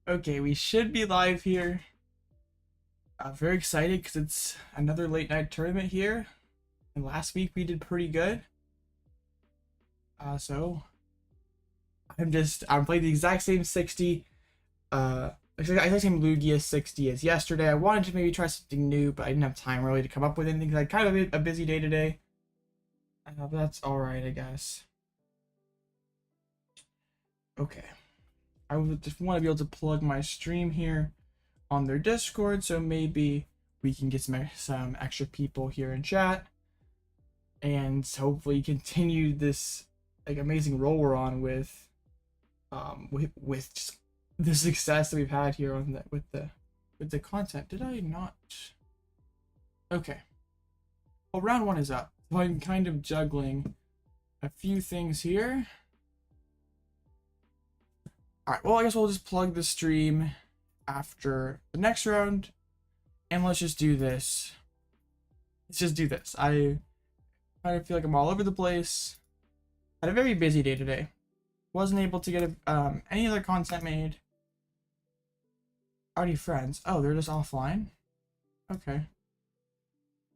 Okay, we should be live here. Very excited because it's another late night tournament here. And last week we did pretty good. So I'm playing the exact same 60. Exact same Lugia 60 as yesterday. I wanted to maybe try something new, but I didn't have time really to come up with anything because I had kind of a busy day today. But that's alright, I guess. Okay. I would just want to be able to plug my stream here on their Discord, so maybe we can get some extra people here in chat, and hopefully continue this like amazing roll we're on with just the success that we've had here on with the content. Did I not? Okay. Well, round one is up. So I'm kind of juggling a few things here. Alright, well, I guess we'll just plug the stream after the next round, and let's just do this. Let's just do this. I kind of feel like I'm all over the place. Had a very busy day today. Wasn't able to get any other content made. Already friends. Oh, they're just offline? Okay.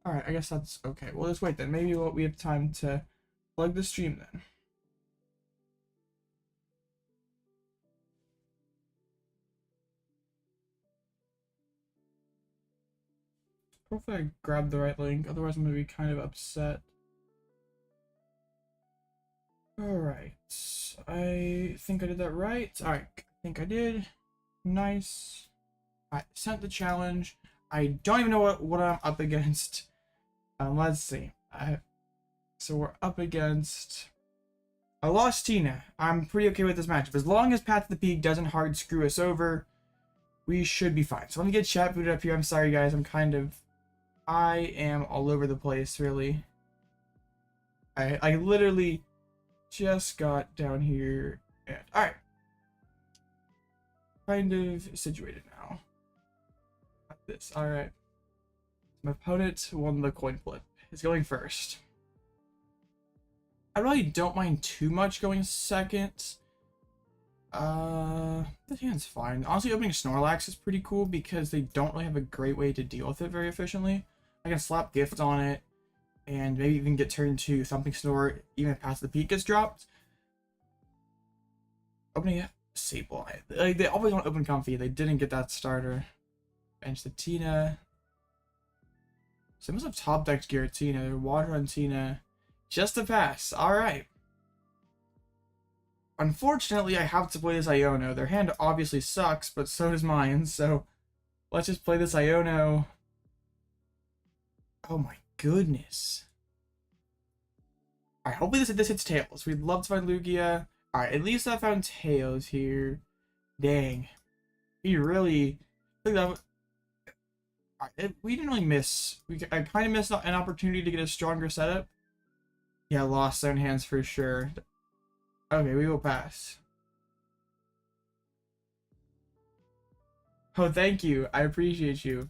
Alright, I guess that's okay. Well, let's wait then. Maybe we have time to plug the stream then. Hopefully I grabbed the right link, otherwise I'm going to be kind of upset. Alright, I think I did that right. Alright, I think I did. Nice. I sent the challenge. I don't even know what I'm up against. Let's see. So we're up against... I lost Tina. I'm pretty okay with this matchup. As long as Path to the Peak doesn't hard screw us over, we should be fine. So let me get chat booted up here. I'm sorry guys, I am all over the place, really. I literally just got down here and alright. Kind of situated now. Like this. Alright. My opponent won the coin flip. He's going first. I really don't mind too much going second. This hand's fine. Honestly, opening Snorlax is pretty cool because they don't really have a great way to deal with it very efficiently. I can slap Gift on it, and maybe even get turned to Thumping Snore even if Past the Peak gets dropped. Opening Sableye. Like, they always want to open Comfy. They didn't get that starter. Bench the Tina. So they must have top decked Giratina. Water on Tina. Just a pass. Alright. Unfortunately, I have to play this Iono. Their hand obviously sucks, but so does mine. So let's just play this Iono. Oh my goodness. Alright, hopefully this hits Tails. We'd love to find Lugia. Alright, at least I found Tails here. Dang. He really... I think that... we didn't really miss. I kind of missed an opportunity to get a stronger setup. Yeah, lost zone hands for sure. Okay, we will pass. Oh, thank you. I appreciate you.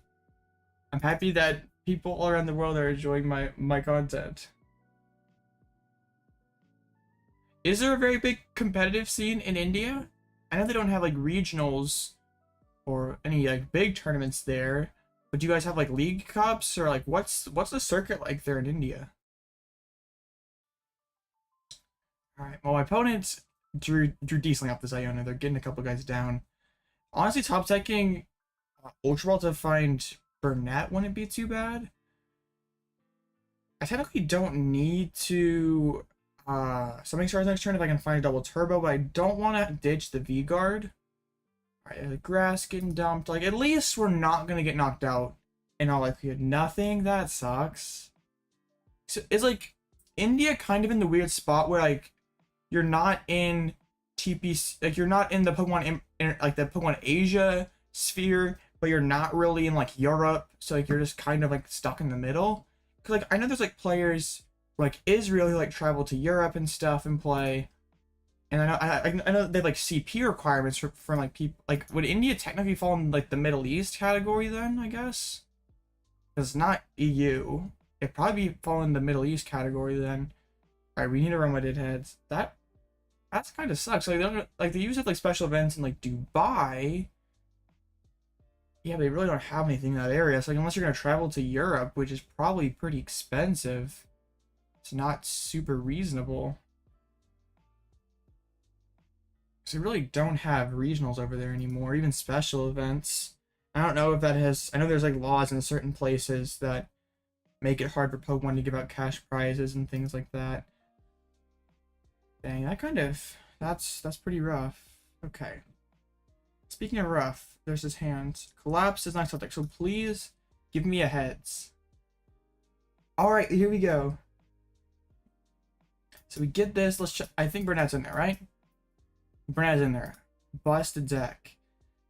I'm happy that people all around the world are enjoying my content. Is there a very big competitive scene in India? I know they don't have like regionals or any like big tournaments there, but do you guys have like league cups or like what's the circuit like there in India? Alright, well my opponents drew decently off this Iono. They're getting a couple guys down. Honestly, top decking Ultra Ball to find Burnet wouldn't be too bad. I technically don't need to something starts next turn if I can find a double turbo, but I don't want to ditch the V-Guard. Alright, the grass getting dumped. Like, at least we're not going to get knocked out in all likelihood. Nothing, that sucks. So it's like India kind of in the weird spot where like you're not in TP, like you're not in the Pokemon like the Pokemon Asia sphere, but you're not really in like Europe, so like you're just kind of like stuck in the middle. Cause like I know there's like players like Israel who like travel to Europe and stuff and play, and I know they have like CP requirements for like people. Like, would India technically fall in like the Middle East category then? I guess, because it's not EU. It'd probably be fall in the Middle East category then. All right, we need to run with it heads. That's kind of sucks. Like they don't, like they usually have like special events in like Dubai, Yeah, they really don't have anything in that area. So like, unless you're gonna travel to Europe, which is probably pretty expensive, it's not super reasonable. So they really don't have regionals over there anymore, even special events. I don't know if that has. I know there's like laws in certain places that make it hard for Pokemon to give out cash prizes and things like that. Dang, that kind of that's pretty rough. Okay. Speaking of rough, there's his hand. Collapse is not something, so please give me a heads. Alright, here we go. So we get this. Let's check. I think Burnet's in there, right? Burnet's in there. Bust a deck.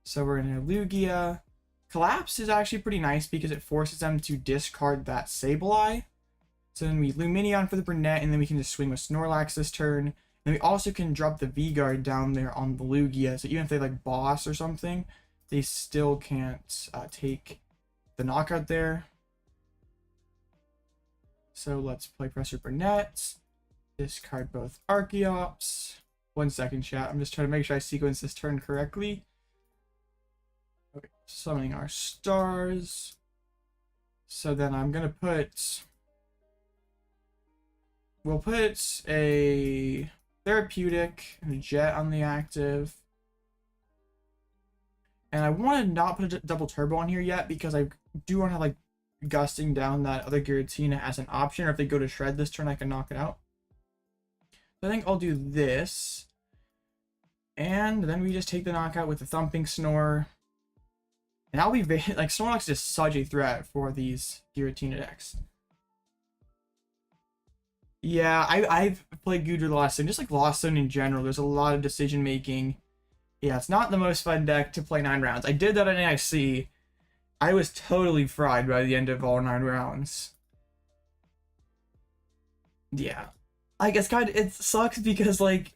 So we're gonna have Lugia. Collapse is actually pretty nice because it forces them to discard that Sableye. So then we Lumineon for the Burnet, and then we can just swing with Snorlax this turn. And we also can drop the V-Guard down there on the Lugia, so even if they like boss or something, they still can't take the knockout there. So let's play Pressure Burnet. Discard both Archeops. 1 second, chat. I'm just trying to make sure I sequence this turn correctly. Okay, summoning our stars. So then I'm gonna put... We'll put a Therapeutic and a Jet on the active. And I want to not put a double turbo on here yet because I do want to have like gusting down that other Giratina as an option, or if they go to shred this turn I can knock it out. So I think I'll do this. And then we just take the knockout with the Thumping Snore. And I'll be like, Snorlax is just such a threat for these Giratina decks. Yeah, I've played Goodra the Lost Zone, just like Lost Zone in general. There's a lot of decision making. Yeah, it's not the most fun deck to play 9 rounds. I did that at NIC. I was totally fried by the end of all 9 rounds. Yeah. I guess it sucks because like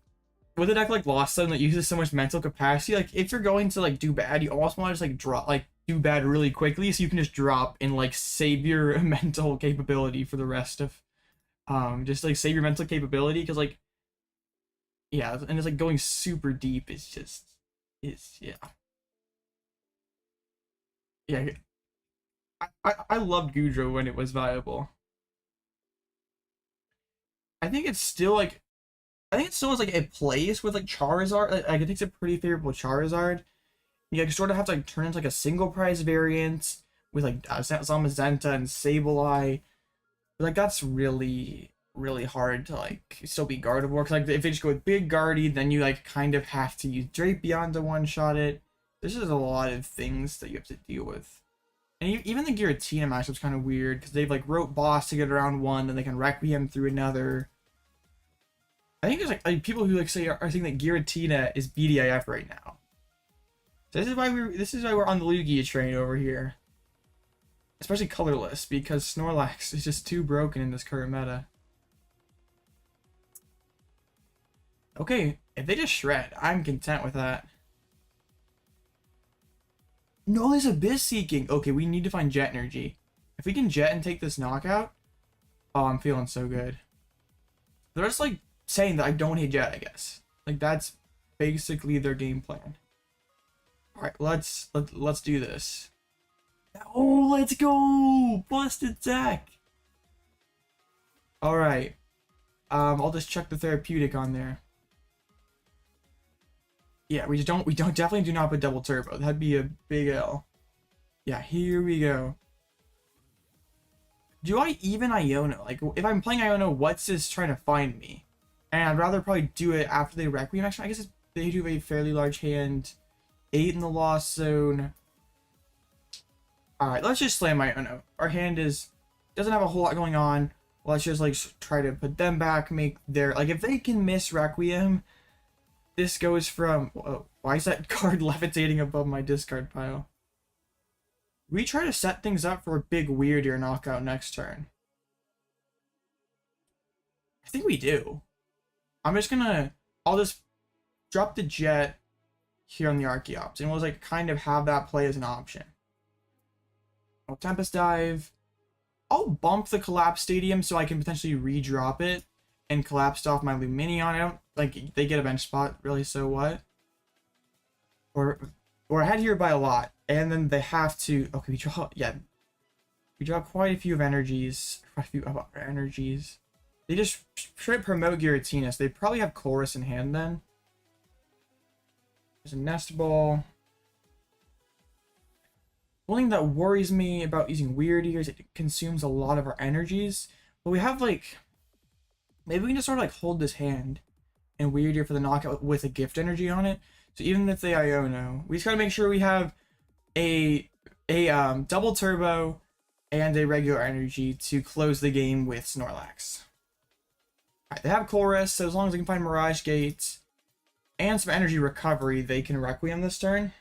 with a deck like Lost Zone that uses so much mental capacity, like if you're going to like do bad, you almost want to just like drop, like do bad really quickly so you can just drop and like save your mental capability for the rest of just like save your mental capability, because like yeah, and it's like going super deep is just yeah I loved Goodra when it was viable. I think it's still like I think it still has like a place with like Charizard. Like I think it's a pretty favorable Charizard. You sort of have to like turn into like a single prize variant with like Zamazenta and Sableye. But like that's really hard to like still be Gardevoir, because like if they just go with big Guardy, then you like kind of have to use Drapion to one-shot it. There's just a lot of things that you have to deal with. And even the Giratina matchup's kind of weird because they've like wrote boss to get around 1, then they can Requiem through another. I think there's like people who like say are saying that Giratina is BDIF right now. So this is why we're on the Lugia train over here. Especially colorless, because Snorlax is just too broken in this current meta. Okay, if they just shred, I'm content with that. No, there's Abyss Seeking. Okay, we need to find Jet Energy. If we can Jet and take this knockout, oh, I'm feeling so good. They're just like saying that I don't hate Jet, I guess. Like that's basically their game plan. All right, let's do this. Oh, let's go! Busted deck. All right. I'll just check the Therapeutic on there. Yeah, we definitely do not put double turbo. That'd be a big L. Yeah, here we go. Do I even Iono? Like, if I'm playing Iono, what's this trying to find me? And I'd rather probably do it after they Requiem. Actually, I guess they do a fairly large hand. 8 in the Lost Zone. Alright, let's just slam Iono. Our hand doesn't have a whole lot going on. Let's just like try to put them back, make their, like if they can miss Requiem, this goes from, whoa, why is that card levitating above my discard pile? We try to set things up for a big Wyrdeer knockout next turn. I think we do. I'll just drop the Jet here on the Archeops, and we'll like kind of have that play as an option. I'll Tempest Dive. I'll bump the Collapsed Stadium so I can potentially re-drop it and collapse off my Lumineon. I don't like they get a bench spot really, so what? Or we're ahead here by a lot. And then they have to, okay, we draw quite a few of energies, quite a few of our energies. They just should promote Giratina, so they probably have Chorus in hand then. There's a Nest Ball. One thing that worries me about using Wyrdeer is it consumes a lot of our energies. But we have like, maybe we can just sort of like hold this hand and Wyrdeer for the knockout with a Gift Energy on it. So even if they Iono, we just gotta make sure we have a double turbo and a regular energy to close the game with Snorlax. Alright, they have Chorus, so as long as they can find Mirage Gate and some energy recovery, they can Requiem this turn.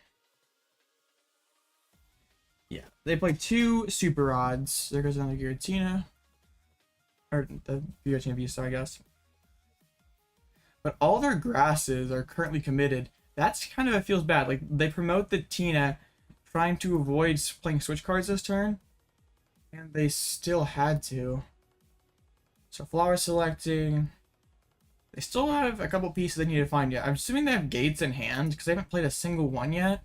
Yeah, they play 2 Super Rods. There goes another Giratina. Or the Giratina V-STAR, I guess. But all their grasses are currently committed. That's kind of, it feels bad. Like, they promote the Tina, trying to avoid playing switch cards this turn. And they still had to. So Flower selecting. They still have a couple pieces they need to find yet. I'm assuming they have Gates in hand, because they haven't played a single one yet.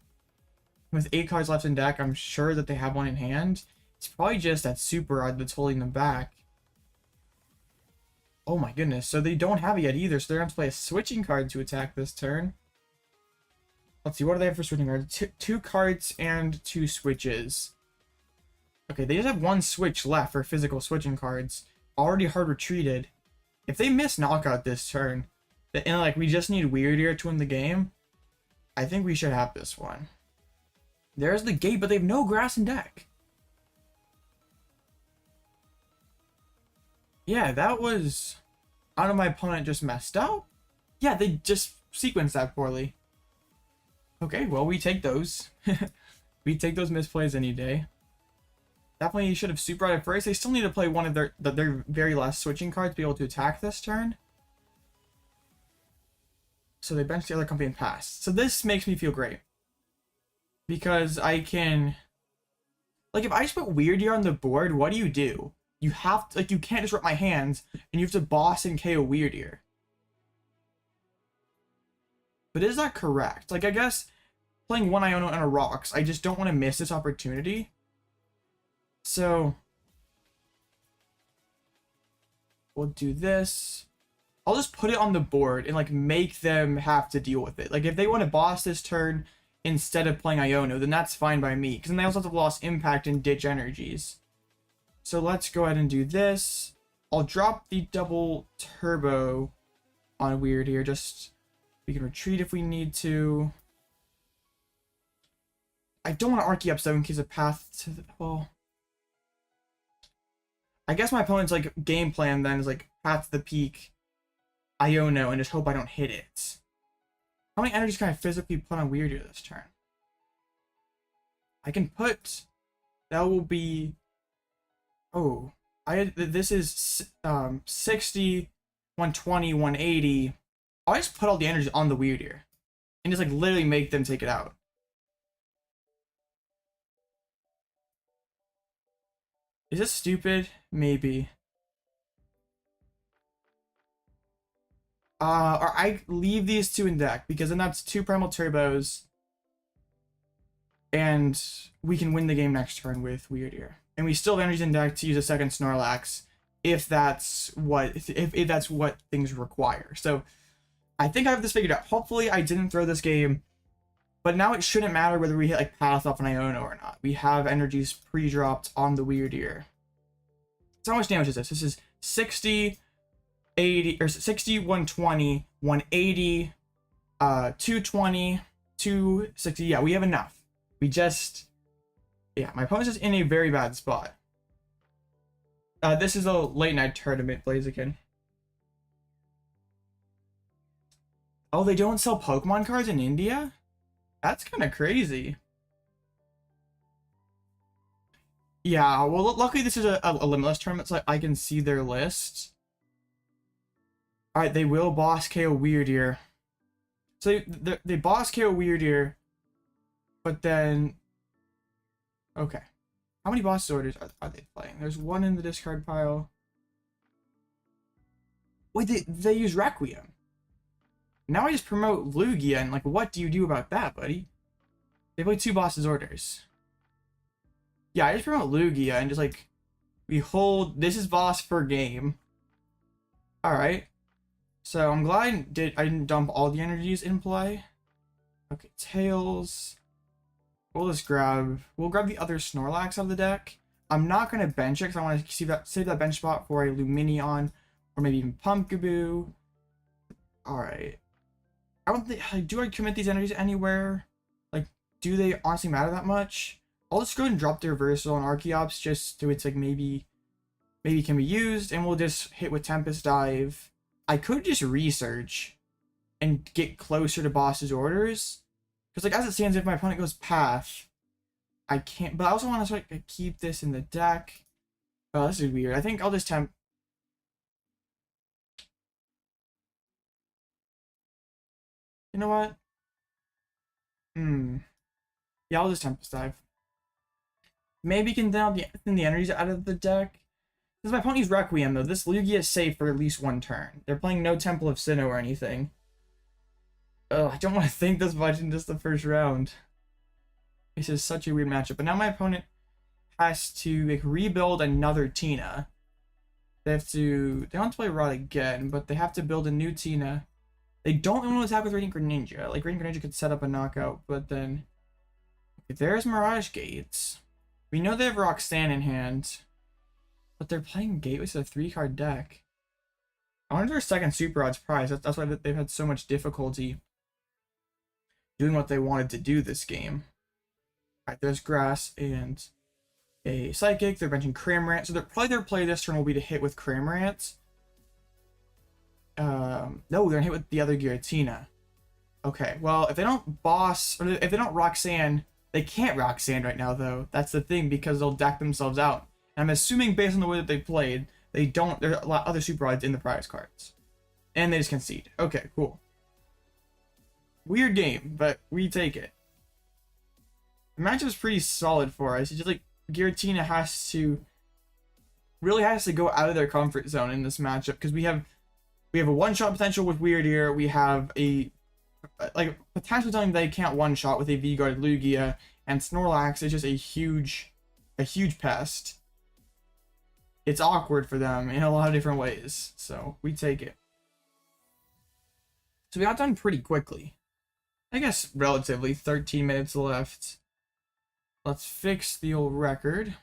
With 8 cards left in deck, I'm sure that they have one in hand. It's probably just that Super Rod that's holding them back. Oh my goodness, so they don't have it yet either, so they're going to play a switching card to attack this turn. Let's see, what do they have for switching cards? Two cards and 2 switches. Okay, they just have 1 switch left for physical switching cards. Already hard retreated. If they miss knockout this turn, and like we just need Wyrdeer to win the game, I think we should have this one. There's the gate, but they have no grass in deck. Yeah, that was... I don't know, my opponent just messed up? Yeah, they just sequenced that poorly. Okay, well, we take those. We take those misplays any day. Definitely should have Super Rod first. They still need to play one of their very last switching cards to be able to attack this turn. So they bench the other company and pass. So this makes me feel great. Because I can... Like, if I just put Wyrdeer on the board, what do? You have to, like, you can't disrupt my hands, and you have to boss and KO Wyrdeer. But is that correct? Like, I guess playing 1 Iono and a Rocks, I just don't want to miss this opportunity. So, we'll do this. I'll just put it on the board and, like, make them have to deal with it. Like, if they want to boss this turn instead of playing Iono, then that's fine by me. Because then they also have to lost impact and ditch energies. So let's go ahead and do this. I'll drop the double turbo on Wyrdeer. Just, we can retreat if we need to. I don't want to Archeops though in case of path to the... Well, I guess my opponent's like game plan then is like path to the peak, Iono, and just hope I don't hit it. How many energies can I physically put on Wyrdeer this turn? I can put... That will be... Oh, this is 60, 120, 180. I'll just put all the energies on the Wyrdeer and just like literally make them take it out. Is this stupid? Maybe. Or I leave these 2 in deck because then that's 2 Primal Turbos and we can win the game next turn with Wyrdeer. And we still have energies in deck to use a second Snorlax if that's what if that's what things require. So I think I have this figured out. Hopefully I didn't throw this game, but now it shouldn't matter whether we hit like path off an Iono or not. We have energies pre-dropped on the Wyrdeer. So how much damage is this? This is 60, 80, or 60, 120, 180, 220, 260. Yeah, we have enough. We just... Yeah, my opponent's just in a very bad spot. This is a late night tournament, Blaziken. Oh, they don't sell Pokemon cards in India? That's kind of crazy. Yeah, well, luckily this is a limitless tournament, so I can see their list. Alright, they will boss KO Wyrdeer. So they boss KO Wyrdeer, but then... Okay. How many boss orders are they playing? There's 1 in the discard pile. Wait, they use Requiem. Now I just promote Lugia, and like, what do you do about that, buddy? They play 2 bosses orders. Yeah, I just promote Lugia and just like, behold, this is boss per game. Alright. So I'm glad I didn't dump all the energies in play. Okay, Tails. We'll grab the other Snorlax out of the deck. I'm not gonna bench it because I want to save that bench spot for a Lumineon or maybe even Pumpkaboo. Alright. I don't think, like, do I commit these energies anywhere? Like, do they honestly matter that much? I'll just go ahead and drop the reversal on Archeops just so it's like maybe can be used, and we'll just hit with Tempest Dive. I could just research and get closer to boss's orders. Because like as it stands, if my opponent goes Path, I can't, but I also want to sort of keep this in the deck. Oh, this is weird. I think I'll just temp. You know what? Yeah, I'll just Tempest Dive. Maybe can down the energies out of the deck. Since my opponent used Requiem, though, this Lugia is safe for at least 1 turn. They're playing no Temple of Sinnoh or anything. Oh, I don't want to think this much in just the first round. This is such a weird matchup. But now my opponent has to like rebuild another Tina. They don't have to play Rod again, but they have to build a new Tina. They don't want to attack with Radiant Greninja. Like Radiant Greninja could set up a knockout, but then okay, there's Mirage Gates. We know they have Roxanne in hand, but they're playing Gateway with a 3-card deck. I wonder if their second Super Odds prize. That's why they've had so much difficulty doing what they wanted to do this game. Alright, there's Grass and a Psychic. They're benching Cramorant. So probably their play this turn will be to hit with Cramorant. No, they're gonna hit with the other Giratina. Okay, well, if they don't boss, or if they don't Roxanne, they can't Roxanne right now, though. That's the thing, because they'll deck themselves out. And I'm assuming, based on the way that they played, they don't, there's a lot of other Super Odds in the prize cards. And they just concede. Okay, cool. Weird game, but we take it. The matchup's pretty solid for us. It's just like Giratina really has to go out of their comfort zone in this matchup, because we have a one-shot potential with Wyrdeer. We have a like potentially something they can't one-shot with a V-Guard Lugia, and Snorlax is just a huge pest. It's awkward for them in a lot of different ways, so we take it. So we got done pretty quickly. I guess relatively, 13 minutes left. Let's fix the old record.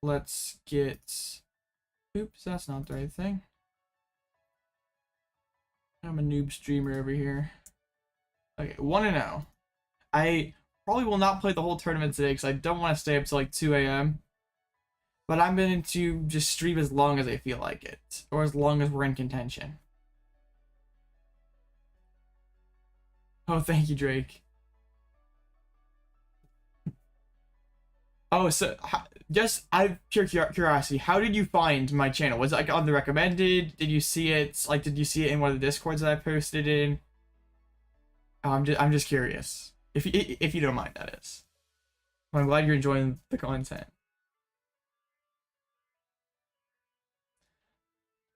Let's get... Oops, that's not the right thing. I'm a noob streamer over here. Okay, 1-0. I probably will not play the whole tournament today because I don't want to stay up till like 2 a.m. But I'm going to just stream as long as I feel like it, or as long as we're in contention. Oh, thank you, Drake. Oh, so just out of pure curiosity, how did you find my channel? Was it like on the recommended? Did you see it? Like, did you see it in one of the Discords that I posted in? I'm just curious. If you don't mind, that is. I'm glad you're enjoying the content.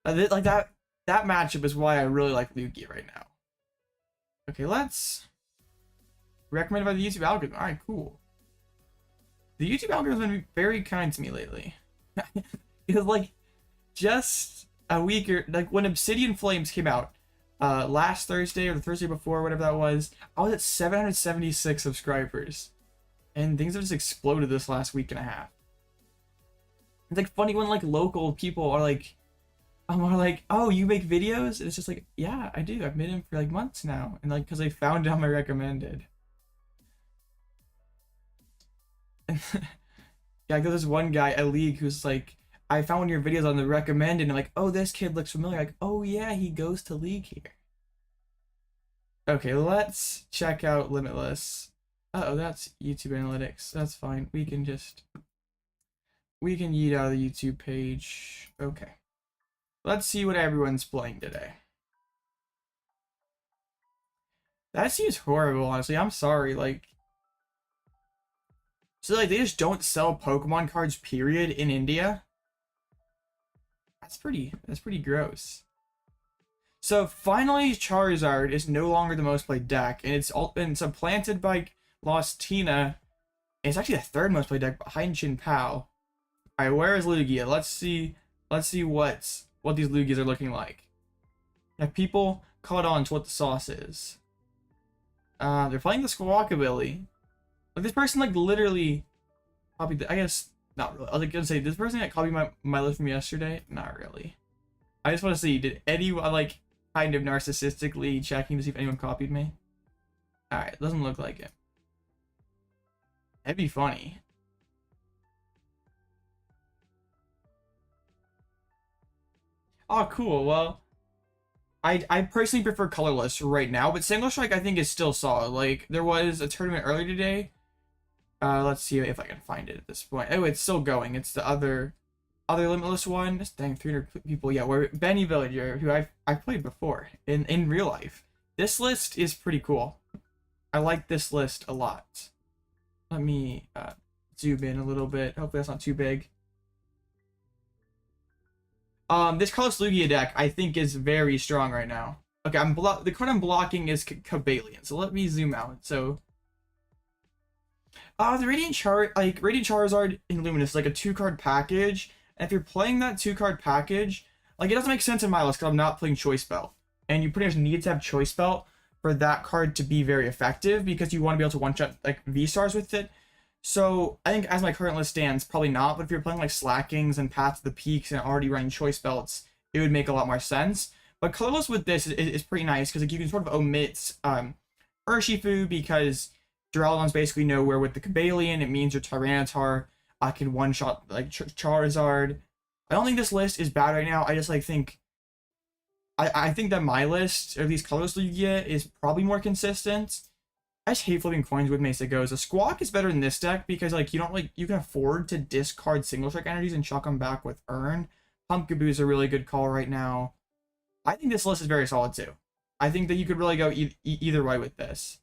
Like that matchup is why I really like Lugia right now. Okay, let's recommended by the YouTube algorithm. All right, cool. The YouTube algorithm has been very kind to me lately. Because like just a week or like when Obsidian Flames came out last Thursday or the Thursday before, whatever that was, I was at 776 subscribers, and things have just exploded this last week and a half. It's like funny when like local people are like, oh, you make videos? And it's just like, yeah, I do. I've made them for like months now, and like because they found out my recommended. Yeah, there's one guy at League who's like, I found one of your videos on the recommended, and I'm like, oh, this kid looks familiar. Like, oh yeah, he goes to League here. Okay, let's check out Limitless. Uh-oh, that's YouTube Analytics. That's fine. We can yeet out of the YouTube page. Okay. Let's see what everyone's playing today. That seems horrible, honestly. I'm sorry, like... So, like, they just don't sell Pokemon cards, period, in India? That's pretty gross. So finally, Charizard is no longer the most played deck, and it's all been supplanted by Lost Tina. It's actually the third most played deck behind Chin Pao. Alright, where is Lugia? Let's see what these Lugias are looking like. Have people caught on to what the sauce is? They're playing the Squawkabilly. Like, this person like literally copied I guess not really. I was gonna say, this person that copied my list from yesterday? Not really. I just want to see, did anyone like kind of narcissistically checking to see if anyone copied me? Alright, doesn't look like it. That'd be funny. Oh, cool. Well, I personally prefer colorless right now, but single strike I think is still solid. Like, there was a tournament earlier today. Let's see if I can find it at this point. Oh, it's still going. It's the other limitless one. Dang, 300 people. Yeah, where Benny Villager, who I've played before in real life. This list is pretty cool. I like this list a lot. Let me zoom in a little bit. Hopefully that's not too big. This colorless Lugia deck I think is very strong right now. Okay, the card I'm blocking is Cabalion, so let me zoom out. So, the Radiant Charizard in Luminous is like a 2-card package, and if you're playing that 2-card package, like, it doesn't make sense in my list because I'm not playing Choice Belt, and you pretty much need to have Choice Belt for that card to be very effective because you want to be able to one-shot like V-Stars with it. So I think as my current list stands, probably not. But if you're playing like Slackings and Path to the Peaks and already running Choice Belts, it would make a lot more sense. But colorless with this is pretty nice because like, you can sort of omit Urshifu because Duraludon's basically nowhere with the Cabalion. It means your Tyranitar can one-shot like Charizard. I don't think this list is bad right now. I just like think I think that my list, or at least colorless Lugia, is probably more consistent. I just hate flipping coins with Mesa Goes. A Squawk is better in this deck because like you can afford to discard single strike energies and chuck them back with Urn. Pumpkaboo is a really good call right now. I think this list is very solid too. I think that you could really go either way with this.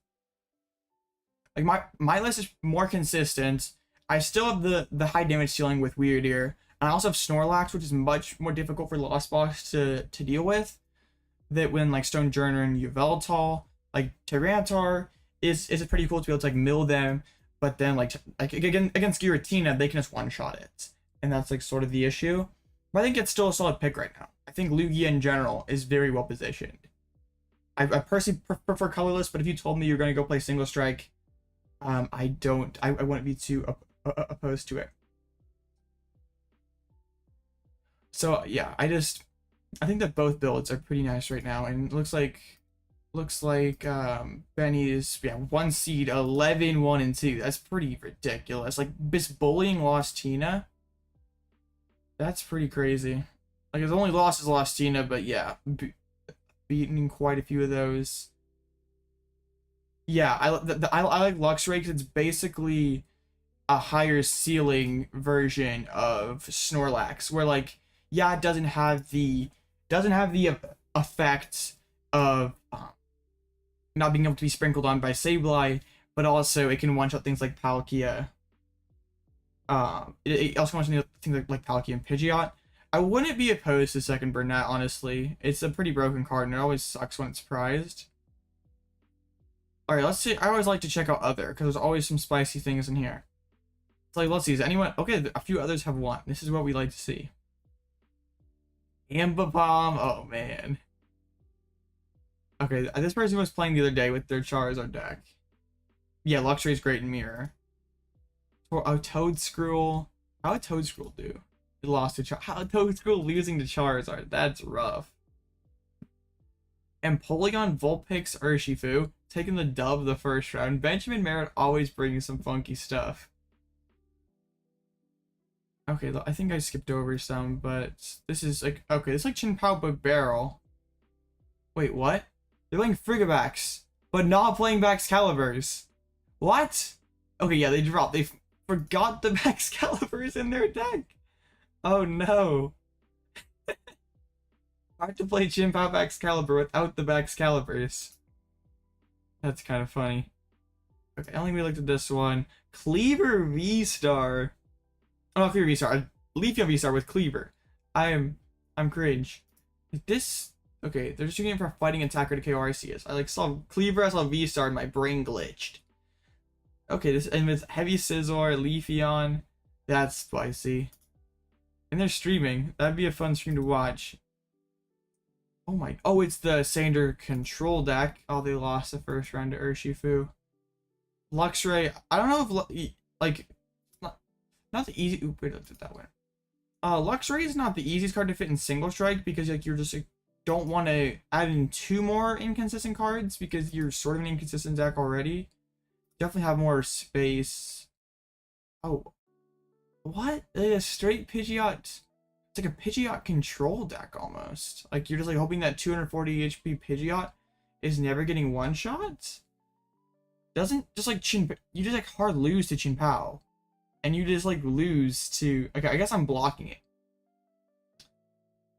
Like my list is more consistent. I still have the high damage ceiling with Wyrdeer, and I also have Snorlax, which is much more difficult for Lost Box to deal with. That when like Stone Journer and Yveltal, like Tyranitar is pretty cool to be able to like mill them, but then like against Giratina they can just one-shot it, and that's like sort of the issue. But I think it's still a solid pick right now. I think Lugia in general is very well positioned. I personally prefer colorless, but if you told me you're going to go play single strike, I wouldn't be too opposed to it. So yeah, I think that both builds are pretty nice right now, and it looks like Benny's 1 seed 11 1 and 2. That's pretty ridiculous. Like just bullying Lost Tina. That's pretty crazy. Like his only loss is Lost Tina, but yeah, beating quite a few of those. Yeah, I like Luxray because it's basically a higher ceiling version of Snorlax, where like yeah, it doesn't have the effect of not being able to be sprinkled on by Sableye, but also it can one-shot things like Palkia. It also one-shot things like Palkia and Pidgeot. I wouldn't be opposed to second Burnet, honestly. It's a pretty broken card, and it always sucks when it's prized. Alright, let's see. I always like to check out other, because there's always some spicy things in here. It's like, let's see, is anyone... Okay, a few others have won. This is what we like to see. Ambipom, oh man. Okay, this person was playing the other day with their Charizard deck. Yeah, Luxray's great in Mirror. Oh, Toedscruel. How would Toedscruel do? It lost to how Toedscruel losing to Charizard? That's rough. And Polygon Vulpix Urshifu taking the dub the first round. Benjamin Merritt always brings some funky stuff. Okay, I think I skipped over some, but this is like, okay, this is like Chin Pao but Barrel. Wait, what? They're playing Frigibax, but not playing Baxcaliburs. What? Okay, yeah, they dropped. They forgot the Baxcaliburs in their deck. Oh no. Hard to play Chin Pao Baxcalibur without the Baxcaliburs. That's kind of funny. Okay, I only we looked at this one. Cleaver V-Star. Oh, not Cleaver V-Star. Leafeon V-Star with Cleaver. I'm cringe. This... Okay, they're just using it for fighting attacker to KO Arceus. I like saw Cleaver, I saw V-Star, and my brain glitched. Okay, this and it's Heavy Scizor, Leafeon. That's spicy. And they're streaming. That'd be a fun stream to watch. Oh my, oh, it's the Sander control deck. Oh, they lost the first round to Urshifu. Luxray, I don't know if, like, not the easy, oop, wait, I looked at that one. Luxray is not the easiest card to fit in single strike because, like, you're just, like, don't want to add in 2 more inconsistent cards because you're sort of an inconsistent deck already. Definitely have more space. Oh, what? A straight Pidgeot. It's like a Pidgeot control deck almost. Like you're just like hoping that 240 HP Pidgeot is never getting one shot. Doesn't just like you just like hard lose to Chin-Pao. And you just like lose to, okay, I guess I'm blocking it.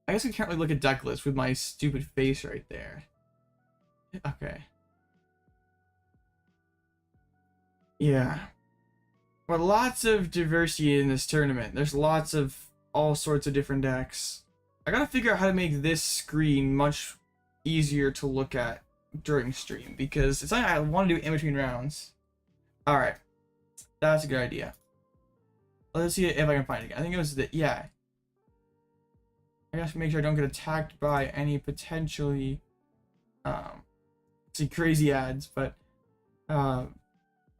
I guess I can't really look at deck list with my stupid face right there. Okay. Yeah. But lots of diversity in this tournament. There's lots of all sorts of different decks. I gotta figure out how to make this screen much easier to look at during stream because it's something I want to do in between rounds. Alright. That's a good idea. Let's see if I can find it again. I think it was the, yeah. I gotta make sure I don't get attacked by any potentially see crazy ads, but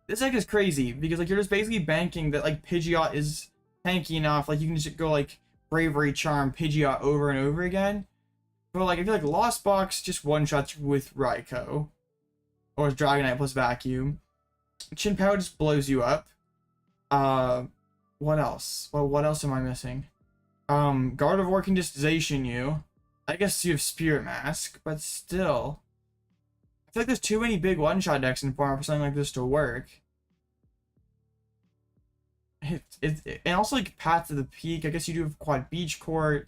this deck is crazy because like you're just basically banking that like Pidgeot is tanky enough, like you can just go like Bravery Charm Pidgeot over and over again. But like I feel like Lost Box just one shots with Raikou or Dragonite plus Vacuum. Chin-Pao just blows you up. What else? Well, what else am I missing? Gardevoir can just Zacian you. I guess you have Spirit Mask, but still. I feel like there's too many big one-shot decks in form for something like this to work. And also like Path to the Peak. I guess you do have Quad Beach Court.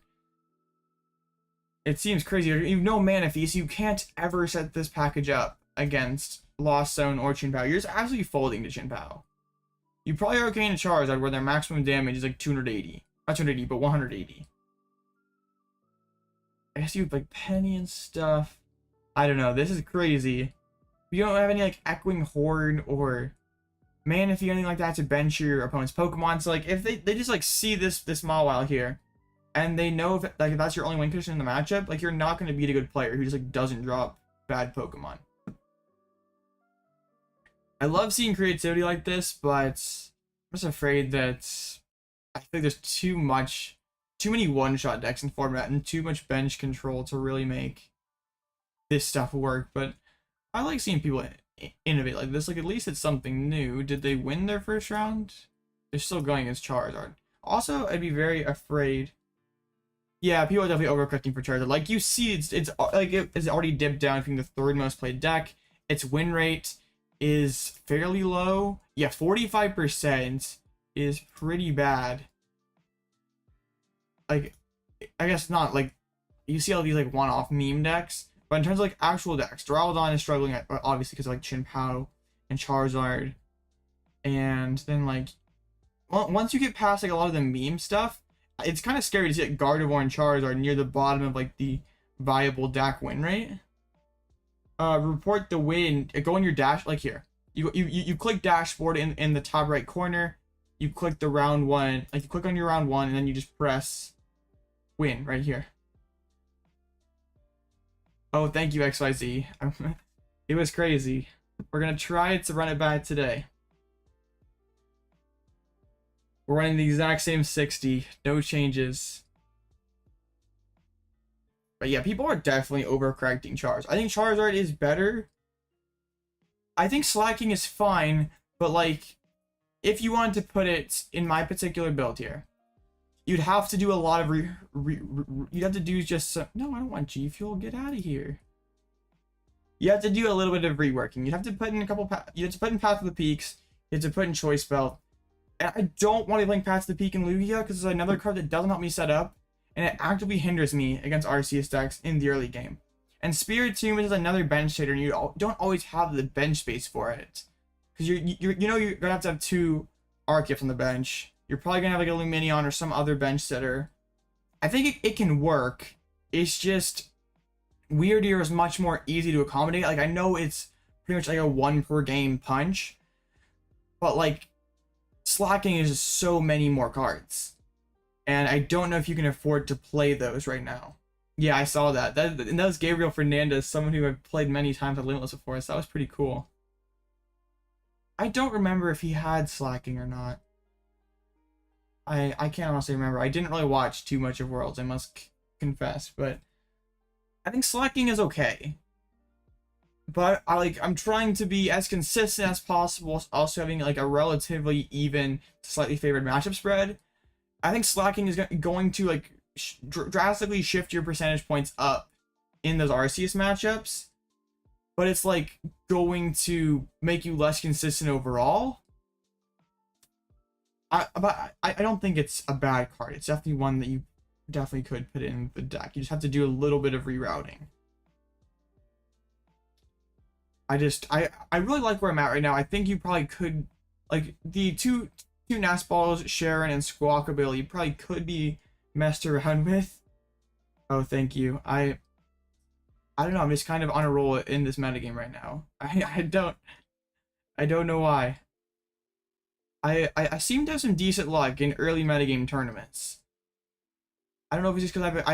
It seems crazy. You have no Manaphy, so you can't ever set this package up against Lost Zone or Chin-Pao. You're just absolutely folding to Chin-Pao. You probably are Arcane Charizard where their maximum damage is like 280. Not 280, but 180. I guess you have like Penny and stuff. I don't know. This is crazy. You don't have any like Echoing Horde or Manaphy or anything like that to bench your opponent's Pokemon. So like if they just like see this Mawile here and they know if like if that's your only win condition in the matchup, like you're not going to beat a good player who just like doesn't drop bad Pokemon. I love seeing creativity like this, but I'm just afraid that I think there's too many one-shot decks in format and too much bench control to really make this stuff work. But I like seeing people innovate like this. Like at least it's something new. Did they win their first round? They're still going against Charizard. Also, I'd be very afraid. Yeah, people are definitely overcorrecting for Charizard. Like you see, it's like it's already dipped down from the 3rd most played deck. Its win rate is fairly low. Yeah, 45% is pretty bad. Like, I guess not. Like, you see all these like one-off meme decks, but in terms of like actual decks, Duraludon is struggling obviously because of like Chin-Pao and Charizard, and then like once you get past like a lot of the meme stuff, it's kind of scary to see like Gardevoir and Charizard near the bottom of like the viable deck win rate. Report the win. Go in your dash, like here. You click dashboard in the top right corner. You click the round 1, like you click on your round 1, and then you just press win right here. Oh, thank you, XYZ. It was crazy. We're gonna try to run it back today. We're running the exact same 60, no changes. But yeah, people are definitely overcorrecting Charizard. I think Charizard is better. I think slacking is fine, but like, if you wanted to put it in my particular build here, you'd have to do a lot of you'd have to do just some, no, I don't want G Fuel, get out of here. You have to do a little bit of reworking. You'd have to put in a couple, you have to put in Path of the Peaks, you have to put in Choice Belt. And I don't want to be playing Path of the Peak in Lugia because it's another card that doesn't help me set up, and it actively hinders me against Arceus decks in the early game. And Spirit Tomb is another bench trader, and you don't always have the bench space for it. Because you're gonna have 2 Archeops on the bench. You're probably gonna have like a Lumineon or some other bench setter. I think it can work. It's just Wyrdeer is much more easy to accommodate. Like, I know it's pretty much like a 1 per game punch, but like slacking is just so many more cards. And I don't know if you can afford to play those right now. Yeah, I saw that. And that was Gabriel Fernandez, someone who I've played many times at Limitless before, so that was pretty cool. I don't remember if he had slacking or not. I can't honestly remember. I didn't really watch too much of Worlds, I must confess, but I think slacking is okay. But I'm trying to be as consistent as possible, also having like a relatively even, slightly favored matchup spread. I think slacking is going to like drastically shift your percentage points up in those Arceus matchups, but it's like going to make you less consistent overall. But I don't think it's a bad card. It's definitely one that you definitely could put in the deck. You just have to do a little bit of rerouting. I really like where I'm at right now. I think you probably could, like, the two Nastballs, Cheren and Squawkabilly, you probably could be messed around with. Oh, thank you. I don't know. I'm just kind of on a roll in this metagame right now. I don't know why. I seem to have some decent luck in early metagame tournaments. I don't know if it's just because I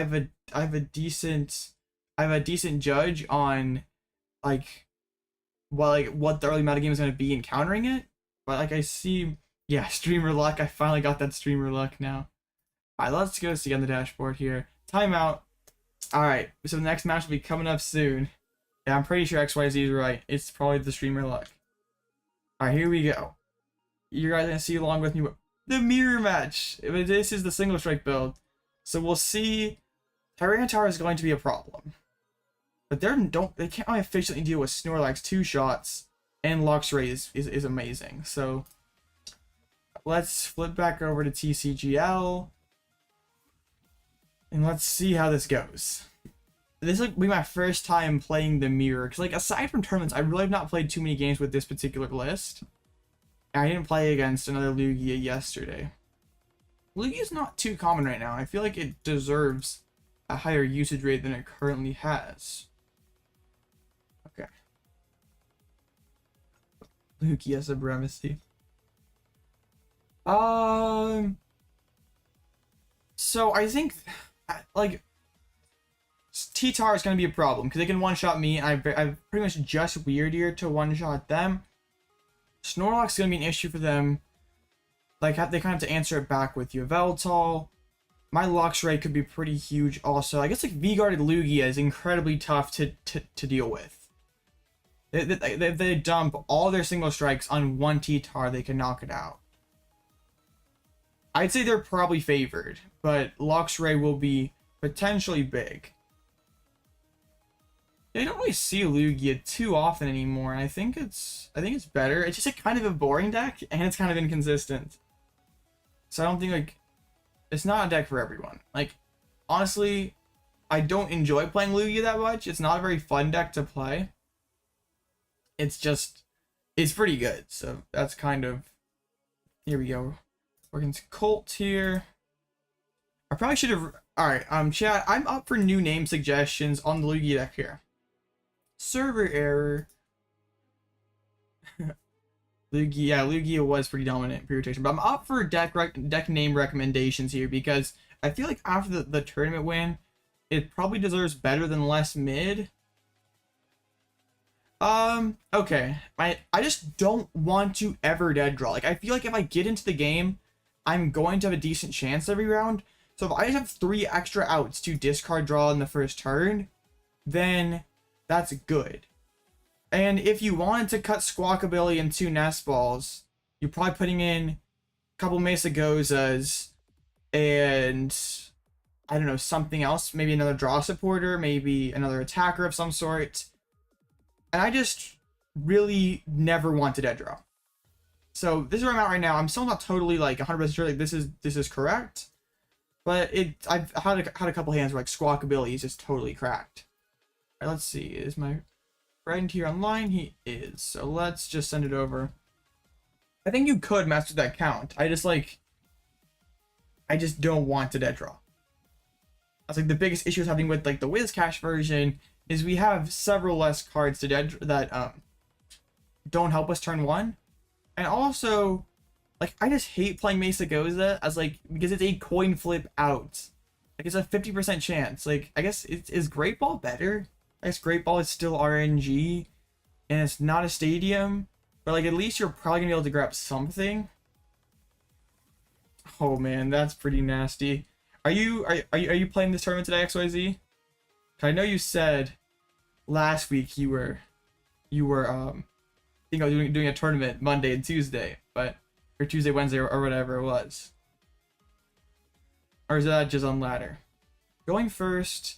have a decent judge on like what the early metagame is going to be encountering it, but like I see, yeah, streamer luck. I finally got that streamer luck now. All right, let's go see on the dashboard here. Timeout. All right, so the next match will be coming up soon. Yeah, I'm pretty sure XYZ is right. It's probably the streamer luck. All right, here we go. You guys are gonna see along with me the mirror match. This is the single strike build, so we'll see. Tyranitar is going to be a problem, but they can't really efficiently deal with Snorlax 2 shots, and Luxray is amazing. So let's flip back over to TCGL and let's see how this goes. This will be my first time playing the mirror, because like aside from tournaments, I really have not played too many games with this particular list. I didn't play against another Lugia yesterday. Lugia is not too common right now. I feel like it deserves a higher usage rate than it currently has. Okay. Lugia supremacy. So I think like T-Tar is going to be a problem because they can one-shot me, and I've pretty much just Wyrdeer to one-shot them. Snorlax is going to be an issue for them. Like, they kind of have to answer it back with Yveltal. My Luxray could be pretty huge also. I guess, like, V-guarded Lugia is incredibly tough to deal with. If they dump all their single strikes on one T-Tar, they can knock it out. I'd say they're probably favored, but Luxray will be potentially big. I don't really see Lugia too often anymore, and I think it's better. It's just a kind of a boring deck, and it's kind of inconsistent. So I don't think, like, it's not a deck for everyone. Like, honestly, I don't enjoy playing Lugia that much. It's not a very fun deck to play. It's pretty good. So that's kind of, here we go. We're against Colt here. I probably should have, alright, chat, I'm up for new name suggestions on the Lugia deck here. Server error. Lugia was pretty dominant pre-rotation, but I'm up for deck name recommendations here because I feel like after the tournament win, it probably deserves better than less mid. Okay. I just don't want to ever dead draw. Like, I feel like if I get into the game, I'm going to have a decent chance every round. So if I just have 3 extra outs to discard draw in the first turn, then that's good. And if you wanted to cut Squawkabilly and 2 Nestballs, you're probably putting in a couple Mesa Gozas and, I don't know, something else. Maybe another draw supporter, maybe another attacker of some sort. And I just really never want to dead draw. So this is where I'm at right now. I'm still not totally like 100% sure like this is correct. But I've had a couple hands where like Squawkabilly is just totally cracked. All right, let's see. Is my friend here online? He is. So let's just send it over. I think you could master that count. I just don't want to dead draw. That's like the biggest issue is having with like the Wizcash version is we have several less cards to that don't help us turn one. And also, like, I just hate playing Mesa Goza as, like, because it's a coin flip out. Like, it's a 50% chance. Like, I guess, is Great Ball better? I guess Great Ball is still RNG, and it's not a stadium. But, like, at least you're probably gonna be able to grab something. Oh, man, that's pretty nasty. Are you playing this tournament today, XYZ? I know you said last week you were doing a tournament Monday and Tuesday, but or Tuesday, Wednesday, or whatever it was. Or is that just on ladder? Going first.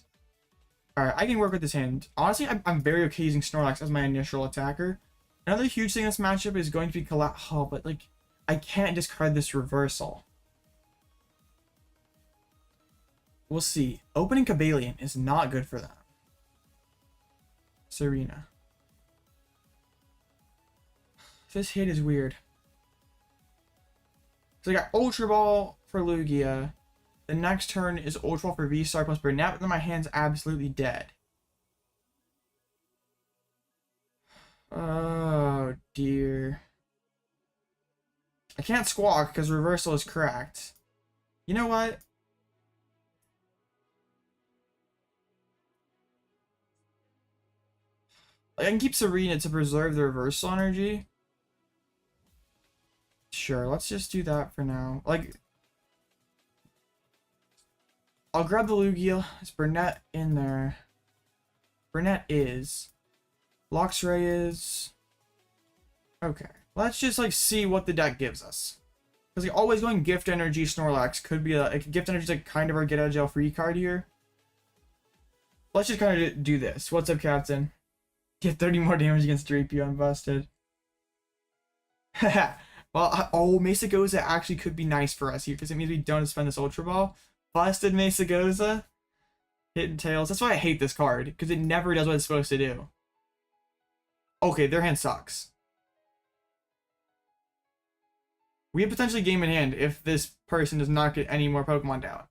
Alright, I can work with this hand. Honestly, I'm very okay using Snorlax as my initial attacker. Another huge thing in this matchup is going to be Oh, but like, I can't discard this reversal. We'll see. Opening Cobalion is not good for that. Serena. This hit is weird. So I got Ultra Ball for Lugia. The next turn is Ultra Ball for V-STAR plus Burnet, but then my hand's absolutely dead. Oh dear. I can't Squawk because reversal is cracked. You know what? Like, I can keep Serena to preserve the reversal energy. Sure, let's just do that for now. Like, I'll grab the Lugia. It's Burnet in there. Burnet is. Luxray is. Okay. Let's just, like, see what the deck gives us. Because, like, always going Gift Energy Snorlax could be like, Gift Energy is, like, kind of our get out of jail free card here. Let's just kind of do this. What's up, Captain? Get 30 more damage against Drapion busted. Well, oh, Mesa Goza actually could be nice for us here because it means we don't spend this Ultra Ball. Busted Mesa Goza. Hitting tails. That's why I hate this card because it never does what it's supposed to do. Okay, their hand sucks. We have potentially game in hand if this person does not get any more Pokemon down.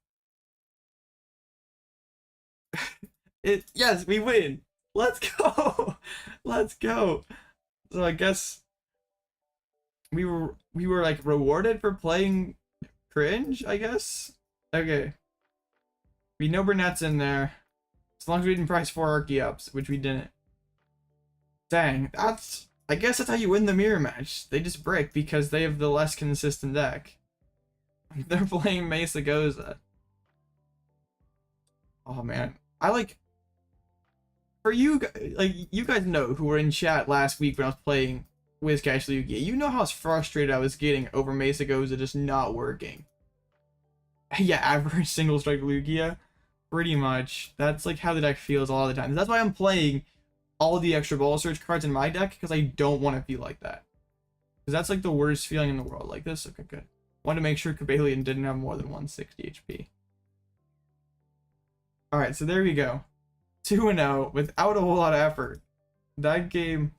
Yes, we win. Let's go. Let's go. So I guess we were like rewarded for playing cringe, I guess. Okay. We know Burnet's in there. As long as we didn't price 4 Archeops, which we didn't. Dang, I guess that's how you win the mirror match. They just break because they have the less consistent deck. They're playing Mesa Goza. Oh man. For you, like, you guys know who were in chat last week when I was playing Wizcash Lugia. You know how frustrated I was getting over Mesa Goza just not working. Yeah, average single strike Lugia. Pretty much. That's like how the deck feels a lot of the time. That's why I'm playing all the extra ball search cards in my deck, because I don't want to feel like that. Because that's like the worst feeling in the world. Like this. Okay, good. Wanted to make sure Cobalion didn't have more than 160 HP. Alright, so there we go. 2-0 without a whole lot of effort. That game,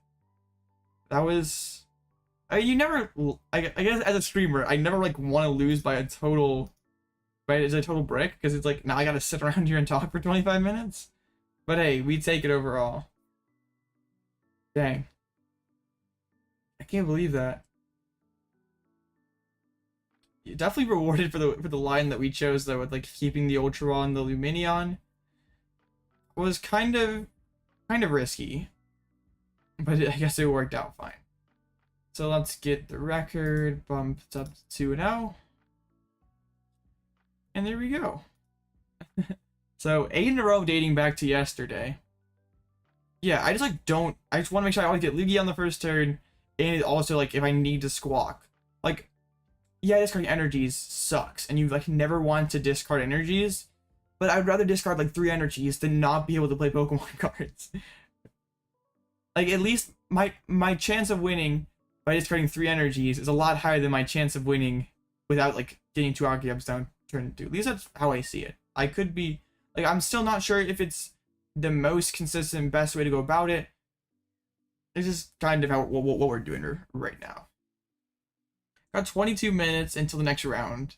that was... you never... I guess as a streamer, I never like want to lose by a total... Right, it's a total brick, because it's like, now I gotta sit around here and talk for 25 minutes? But hey, we take it overall. Dang. I can't believe that. You're definitely rewarded for the line that we chose, though, with like keeping the Ultra Ball and the Lumineon. Was kind of risky, but I guess it worked out fine. So let's get the record bumped up to 2-0. And there we go. So 8 in a row dating back to yesterday. Yeah, I just want to make sure I always get Lugia on the first turn, and also like if I need to Squawk. Like, yeah, discarding energies sucks, and you like never want to discard energies, but I'd rather discard like 3 energies than not be able to play Pokemon cards. Like, at least my chance of winning by discarding 3 energies is a lot higher than my chance of winning without like getting 2 Archeops down turn 2. At least that's how I see it. I could be like, I'm still not sure if it's the most consistent, best way to go about it. It's just kind of how what we're doing right now. Got 22 minutes until the next round.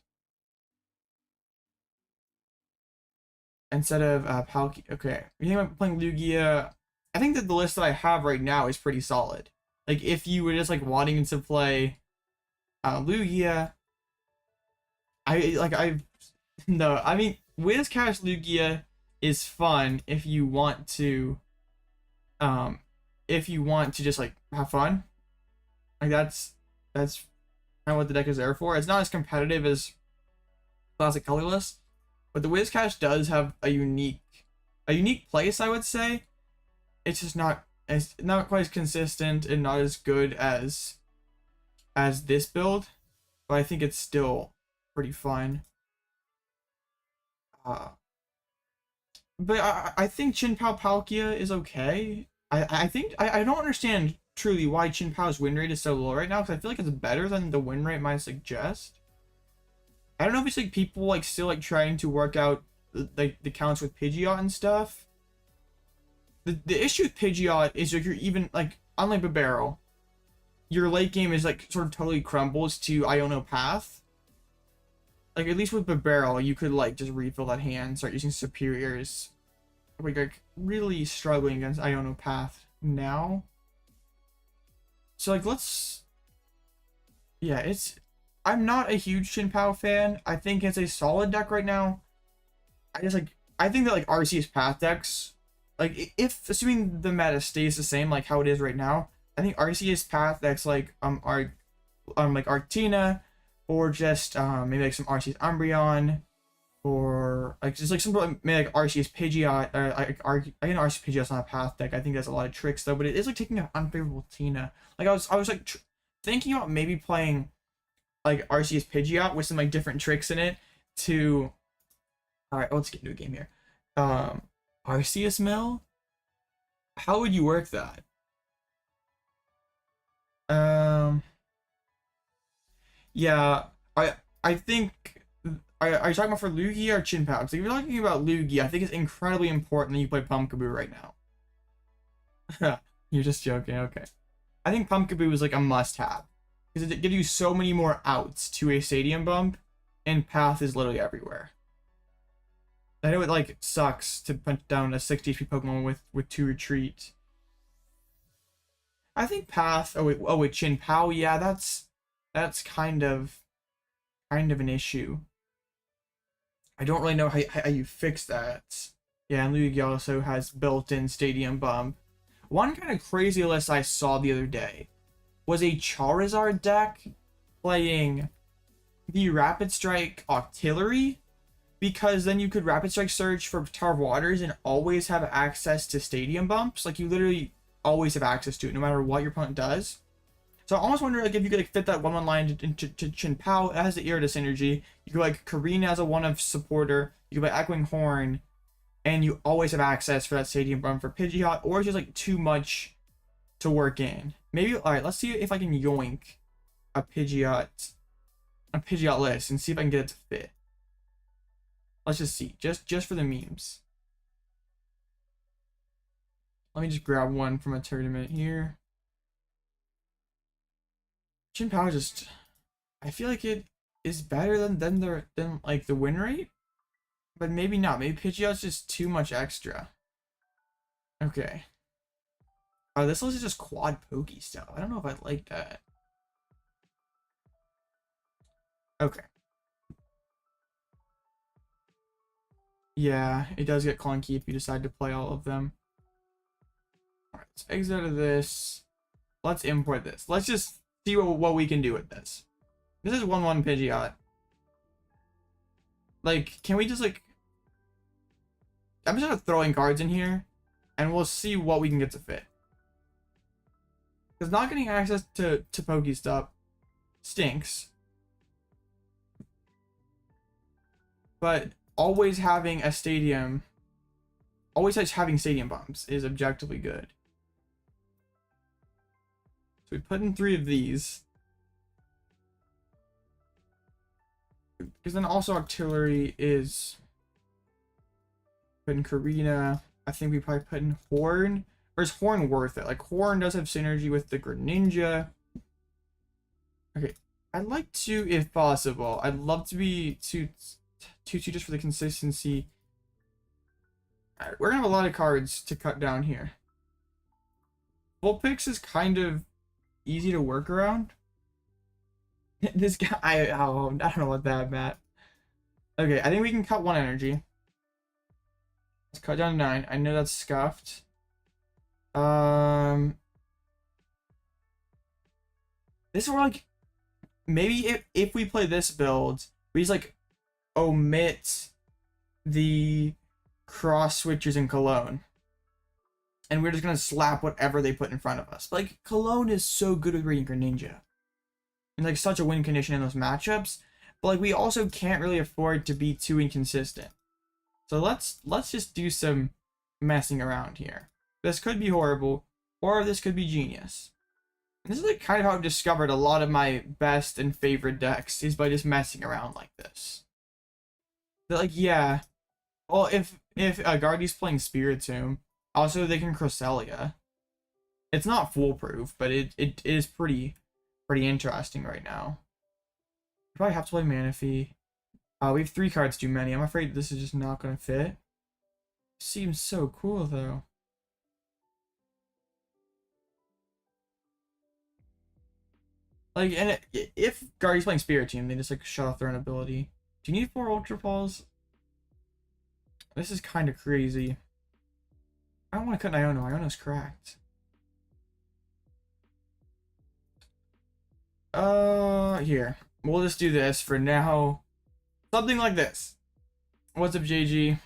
instead of Palkia. Okay, you think about playing Lugia? I think that the list that I have right now is pretty solid. Like if you were just like wanting to play Lugia, no, I mean Whiscash Lugia is fun if you want to just like have fun. Like that's kind of what the deck is there for. It's not as competitive as Classic Colorless, but the Whiscash does have a unique place, I would say. It's not quite as consistent and not as good as this build, but I think it's still pretty fun. But I think Chin-Pao Palkia is okay. I think I don't understand truly why Chin-Pao's win rate is so low right now, because I feel like it's better than the win rate might suggest. I don't know if it's like people like still like trying to work out like the counts with Pidgeot and stuff. The issue with Pidgeot is like you're even like unlike Bibarel, your late game is like sort of totally crumbles to Iono Path. Like at least with Bibarel, you could like just refill that hand, start using superiors. We're like really struggling against Iono Path now. So like I'm not a huge Chin-Pao fan. I think it's a solid deck right now. I think that like Arceus Path decks, like if assuming the meta stays the same like how it is right now, I think Arceus Path decks like like Arctina, or just maybe like some Arceus Umbreon, or like just like some maybe like Arceus Pidgeot, or like again Arceus Pidgeot's not a Path deck. I think that's a lot of tricks though, but it is like taking an unfavorable Tina. Like I was like thinking about maybe playing like Arceus Pidgeot with some like different tricks in it to. All right, let's get into a game here. Arceus Mill. How would you work that? Yeah, I think. Are you talking about for Lugia or Chin-Pao? Because if you're talking about Lugia, I think it's incredibly important that you play Pumpkaboo right now. You're just joking, okay. I think Pumpkaboo is like a must-have, because it gives you so many more outs to a stadium bump, and Path is literally everywhere. I know it like sucks to punch down a 60 HP Pokemon with 2 retreat. I think Path. Oh wait, Chin-Pao. Yeah, that's kind of an issue. I don't really know how you fix that. Yeah, and Lugia also has built-in stadium bump. One kind of crazy list I saw the other day was a Charizard deck playing the Rapid Strike Octillery, because then you could Rapid Strike search for Tower of Waters and always have access to stadium bumps. Like you literally always have access to it no matter what your opponent does. So I almost wonder like if you could like fit that 1/1 line into Chin-Pao. It has the Iridus energy. You could like Karina as a 1-of supporter. You could play Echoing Horn, and you always have access for that stadium bump for Pidgeot, or it's just like too much to work in. Maybe alright, let's see if I can yoink a Pidgeot list and see if I can get it to fit. Let's just see, just for the memes. Let me just grab one from a tournament here. Chin-Pao just, I feel like it is better than like the win rate, but maybe not. Maybe Pidgeot's just too much extra. Okay. Oh, this list is just quad pokey stuff. I don't know if I like that. Okay. Yeah, it does get clunky if you decide to play all of them. Alright, let's exit out of this. Let's import this. Let's just see what we can do with this. This is 1/1 Pidgeot. Like, can we just like... I'm just throwing cards in here, and we'll see what we can get to fit. Because not getting access to Poke stuff stinks. But always having a stadium... Always having stadium bumps is objectively good. So we put in 3 of these. Because then also Octillery is... Put in Karina. I think we probably put in Horn. Or is Horn worth it? Like, Horn does have synergy with the Greninja. Okay. I'd like to, if possible, I'd love to be 2 just for the consistency. Alright, we're gonna have a lot of cards to cut down here. Full picks is kind of easy to work around. This guy, I don't know what that, Matt. Okay, I think we can cut 1 energy. Let's cut down to 9. I know that's scuffed. This is where, like, maybe if we play this build, we just, like, omit the cross switchers in Cologne. And we're just gonna slap whatever they put in front of us. But, like, Cologne is so good with reading Greninja. And, like, such a win condition in those matchups. But, like, we also can't really afford to be too inconsistent. So let's just do some messing around here. This could be horrible, or this could be genius. And this is, like, kind of how I've discovered a lot of my best and favorite decks, is by just messing around like this. They're like, yeah. Well, if Guardy's playing Spiritomb, also they can Cresselia. It's not foolproof, but it is pretty interesting right now. I probably have to play Manaphy. We have 3 cards too many. I'm afraid this is just not going to fit. Seems so cool, though. Like, and if Guardy's playing Spiritomb, they just, like, shut off their own ability. Do you need 4 Ultra Balls? This is kind of crazy. I don't want to cut Iono. Iono's cracked. Here. We'll just do this for now. Something like this. What's up, JG?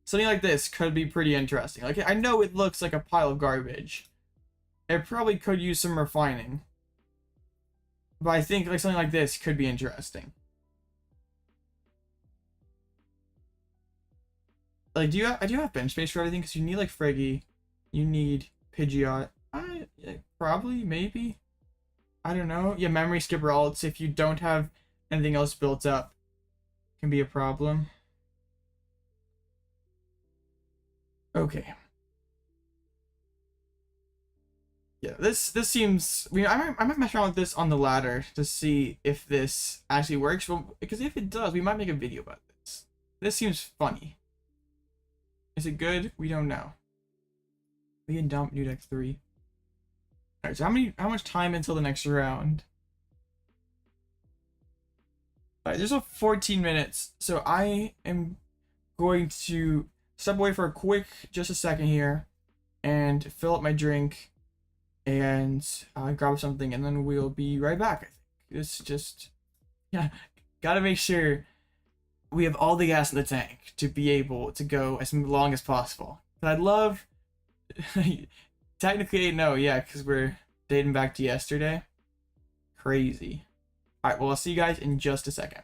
Something like this could be pretty interesting. Like, I know it looks like a pile of garbage. It probably could use some refining. But I think, like, something like this could be interesting. Like, I do have bench space for everything, because you need, like, Friggy. You need Pidgeot. Yeah, probably, maybe. I don't know. Yeah, memory skipper alts, if you don't have anything else built up, can be a problem. Okay. Yeah, this seems... I mean, I might mess around with this on the ladder to see if this actually works. Well, because if it does, we might make a video about this. This seems funny. Is it good? We don't know. We can dump new deck 3. Alright, so how much time until the next round? Alright, there's a 14 minutes, so I am going to step away for just a second here, and fill up my drink, and grab something, and then we'll be right back. I think it's just, yeah, gotta make sure we have all the gas in the tank to be able to go as long as possible. But I'd love, technically no, yeah, because we're dating back to yesterday. Crazy. Alright, well, I'll see you guys in just a second.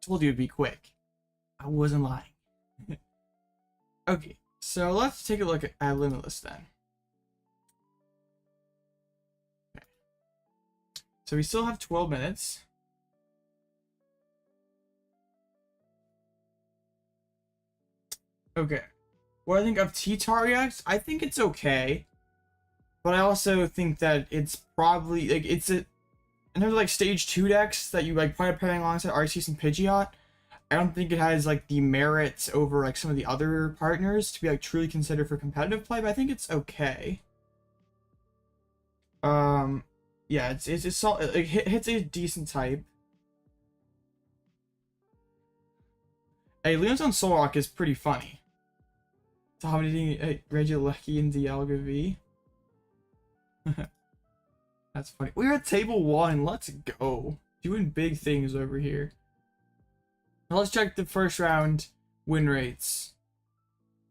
Told you it'd be quick. I wasn't lying. Okay, so let's take a look at Limitless then. Okay. So we still have 12 minutes. Okay. What I think of T-Tarx, I think it's okay. But I also think that it's probably, like, it's a, in terms of, like, stage 2 decks that you, like, probably pairing alongside Arceus and Pidgeot, I don't think it has, like, the merits over, like, some of the other partners to be, like, truly considered for competitive play, but I think it's okay. Yeah, it hits a decent type. Hey, Leon's on Solrock is pretty funny. Dominating Regieleki and Dialga V. That's funny. We're at table 1. Let's go. Doing big things over here. Now let's check the first round win rates.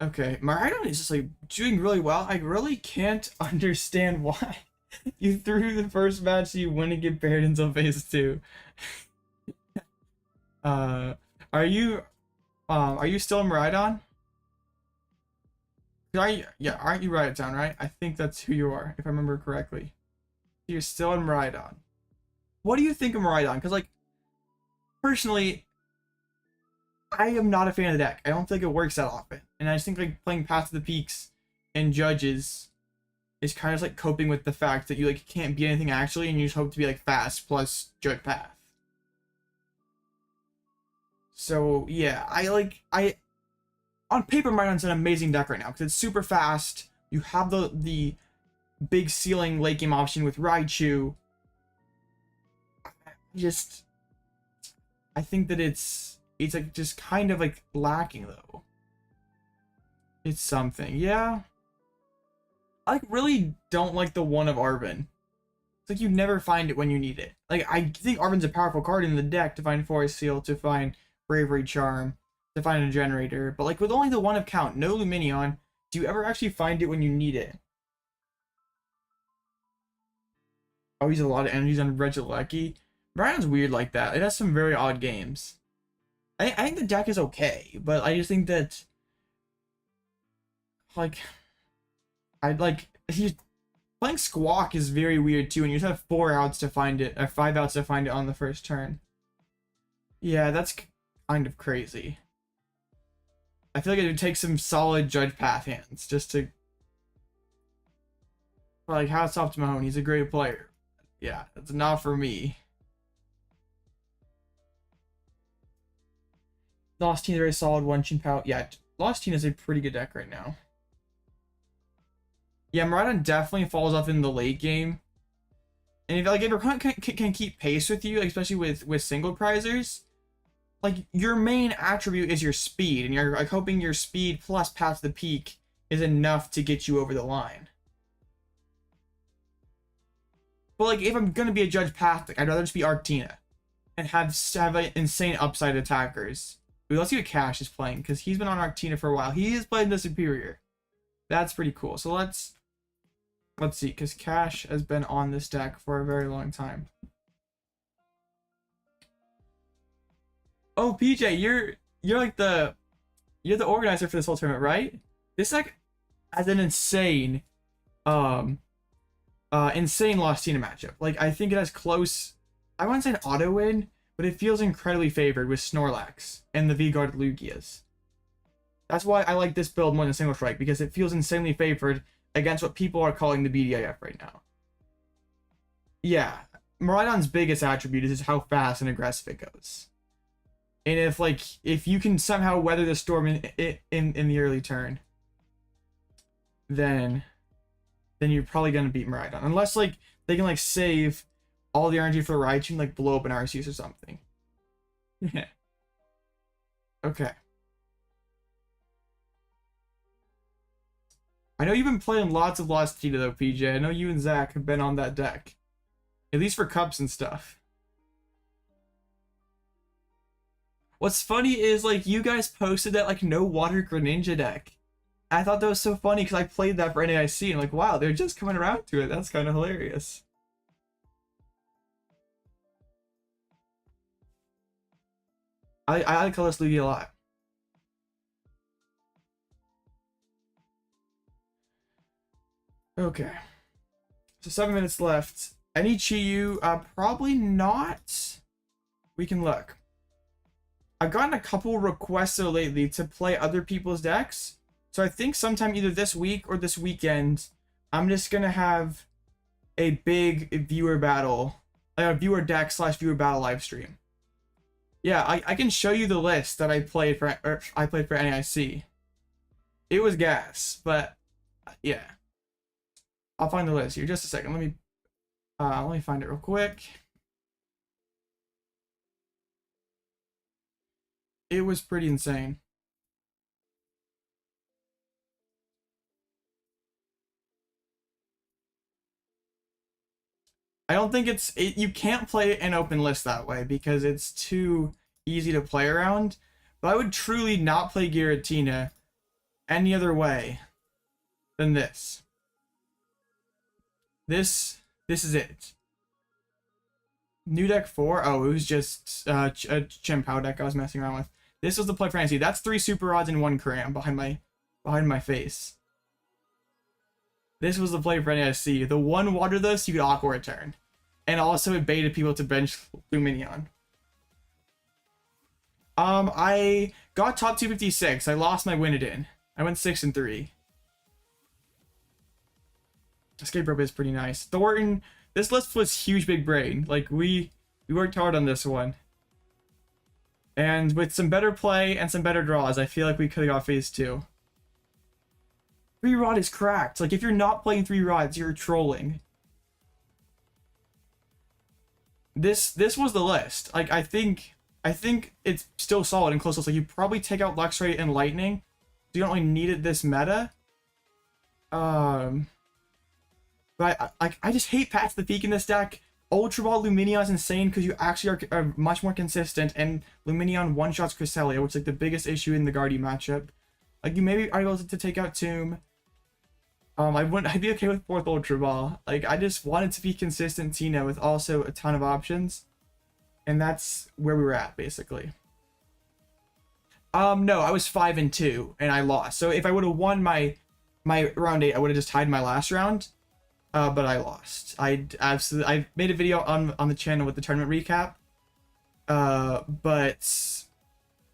Okay, Miraidon is just like doing really well. I really can't understand why you threw the first match so you win and get paired until phase 2. Are you still in Miraidon? Yeah, aren't you Miraidon, right? I think that's who you are, if I remember correctly. You're still in Miraidon. What do you think of Miraidon? Because, like, personally, I am not a fan of the deck. I don't think it works that often. And I just think, like, playing Path to the Peaks and Judges is kind of like coping with the fact that you, like, can't beat anything actually, and you just hope to be, like, fast plus Judge Path. So, yeah, on paper, Miraidon's an amazing deck right now, because it's super fast. You have the big ceiling late game option with Raichu. I think that it's like just kind of like lacking though. It's something, yeah. I like really don't like the one of Arven. It's like you never find it when you need it. Like I think Arven's a powerful card in the deck to find Forest Seal, to find Bravery Charm, to find a generator, but like with only the one of count, no Lumineon, do you ever actually find it when you need it? Oh, he's a lot of energies on Regieleki. Miraidon's weird like that. It has some very odd games. I think the deck is okay, but I just think that, like, he's playing Squawk is very weird too, and you just have 4 outs to find it, or 5 outs to find it on the first turn. Yeah, that's kind of crazy. I feel like it would take some solid Judge Path hands just to, like, hats off to Mahone. He's a great player. Yeah, it's not for me. Lost Teen is a very solid one. Chin Pao. Yeah, Lost Teen is a pretty good deck right now. Yeah, Miraidon definitely falls off in the late game. And if your opponent can keep pace with you, especially with single prizers, like, your main attribute is your speed, and you're like hoping your speed plus Path to the Peak is enough to get you over the line. But like, if I'm gonna be a Judge Path, like, I'd rather just be Arctina and have like, insane upside attackers. But let's see what Cash is playing, because he's been on Arctina for a while. He is playing the Superior. That's pretty cool. So let's see, because Cash has been on this deck for a very long time. Oh, PJ, you're like you're the organizer for this whole tournament, right? This deck has an insane insane Lost Tina matchup. Like, I think it has close, I wouldn't say an auto win, but it feels incredibly favored with Snorlax and the V-Guard Lugias. That's why I like this build more than Single Strike, because it feels insanely favored against what people are calling the BDIF right now. Yeah, Miraidon's biggest attribute is how fast and aggressive it goes. And if you can somehow weather the storm in the early turn, then you're probably gonna beat Miraidon, unless like they can like save all the energy for Raichu and like blow up an Arceus or something. Yeah. Okay. I know you've been playing lots of Lost Tina though, PJ. I know you and Zach have been on that deck, at least for cups and stuff. What's funny is, like, you guys posted that, like, no water Greninja deck. I thought that was so funny because I played that for NAIC and, like, wow, they're just coming around to it. That's kind of hilarious. I like Collapsed Stadium LOR a lot. Okay. So 7 minutes left. Any Chi-Yu? Probably not. We can look. I've gotten a couple requests though lately to play other people's decks. So I think sometime either this week or this weekend, I'm just gonna have a big viewer battle, a viewer deck / viewer battle live stream. Yeah, I can show you the list that I played for NAIC. It was gas, but yeah. I'll find the list here. Just a second. Let me find it real quick. It was pretty insane. I don't think you can't play an open list that way because it's too easy to play around. But I would truly not play Giratina any other way than this. This is it. New deck 4. Oh, it was just a Chien-Pao deck I was messing around with. This was the play for NAIC. That's 3 super rods and 1 cram behind my face. This was the play for NAIC. The one water this, you could Aqua Return. And also it baited people to bench Lumineon. I got top 256. I lost my Wynidin. I went 6-3. Escape Rope is pretty nice. Thornton, this list was huge big brain. Like we worked hard on this one. And with some better play and some better draws, I feel like we could have got phase 2. 3 rod is cracked. Like if you're not playing 3 rods, you're trolling. This was the list. Like I think it's still solid and close. Like you probably take out Luxray and Lightning. So you don't really need it this meta. But I just hate Path the Peak in this deck. Ultra Ball Lumineon is insane because you actually are much more consistent, and Lumineon one-shots Cresselia, which is like the biggest issue in the Guardy matchup. Like you maybe are able to take out Tomb. I'd be okay with 4th Ultra Ball. Like I just wanted to be consistent Tina with also a ton of options. And that's where we were at basically. No, I was 5-2 and I lost. So if I would have won my round 8, I would have just tied my last round. But I lost. I made a video on the channel with the tournament recap. But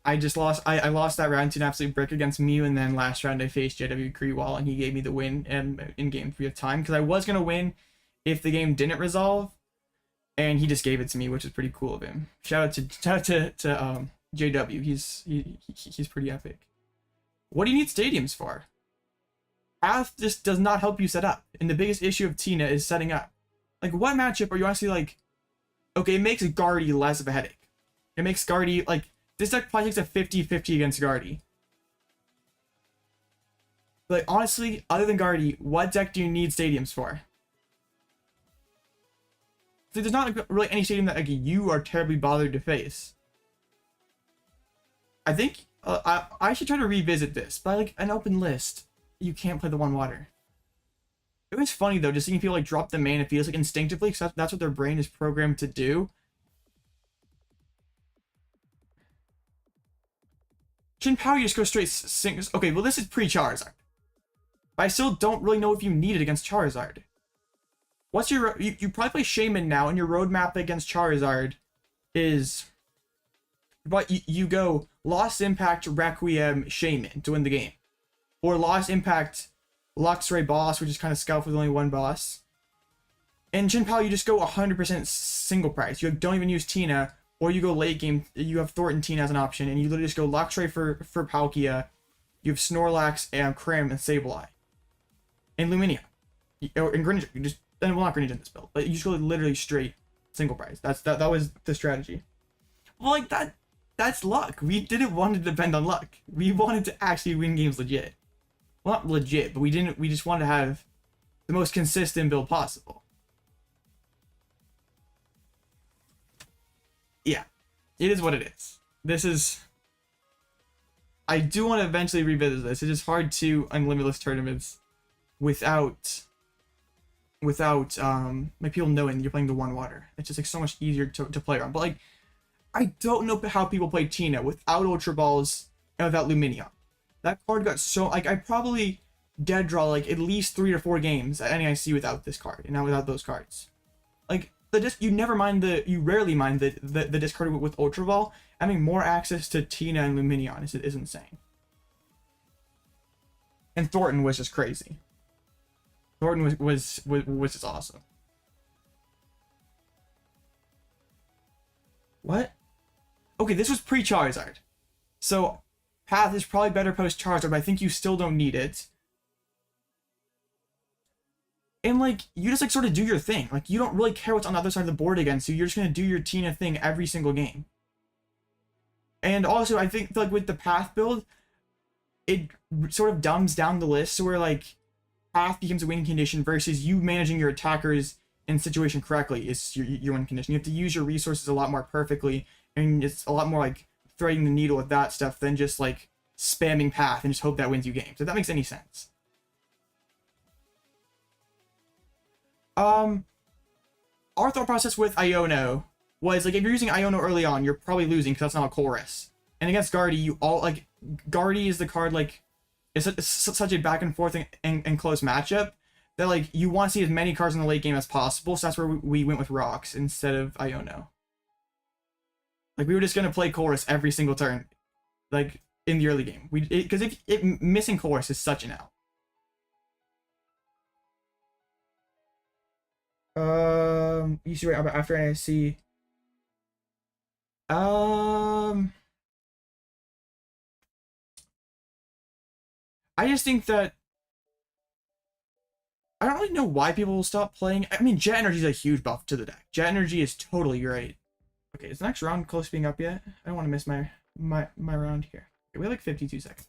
I just lost. I lost that round to an absolute brick against Mew, and then last round I faced JW Greewall, and he gave me the win in game 3 of time because I was gonna win if the game didn't resolve, and he just gave it to me, which is pretty cool of him. Shout out to JW. He's pretty epic. What do you need stadiums for? Path just does not help you set up, and the biggest issue of Tina is setting up. Like, what matchup are you honestly like? Okay, it makes Guardy less of a headache. It makes Guardy like this deck probably takes a 50-50 against Guardy. But honestly, other than Guardy, what deck do you need stadiums for? So there's not really any stadium that like you are terribly bothered to face. I think I should try to revisit this, but like an open list. You can't play the one water. It was funny though, just seeing people like drop the main. It feels like instinctively, because that's what their brain is programmed to do. Chien-Pao, you just go straight sings. Okay, well this is pre-Charizard. But I still don't really know if you need it against Charizard. What's your you probably play Shaman now, and your roadmap against Charizard is, but you go Lost Impact, Requiem, Shaman to win the game. Or Lost Impact, Luxray boss, which is kind of scout with only one boss. And Chien-Pao, you just go 100% single price. You don't even use Tina, or you go late game, you have Thornton Tina as an option, and you literally just go Luxray for Palkia. You have Snorlax and Cram and Sableye. And Lumineon. Or in Greninja, you just, well not Greninja in this build, but you just go literally straight single price. That was the strategy. Well, like that's luck. We didn't want to depend on luck. We wanted to actually win games legit. Well, not legit, but we just wanted to have the most consistent build possible. Yeah, it is what it is. This is, I do want to eventually revisit this. It's just hard to unlimitless tournaments without like people knowing you're playing the one water. It's just like so much easier to play around. But like, I don't know how people play Tina without Ultra Balls and without Lumineon. That card got so, like, I probably dead draw like at least 3 or 4 games at NAIC without this card, and now without those cards. Like, you rarely mind the discard with Ultra Ball. Having more access to Tina and Lumineon is insane. And Thornton was just crazy. Thornton was just awesome. What? Okay, this was pre-Charizard. So, Path is probably better post-Charizard, but I think you still don't need it. And, like, you just, like, sort of do your thing. Like, you don't really care what's on the other side of the board again, so you're just gonna do your Tina thing every single game. And also, I think, like, with the Path build, it sort of dumbs down the list, so where, like, Path becomes a win condition versus you managing your attackers in situation correctly is your win condition. You have to use your resources a lot more perfectly, and it's a lot more, like, threading the needle with that stuff than just, like, spamming Path and just hope that wins you games. If that makes any sense. Our thought process with Iono was, like, if you're using Iono early on, you're probably losing because that's not a chorus. And against Guardy, you all, like, Guardy is the card, like, it's such a back and forth and close matchup that, like, you want to see as many cards in the late game as possible, so that's where we went with Rocks instead of Iono. Like, we were just going to play chorus every single turn, like, in the early game. Because missing chorus is such an out. You see right after NSC. I just think that I don't really know why people will stop playing. I mean, Jet Energy is a huge buff to the deck. Jet Energy is totally great. Okay, is the next round close to being up yet? I don't want to miss my round here. Okay, we have like 52 seconds.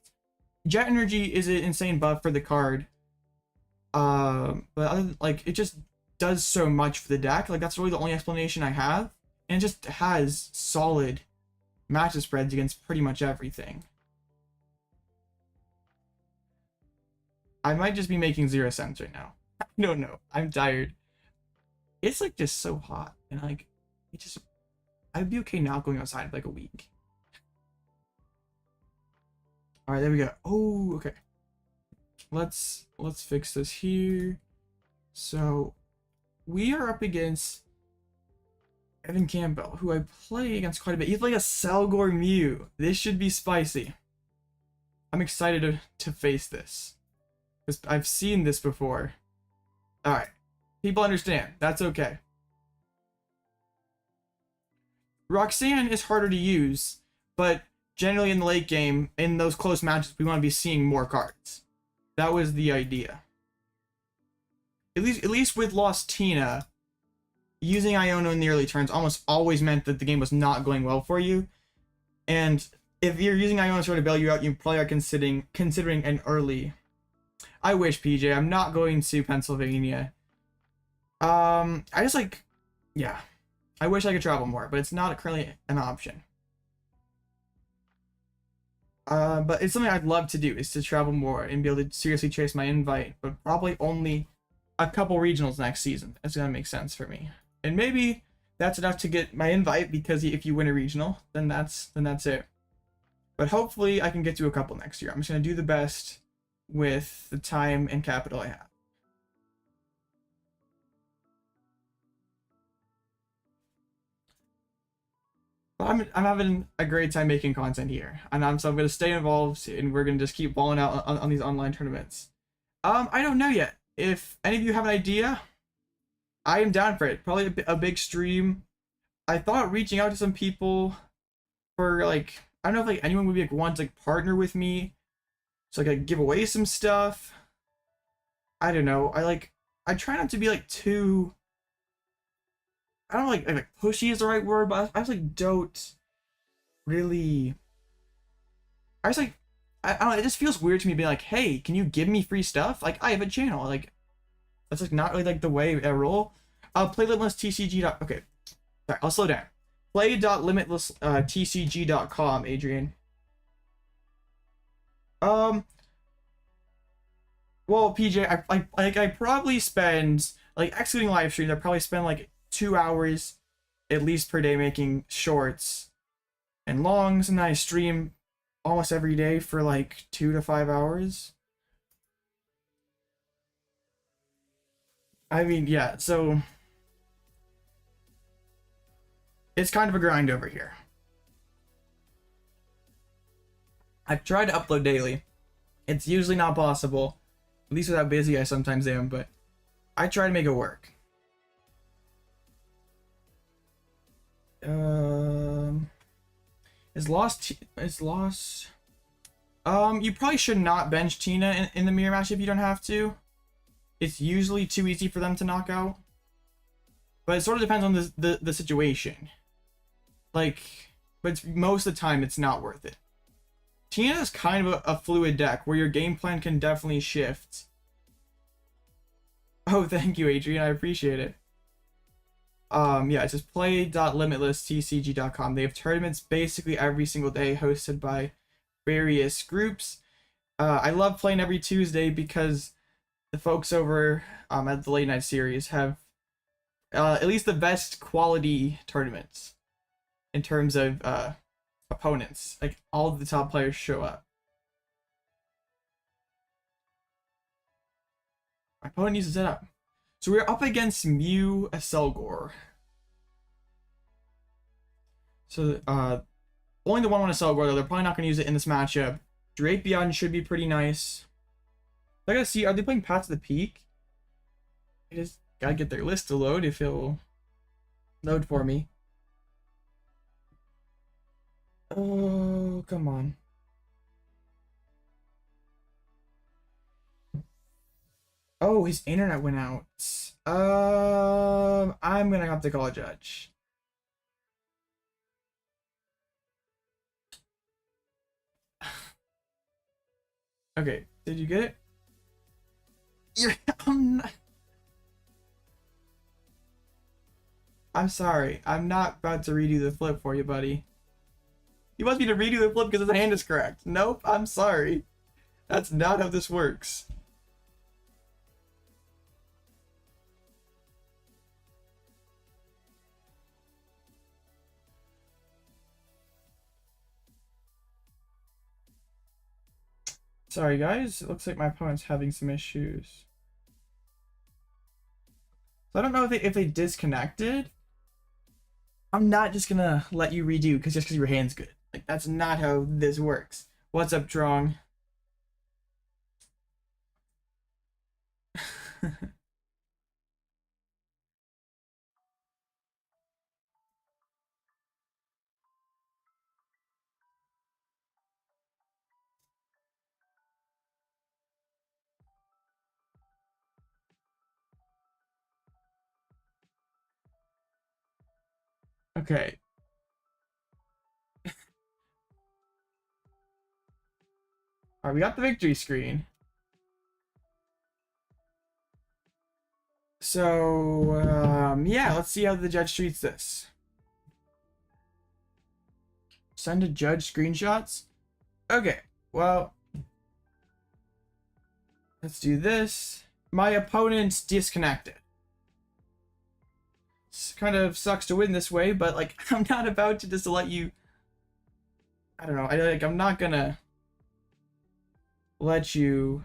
Jet Energy is an insane buff for the card. But other than, like, it just does so much for the deck. Like, that's really the only explanation I have. And it just has solid matchup spreads against pretty much everything. I might just be making 0 cents right now. I don't know. I'm tired. It's like just so hot. And like, it just, I'd be okay not going outside for like a week. All right, there we go. Oh, okay. Let's fix this here. So we are up against Evan Campbell, who I play against quite a bit. He's like a Selgor Mew. This should be spicy. I'm excited to face this. Because I've seen this before. Alright. People understand. That's okay. Roxanne is harder to use, but generally in the late game, in those close matches, we want to be seeing more cards. That was the idea. At least with Lost Tina, using Iono in the early turns almost always meant that the game was not going well for you. And if you're using Iono to sort of bail you out, you probably are considering an early. I wish, PJ. I'm not going to Pennsylvania. I just like, yeah. I wish I could travel more, but it's not currently an option. But it's something I'd love to do, is to travel more and be able to seriously chase my invite, but probably only a couple regionals next season. That's gonna make sense for me. And maybe that's enough to get my invite, because if you win a regional, then that's it. But hopefully I can get to a couple next year. I'm just gonna do the best with the time and capital I have. I'm having a great time making content here, and so I'm gonna stay involved, and we're gonna just keep balling out on these online tournaments. I don't know yet. If any of you have an idea, I am down for it. Probably a big stream. I thought reaching out to some people for, like, I don't know if like anyone would be like want to like partner with me, so like I give away some stuff. I don't know. I try not to be like too. I don't know, like pushy is the right word, but I just like don't really. I just like I don't know. It just feels weird to me being like, hey, can you give me free stuff? Like, I have a channel. Like, that's like not really like the way I roll. Play limitless TCG. Okay, sorry, I'll slow down. Play.limitlesstcg.com, Adrian. Well, PJ, I probably spend, like, excluding live streams, I probably spend like 2 hours at least per day making shorts and longs, and I stream almost every day for like 2 to 5 hours. I mean, yeah, so it's kind of a grind over here. I've tried to upload daily, It's usually not possible, at least with how busy I sometimes am, but I try to make it work. Is lost. You probably should not bench Tina in the mirror match if you don't have to. It's usually too easy for them to knock out. But it sort of depends on the situation. Like, but most of the time it's not worth it. Tina is kind of a fluid deck where your game plan can definitely shift. Oh, thank you, Adrian. I appreciate it. Yeah, it's just play.limitlesstcg.com. They have tournaments basically every single day hosted by various groups. I love playing every Tuesday because the folks over at the late night series have at least the best quality tournaments in terms of opponents. Like, all of the top players show up. My opponent needs to set up. So we're up against Mew Aselgor. So only the 1/1 Aselgor though. They're probably not going to use it in this matchup. Drapion should be pretty nice. I gotta see, are they playing Path to the Peak? I just gotta get their list to load if it'll load for me. Oh, come on. Oh, his internet went out. I'm gonna have to call a judge. Okay, did you get it? I'm sorry. I'm not about to redo the flip for you, buddy. You want me to redo the flip because his hand is correct. Nope, I'm sorry. That's not how this works. Sorry, guys. It looks like my opponent's having some issues. So I don't know if they disconnected. I'm not just gonna let you redo just because your hand's good. Like, that's not how this works. What's up, Trong? Okay. Alright, we got the victory screen. So, yeah, let's see how the judge treats this. Send to judge screenshots? Okay, well, let's do this. My opponent's disconnected. It kind of sucks to win this way, but like, I'm not about to just let you. I don't know. I'm not gonna let you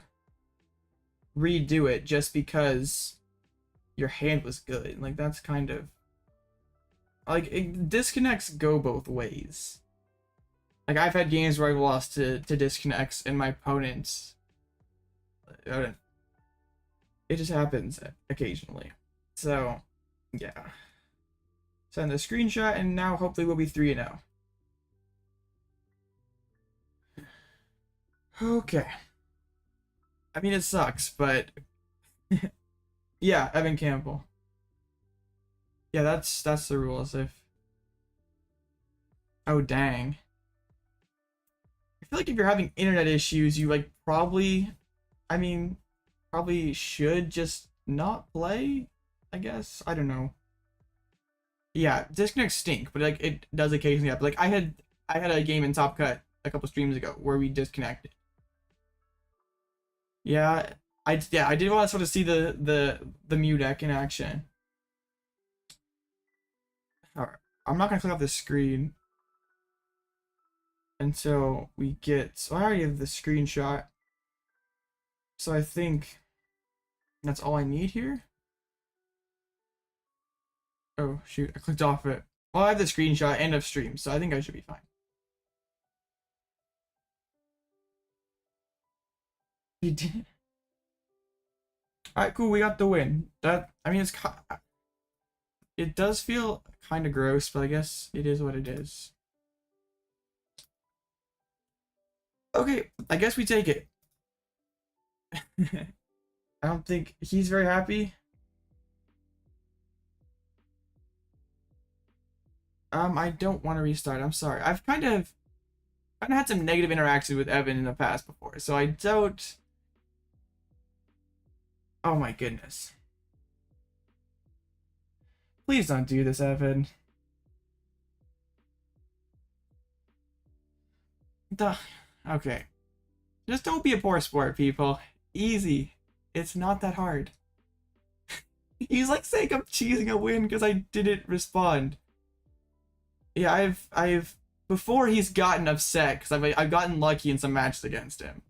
redo it just because your hand was good. Like, that's kind of like, disconnects go both ways. Like, I've had games where I've lost to disconnects and my opponents. It just happens occasionally. So, yeah. Send the screenshot, and now hopefully we'll be 3-0. Okay. I mean, it sucks, but yeah, Evan Campbell. Yeah, that's the rules. Oh, dang. I feel like if you're having internet issues, you like probably should just not play, I guess. I don't know. Yeah, disconnects stink, but like, it does occasionally happen. Like, I had a game in Top Cut a couple streams ago where we disconnected. Yeah, I did want to sort of see the Mew deck in action. Alright, I'm not gonna click off the screen until we get. So I already have the screenshot. So I think that's all I need here. Oh shoot, I clicked off it. Well, I have the screenshot end of stream, so I think I should be fine. He did. Alright, cool, we got the win. That, I mean, it does feel kind of gross, but I guess it is what it is. Okay, I guess we take it. I don't think he's very happy. I don't want to restart. I'm sorry. I've kind of had some negative interactions with Evan in the past before, so I don't. Oh my goodness. Please don't do this, Evan. Okay. Just don't be a poor sport, people. Easy. It's not that hard. He's like saying I'm cheesing a win because I didn't respond. Yeah, I've before he's gotten upset because I've gotten lucky in some matches against him.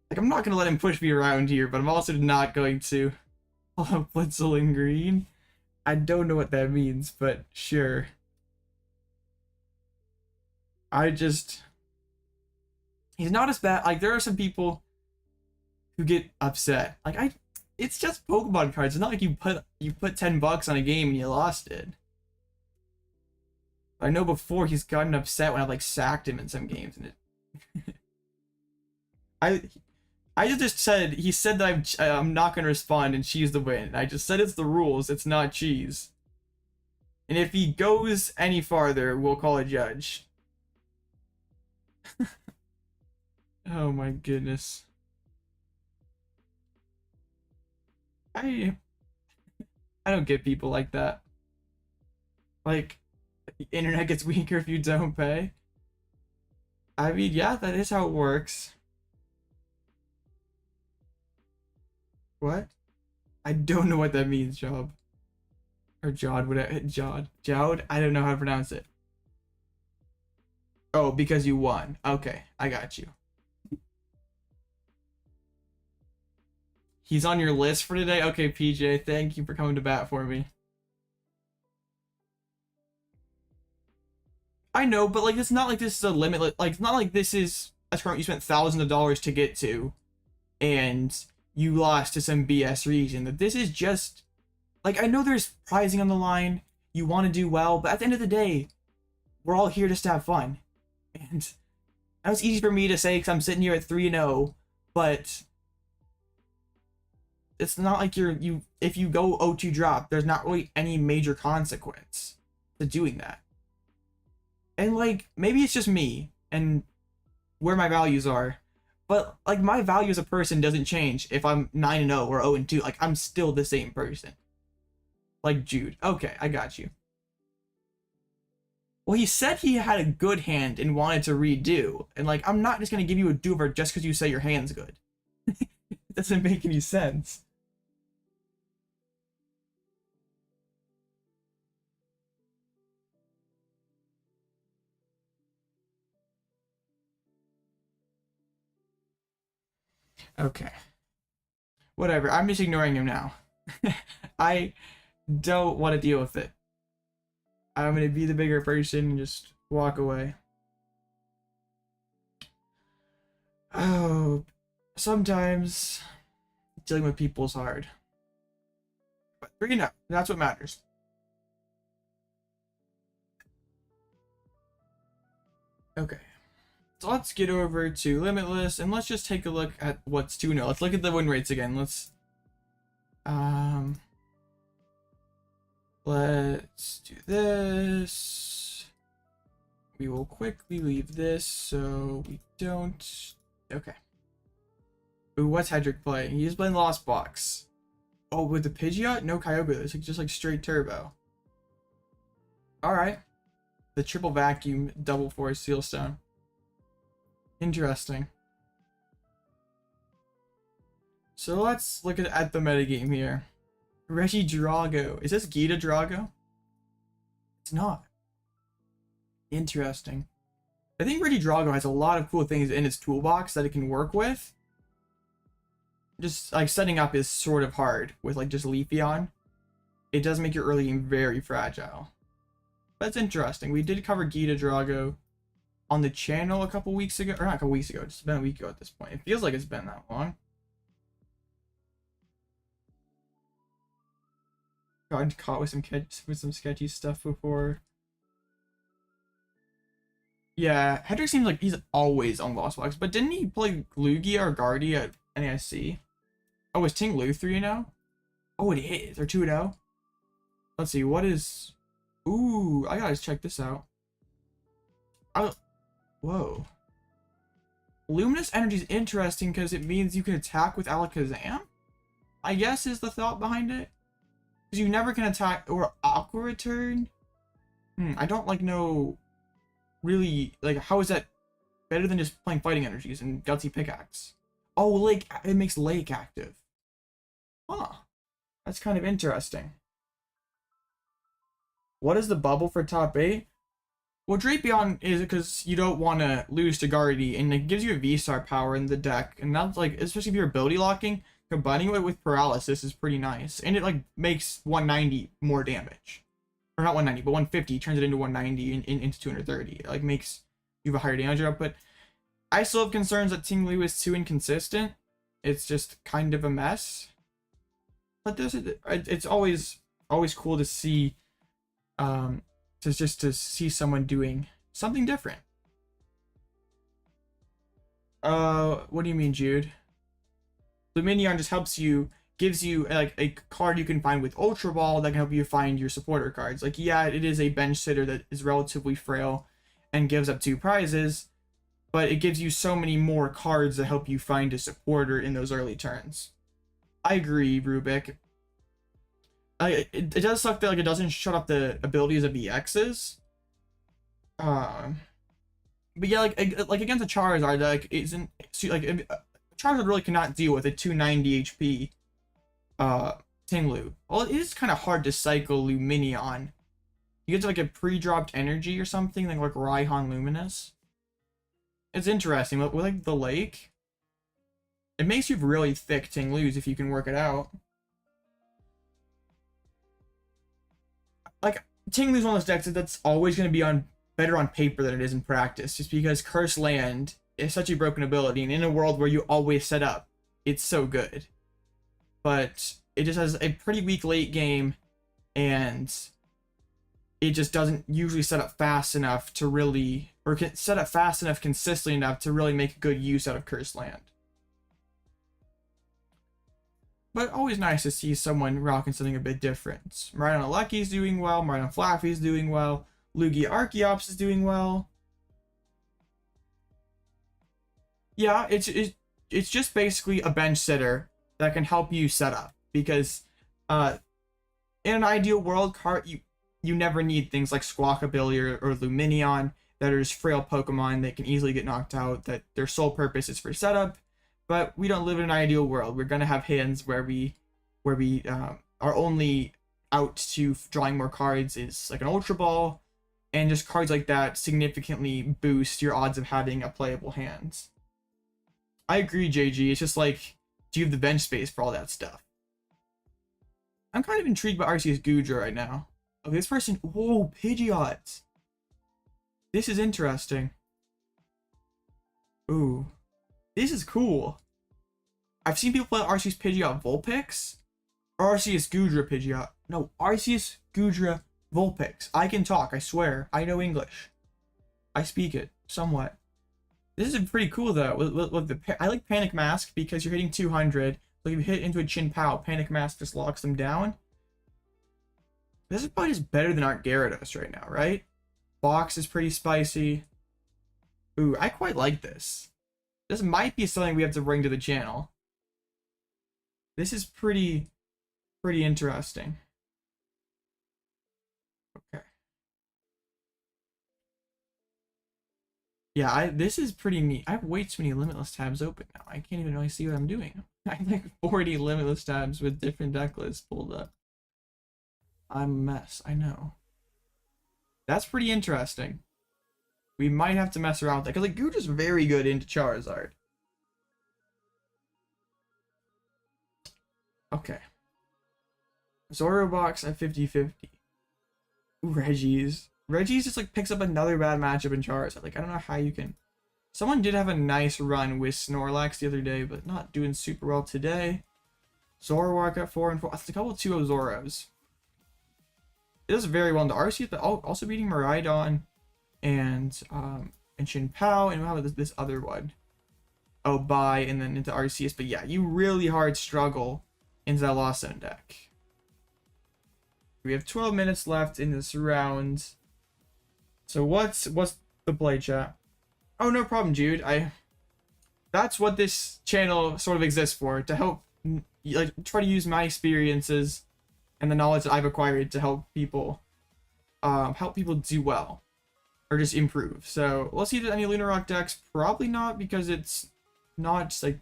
Like, I'm not gonna let him push me around here, but I'm also not going to Alloutblitzle in green. I don't know what that means, but sure. He's not as bad. Like, there are some people who get upset. Like, it's just Pokemon cards. It's not like you put $10 on a game and you lost it. I know before he's gotten upset when I like sacked him in some games, and it. I just said he said that I'm not gonna respond and cheese the win. I just said it's the rules. It's not cheese. And if he goes any farther, we'll call a judge. Oh my goodness. I don't get people like that. Like, the internet gets weaker if you don't pay. I mean, yeah, that is how it works. What? I don't know what that means, Job. Or Jod, whatever. Jod? I don't know how to pronounce it. Oh, because you won. Okay, I got you. He's on your list for today? Okay, PJ, thank you for coming to bat for me. I know, but like, it's not like this is a limit. Like, it's not like this is a tournament you spent thousands of dollars to get to, and you lost to some BS reason. That this is just, like, I know there's prizing on the line. You want to do well, but at the end of the day, we're all here just to have fun. And that was easy for me to say because I'm sitting here at 3-0, but it's not like if you go 0-2 drop, there's not really any major consequence to doing that. And like, maybe it's just me and where my values are, but like, my value as a person doesn't change if I'm 9-0 or 0-2. Like, I'm still the same person. Like Jude. Okay, I got you. Well, he said he had a good hand and wanted to redo, and like, I'm not just gonna give you a do-over just because you say your hand's good. It doesn't make any sense. Okay. Whatever, I'm just ignoring him now. I don't want to deal with it. I'm gonna be the bigger person and just walk away. Oh, sometimes dealing with people is hard. But 3-0, that's what matters. Okay. So let's get over to Limitless and let's just take a look at what's 2-0. Let's look at the win rates again. Let's do this. We will quickly leave this so we don't. Okay. Ooh, what's Hedrick playing? He's playing Lost Box. Oh, with the Pidgeot? No Kyogre. It's like just like straight turbo. Alright. The triple vacuum double force Sealstone. Interesting. So let's look at the metagame here. Regidrago. Is this Gita Drago? It's not. Interesting. I think Regidrago has a lot of cool things in its toolbox that it can work with. Just like setting up is sort of hard with like just Leafeon. It does make your early game very fragile. That's interesting. We did cover Gita Drago on the channel a couple weeks ago, or not a couple weeks ago, it's been a week ago at this point. It feels like it's been that long. Gotten caught with some sketchy stuff before. Yeah, Hedrick seems like he's always on Lost Box, but didn't he play Lugia or Guardy at NASC? Oh, is Ting Lu 3-0? Oh, it is. They're 2-0. Let's see, what is... Ooh, I gotta check this out. Whoa. Luminous Energy is interesting because it means you can attack with Alakazam? I guess is the thought behind it. Because you never can attack or Aqua Return. I don't like know really like how is that better than just playing Fighting Energies and Gutsy Pickaxe? Oh, like it makes Lake active. Huh. That's kind of interesting. What is the bubble for top 8? Well, Drapion is because you don't want to lose to Guardy, and it gives you a V-Star power in the deck, and that's like, especially if you're ability locking, combining it with paralysis is pretty nice, and it like makes 190 more damage, or not 190, but 150 turns it into 190 into 230. It like makes you have a higher damage output. I still have concerns that Ting Lu is too inconsistent. It's just kind of a mess, but it's always cool to see. To see someone doing something different. What do you mean, Jude? Lumineon just helps you, gives you like a card you can find with Ultra Ball that can help you find your supporter cards. Like, yeah, it is a bench sitter that is relatively frail and gives up 2 prizes, but it gives you so many more cards that help you find a supporter in those early turns. I agree, Rubik. It does suck that like it doesn't shut up the abilities of the X's. But yeah, like against a Charizard, like isn't like Charizard really cannot deal with a 290 HP Ting Lu. Well, it is kind of hard to cycle Lumineon. You get to like a pre-dropped energy or something like Raihan Luminous. It's interesting with like the lake. It makes you really thick Ting Lus if you can work it out. Like, Ting Lu's one of those decks that's always going to be better on paper than it is in practice, just because Curse Land is such a broken ability, and in a world where you always set up, it's so good. But it just has a pretty weak late game, and it just doesn't usually set up fast enough to really, or set up fast enough consistently enough to really make good use out of Curse Land. But always nice to see someone rocking something a bit different. Maridon Lucky's doing well. Maridon Flaffy's doing well. Lugia Archeops is doing well. Yeah, it's just basically a bench sitter that can help you set up. Because in an ideal world, you never need things like Squawkabilly or Lumineon that are just frail Pokemon that can easily get knocked out, that their sole purpose is for setup. But we don't live in an ideal world. We're gonna have hands where we are only out to drawing more cards is like an Ultra Ball, and just cards like that significantly boost your odds of having a playable hand. I agree, JG. It's just like, do you have the bench space for all that stuff? I'm kind of intrigued by Arceus Goodra right now. Okay, this person, whoa, Pidgeot. This is interesting. Ooh. This is cool. I've seen people play Arceus Pidgeot Vulpix or Arceus Goodra Pidgeot. No, Arceus Goodra Vulpix. I can talk, I swear. I know English. I speak it somewhat. This is pretty cool though. I like Panic Mask because you're hitting 200. So if you hit into a Chin Pao, Panic Mask just locks them down. This is probably just better than Art Gyarados right now, right? Box is pretty spicy. Ooh, I quite like this. This might be something we have to bring to the channel. This is pretty interesting. Okay. Yeah, this is pretty neat. I have way too many Limitless tabs open now. I can't even really see what I'm doing. I have like 40 Limitless tabs with different deck lists pulled up. I'm a mess, I know. That's pretty interesting. We might have to mess around with that, because like Goodra's very good into Charizard. Okay. Zorobox at 50-50. Ooh, Reggie's. Reggie's just like picks up another bad matchup in Charizard. Like I don't know how you can. Someone did have a nice run with Snorlax the other day, but not doing super well today. Zoroark at 4 and 4. That's a couple of 2-0 Zoros. It does very well in the RC, but also beating Miraidon and Shin Pao, and we'll have this other one. Oh, bye, and then into RCS. But yeah, you really hard struggle into that Lost Zone deck. We have 12 minutes left in this round. So what's the play, chat? Oh, no problem, Jude. That's what this channel sort of exists for, to help like try to use my experiences and the knowledge that I've acquired to help people do well or just improve. So let's see if there's any Lunarok decks. Probably not, because it's not just like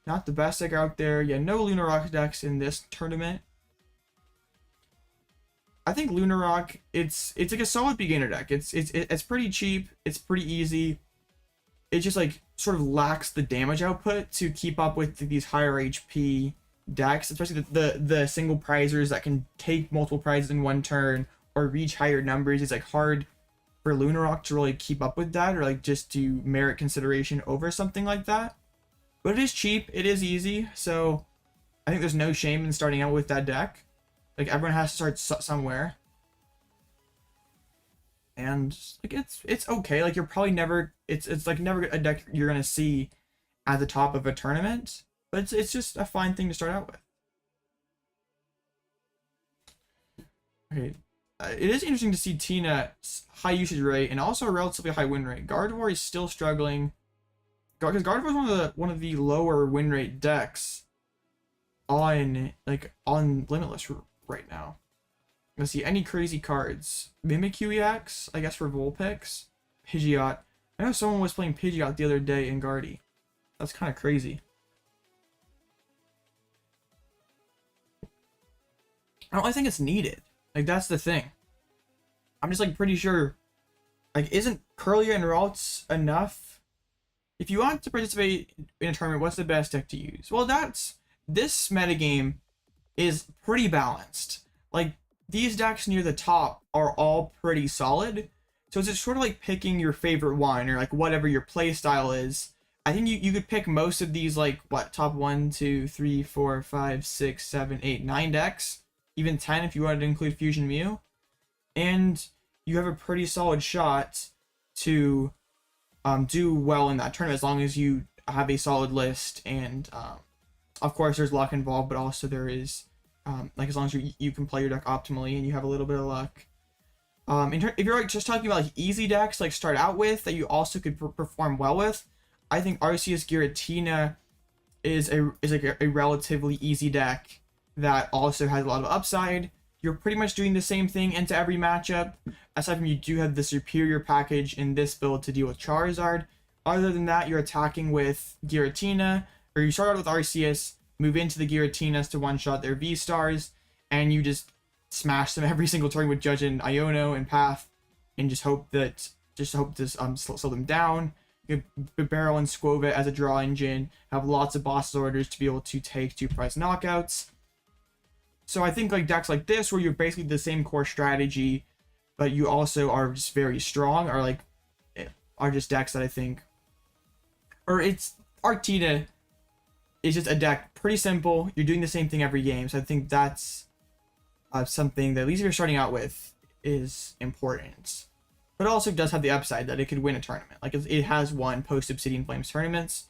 not the best deck out there. Yeah, no Lunarok decks in this tournament. I think Lunarok, it's like a solid beginner deck. It's pretty cheap. It's pretty easy. It just like sort of lacks the damage output to keep up with these higher HP decks, especially the single prizers that can take multiple prizes in one turn or reach higher numbers. It's like hard for Lunarok to really keep up with that, or like just to merit consideration over something like that. But it is cheap. It is easy. So I think there's no shame in starting out with that deck. Like everyone has to start somewhere, and like it's okay. Like you're probably never it's like never a deck you're gonna see at the top of a tournament, but it's just a fine thing to start out with. Okay, it is interesting to see Tina's high usage rate and also a relatively high win rate. Gardevoir is still struggling because Gardevoir is one of the lower win rate decks on Limitless right now. Let's see, any crazy cards. Mimikyu EX, I guess for Vulpix. Pidgeot. I know someone was playing Pidgeot the other day in Guardy. That's kind of crazy. I don't really think it's needed. Like, that's the thing. I'm just, like, pretty sure, like, isn't Curlier and Ralts enough? If you want to participate in a tournament, what's the best deck to use? Well, this metagame is pretty balanced. Like, these decks near the top are all pretty solid. So it's sort of like picking your favorite one, or like whatever your play style is. I think you could pick most of these, like, what, top 1, 2, 3, 4, 5, 6, 7, 8, 9 decks. Even 10 if you wanted to include Fusion Mew. And you have a pretty solid shot to do well in that tournament, as long as you have a solid list. And of course there's luck involved, but also there is like, as long as you can play your deck optimally and you have a little bit of luck. If you're like just talking about like easy decks, like start out with, that you also could perform well with, I think Arceus Giratina is like a relatively easy deck that also has a lot of upside. You're pretty much doing the same thing into every matchup, aside from you do have the superior package in this build to deal with Charizard. Other than that, you're attacking with Giratina, or you start out with Arceus, move into the Giratinas to one-shot their V-Stars, and you just smash them every single turn with Judge and Iono and Path, and just hope to slow them down. You have Barrel and Squova as a draw engine, have lots of boss orders to be able to take 2-prize knockouts. So I think like decks like this, where you're basically the same core strategy, but you also are just very strong, are just decks that I think, or it's Arctina is just a deck pretty simple. You're doing the same thing every game, so I think that's something that, at least if you're starting out with, is important. But it also does have the upside that it could win a tournament. Like, it has won post-Obsidian Flames tournaments.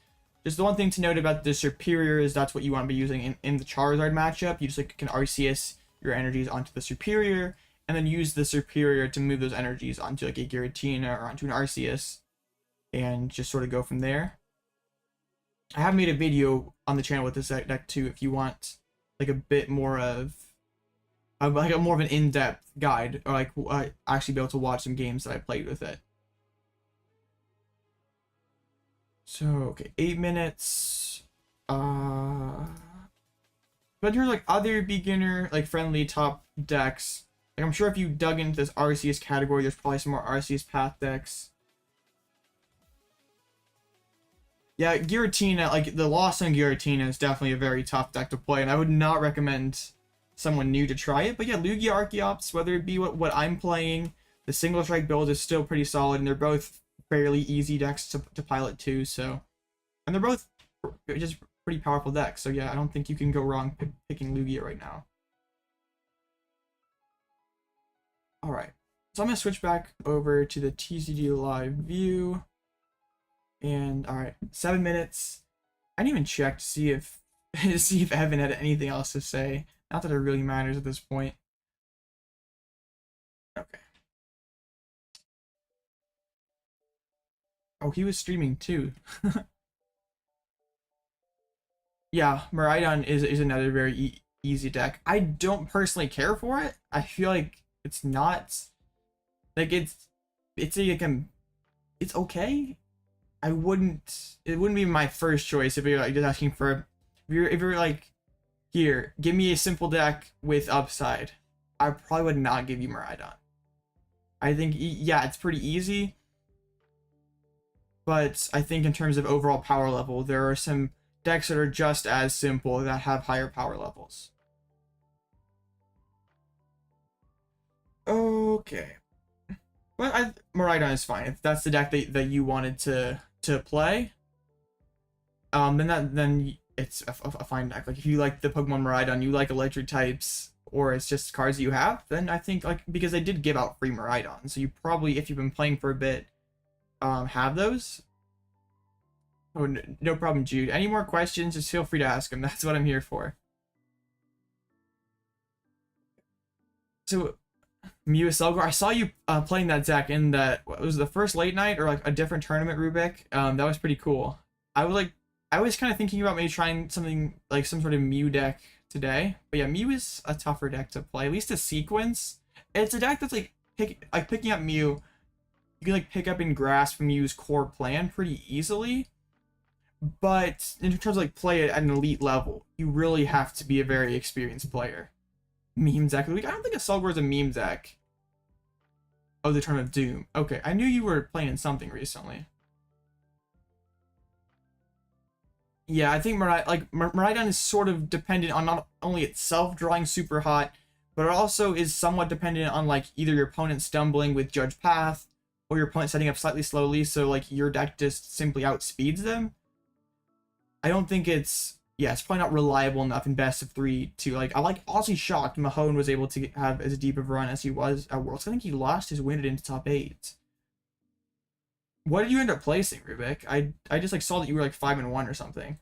Just the one thing to note about the Superior is that's what you want to be using in the Charizard matchup. You just like can RCS your energies onto the Superior, and then use the Superior to move those energies onto like a Giratina or onto an Arceus, and just sort of go from there. I have made a video on the channel with this deck too, if you want like a bit more of like a more of an in-depth guide, or like actually be able to watch some games that I played with it. So okay, 8 minutes. But in terms of like other beginner, like friendly top decks, like I'm sure if you dug into this Arceus category, there's probably some more Arceus Path decks. Yeah, Giratina, like the Lost on Giratina is definitely a very tough deck to play, and I would not recommend someone new to try it. But yeah, Lugia Archeops, whether it be what I'm playing, The single strike build is still pretty solid, and they're both fairly easy decks to pilot too. So, and they're both just pretty powerful decks. So yeah, I don't think you can go wrong picking Lugia right now. All right, so I'm gonna switch back over to the TCG live view, and all right, 7 minutes. I didn't even check to see if Evan had anything else to say. Not that it really matters at this point. Okay. Oh, he was streaming too. Yeah, Miraidon is another very easy deck. I don't personally care for it. I feel like it's not like it's it's okay. It wouldn't be my first choice if you're like just asking for if you're like, here, give me a simple deck with upside. I probably would not give you Miraidon. I think, yeah, it's pretty easy, but I think in terms of overall power level, there are some decks that are just as simple that have higher power levels. Okay. But Miraidon is fine. If that's the deck that you wanted to play, then it's a fine deck. Like if you like the Pokemon Miraidon, you like electric types, or it's just cards that you have, then I think, like, because they did give out free Miraidon, so you probably, if you've been playing for a bit, have those. Oh, no problem, Jude. Any more questions, just feel free to ask them. That's what I'm here for. So, Mew Selgar, I saw you playing that deck in that, what was the first late night or like a different tournament, Rubik? That was pretty cool. I was kind of thinking about maybe trying something like some sort of Mew deck today, but yeah, Mew is a tougher deck to play, at least a sequence. It's a deck that's like picking up Mew. You can like pick up and grasp Mew's core plan pretty easily, but in terms of like play it at an elite level, you really have to be a very experienced player. Meme deck of the week. I don't think a Selgar is a meme deck. Oh, the Tournament of Doom. Okay, I knew you were playing something recently. Yeah, I think Miraidon is sort of dependent on not only itself drawing super hot, but it also is somewhat dependent on like either your opponent stumbling with Judge Path, or your opponent setting up slightly slowly, so like your deck just simply outspeeds them. I don't think it's probably not reliable enough in best of 3 to like. I like honestly shocked Mahone was able to have as deep of a run as he was at Worlds. I think he lost his win into top 8. What did you end up placing, Rubik? I just like saw that you were like 5-1 or something.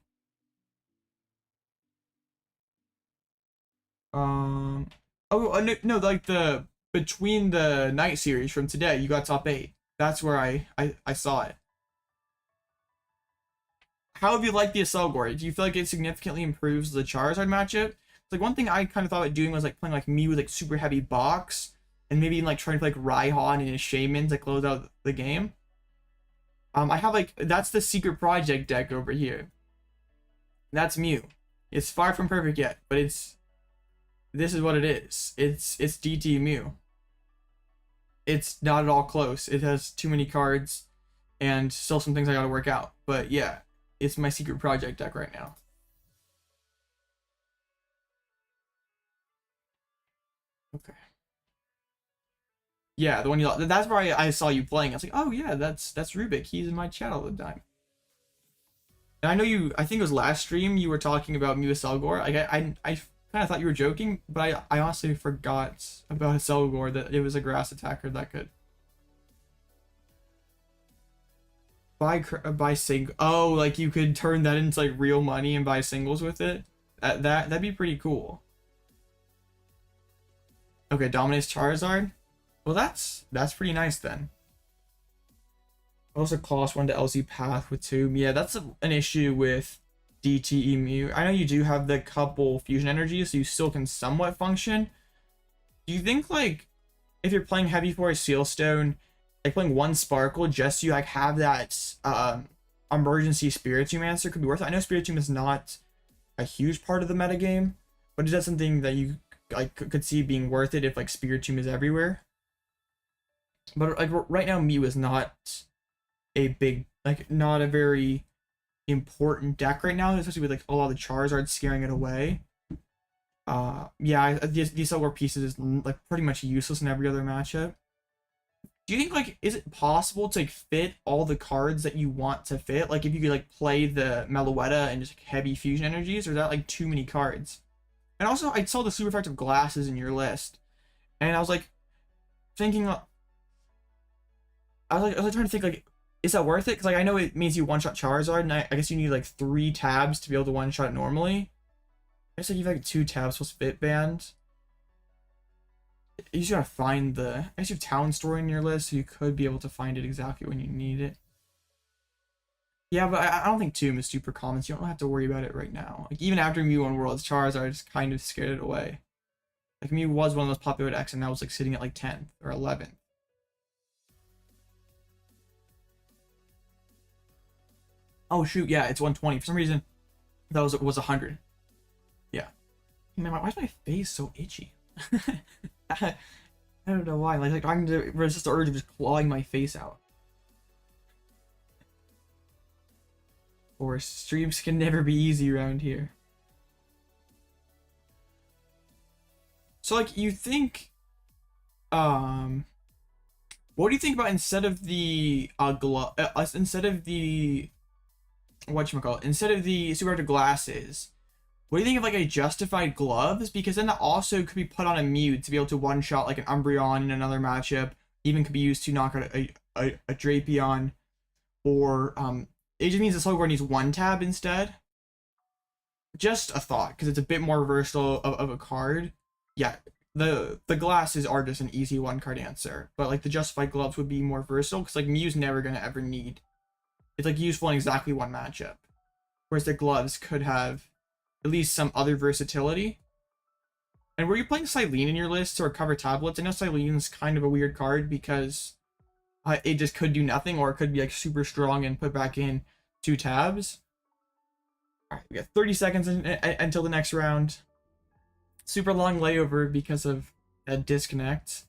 Oh no, like the between the night series from today, you got top 8. That's where I saw it. How have you liked the Selgar? Do you feel like it significantly improves the Charizard matchup? It's like one thing I kind of thought about doing was like playing like Mew with like super heavy box, and maybe like trying to play like Raihan and his Shaman to close out the game. I have like, that's the secret project deck over here. That's Mew. It's far from perfect yet, but this is what it is. It's DT Mew. It's not at all close. It has too many cards and still some things I gotta work out. But yeah, it's my secret project deck right now. Okay. Yeah, the one you, that's where I saw you playing. I was like, oh yeah, that's Rubik. He's in my chat all the time. And I know you, I think it was last stream you were talking about Mew Selgar. I kind of thought you were joking, but I honestly forgot about a Selgar, that it was a grass attacker that could buy single. Oh, like you could turn that into like real money and buy singles with it. That'd be pretty cool. Okay, dominates Charizard. Well, that's pretty nice then. Also cost 1 to LZ Path with 2. Yeah, that's an issue with DTE Mew. I know you do have the couple fusion energies, so you still can somewhat function. Do you think like if you're playing Heavy Forest Sealstone, like playing 1 Sparkle just so you like have that emergency Spiritomb answer could be worth it? I know Spiritomb is not a huge part of the metagame, but is that something that you like could see being worth it if like Spiritomb is everywhere? But like right now, Mew is not a big, like not a very important deck right now, especially with like a lot of the Charizard scaring it away. Yeah, these Selgar pieces is like pretty much useless in every other matchup. Do you think, like, is it possible to, like, fit all the cards that you want to fit? Like, if you could, like, play the Meloetta and just, like, heavy fusion energies, or is that, like, too many cards? And also, I saw the super effective glasses in your list, and I was, like, thinking, I was like trying to think, like, is that worth it? Because, like, I know it means you one-shot Charizard, and I guess you need, like, 3 tabs to be able to one-shot it normally. I guess, like, you have, like, 2 tabs plus Fit Band. You just gotta find I guess you have Town Story in your list, so you could be able to find it exactly when you need it. Yeah, but I don't think Tomb is super common, so you don't have to worry about it right now. Like, even after Mew won Worlds, Charizard just kind of scared it away. Like, Mew was one of the most popular decks, and now it's, like, sitting at, like, 10th or 11th. Oh, shoot, yeah, it's 120. For some reason, that was 100. Yeah. Man, why is my face so itchy? I don't know why. Like I'm to resist the urge of just clawing my face out. Or streams can never be easy around here. So, like, you think, what do you think about instead of the instead of the instead of the super active glasses? What do you think of, like, a justified gloves? Because then that also could be put on a Mew to be able to one-shot, like, an Umbreon in another matchup. Even could be used to knock out a Drapion. Or, it just means the Slowguard needs 1 tab instead. Just a thought, because it's a bit more versatile of a card. Yeah, the glasses are just an easy 1-card answer. But, like, the justified gloves would be more versatile, because, like, Mew's never going to ever need. It's, like, useful in exactly 1 matchup. Whereas the gloves could have at least some other versatility. And were you playing Silene in your list or cover tablets? I know Silene's kind of a weird card because it just could do nothing, or it could be, like, super strong and put back in 2 tabs. Alright, we got 30 seconds until the next round. Super long layover because of a disconnect.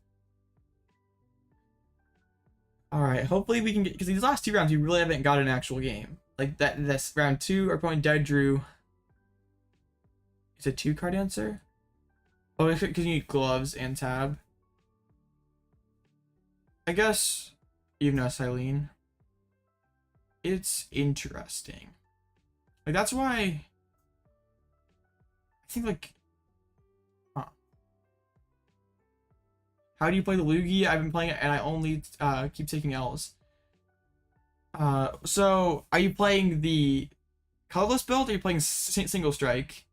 Alright, hopefully we can get, because these last 2 rounds we really haven't got an actual game. Like this round 2, our opponent dead drew. Is it 2-card answer? Oh, because you need gloves and tab. I guess even a Silene. It's interesting. Like, that's why I think, like, how do you play the Lugia? I've been playing it and I only keep taking L's. So are you playing the colorless build, or are you playing single strike?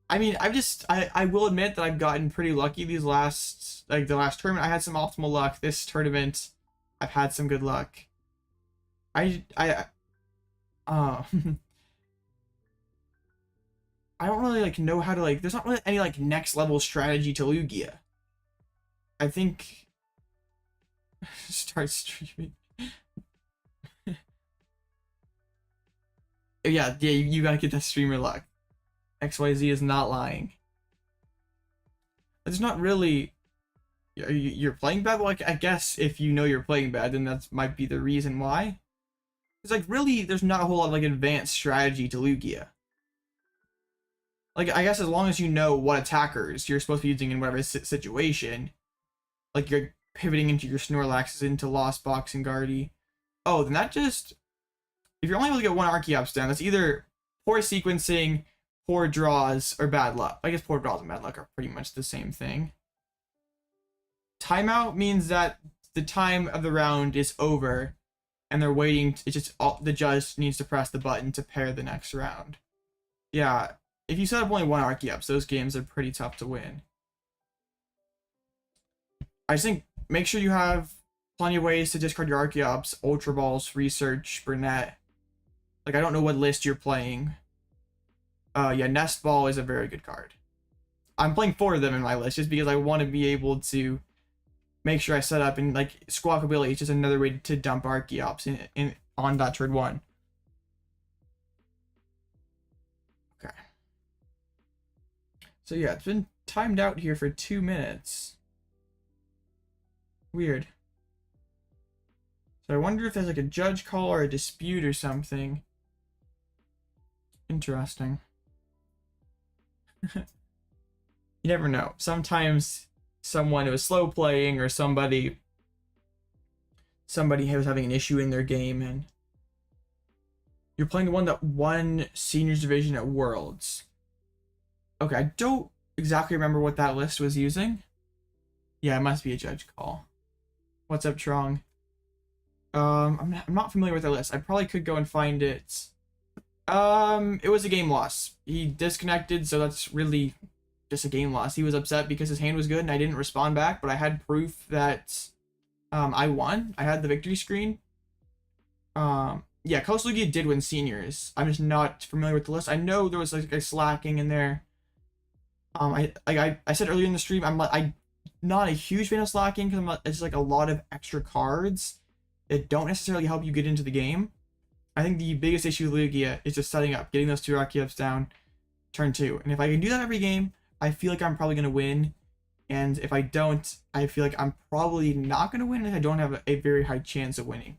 I mean, I will admit that I've gotten pretty lucky these last, like, the last tournament. I had some optimal luck. This tournament, I've had some good luck. I don't really, like, know how to, like, there's not really any, like, next level strategy to Lugia. I think start streaming. yeah, you gotta get that streamer luck. XYZ is not lying. It's not really. You're playing bad. Like, I guess if you know you're playing bad, then that might be the reason why. It's like, really, there's not a whole lot of, like, advanced strategy to Lugia. Like, I guess as long as you know what attackers you're supposed to be using in whatever situation, like, you're pivoting into your Snorlaxes into Lost Box and Guardy. Oh, then that just, if you're only able to get 1 Archeops down, that's either poor sequencing, poor draws, or bad luck. I guess poor draws and bad luck are pretty much the same thing. Timeout means that the time of the round is over, and they're waiting. It's just the judge needs to press the button to pair the next round. Yeah, if you set up only 1 Archeops, those games are pretty tough to win. I just think make sure you have plenty of ways to discard your Archeops, Ultra Balls, Research, Burnet. Like, I don't know what list you're playing. Yeah, Nest Ball is a very good card. I'm playing 4 of them in my list just because I want to be able to make sure I set up, and, like, Squawkabilly is just another way to dump Archeops on that turn 1. Okay. So yeah, it's been timed out here for 2 minutes. Weird. So I wonder if there's, like, a judge call or a dispute or something. Interesting. You never know. Sometimes someone who was slow playing or somebody was having an issue in their game, and you're playing the one that won Seniors Division at Worlds. Okay, I don't exactly remember what that list was using. Yeah, it must be a judge call. What's up, Trong? I'm not familiar with the list. I probably could go and find it. It was a game loss. He disconnected, so that's really just a game loss. He was upset because his hand was good and I didn't respond back, but I had proof that I won. I had the victory screen. Yeah, Coastal Lugia did win Seniors. I'm just not familiar with the list. I know there was like a slacking in there. I said earlier in the stream, I'm not a huge fan of slacking because it's like a lot of extra cards that don't necessarily help you get into the game. I think the biggest issue with Lugia is just setting up, getting those 2 Archeops down, turn 2. And if I can do that every game, I feel like I'm probably going to win. And if I don't, I feel like I'm probably not going to win if I don't have a very high chance of winning.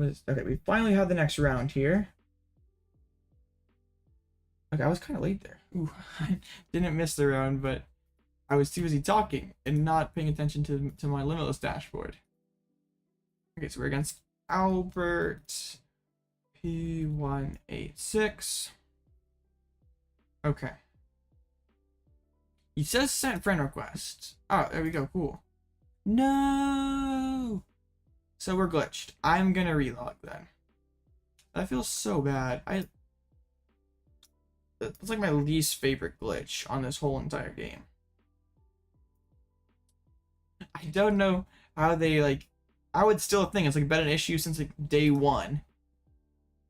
Okay, we finally have the next round here. Okay, I was kind of late there. Ooh, I didn't miss the round, but I was too busy talking and not paying attention to my Limitless dashboard. Okay, so we're against Albert P186. Okay. He says sent friend request. Oh, there we go. Cool. No! So we're glitched. I'm gonna relog then. That feels so bad. It's like my least favorite glitch on this whole entire game. I don't know how they like. I would still think it's like been an issue since like day 1,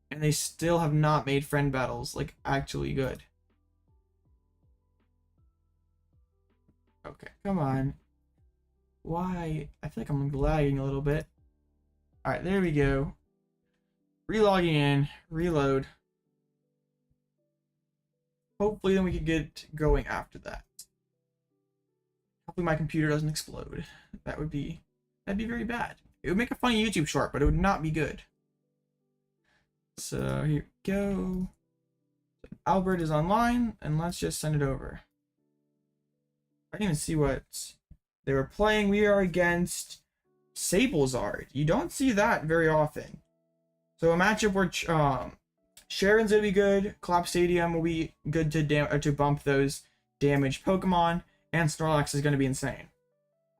and they still have not made friend battles like actually good. Okay, come on. Why? I feel like I'm lagging a little bit. All right, there we go. Relogging in, reload. Hopefully then we can get going after that. Hopefully my computer doesn't explode. That'd be very bad. It would make a funny YouTube short, but it would not be good. So here we go. Albert is online, and let's just send it over. I didn't even see what they were playing. We are against Sablezard. You don't see that very often. So a matchup where Cheren's gonna be good. Collapsed Stadium will be good to bump those damaged Pokemon, and Snorlax is gonna be insane.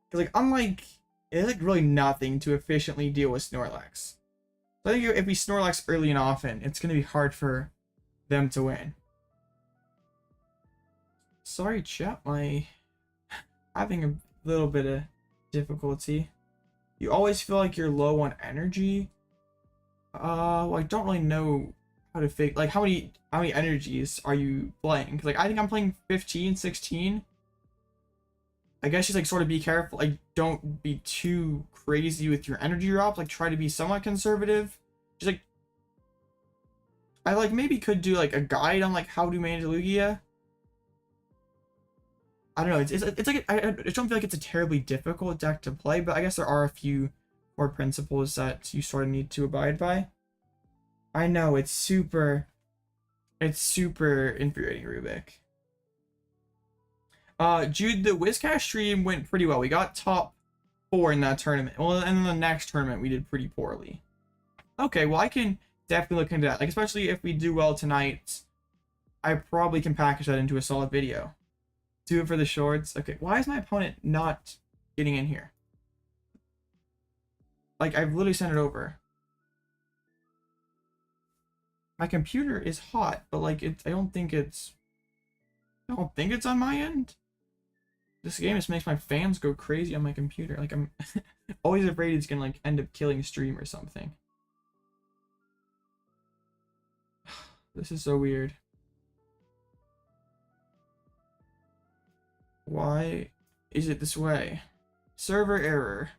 Because like unlike it's like really nothing to efficiently deal with Snorlax. So I think if we Snorlax early and often, it's gonna be hard for them to win. Sorry, chat, my having a little bit of difficulty. You always feel like you're low on energy. Well, I don't really know how to figure like how many energies are you playing? 'Cause like I think I'm playing 15, 16. I guess just like sort of be careful. Like don't be too crazy with your energy drop. Like try to be somewhat conservative. Just like I like maybe could do like a guide on like how to manage Lugia. I don't know. It's like I don't feel like it's a terribly difficult deck to play, but I guess there are a few more principles that you sort of need to abide by. I know it's super infuriating, Rubik. Jude, the Wizcast stream went pretty well. We got top 4 in that tournament. Well, and then the next tournament we did pretty poorly. Okay, well I can definitely look into that. Like especially if we do well tonight, I probably can package that into a solid video. Do it for the shorts. Okay, why is my opponent not getting in here? Like I've literally sent it over. My computer is hot, but like I don't think it's on my end. This game just makes my fans go crazy on my computer. Like I'm always afraid it's gonna like end up killing stream or something. This is so weird. Why is it this way? Server error.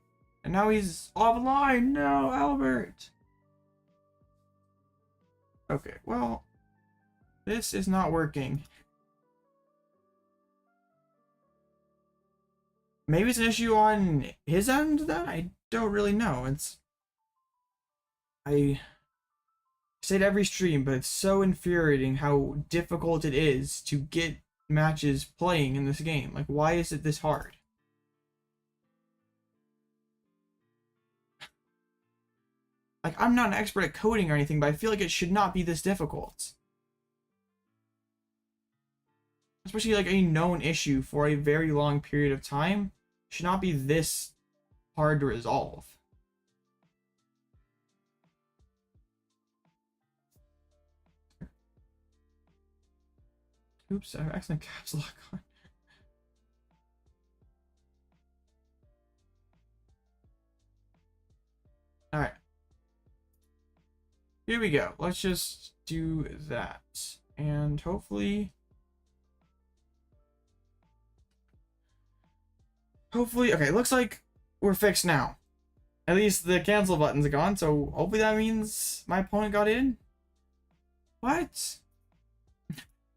And now he's offline. No, Albert. Okay, well, this is not working. Maybe it's an issue on his end then? I don't really know. say it every stream, but it's so infuriating how difficult it is to get matches playing in this game. Like, why is it this hard? Like, I'm not an expert at coding or anything, but I feel like it should not be this difficult. Especially like a known issue for a very long period of time should not be this hard to resolve. Oops, I accidentally caps lock on. Alright. Here we go. Let's just do that. And hopefully... okay, looks like we're fixed now. At least the cancel button's gone, so hopefully that means my opponent got in. What?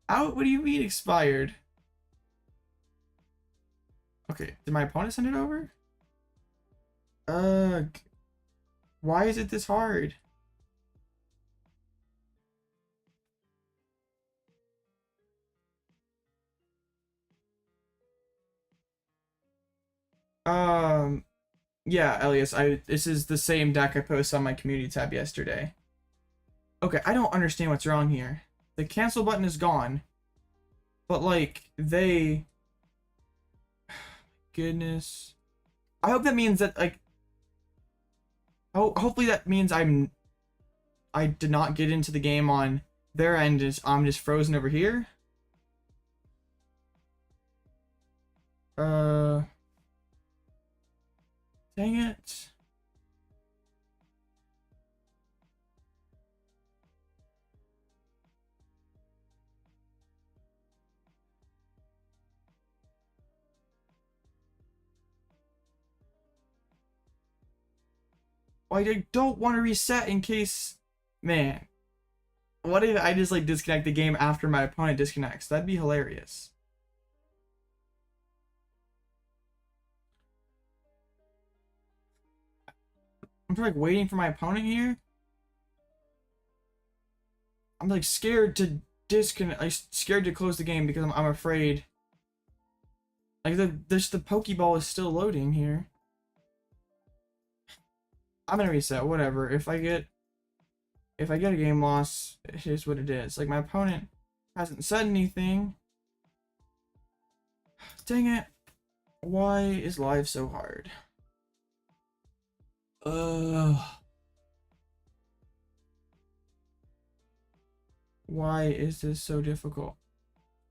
Out? What do you mean expired? Okay, did my opponent send it over? Why is it this hard? Yeah, Elias, this is the same deck I posted on my community tab yesterday. Okay, I don't understand what's wrong here. The cancel button is gone, but like they, goodness, I hope that means that like, hopefully that means I did not get into the game on their end. I'm just frozen over here. Dang it. I don't want to reset in case, man. What if I just like disconnect the game after my opponent disconnects? That'd be hilarious. I'm like waiting for my opponent here. I'm like scared to disconnect. I'm scared to close the game because I'm afraid. Like the Pokeball is still loading here. I'm gonna reset. Whatever. If I get a game loss, it is what it is. Like my opponent hasn't said anything. Dang it! Why is live so hard? Why is this so difficult?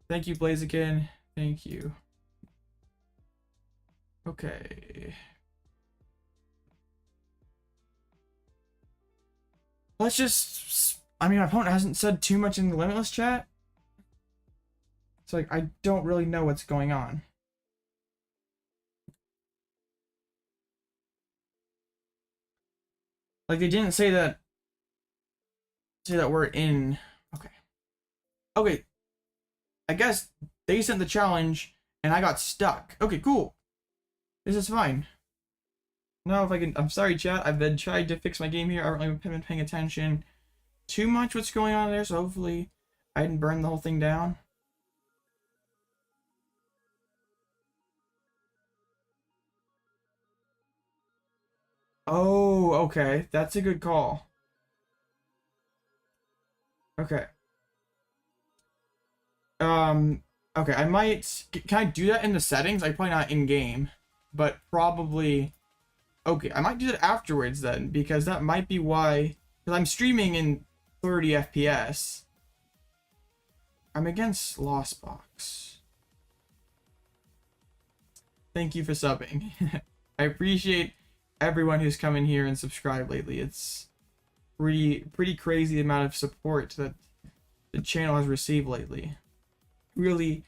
Thank you, Blaze again. Thank you. Okay. Let's just... I mean, my opponent hasn't said too much in the Limitless chat. It's like, I don't really know what's going on. Like, they didn't say that... we're in... Okay. Okay. I guess they sent the challenge, and I got stuck. Okay, cool. This is fine. No, if I can... I'm sorry, chat. I've been trying to fix my game here. I haven't really been paying attention too much what's going on there, so hopefully I didn't burn the whole thing down. Oh, okay. That's a good call. Okay. Okay, I might... Can I do that in the settings? I'm probably not in-game, but probably... Okay, I might do that afterwards then, because that might be why... Because I'm streaming in 30 FPS. I'm against Lost Box. Thank you for subbing. I appreciate everyone who's come in here and subscribed lately. It's pretty crazy the amount of support that the channel has received lately. Really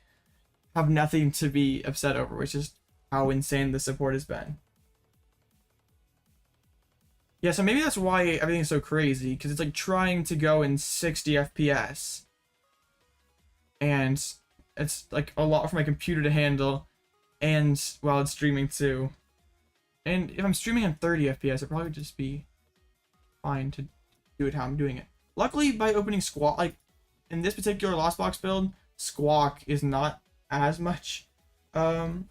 have nothing to be upset over, which is how insane the support has been. Yeah, so maybe that's why everything's so crazy, because it's like trying to go in 60 FPS. And it's like a lot for my computer to handle, and while it's streaming too. And if I'm streaming on 30 FPS, it probably would just be fine to do it how I'm doing it. Luckily, by opening Squawk, like in this particular Lost Box build, Squawk is not as much, not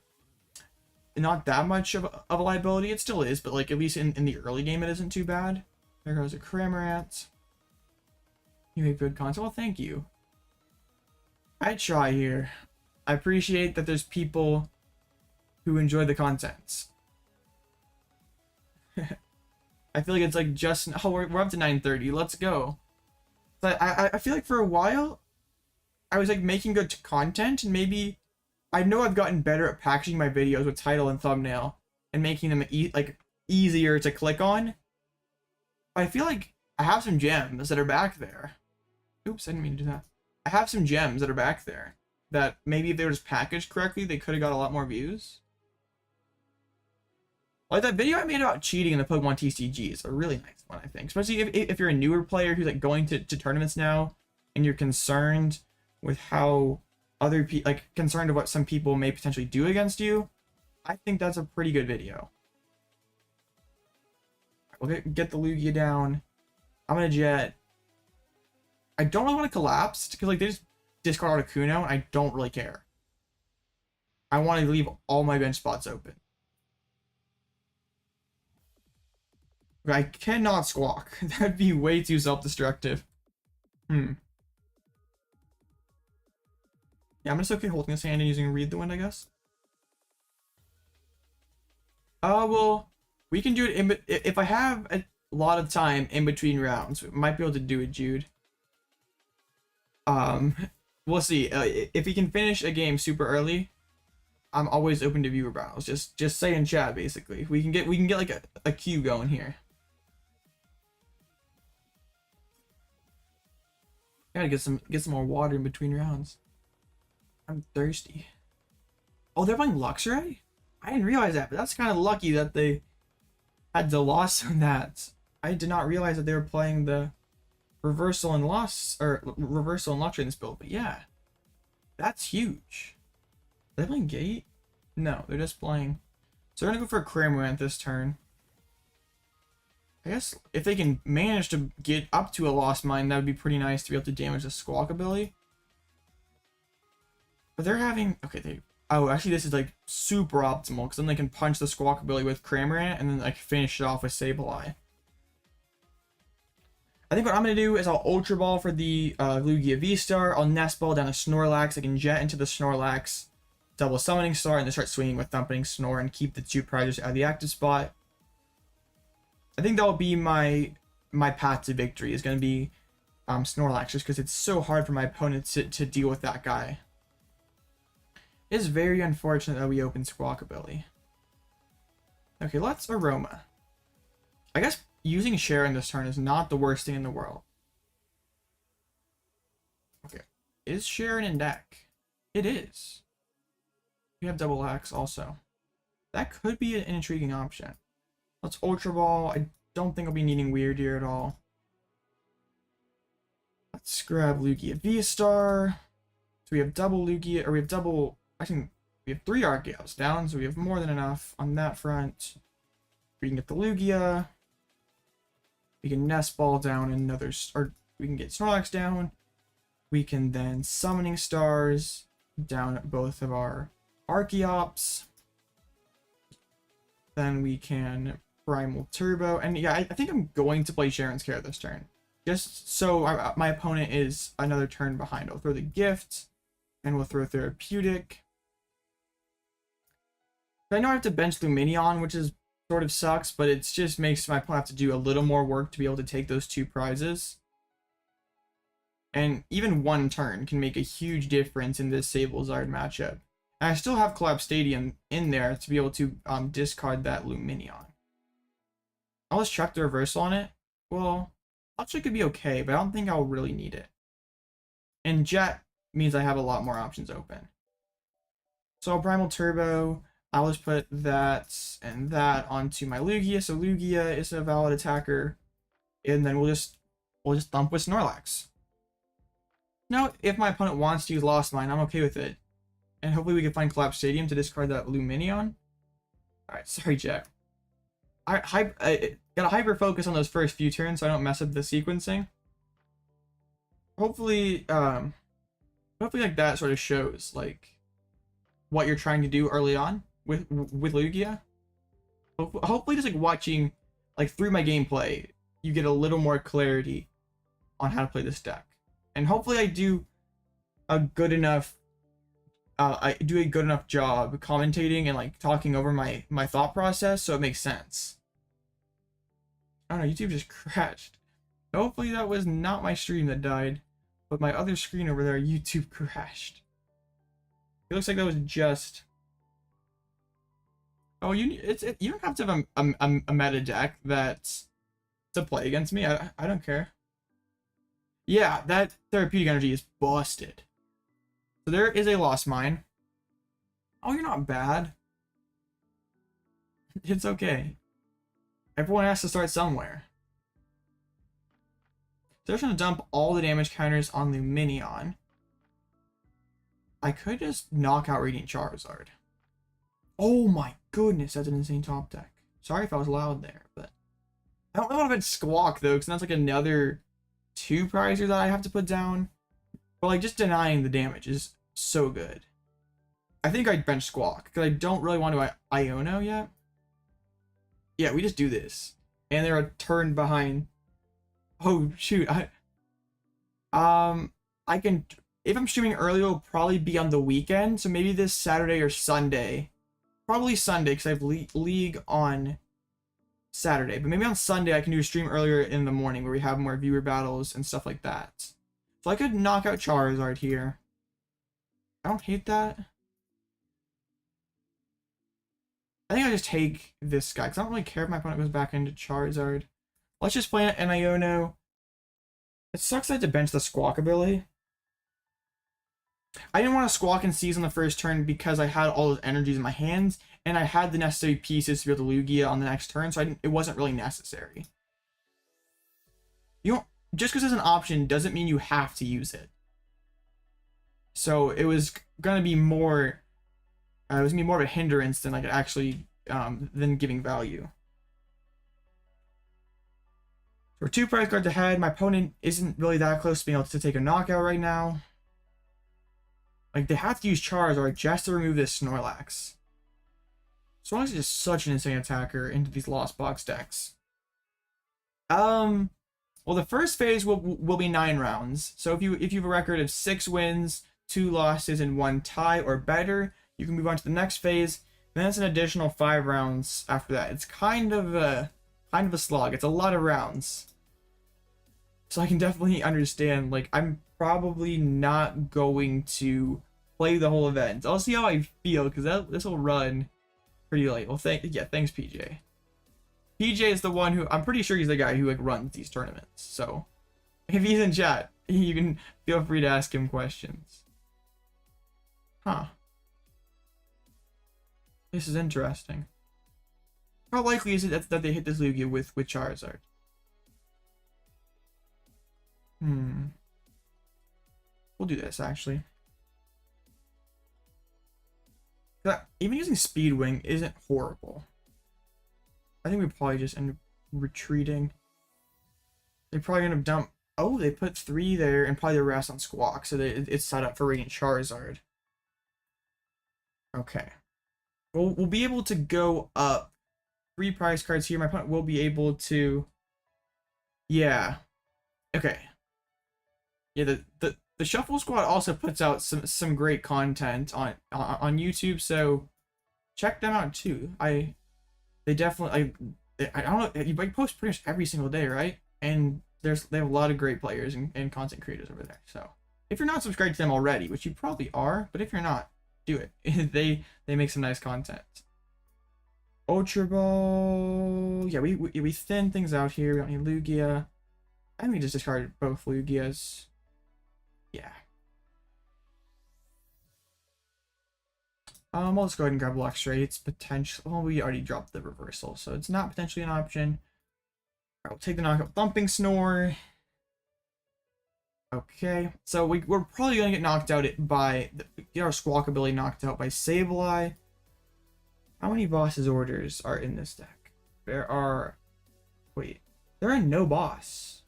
that much of a liability. It still is, but like at least in the early game, it isn't too bad. There goes a Cramorant. You make good content. Well, thank you. I try here. I appreciate that there's people who enjoy the content. I feel like it's like just, oh, we're up to 9:30. Let's go. But I feel like for a while, I was like making good content, and maybe I know I've gotten better at packaging my videos with title and thumbnail and making them like easier to click on. I feel like I have some gems that are back there. Oops, I didn't mean to do that. I have some gems that are back there that maybe if they were just packaged correctly, they could have got a lot more views. Like that video I made about cheating in the Pokemon TCG is a really nice one, I think. Especially if you're a newer player who's like going to tournaments now and you're concerned with how other people, like concerned of what some people may potentially do against you. I think that's a pretty good video. We'll get the Lugia down. I'm gonna jet. I don't really want to collapse because like they just discard Articuno and I don't really care. I want to leave all my bench spots open. I cannot Squawk. That'd be way too self-destructive. Yeah, I'm just okay holding this hand and using Read the Wind, I guess. Well, we can do it if I have a lot of time in between rounds. We might be able to do it, Jude. We'll see. If we can finish a game super early, I'm always open to viewer battles. Just say in chat, basically. We can get like a queue going here. Gotta get some more water in between rounds. I'm thirsty. Oh, they're playing Luxray? I didn't realize that, but that's kind of lucky that they had the loss on that. I did not realize that they were playing the reversal and loss, or reversal and Luxray in this build, but yeah. That's huge. Are they playing Gate? No, they're just playing. So they're gonna go for a Cramorant this turn. I guess if they can manage to get up to a Lost Mine, that would be pretty nice to be able to damage the Squawkabilly. But they're having, okay, oh, actually this is like super optimal because then they can punch the Squawkabilly with Cramorant and then like finish it off with Sableye. I think what I'm going to do is I'll Ultra Ball for the Lugia V-STAR. I'll Nest Ball down to Snorlax. I can Jet into the Snorlax, double Summoning Star, and then start swinging with Thumping Snore and keep the two prizes out of the active spot. I think that will be my path to victory, is going to be Snorlax, just because it's so hard for my opponent to deal with that guy. It is very unfortunate that we opened Squawkabilly. Okay, let's Aroma. I guess using Cheren this turn is not the worst thing in the world. Okay, is Cheren in deck? It is. We have Double X also. That could be an intriguing option. Let's Ultra Ball. I don't think I'll be needing Wyrdeer at all. Let's grab Lugia V-STAR. So we have double Lugia, or we have double, I think we have 3 Archeops down, so we have more than enough on that front. We can get the Lugia. We can Nest Ball down another, or we can get Snorlax down. We can then Summoning Stars down both of our Archeops. Then we can Primal Turbo, and yeah, I think I'm going to play Cheren's Care this turn, just so my opponent is another turn behind. I'll throw the Gift, and we'll throw Therapeutic. I know I have to bench Lumineon, which is sort of sucks, but it just makes my opponent have to do a little more work to be able to take those 2 prizes. And even one turn can make a huge difference in this Sablezard matchup. And I still have Collapsed Stadium in there to be able to discard that Lumineon. I'll just check the reversal on it. Well, actually could be okay, but I don't think I'll really need it. And Jet means I have a lot more options open. So Primal Turbo, I'll just put that and that onto my Lugia. So Lugia is a valid attacker. And then we'll just thump with Snorlax. Now, if my opponent wants to use Lost Mine, I'm okay with it. And hopefully we can find Collapsed Stadium to discard that Lumineon. Alright, sorry, Jet. I gotta hyper focus on those first few turns so I don't mess up the sequencing. hopefully, hopefully like that sort of shows like what you're trying to do early on with Lugia. Hopefully just like watching like through my gameplay, you get a little more clarity on how to play this deck. And hopefully I do a good enough job commentating and like talking over my thought process so it makes sense. I don't know, YouTube just crashed. Hopefully that was not my stream that died, but my other screen over there, YouTube crashed. It looks like that was just... Oh, you don't have to have a meta deck that's to play against me. I don't care. Yeah, that therapeutic energy is busted. So there is a lost mine. Oh, you're not bad. It's okay. Everyone has to start somewhere. They're trying to dump all the damage counters on Lumineon. I could just knock out Radiant Charizard. Oh my goodness, that's an insane top deck. Sorry if I was loud there, but I don't know if it's Squawk though, because that's like another 2 prizers that I have to put down. But like just denying the damage is so good. I think I'd bench Squawk because I don't really want to Iono yet. Yeah, we just do this, and they're a turn behind. Oh shoot, I can, if I'm streaming early, it'll probably be on the weekend, so maybe this Saturday or Sunday. Probably Sunday because I have league on Saturday, but maybe on Sunday I can do a stream earlier in the morning where we have more viewer battles and stuff like that. So I could knock out Charizard here. I don't hate that. I think I just take this guy because I don't really care if my opponent goes back into Charizard. Let's just play an Iono. It sucks that I had to bench the Squawkabilly. I didn't want to Squawk and Seize on the first turn because I had all those energies in my hands, and I had the necessary pieces to be able to Lugia on the next turn, so it wasn't really necessary. You don't, just because it's an option doesn't mean you have to use it. So it was gonna be more, it was gonna be more of a hindrance than like actually than giving value. We're 2 prize cards ahead. My opponent isn't really that close to being able to take a knockout right now. Like, they have to use Charizard just to remove this Snorlax. Snorlax is just such an insane attacker into these Lost Box decks. Well, the first phase will be 9 rounds. So if you have a record of 6 wins, 2 losses, and 1 tie or better, you can move on to the next phase. Then it's an additional 5 rounds after that. It's kind of a slog. It's a lot of rounds. So I can definitely understand, like, I'm probably not going to play the whole event. I'll see how I feel, because this will run pretty late. Well, thanks PJ. PJ is the one who, I'm pretty sure he's the guy who like runs these tournaments. So if he's in chat, you can feel free to ask him questions. Huh. This is interesting. How likely is it that they hit this Lugia with Charizard? We'll do this, actually. Even using Speed Wing isn't horrible. I think we probably just end up retreating. They're probably going to dump... Oh, they put 3 there and probably the rest on Squawk, so it's set up for Radiant Charizard. Okay. We'll be able to go up 3 prize cards here. My opponent will be able to... Yeah. Okay. Yeah, the Shuffle Squad also puts out some great content on YouTube, so check them out too. They definitely I don't know, you post pretty much every single day, right? And they have a lot of great players and content creators over there. So if you're not subscribed to them already, which you probably are, but if you're not, do it. They make some nice content. Ultra Ball. Yeah, we thin things out here. We don't need Lugia. I think we just discarded both Lugias. Yeah. Let's go ahead and grab Luxray. It's potential. Well, we already dropped the reversal, so it's not potentially an option. I'll take the knockout Thumping Snore. Okay, so we're probably gonna get knocked out get our Squawkabilly knocked out by Sableye. How many boss's orders are in this deck? There are no boss.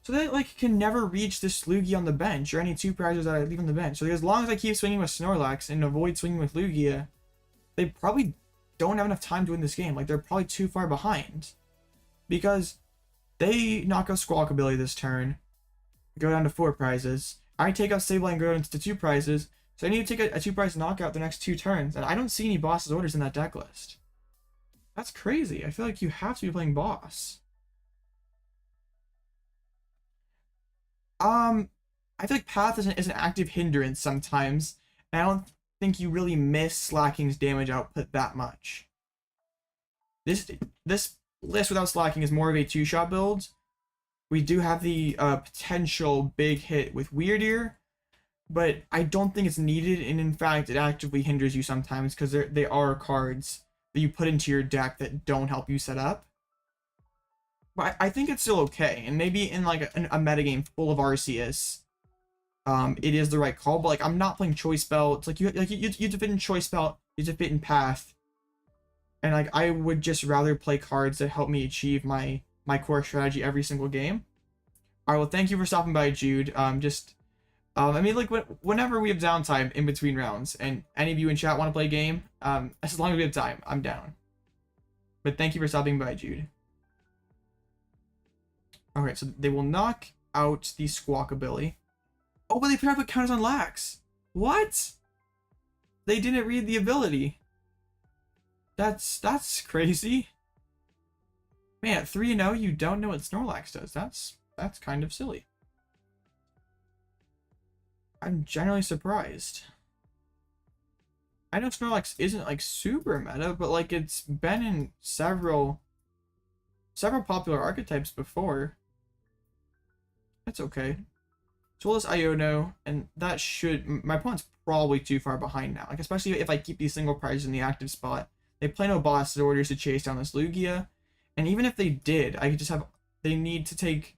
So they like can never reach this Lugia on the bench or any 2 prizes that I leave on the bench. So as long as I keep swinging with Snorlax and avoid swinging with Lugia, they probably don't have enough time to win this game. Like, they're probably too far behind. Because they knock out Squawkabilly this turn, go down to 4 prizes. I take out Sableye and go down to 2 prizes. So I need to take a 2 prize knockout the next 2 turns. And I don't see any boss's orders in that deck list. That's crazy. I feel like you have to be playing boss. I feel like Path is an active hindrance sometimes, and I don't think you really miss Slacking's damage output that much. This list without Slacking is more of a 2-shot build. We do have the potential big hit with Wyrdeer, but I don't think it's needed, and in fact, it actively hinders you sometimes because they are cards that you put into your deck that don't help you set up. But I think it's still okay, and maybe in like a metagame full of Arceus, it is the right call. But like, I'm not playing Choice Belt. It's like you have to fit in Choice Belt, you have to fit in Path, and like I would just rather play cards that help me achieve my core strategy every single game. All right, well, thank you for stopping by, Jude. I mean, like whenever we have downtime in between rounds, and any of you in chat want to play a game, as long as we have time, I'm down. But thank you for stopping by, Jude. Okay, so they will knock out the Squawkabilly. Oh, but they put counters on Lax. What? They didn't read the ability. That's crazy. Man, 3-0, you don't know what Snorlax does. That's kind of silly. I'm generally surprised. I know Snorlax isn't like super meta, but like it's been in several popular archetypes before. That's okay. So we'll just Iono, and that should... My opponent's probably too far behind now. Like, especially if I keep these single prizes in the active spot. They play no boss orders to chase down this Lugia. And even if they did, I could just have... They need to take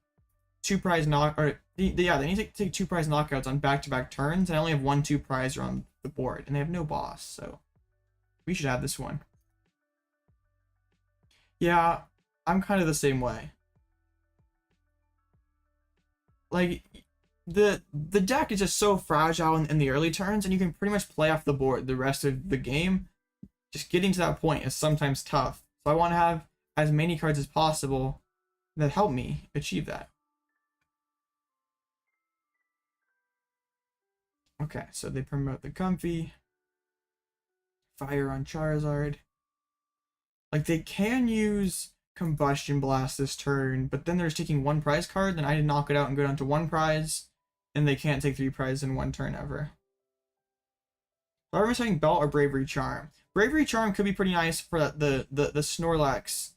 2 prize knock... Or, yeah, they need to take 2 prize knockouts on back-to-back turns, and I only have 1 2-prizer on the board. And they have no boss, so... We should have this one. Yeah, I'm kind of the same way. Like, the deck is just so fragile in the early turns, and you can pretty much play off the board the rest of the game. Just getting to that point is sometimes tough. So I want to have as many cards as possible that help me achieve that. Okay, so they promote the Comfy. Fire on Charizard. Like, they can use Combustion Blast this turn, but then they're just taking 1 prize card, then I knock it out and go down to 1 prize, and they can't take 3 prizes in 1 turn ever. So I'm saying Belt or Bravery Charm. Bravery Charm could be pretty nice for the Snorlax,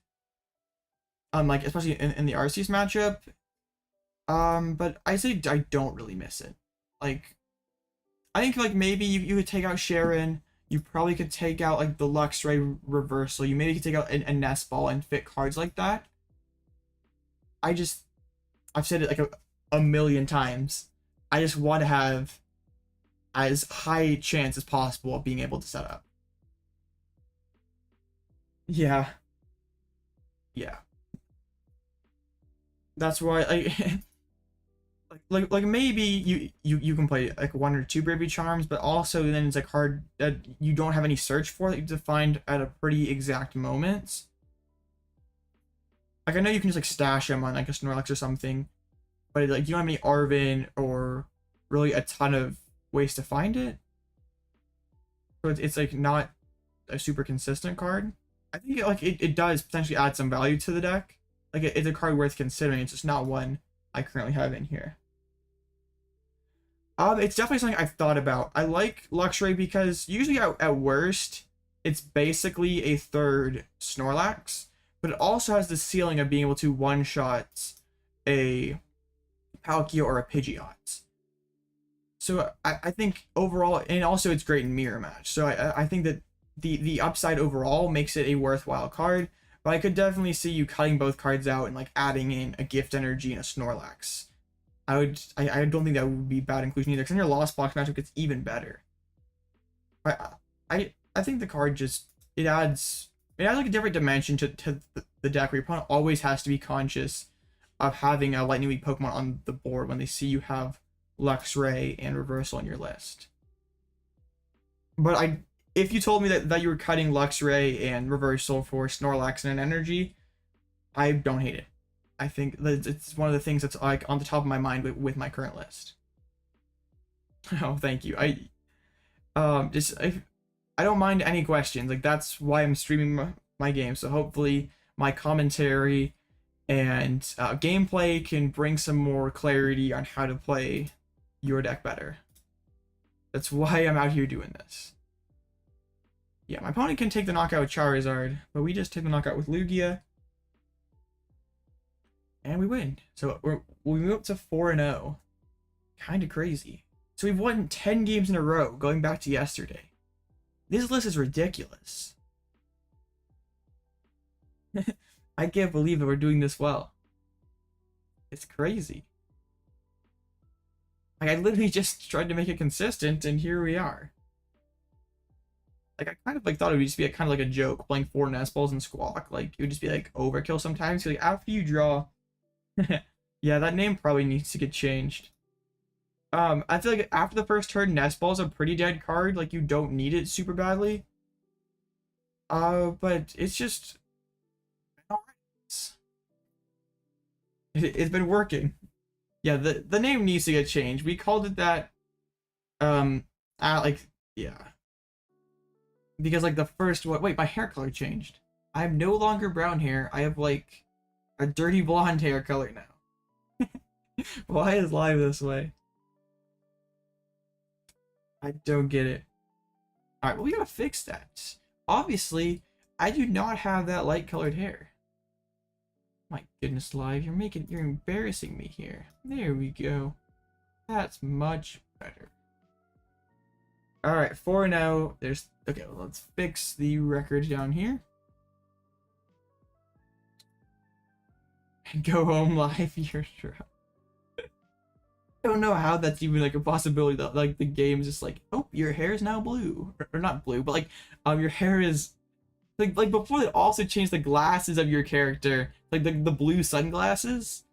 like especially in the Arceus matchup. But I say I don't really miss it. Like, I think like maybe you could take out Cheren. You probably could take out like the Luxray reversal. You maybe could take out a Nest Ball and fit cards like that. I've said it like a million times. I just want to have as high chance as possible of being able to set up. Yeah. Yeah. That's why like maybe you can play like 1 or 2 Bravery Charms, but also then it's a card that you don't have any search for that you have to find at a pretty exact moment. Like I know you can just like stash them on like a Snorlax or something, but like you don't have any Arven or really a ton of ways to find it. So it's like not a super consistent card. I think it does potentially add some value to the deck. Like it's a card worth considering. It's just not one I currently have in here. It's definitely something I've thought about. I like Luxray because usually at worst, it's basically a 3rd Snorlax, but it also has the ceiling of being able to one-shot a Palkia or a Pidgeot. So I think overall, and also it's great in Mirror Match. So I think that the upside overall makes it a worthwhile card, but I could definitely see you cutting both cards out and like adding in a Gift Energy and a Snorlax. I don't think that would be bad inclusion either, because then your Lost Box matchup gets even better. I think the card just it adds like a different dimension to the deck where your opponent always has to be conscious of having a Lightning Weak Pokemon on the board when they see you have Luxray and Reversal on your list. But if you told me that you were cutting Luxray and Reversal for Snorlax and an Energy, I don't hate it. I think that it's one of the things that's like on the top of my mind with my current list. Oh, thank you. I don't mind any questions. Like, that's why I'm streaming my game. So hopefully my commentary and gameplay can bring some more clarity on how to play your deck better. That's why I'm out here doing this. Yeah, my opponent can take the knockout with Charizard, but we just take the knockout with Lugia. And we win. So we move up to 4-0. Kind of crazy. So we've won 10 games in a row, going back to yesterday. This list is ridiculous. I can't believe that we're doing this well. It's crazy. Like, I literally just tried to make it consistent, and here we are. Like, I kind of like thought it would just be kind of like a joke, playing 4 Nest Balls and Squawk. Like, it would just be like overkill sometimes. Like, after you draw... Yeah, that name probably needs to get changed. I feel like after the first turn, Nest Ball's a pretty dead card. Like, you don't need it super badly. But it's just... It's been working. Yeah, the name needs to get changed. We called it that, like, yeah. Because, like, the first one... Wait, my hair color changed. I have no longer brown hair. I have, like, a dirty blonde hair color now. Why is live this way? I don't get it. Alright, well, we gotta fix that. Obviously, I do not have that light colored hair. My goodness, live, you're embarrassing me here. There we go. That's much better. Alright, 4-0. Okay, well, let's fix the record down here. Go home live, you're sure. I don't know how that's even like a possibility that like the game's just like, oh, your hair is now blue, or not blue, but like your hair is like before they also changed the glasses of your character, like the blue sunglasses,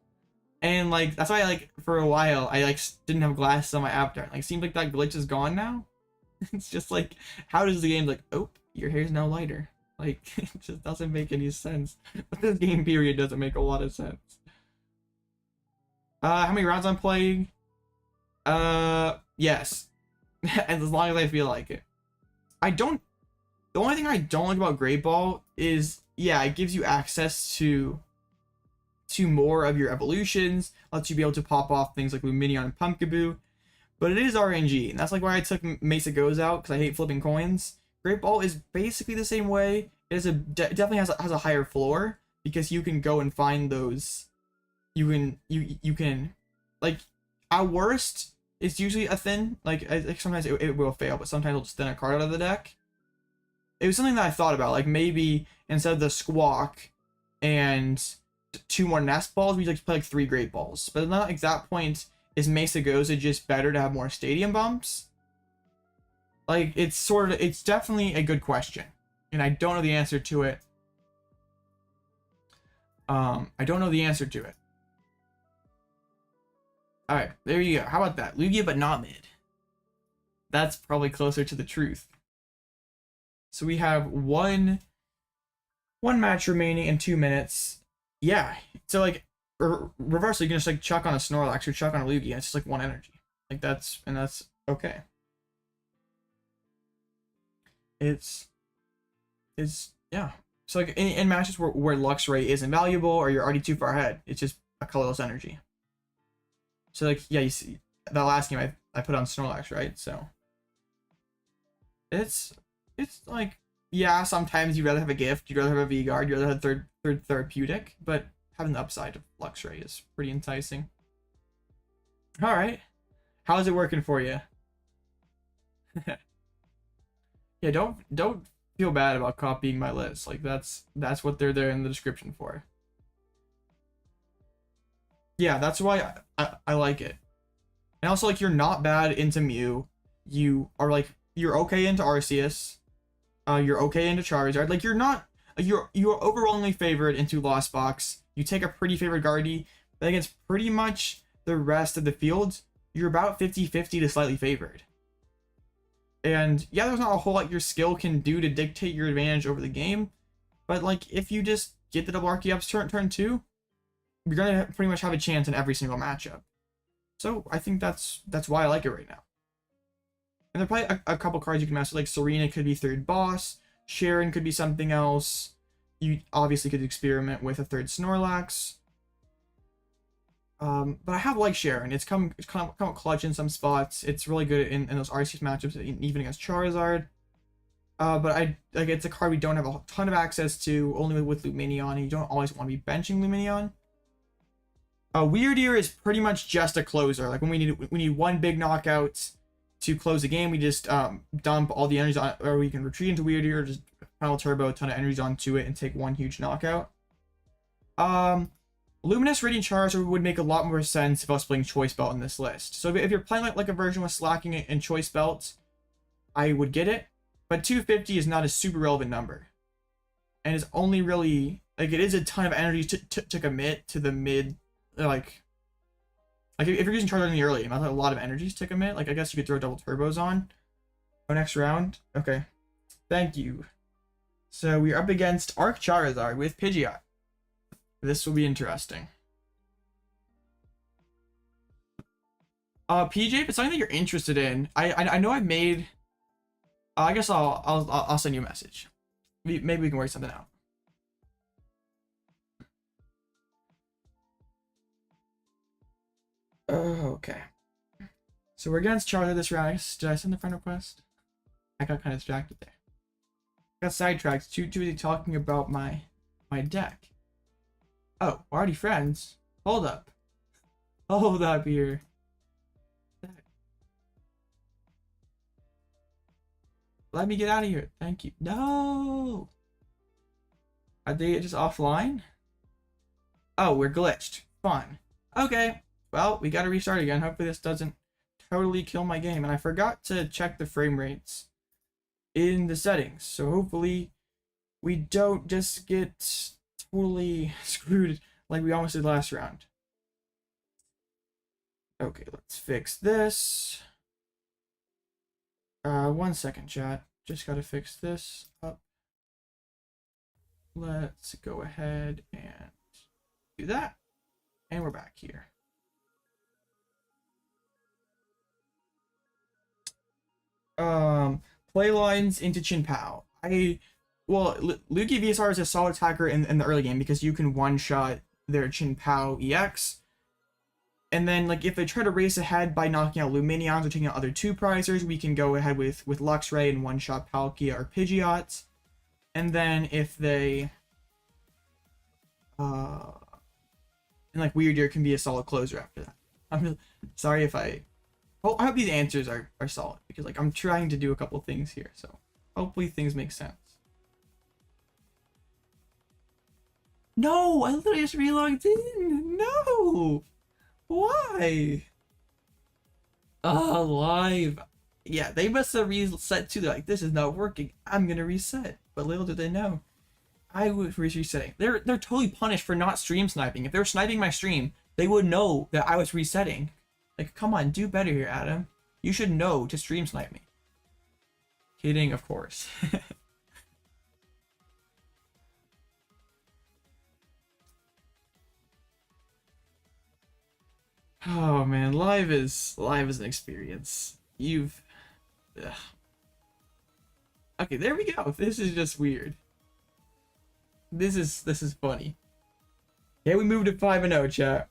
and like that's why like for a while I like didn't have glasses on my avatar. Like, seems like that glitch is gone now. It's just like, how does the game like, oh, your hair's now lighter? Like, it just doesn't make any sense. But this game period doesn't make a lot of sense. How many rounds I'm playing? Yes. And as long as I feel like it. The only thing I don't like about Great Ball is, yeah, it gives you access to more of your evolutions, lets you be able to pop off things like Lumineon and Pumpkaboo, but it is RNG, and that's like why I took Mesa Goes out, because I hate flipping coins. Great Ball is basically the same way. It is definitely has a higher floor, because you can go and find those. You can like, at worst, it's usually a thin, like sometimes it will fail, but sometimes it'll just thin a card out of the deck. It was something that I thought about, like maybe instead of the Squawk and 2 more Nest Balls, we like play like 3 Great Balls. But at that exact point, is Mesa Goes just better to have more stadium bumps? Like, it's definitely a good question, and I don't know the answer to it. I don't know the answer to it. All right, there you go. How about that? Lugia, but not mid. That's probably closer to the truth. So we have one match remaining in 2 minutes. Yeah. So like reversely, you can just like chuck on a Snorlax or chuck on a Lugia. It's just like 1 energy. Like that's okay. It's yeah. So like in matches where Luxray is invaluable or you're already too far ahead, it's just a colorless energy. So like, yeah, you see that last game I put on Snorlax, right? So it's like, yeah, sometimes you'd rather have a gift, you'd rather have a V-Guard, you'd rather have third therapeutic, but having the upside of Luxray is pretty enticing. All right, how's it working for you? Yeah, don't feel bad about copying my list. Like that's what they're there in the description for. Yeah, that's why I like it. And also, like, you're not bad into Mew. You are like, you're okay into Arceus. You're okay into Charizard. Like, you're overwhelmingly favored into Lost Box. You take a pretty favored Guardy, But against pretty much the rest of the field, you're about 50-50 to slightly favored. And yeah, there's not a whole lot your skill can do to dictate your advantage over the game. But like, if you just get the double Archeops turn 2, you're gonna pretty much have a chance in every single matchup. So I think that's why I like it right now. And there are probably a couple cards you can master, like Serena could be third boss, Cheren could be something else. You obviously could experiment with a third Snorlax. But I have liked Cheren. It's come clutch in some spots. It's really good in those RCS matchups, even against Charizard. But it's a card we don't have a ton of access to, only with Lumineon, and you don't always want to be benching Lumineon. Wyrdeer is pretty much just a closer. Like when we need one big knockout to close the game, we just dump all the energies on, or we can retreat into Wyrdeer, just final turbo a ton of energies onto it and take one huge knockout. Luminous Radiant Charizard would make a lot more sense if I was playing Choice Belt in this list. So if you're playing like a version with Slacking and Choice Belt, I would get it. But 250 is not a super relevant number. And it's only really, like, it is a ton of energy to commit to the mid, like if you're using Charizard in the early game, that's a lot of energies to commit. Like, I guess you could throw double turbos on. Oh, next round? Okay. Thank you. So we're up against Charizard with Pidgeot. This will be interesting. PJ, if it's something that you're interested in, I know I've made. I guess I'll send you a message. Maybe we can work something out. Okay. So we're against Charizard this round. Did I send a friend request? I got kind of distracted there. Got sidetracked. Too busy talking about my deck. Oh, we're already friends. Hold up. Hold up here. Let me get out of here. Thank you. No. Are they just offline? Oh, we're glitched. Fun. Okay. Well, we gotta restart again. Hopefully this doesn't totally kill my game. And I forgot to check the frame rates in the settings. So hopefully we don't just get totally screwed like we almost did last round. Okay, let's fix this. 1 second, chat. Just gotta fix this up. Let's go ahead and do that. And we're back here. Play lines into Chin Pao. Well, Lugia V SIT is a solid attacker in the early game because you can one-shot their Chin Pao EX. And then, like, if they try to race ahead by knocking out Lumineons or taking out other 2-prizers, we can go ahead with Luxray and one-shot Palkia or Pidgeot. And then if they... and, like, Wyrdeer can be a solid closer after that. I'm really sorry if I... Oh, I hope these answers are solid, because, like, I'm trying to do a couple things here, so hopefully things make sense. No! I literally just relogged in! No! Why? Live. Yeah, they must have reset too. They're like, this is not working. I'm gonna reset. But little did they know, I was resetting. They're totally punished for not stream sniping. If they were sniping my stream, they would know that I was resetting. Like, come on, do better here, Adam. You should know to stream snipe me. Kidding, of course. Oh man, live is an experience. Ugh. Okay, there we go. This is just weird. This is funny. Yeah, we moved to 5-0, chat.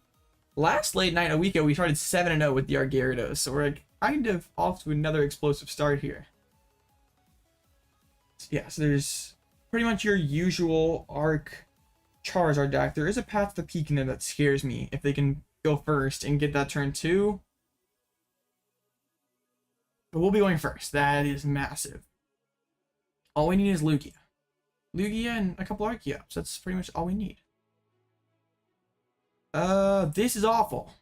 Last late night a week ago, we started 7-0 with the Gyarados, so we're kind of off to another explosive start here. Yeah, so there's pretty much your usual Arc Charizard deck. There is a path to the peak in there that scares me if they can go first and get that turn 2. But we'll be going first. That is massive. All we need is Lugia. Lugia and a couple Archeops. That's pretty much all we need. This is awful.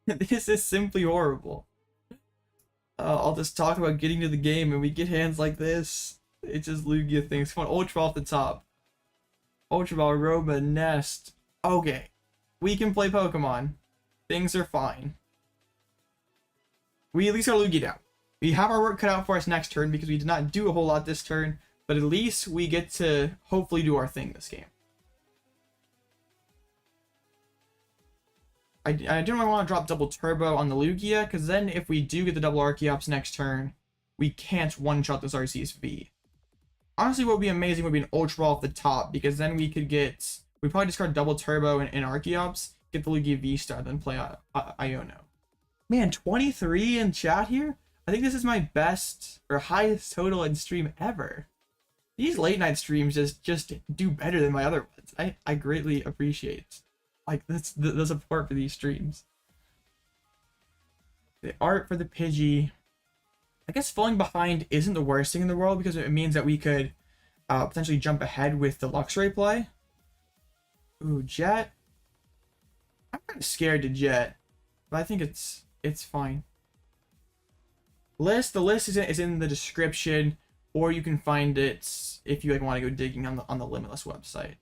This is simply horrible. I'll just talk about getting to the game and we get hands like this. It's just Lugia things. Come on, Ultra off the top. Ultra Ball, Aroma, Nest. Okay. we can play Pokemon. Things are fine. We at least got Lugia down. We have our work cut out for us next turn because we did not do a whole lot this turn, but at least we get to hopefully do our thing this game. I didn't really want to drop double turbo on the Lugia, because then if we do get the double Archeops next turn, we can't one-shot this Arceus V. Honestly, what would be amazing would be an Ultra Ball off the top, because then we could get... We'd probably discard double turbo and Archeops, get the Lugia V-Star, then play Iono. Man, 23 in chat here? I think this is my best or highest total in stream ever. These late night streams just do better than my other ones. I greatly appreciate like the support for these streams. The art for the Pidgey. I guess falling behind isn't the worst thing in the world because it means that we could potentially jump ahead with the Luxray play. Ooh, Jet. I'm kind of scared to Jet, but I think it's fine. The list is in the description, or you can find it if you like want to go digging on the Limitless website.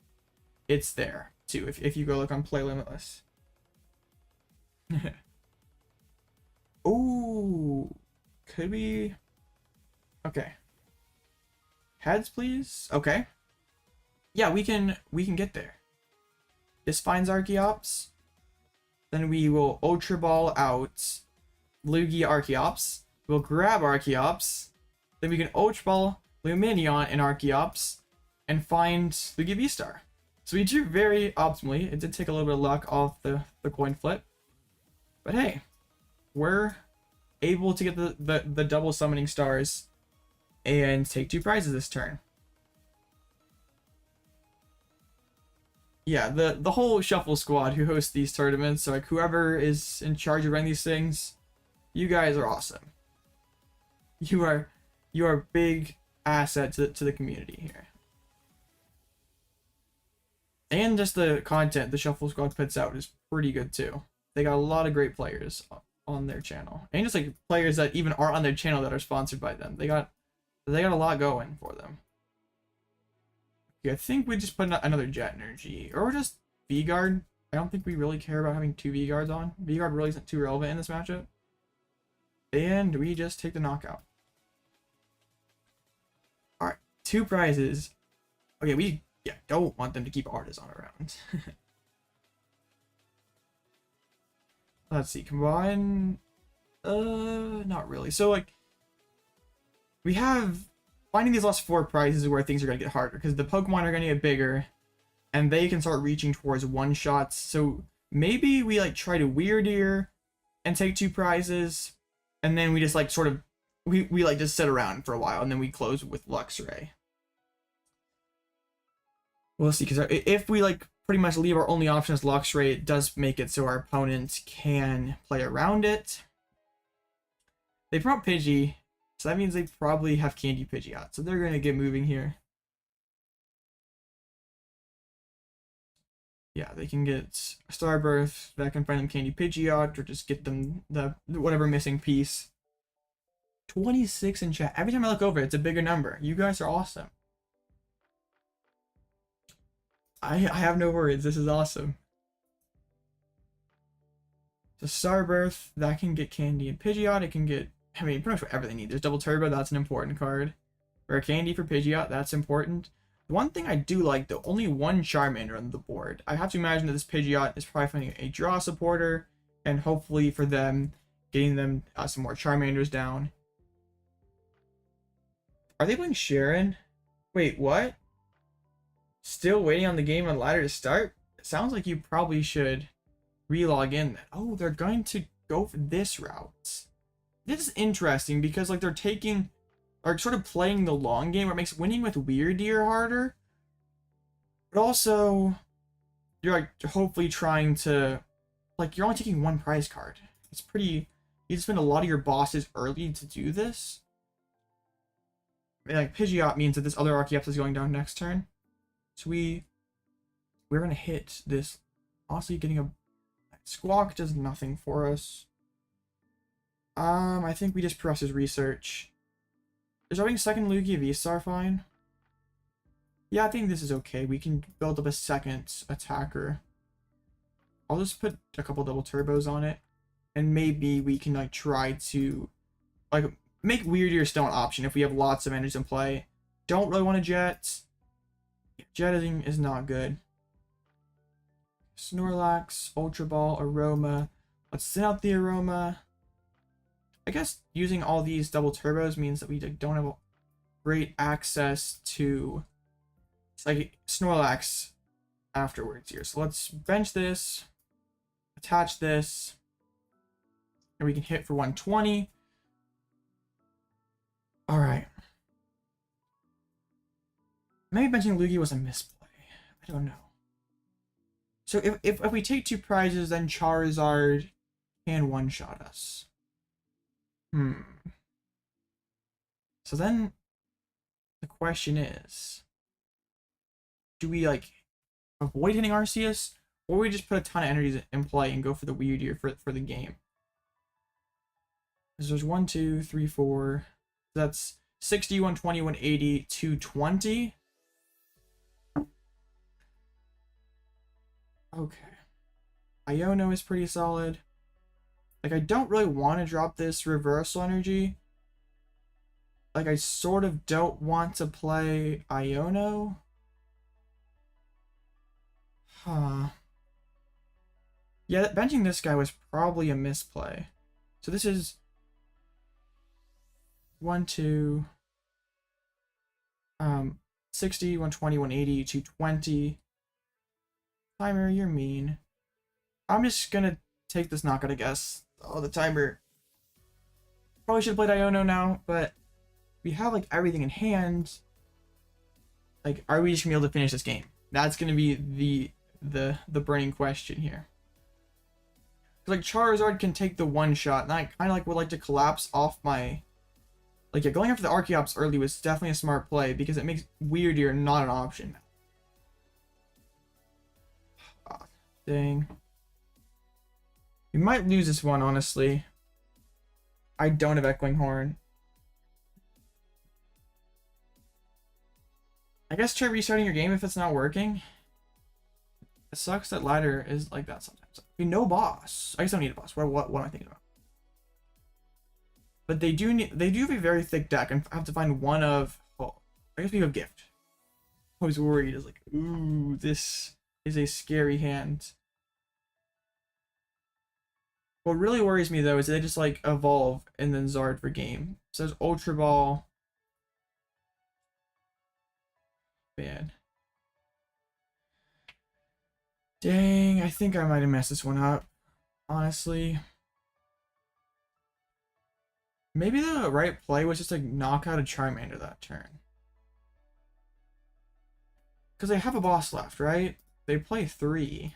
It's there too if you go look on Play Limitless. Ooh, could we? Okay. Heads, please. Okay. Yeah, we can get there. This finds Archeops. Then we will Ultra Ball out Lugia Archeops. We'll grab Archeops. Then we can Ultra Ball Lumineon and Archeops and find Lugia V-Star. So we drew very optimally. It did take a little bit of luck off the coin flip. But hey, we're able to get the double summoning stars and take 2 prizes this turn. Yeah, the whole Shuffle squad who hosts these tournaments, so like whoever is in charge of running these things, you guys are awesome. You are a big asset to the community here. And just the content the Shuffle squad puts out is pretty good too. They got a lot of great players on their channel. And just like players that even aren't on their channel that are sponsored by them. They got a lot going for them. Yeah, I think we just put another Jet Energy. Or just V-Guard. I don't think we really care about having 2 V-Guards on. V-Guard really isn't too relevant in this matchup. And we just take the knockout. Alright, 2 prizes. Okay, we don't want them to keep Artisan around. Let's see, combine. Not really. So like, we have finding these last 4 prizes where things are gonna get harder because the Pokemon are gonna get bigger, and they can start reaching towards one-shots. So maybe we like try to Wyrdeer and take 2 prizes, and then we just like sort of we like just sit around for a while, and then we close with Luxray. We'll see, because if we like pretty much leave our only option as Luxray, it does make it so our opponent can play around it. They brought Pidgey, so that means they probably have Candy Pidgeot, so they're going to get moving here. Yeah, they can get Starbirth, that can find them Candy Pidgeot, or just get them the whatever missing piece. 26 in chat. Every time I look over, it's a bigger number. You guys are awesome. I have no words. This is awesome. So Starbirth, that can get Candy and Pidgeot. It can get, I mean, pretty much whatever they need. There's Double Turbo, that's an important card. Rare Candy for Pidgeot, that's important. The one thing I do like, though, only 1 Charmander on the board. I have to imagine that this Pidgeot is probably finding a draw supporter, and hopefully for them, getting them some more Charmanders down. Are they playing Cheren? Wait, what? Still waiting on the game on ladder to start? It sounds like you probably should relog in then. Oh, they're going to go for this route. This is interesting because like they're taking, or sort of playing the long game where it makes winning with Wyrdeer harder. But also, you're like hopefully trying to, like you're only taking 1 prize card. It's pretty, you spend a lot of your bosses early to do this. I mean, like Pidgeot means that this other Archeops is going down next turn. So we're gonna hit this. Honestly, getting a Squawk does nothing for us. I think we just press his research. Is having second Lugia V-Star fine? Yeah, I think this is okay. We can build up a second attacker. I'll just put a couple double turbos on it, and maybe we can like try to like make Wyrdeer still an option if we have lots of energies in play. Don't really want a jet. Jetting is not good. Snorlax, Ultra Ball, Aroma. Let's send out the Aroma. I guess using all these double turbos means that we don't have great access to like Snorlax afterwards here. So let's bench this, attach this, and we can hit for 120. All right. Maybe benching Lugia was a misplay. I don't know. So if we take 2 prizes, then Charizard can one-shot us. So then the question is, do we like avoid hitting Arceus, or we just put a ton of energies in play and go for the Wyrdeer for the game? Because there's 1, 2, 3, 4. That's 60, 120, 180, 220. Okay. Iono is pretty solid. Like, I don't really want to drop this reversal energy. Like, I sort of don't want to play Iono. Huh. Yeah, benching this guy was probably a misplay. So this is 1, 2, 60, 120, 180, 220. Timer, you're mean. I'm just gonna take this knockout, I guess. Oh, the timer. Probably should have played Iono now, but we have like everything in hand. Like, are we just gonna be able to finish this game? That's gonna be the burning question here. Like, Charizard can take the one shot, and I kind of like would like to collapse off my. Like, yeah, going after the Archeops early was definitely a smart play because it makes Wyrdeer not an option. Oh, dang. We might lose this one, honestly. I don't have Echoing Horn. I guess try restarting your game if it's not working. It sucks that ladder is like that sometimes. No boss. I guess I don't need a boss. What am I thinking about? But they do have a very thick deck, and I have to find one of. Oh, I guess we have Gift. I was worried. I was like, ooh, this is a scary hand. What really worries me though is they just like evolve and then Zard for game. So there's Ultra Ball. Man. Dang, I think I might have messed this one up. Honestly. Maybe the right play was just to knock out a Charmander that turn. Because they have a boss left, right? They play 3.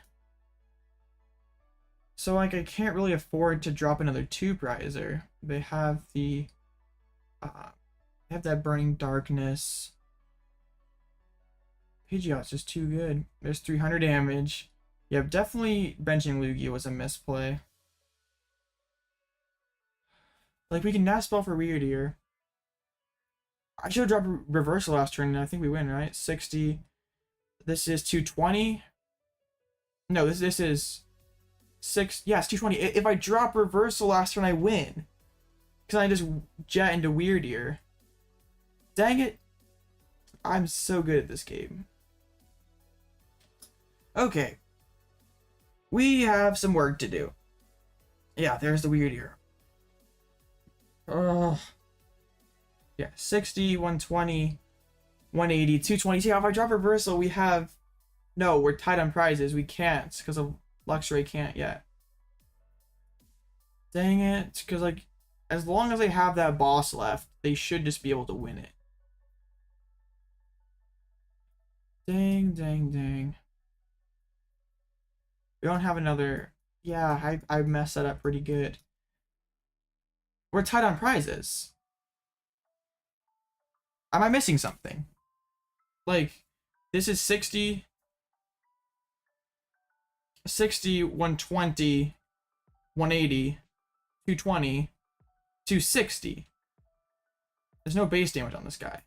So, like, I can't really afford to drop another 2-prizer. They have the... they have that Burning Darkness. Pidgeot's just too good. There's 300 damage. Yeah, definitely benching Lugia was a misplay. Like, we can Nest Ball for Wyrdeer. I should have dropped Reversal last turn, and I think we win, right? 60. This is 220. No, this is 6. Yeah, it's 220. If I drop Reversal last turn, I win. Because I just jet into Wyrdeer. Dang it. I'm so good at this game. Okay. We have some work to do. Yeah, there's the Wyrdeer. Yeah, 60, 120, 180, 220. See, if I drop Reversal, we have... No, we're tied on prizes. We can't, because of Luxray can't yet. Dang it. Because, like, as long as they have that boss left, they should just be able to win it. Dang, dang, dang. We don't have another... Yeah, I messed that up pretty good. We're tied on prizes. Am I missing something? Like, this is 60, 120, 180, 220, 260. There's no base damage on this guy.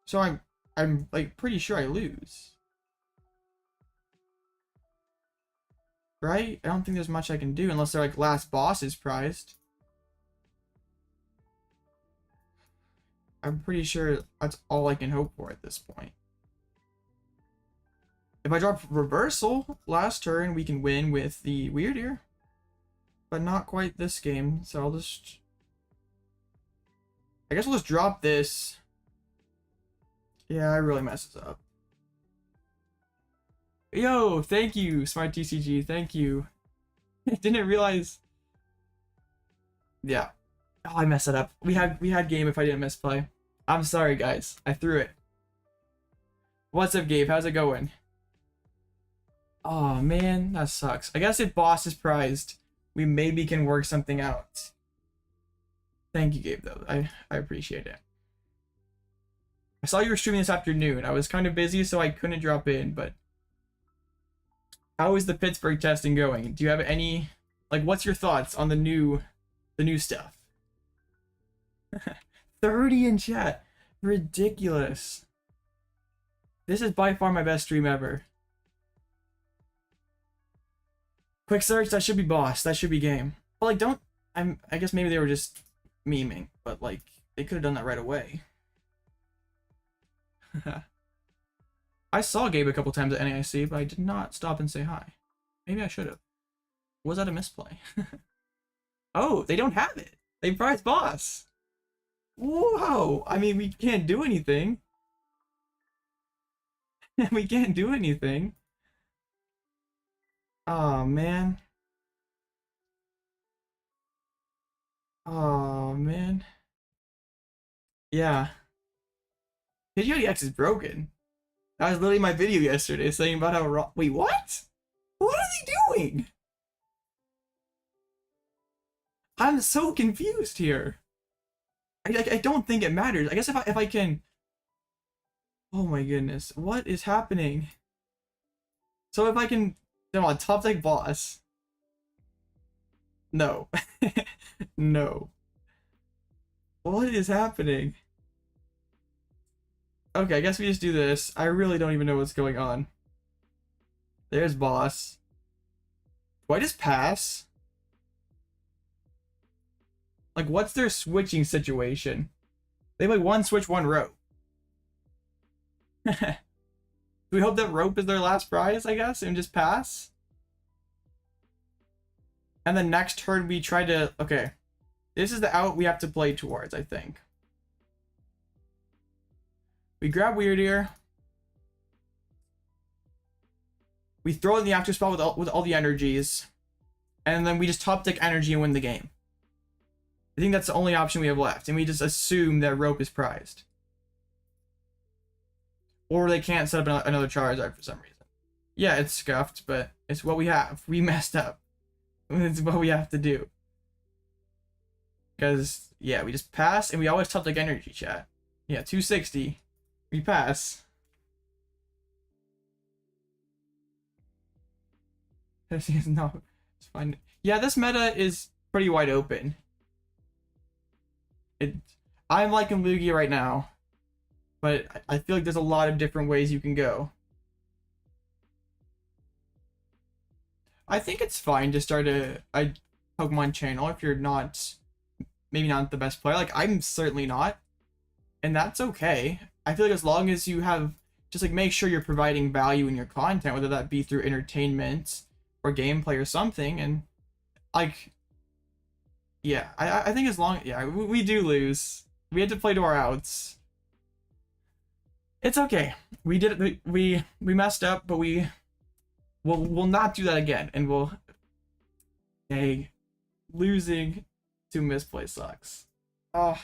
So I'm like pretty sure I lose. right? I don't think there's much I can do unless they're like last boss is prized. I'm pretty sure that's all I can hope for at this point. If I drop reversal last turn, we can win with the Wyrdeer. But not quite this game, so I'll just... I guess we'll just drop this. Yeah, I really messed this up. Yo, thank you, Smart TCG, thank you. I didn't realize... Yeah. Oh, I messed it up. We had game if I didn't misplay. I'm sorry, guys. I threw it. What's up, Gabe? How's it going? Oh, man, that sucks. I guess if boss is prized, we maybe can work something out. Thank you, Gabe, though. I appreciate it. I saw you were streaming this afternoon. I was kind of busy, so I couldn't drop in, but... How is the Pittsburgh testing going? Do you have any... Like, what's your thoughts on the new stuff? 30 in chat. Ridiculous. This is by far my best stream ever. Quick search, that should be boss. That should be game. But like, don't... I guess maybe they were just memeing, but like, they could have done that right away. I saw Gabe a couple times at NAIC, but I did not stop and say hi. Maybe I should have. Was that a misplay? Oh, they don't have it. They prize boss. Whoa. I mean, we can't do anything. We can't do anything. Oh, man. Oh, man. Yeah. PGODX is broken. That was literally my video yesterday saying about how wrong. Wait, what? What are they doing? I'm so confused here. I don't think it matters. I guess if I can... Oh my goodness. What is happening? So if I can... Come on, top deck boss. No. No. What is happening? Okay, I guess we just do this. I really don't even know what's going on. There's boss. Do I just pass? Like, what's their switching situation? They have like one switch, one rope. Do we hope that rope is their last prize, I guess, and just pass? And then next turn we try to... Okay. This is the out we have to play towards, I think. We grab Wyrdeer. We throw in the after spell with all the energies. And then we just top deck energy and win the game. I think that's the only option we have left. And we just assume that rope is prized. Or they can't set up another Charizard for some reason. Yeah, it's scuffed, but it's what we have. We messed up. It's what we have to do. Because, yeah, we just pass, and we always top deck energy, chat. Yeah, 260. We pass. No, it's fine. Yeah, this meta is pretty wide open. I'm liking Lugia right now, but I feel like there's a lot of different ways you can go. I think it's fine to start a Pokemon channel if you're not, maybe not the best player. Like, I'm certainly not, and that's okay. I feel like as long as you have, just like make sure you're providing value in your content, whether that be through entertainment or gameplay or something, and like, yeah, I think as long, yeah, we do lose. We had to play to our outs. It's okay. We did it. We messed up, but we'll not do that again, and we'll. Hey, losing to misplay sucks. Oh,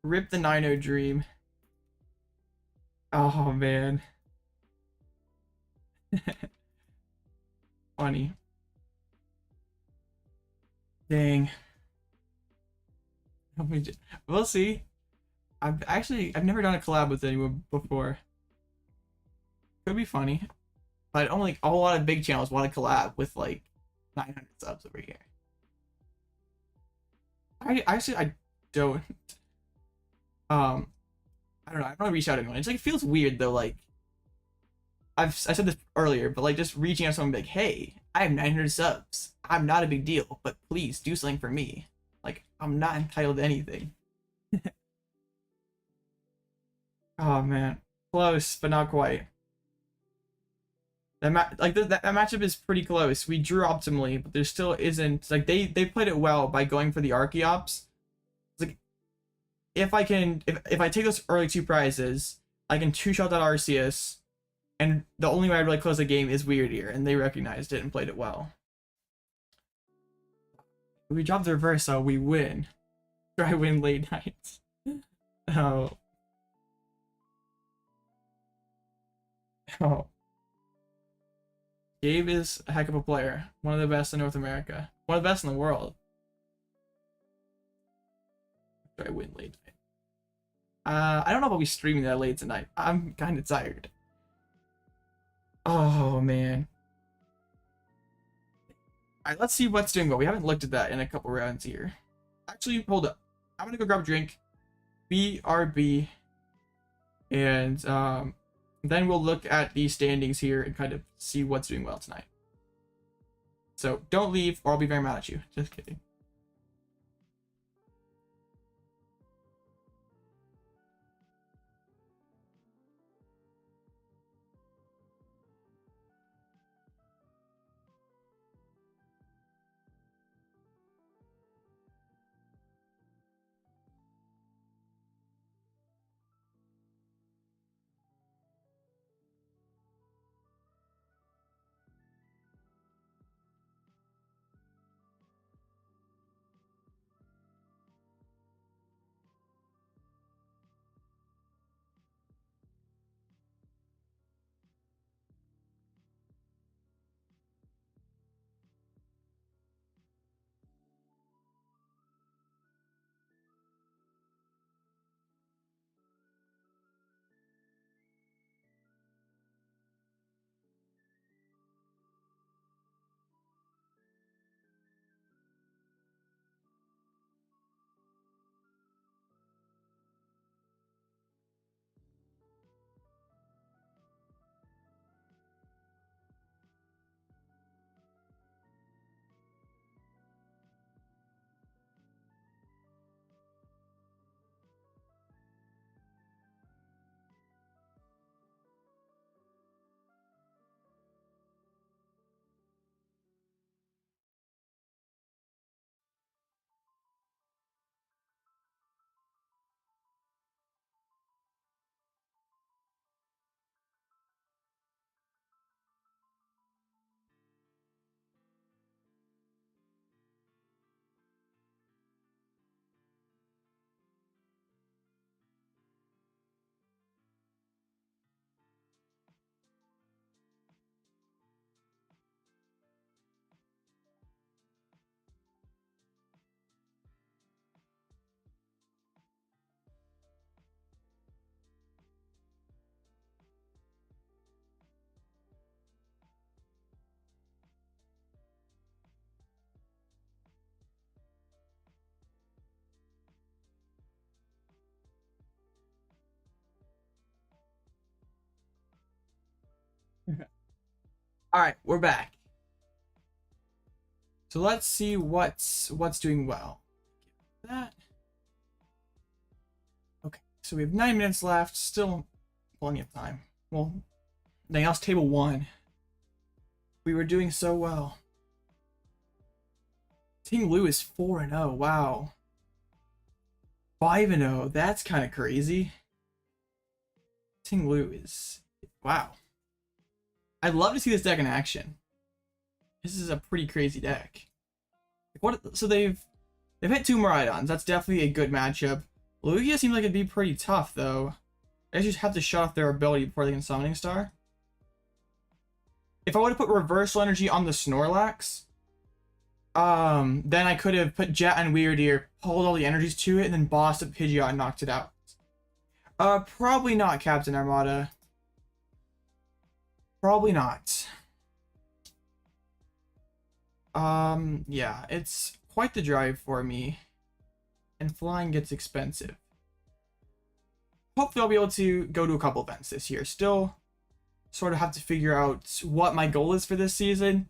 rip the 9-0 dream. Oh man. Funny. Dang. We'll see. I've never done a collab with anyone before. Could be funny. But only a lot of big channels want to collab with like 900 subs over here. I don't. I don't know. I don't want to reach out to anyone. It's like, it feels weird though. Like, I said this earlier, but like just reaching out to someone like, hey, I have 900 subs. I'm not a big deal, but please do something for me. Like, I'm not entitled to anything. Oh man, close, but not quite. That matchup is pretty close. We drew optimally, but there still isn't, like, they played it well by going for the Archeops. It's like, if I take those early 2 prizes, I can 2-shot that Arceus, and the only way I really close the game is Wyrdeer, and they recognized it and played it well. If we drop the reverse, so we win. Try win late nights. Oh. Oh. Gabe is a heck of a player. One of the best in North America. One of the best in the world. Try win late night. I don't know if I'll be streaming that late tonight. I'm kind of tired. Oh, man. Alright, let's see what's doing well. We haven't looked at that in a couple rounds here. Actually, hold up. I'm gonna go grab a drink. BRB. And, then we'll look at the standings here and kind of see what's doing well tonight. So, don't leave or I'll be very mad at you. Just kidding. Alright, we're back. So let's see what's doing well. That. Okay, so we have 9 minutes left, still plenty of time. Well, nothing else, table 1. We were doing so well. Ting Lu is 4-0, wow. 5-0, that's kind of crazy. Ting Lu is, wow. I'd love to see this deck in action. This is a pretty crazy deck. Like what? So they've hit 2 Miraidons. That's definitely a good matchup. Lugia seems like it'd be pretty tough though. I just have to shut off their ability before they can Summoning Star. If I would have put Reversal Energy on the Snorlax, then I could have put Jet and Wyrdeer, pulled all the energies to it, and then bossed up Pidgeot and knocked it out. Probably not, Captain Armada. Probably not. Yeah, it's quite the drive for me. And flying gets expensive. Hopefully I'll be able to go to a couple events this year. Still sort of have to figure out what my goal is for this season.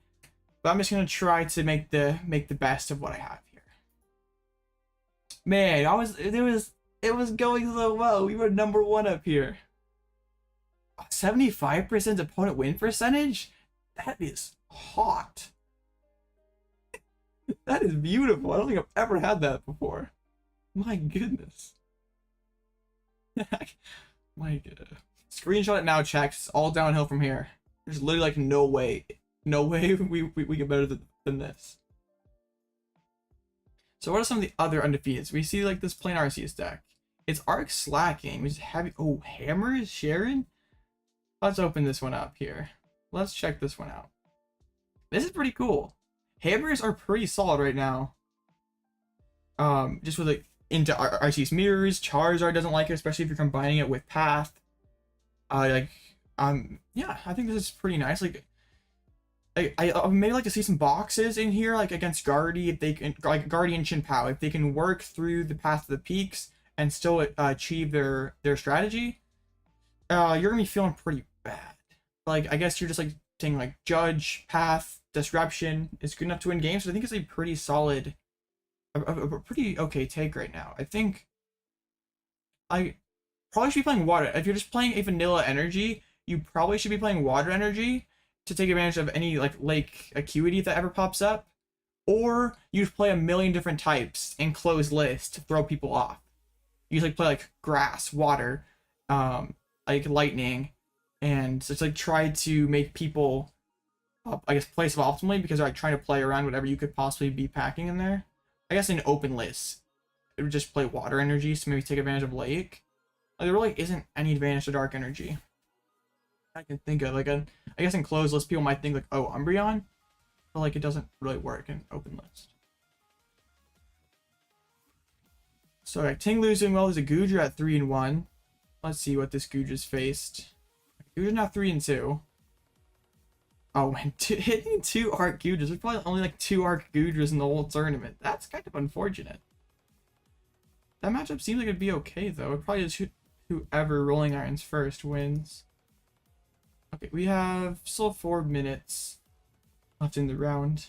But I'm just gonna try to make the best of what I have here. Man, it was going so well. We were number 1 up here. 75% opponent win percentage? That is hot. That is beautiful. I don't think I've ever had that before. My goodness. My god. Screenshot it now, checks. All downhill from here. There's literally like no way we get better than this. So what are some of the other undefeateds? We see like this plain Arceus deck. It's Arc Slacking, which is heavy. Oh, Hammers, Cheren? Let's open this one up here. Let's check this one out. This is pretty cool. Hammers are pretty solid right now. Just with like into Arceus Mirrors, Charizard doesn't like it, especially if you're combining it with Path. Yeah, I think this is pretty nice. Like, I maybe like to see some boxes in here, like against Guardy, if they can, like Guardian Chin Pow, if they can work through the Path of the Peaks and still achieve their strategy. You're gonna be feeling pretty bad. Like, I guess you're just like saying like Judge, Path, Disruption is good enough to win games. So I think it's a pretty solid, a pretty okay take right now. I think I probably should be playing Water. If you're just playing a vanilla energy, you probably should be playing Water Energy to take advantage of any like Lake Acuity that ever pops up. Or you play a million different types and close list to throw people off. You just like play like Grass, Water, like Lightning, and just like try to make people I guess play optimally, because they're like trying to play around whatever you could possibly be packing in there. I guess in open lists it would just play Water Energy, so maybe take advantage of Lake. Like, there really isn't any advantage to Dark Energy I can think of. Like, I guess in closed lists people might think like, oh, Umbreon, but like it doesn't really work in open list. So like Tinglu's doing well. There's a Goodra at 3-1. Let's see what this Goodra's faced. Goodra's now 3-2. Oh, and hitting 2 Arc Goodras. There's probably only like 2 Arc Goodras in the whole tournament. That's kind of unfortunate. That matchup seems like it'd be okay though. It probably just whoever Rolling Irons first wins. Okay, we have still 4 minutes left in the round.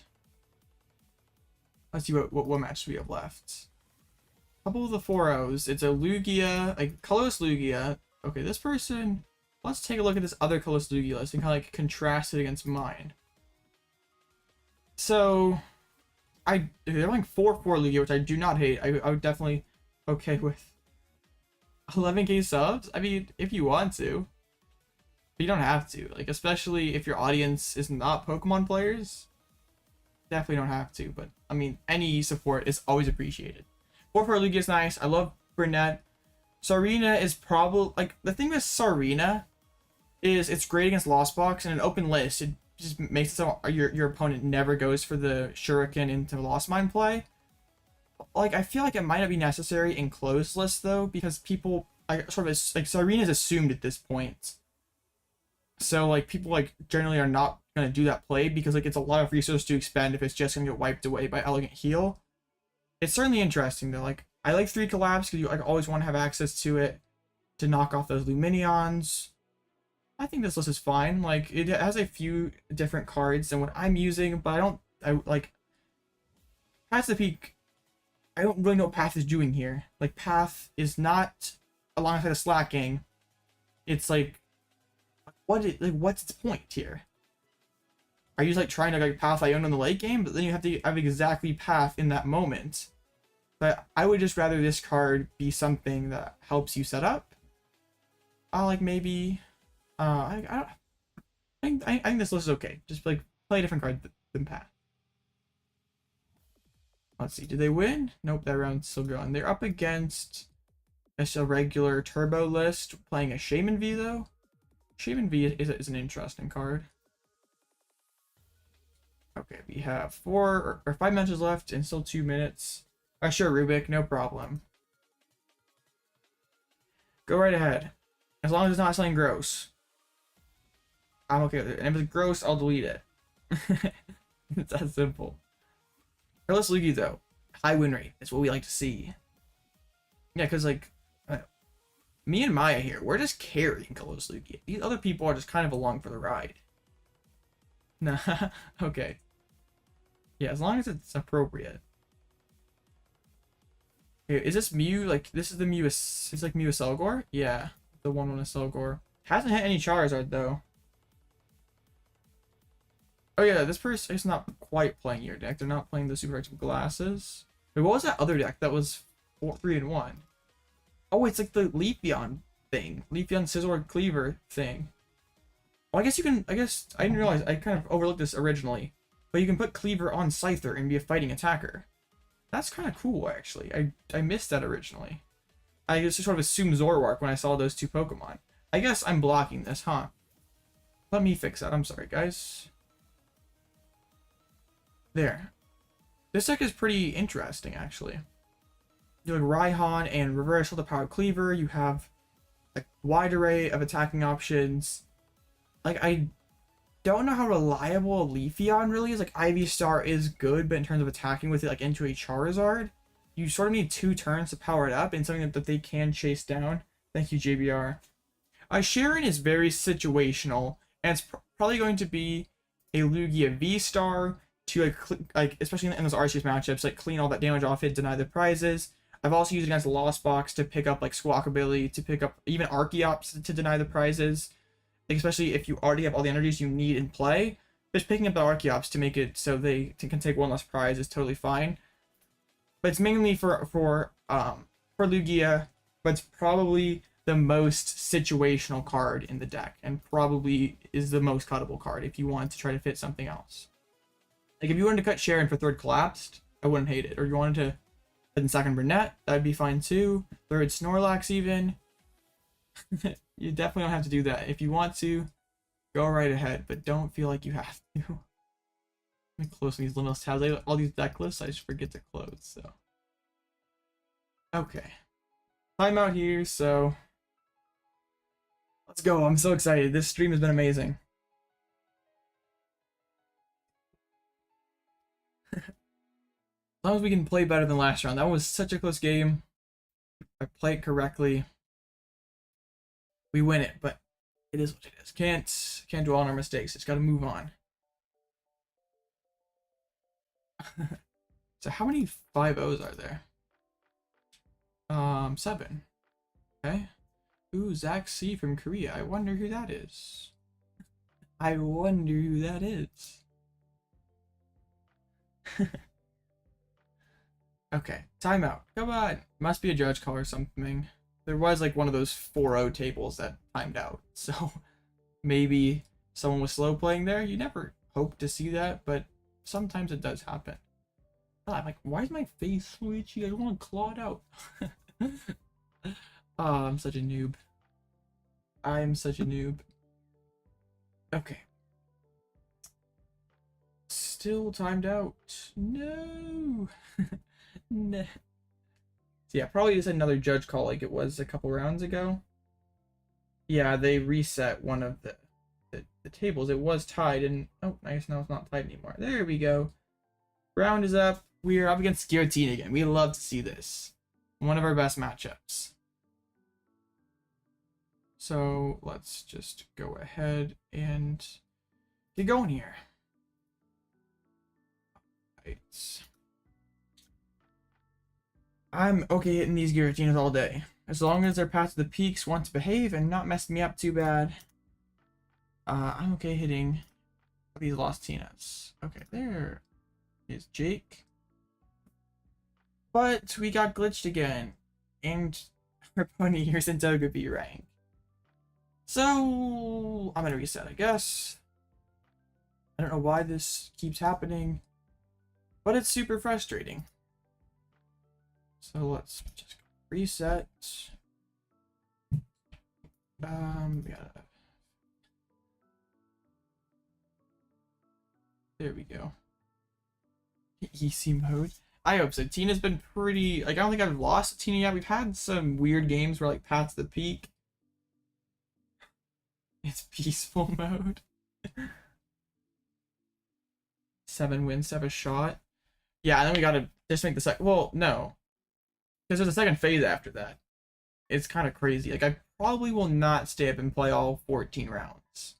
Let's see what match we have left. A couple of the 4-0s. It's a Lugia, like colorless Lugia. Okay, this person. Let's take a look at this other colorless Lugia list and kind of like contrast it against mine. So, they're like 4-4 Lugia, which I do not hate. I would definitely okay with 11k subs. I mean, if you want to, but you don't have to. Like, especially if your audience is not Pokemon players, definitely don't have to. But I mean, any support is always appreciated. 4-4 Lugia is nice. I love Burnet. Serena is probably like the thing with Serena is it's great against Lost Box, and an open list it just makes it so your opponent never goes for the Shuriken into Lost Mine play. Like, I feel like it might not be necessary in closed lists though, because people sort of like Serena's assumed at this point. So like people like generally are not gonna do that play because like it's a lot of resources to expend if it's just gonna get wiped away by Elegant Heal. It's certainly interesting though. Like, I like 3 Collapse because you like always want to have access to it to knock off those Lumineons. I think this list is fine. Like, it has a few different cards than what I'm using, but I like Path of the Peak. I don't really know what Path is doing here. Like, Path is not alongside a Slacking. It's like, what's its point here? Are you like trying to like Path Iono in the late game, but then you have to have exactly Path in that moment? But I would just rather this card be something that helps you set up. Like maybe, I think this list is okay. Just like play a different card than Path. Let's see, did they win? Nope, that round's still going. They're up against a regular turbo list, playing a Shaman V though. Shaman V is an interesting card. Okay, we have 4 or 5 matches left and still 2 minutes. Sure, Rubik, no problem. Go right ahead. As long as it's not something gross. I'm okay with it. And if it's gross, I'll delete it. It's that simple. Let's Lugia though. High win rate is what we like to see. Yeah, because like me and Maya here, we're just carrying Colossus Lugia. These other people are just kind of along for the ride. Nah, okay. Yeah, as long as it's appropriate. Okay, is this Mew? Like, this is the Mew, it's like Mew Selgor? Yeah, the one on a Selgor. Hasn't hit any Charizard, though. Oh yeah, this person is not quite playing your deck. They're not playing the Super Active Glasses. Wait, what was that other deck that was 3-in-1? Oh, it's like the Leafeon thing. Leafeon Scizor Cleaver thing. Well, I guess you can, I didn't realize, I kind of overlooked this originally. But you can put Cleaver on Scyther and be a fighting attacker. That's kind of cool, actually. I missed that originally. I just sort of assumed Zoroark when I saw those two Pokemon. I guess I'm blocking this, huh? Let me fix that. I'm sorry, guys. There. This deck is pretty interesting, actually. You have Raihan and Reversal the Power Cleaver. You have a wide array of attacking options. Like, I don't know how reliable a Leafeon really is. Like, Ivysaur is good, but in terms of attacking with it, like, into a Charizard, you sort of need 2 turns to power it up, and something that they can chase down. Thank you, JBR. Cheren is very situational, and it's probably going to be a Lugia V-Star to, like especially in those Arceus matchups, like, clean all that damage off it, deny the prizes. I've also used it against the Lost Box to pick up, like, Squawkabilly, to pick up even Archeops to deny the prizes. Like, especially if you already have all the energies you need in play, just picking up the Archeops to make it so they can take one less prize is totally fine. But it's mainly for Lugia, but it's probably the most situational card in the deck, and probably is the most cuttable card if you want to try to fit something else. Like, if you wanted to cut Cheren for 3rd Collapsed, I wouldn't hate it. Or you wanted to put in 2nd Burnet, that'd be fine too. 3rd Snorlax even. You definitely don't have to do that. If you want to, go right ahead, but don't feel like you have to. Let me close these limitless tabs. All these deck lists I just forget to close, so. Okay. Timeout here, so let's go. I'm so excited. This stream has been amazing. As long as we can play better than last round. That was such a close game. I played correctly. We win it, but it is what it is. Can't dwell on our mistakes. Just gotta move on. So how many 5-0s are there? 7. Okay. Ooh, Zach C from Korea. I wonder who that is. I wonder who that is. Okay, timeout. Come on. Must be a judge call or something. There was like one of those 4-0 tables that timed out. So maybe someone was slow playing there. You never hope to see that, but sometimes it does happen. I'm like, why is my face so itchy? I don't want to claw it out. Oh, I'm such a noob. I'm such a noob. Okay. Still timed out. No. No. So yeah, probably just another judge call like it was a couple rounds ago. Yeah, they reset one of the tables. It was tied, and oh, I guess now it's not tied anymore. There we go. Round is up. We're up against Giratina again. We love to see this. One of our best matchups. So let's just go ahead and get going here. Right. I'm okay hitting these Giratinas all day. As long as their path to the peaks want to behave and not mess me up too bad. I'm okay hitting these Lost Tinas. Okay, there is Jake. But we got glitched again. And our pony here's in Togepi rank. So I'm gonna reset, I guess. I don't know why this keeps happening, but it's super frustrating. So let's just reset. Yeah. There we go. Easy mode. I hope so. Tina's been pretty, like, I don't think I've lost to Tina yet. We've had some weird games where, like, Path to the Peak. It's peaceful mode. 7 wins to have a shot. Yeah, and then we gotta just make the second. Well, no. Because there's a second phase after that. it's kind of crazy. Like, I probably will not stay up and play all 14 rounds.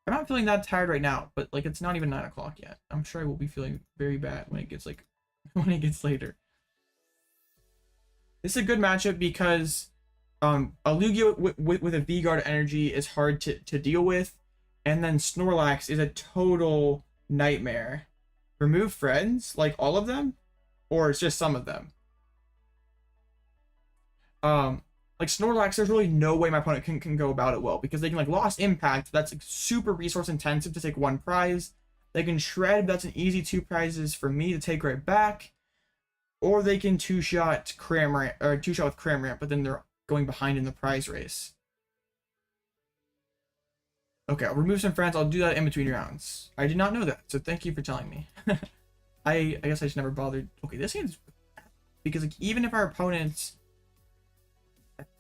I'm not feeling that tired right now, but like it's not even 9 o'clock yet. I'm sure I will be feeling very bad when it gets like when it gets later. This is a good matchup because a Lugia with a V-Guard energy is hard to deal with, and then Snorlax is a total nightmare. Remove friends, like all of them, or it's just some of them. Like Snorlax, there's really no way my opponent can go about it well, because they can like Lost Impact, that's like super resource intensive to take 1 prize. They can Shred, that's an easy 2 prizes for me to take right back. Or they can 2-shot Cramorant, or 2-shot with Cramorant, but then they're going behind in the prize race. Okay, I'll remove some friends. I'll do that in between rounds. I did not know that, so thank you for telling me. I guess I just never bothered. Okay, this game's... Because like, even if our opponents...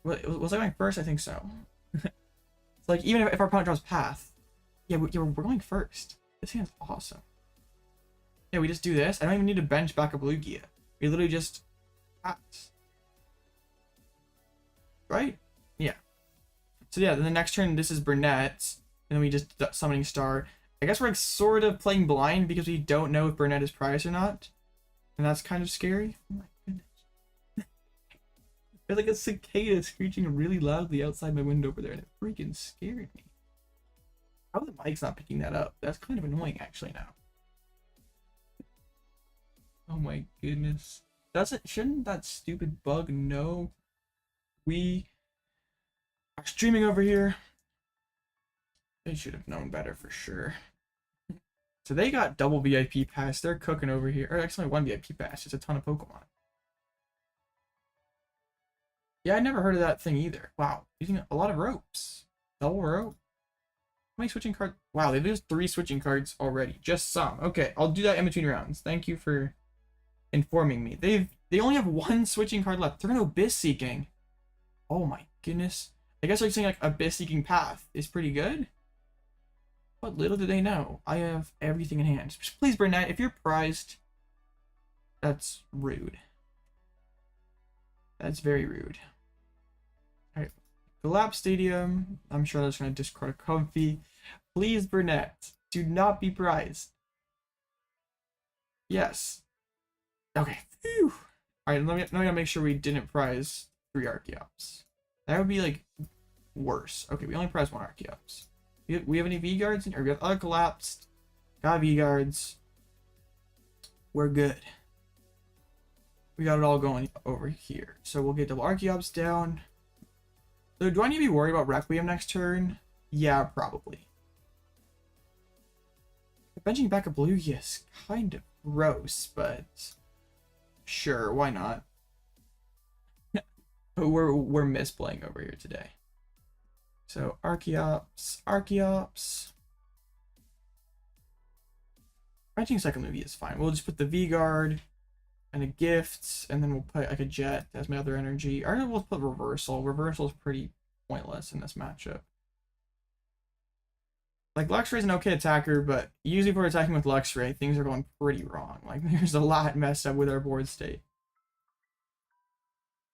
Was I going first? I think so. It's like, even if our opponent draws Path... Yeah, we're going first. This hand's awesome. Yeah, we just do this. I don't even need to bench back up Lugia. We literally just pass. Right? Yeah. So yeah, then the next turn, this is Burnet. And then we just Summoning Star. I guess we're like sort of playing blind because we don't know if Burnet is prized or not. And that's kind of scary. Oh my goodness. There's like a cicada screeching really loudly outside my window over there, and it freaking scared me. How the mic's not picking that up? That's kind of annoying actually now. Oh my goodness. Shouldn't that stupid bug know we are streaming over here? They should have known better for sure. So they got double VIP pass. They're cooking over here. Or actually 1 VIP pass. Just a ton of Pokemon. Yeah, I never heard of that thing either. Wow. Using a lot of ropes. Double rope. How many switching cards? Wow, they lose 3 switching cards already. Just some. Okay, I'll do that in between rounds. Thank you for informing me. They only have 1 switching card left. They're an Abyss Seeking. Oh my goodness. I guess like saying like Abyss Seeking Path is pretty good. But little do they know, I have everything in hand. Please, Burnet, if you're prized, that's rude. That's very rude. Alright. Collapsed Stadium. I'm sure that's going to discard a Comfy. Please, Burnet, do not be prized. Yes. Okay. Phew. Alright, let me make sure we didn't prize 3 Archeops. That would be like worse. Okay, we only prize 1 Archeops. We have any V-Guards? Or we have other Collapsed. Got V-Guards. We're good. We got it all going over here. So we'll get double Archeops down. So do I need to be worried about Requiem next turn? Yeah, probably. Benching back a Lugia is kind of gross, but sure, why not? we're misplaying over here today. So Archeops. Benching second Lugia is fine. We'll just put the V-Guard and a Gift, and then we'll put like a Jet as my other energy. Or we'll put Reversal. Reversal is pretty pointless in this matchup. Like, Luxray is an okay attacker, but usually if we're attacking with Luxray, things are going pretty wrong. Like, there's a lot messed up with our board state.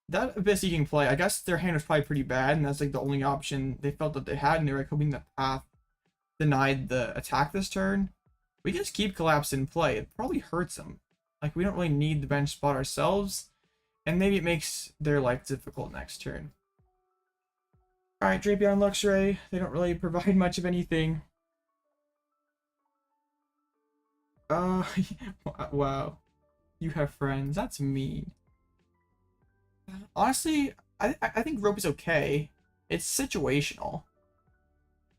That Abyss Seeking play, I guess their hand was probably pretty bad, and that's like the only option they felt that they had, and they were like hoping that Path denied the attack this turn. We can just keep Collapse in play. It probably hurts them. Like, we don't really need the bench spot ourselves, and maybe it makes their life difficult next turn. Alright, Drapion Luxray, they don't really provide much of anything. Wow. You have friends. That's mean. Honestly, I think Rope is okay. It's situational.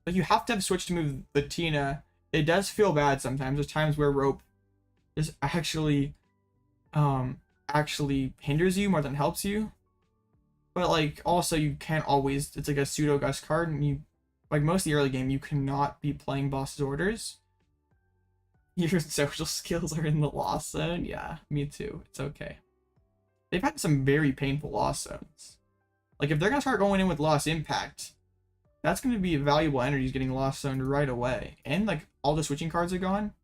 Like, you have to have Switch to move the Tina. It does feel bad sometimes. There's times where Rope is actually hinders you more than helps you. But like, also you can't always, it's like a pseudo Gust card, and you, like, most of the early game, you cannot be playing boss's orders. Your social skills are in the loss zone. Yeah, me too. It's okay. They've had some very painful loss zones. Like, if they're gonna start going in with Lost Impact, that's gonna be valuable energies getting lost zoned right away. And like, all the switching cards are gone.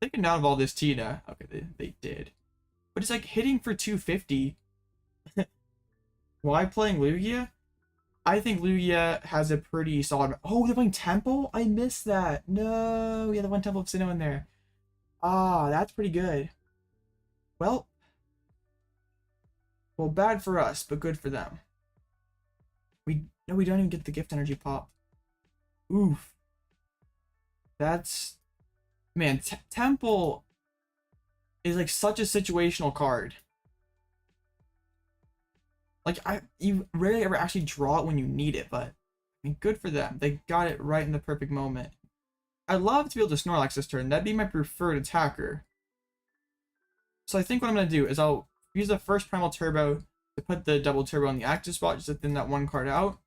They can down of all this Tina. Okay, they did. But it's like hitting for 250. Why playing Lugia? I think Lugia has a pretty solid... Oh, they're playing Temple? I missed that. No, yeah, the one Temple of Sinnoh in there. Ah, that's pretty good. Well, bad for us, but good for them. No, we don't even get the Gift Energy pop. Oof. That's... Man, Temple is like such a situational card. Like, you rarely ever actually draw it when you need it, but I mean, good for them. They got it right in the perfect moment. I'd love to be able to Snorlax this turn. That'd be my preferred attacker. So I think what I'm going to do is I'll use the first Primal Turbo to put the double Turbo on the active spot, just to thin that one card out.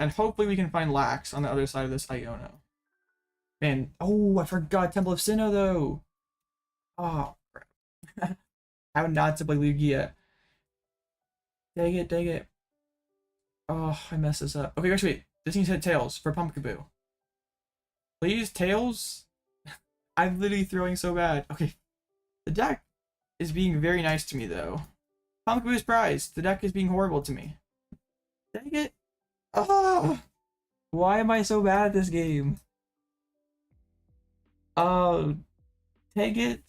And hopefully we can find Lax on the other side of this Iono. And, oh, I forgot Temple of Sinnoh, though. Oh, crap. How not to play Lugia. Dang it, dang it. Oh, I messed this up. Okay, wait. This needs to hit Tails for Pumpkaboo. Please, Tails? I'm literally throwing so bad. Okay. The deck is being very nice to me, though. Pumpkaboo's prize. The deck is being horrible to me. Dang it. Oh, why am I so bad at this game? Oh, take it.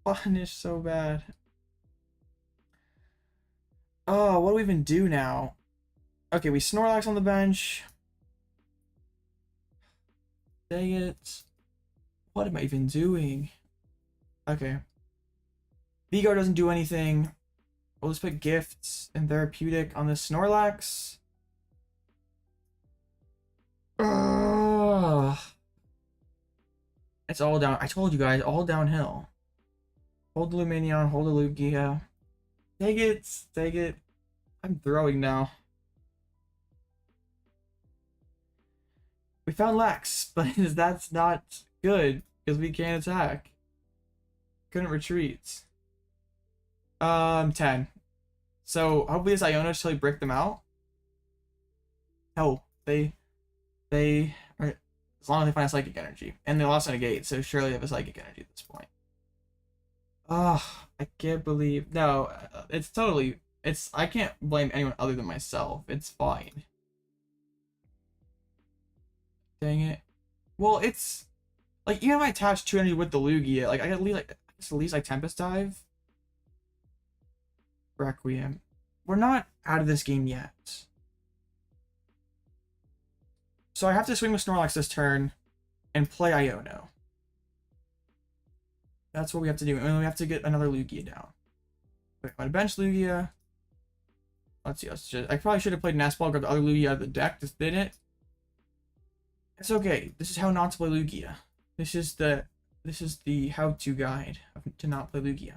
Punish so bad. Oh, what do we even do now? Okay, we Snorlax on the bench. Dang it. What am I even doing? Okay. Vigo doesn't do anything. We'll just put Gifts and Therapeutic on this Snorlax. Ugh. It's all down. I told you guys, all downhill. Hold the Lumineon, hold the Lugia. Take it, take it. I'm throwing now. We found Lax, but that's not good because we can't attack. Couldn't retreat. 10. So hopefully this Iono should brick them out. Oh, they are, as long as they find a Psychic Energy. And they lost on a gate, so surely they have a Psychic Energy at this point. Oh, I can't believe... No, it's totally... I can't blame anyone other than myself. It's fine. Dang it. Well, it's... Like, even if I attach 2 energy with the Lugia, like, I at least like Tempest Dive. Requiem. We're not out of this game yet. So I have to swing with Snorlax this turn and play Iono. That's what we have to do. And we have to get another Lugia down. Wait, I'm gonna bench Lugia. Let's see. I probably should have played Nest Ball, got the other Lugia out of the deck to thin it. It's okay. This is how not to play Lugia. This is the how-to guide to not play Lugia.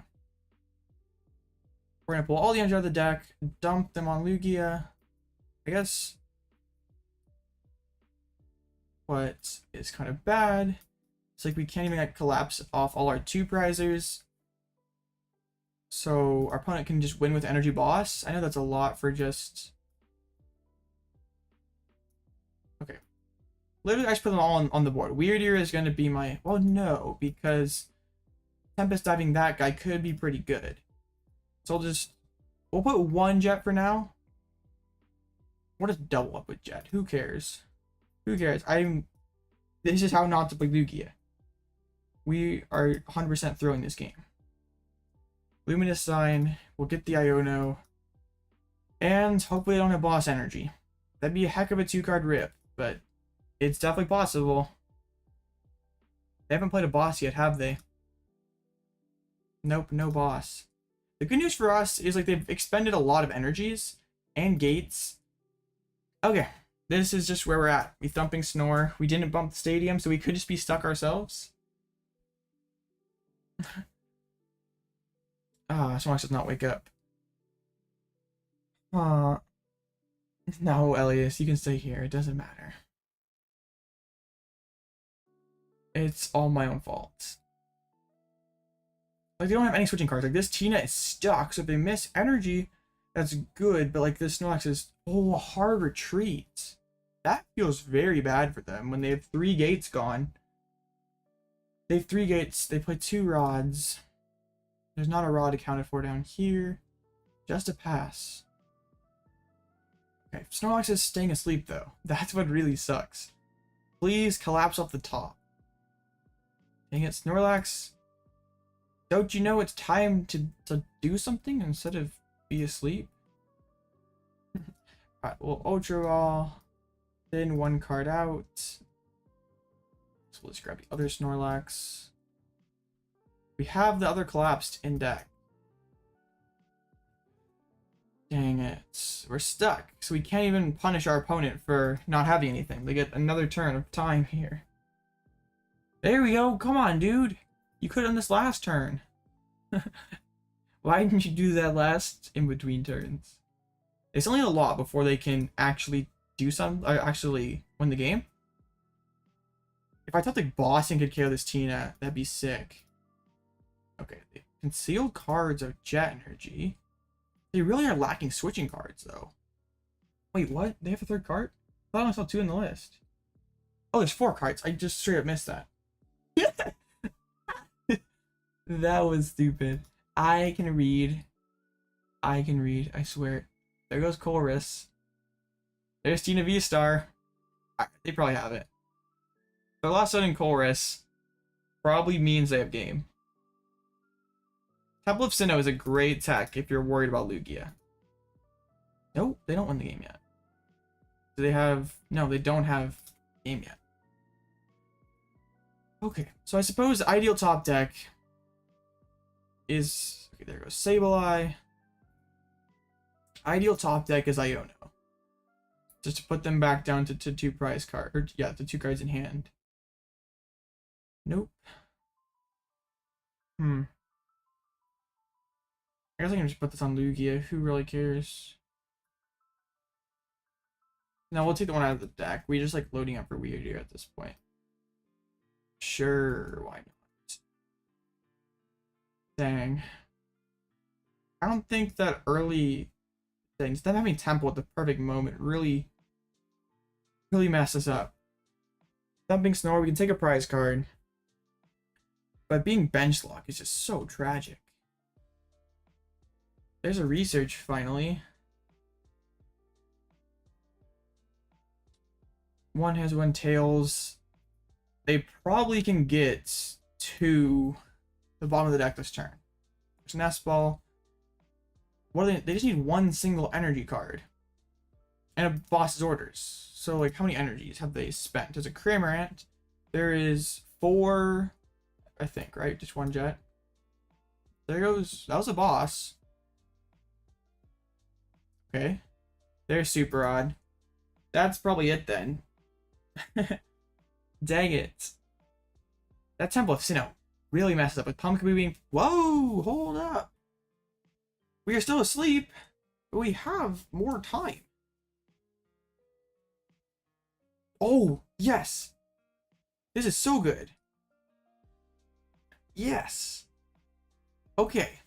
We're gonna pull all the energy out of the deck, dump them on Lugia. I guess what is kind of bad. It's like we can't even like collapse off all our 2 prizers. So our opponent can just win with Energy Boss. I know that's a lot for just... Okay. Literally, I just put them all on the board. Wyrdeer is going to be my... Well, no, because Tempest Diving that guy could be pretty good. So we'll put 1 Jet for now. We'll just double up with Jet. Who cares? Who cares? This is how not to play Lugia. We are 100% throwing this game. Luminous Sign. We'll get the Iono. And hopefully they don't have boss energy. That'd be a heck of a 2-card rip, but it's definitely possible. They haven't played a boss yet, have they? Nope, no boss. The good news for us is like they've expended a lot of energies and gates. Okay, this is just where we're at. We thumping Snore. We didn't bump the stadium, so we could just be stuck ourselves. Snorlax does not wake up. No, Elias, you can stay here. It doesn't matter. It's all my own fault. Like, they don't have any switching cards. Like, this Tina is stuck, so if they miss energy, that's good. But, like, this Snorlax is, a hard retreat. That feels very bad for them when they have 3 gates gone. They have 3 gates. They play 2 rods. There's not a rod accounted for down here. Just a pass. Okay, Snorlax is staying asleep though. That's what really sucks. Please collapse off the top. Dang it, Snorlax. Don't you know it's time to do something instead of be asleep? Alright, well, Ultra Ball. Then one card out. So let's grab the other Snorlax. We have the other Collapsed in deck. Dang it. We're stuck. So we can't even punish our opponent for not having anything. They get another turn of time here. There we go. Come on, dude. You could have done this last turn. Why didn't you do that last in between turns? It's only a lot before they can actually do something, or actually win the game. If I thought the Boston could KO this Tina, that'd be sick. Okay, the concealed cards of Jet Energy. They really are lacking switching cards, though. Wait, what? They have a third card? I thought I only saw 2 in the list. Oh, there's 4 cards. I just straight up missed that. That was stupid. I can read. I swear. There goes Chorus. There's Tina V-Star. They probably have it. The last one in Chorus probably means they have game. Temple of Sinnoh is a great tech if you're worried about Lugia. Nope, they don't win the game yet. Do they have... No, they don't have game yet. Okay, so I suppose the ideal top deck is... Okay, there goes Sableye. Ideal top deck is Iono. Just to put them back down to 2 prize cards. Or, yeah, to 2 cards in hand. Nope. I guess I can just put this on Lugia. Who really cares? No, we'll take the one out of the deck. We just like loading up for Wyrdeer at this point. Sure, why not? Dang. I don't think that early things, them having Temple at the perfect moment really messed us up. Dumping Snore, we can take a prize card. But being bench lock is just so tragic. There's a research finally. One has 1 tails. They probably can get to the bottom of the deck this turn. There's Nest Ball. What are they just need 1 single energy card. And a boss's orders. So like how many energies have they spent? There's a Cramorant. There is 4, I think, right? Just 1 jet. There goes, that was a boss. Okay. There's Super Odd. That's probably it then. Dang it. That Temple of Sinnoh really messes up with Pumpkaboo being... Whoa! Hold up. We are still asleep, but we have more time. Oh, yes. This is so good. Yes. Okay.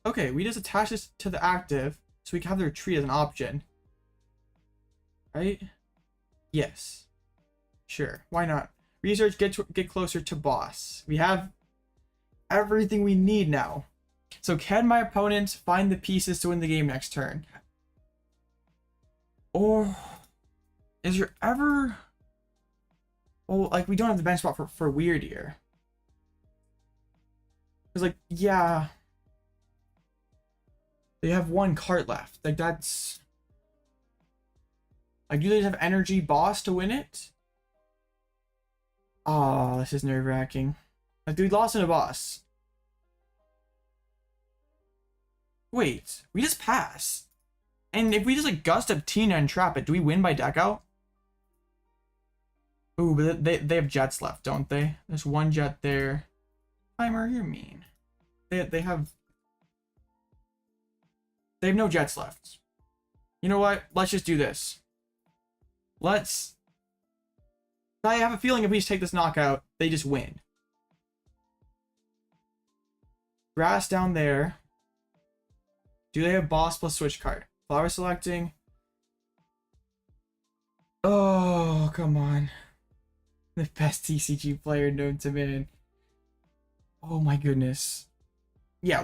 Okay, we just attach this to the active so we can have the retreat as an option. Right? Yes. Sure. Why not? Research, get closer to boss. We have everything we need now. So can my opponent find the pieces to win the game next turn? Or is there ever... Oh, like we don't have the bench spot for Wyrdeer. It's like, yeah. They have 1 card left. Like that's... Like, do they have energy boss to win it? Oh, this is nerve-wracking. Like, we lost in a boss. Wait, we just pass. And if we just, like, Gust up Tina and trap it, do we win by deck out? Ooh, but they have jets left, don't they? There's 1 jet there. Timer, you're mean. They have no jets left. You know what? Let's just do this. I have a feeling if we just take this knockout, they just win. Grass down there. Do they have boss plus switch card? Flower selecting. Oh, come on. The best TCG player known to man. Oh my goodness. Yeah,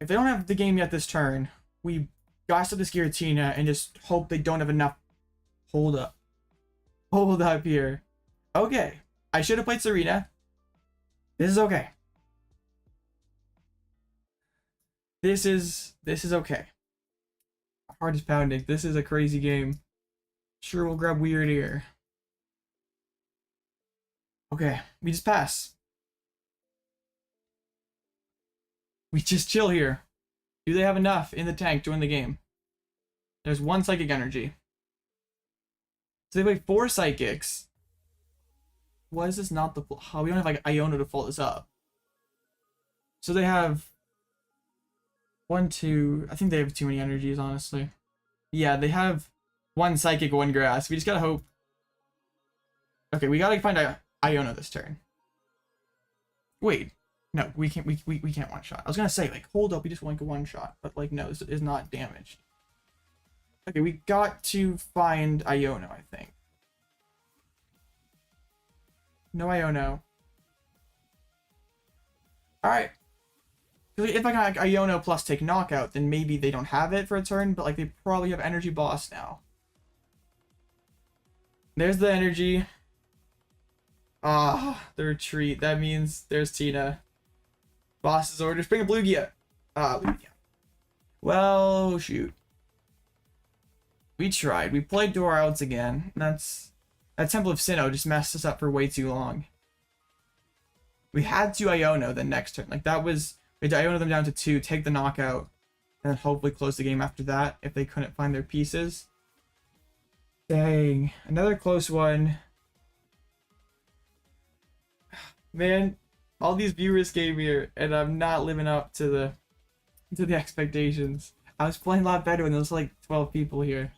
If they don't have the game yet this turn, we gotta stop this Giratina and just hope they don't have enough. Hold up. Hold up here. Okay. I should have played Serena. This is okay. This is okay. My heart is pounding. This is a crazy game. Sure, we'll grab Wyrdeer. Okay, we just pass. We just chill here. Do they have enough in the tank to win the game? There's one Psychic Energy. So they play 4 Psychics. Why is this not the... Oh, we don't have like Iono to follow this up. So they have... 1, 2... I think they have too many energies, honestly. Yeah, they have 1 Psychic, 1 Grass. We just gotta hope. Okay, we gotta find Iono this turn. Wait. No, we can't one shot. I was gonna say, like, hold up, we just want like a 1 shot. But like, no, this is not damaged. Okay, we got to find Iono, I think. No Iono. Alright. If I got like Iono plus take knockout, then maybe they don't have it for a turn, but like they probably have energy boss now. There's the energy. Ah, the retreat. That means there's Tina. Boss's orders. Bring a Lugia. Lugia. Well, shoot. We tried. We played Door Outs again. That Temple of Sinnoh just messed us up for way too long. We had to Iono the next turn. Like that was, we had to Iono them down to 2, take the knockout, and then hopefully close the game after that if they couldn't find their pieces. Dang, another close one. Man, all these viewers came here, and I'm not living up to the expectations. I was playing a lot better when there was like 12 people here.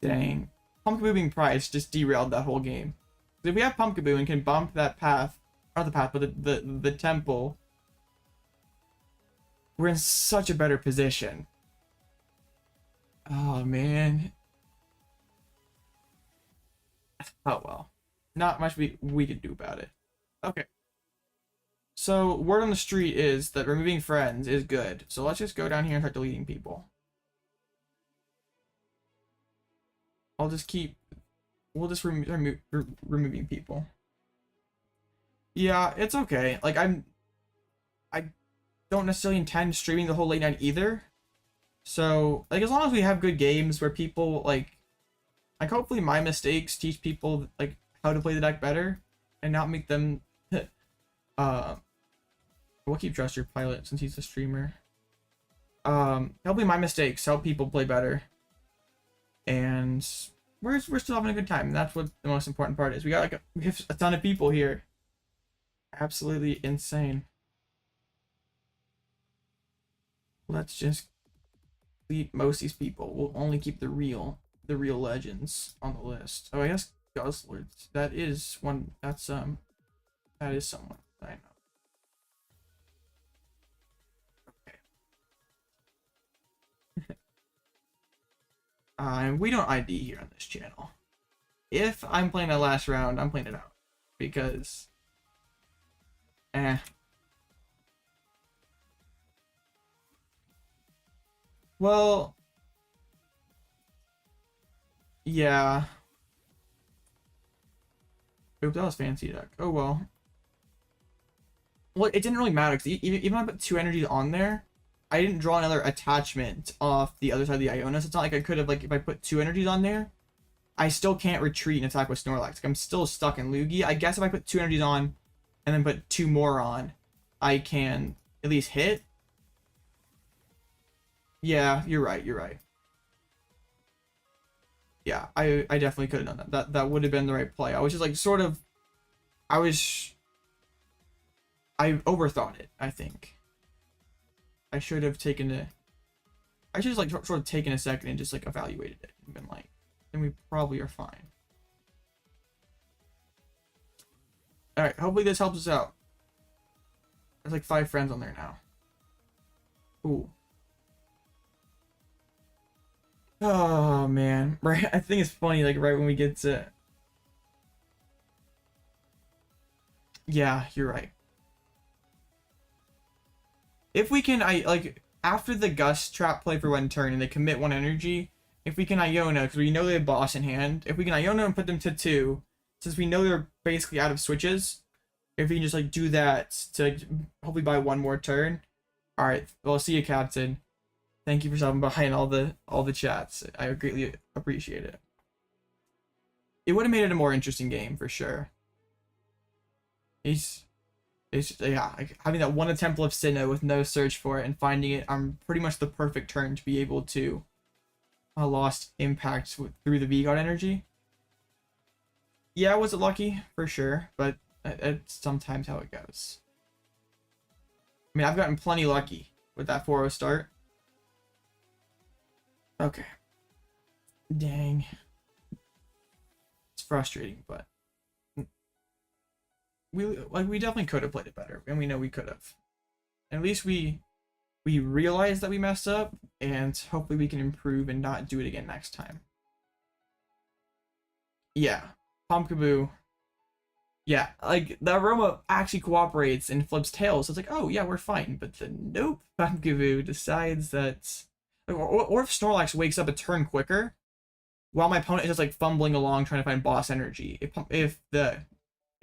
Dang. Pumpkaboo being priced just derailed that whole game. If we have Pumpkaboo and can bump that path, not the path, but the temple, we're in such a better position. Oh man. Oh well. Not much we could do about it. Okay. So word on the street is that removing friends is good. So let's just go down here and start deleting people. We'll just removing people. Yeah, it's okay. Like I don't necessarily intend streaming the whole late night either. So like as long as we have good games where people like hopefully my mistakes teach people like how to play the deck better and not make them we'll keep Trust Your Pilot since he's a streamer. Hopefully my mistakes help people play better. And we're still having a good time. That's what the most important part is. We have a ton of people here. Absolutely insane. Let's just delete most of these people. We'll only keep the real legends on the list. Oh, I guess Guzzlord. That is one. That is someone I know. And we don't ID here on this channel. If I'm playing that last round, I'm playing it out. Because... Well... Yeah. Oop, that was fancy deck. Oh well. Well, it didn't really matter, because even if I put 2 energies on there, I didn't draw another attachment off the other side of the Iono, so it's not like I could have, like, if I put 2 energies on there, I still can't retreat and attack with Snorlax. Like, I'm still stuck in Lugia. I guess if I put 2 energies on, and then put 2 more on, I can at least hit. Yeah, you're right, Yeah, I definitely could have done that. That would have been the right play. I was just, like, sort of... I overthought it, I think. I should have like sort of taken a second and just like evaluated it and been like, then we probably are fine. All right, hopefully this helps us out. There's like 5 friends on there now. Ooh. Oh man, right? I think it's funny, like right when we get to Yeah, you're right. If we can, after the Gust trap play for 1 turn and they commit 1 energy, if we can Iono, because we know they have boss in hand, if we can Iono and put them to 2, since we know they're basically out of switches, if we can just like do that to like, hopefully buy 1 more turn. All right, well, see you, Captain. Thank you for stopping by and all the chats. I greatly appreciate it. It would have made it a more interesting game for sure. It's yeah, like having that 1 attempt left Sinnoh with no search for it and finding it on pretty much the perfect turn to be able to lost impact through the V-Guard energy. Yeah, was it lucky? For sure, but it's sometimes how it goes. I mean, I've gotten plenty lucky with that 4-0 start. Okay. Dang. It's frustrating, but we definitely could have played it better, and we know we could have. At least we realize that we messed up, and hopefully we can improve and not do it again next time. Yeah, Pumpkaboo. Yeah, like the aroma actually cooperates and flips tails, so it's like, oh yeah, we're fine. But then nope, Pumpkaboo decides that, or if Snorlax wakes up a turn quicker, while my opponent is just like fumbling along trying to find boss energy. If the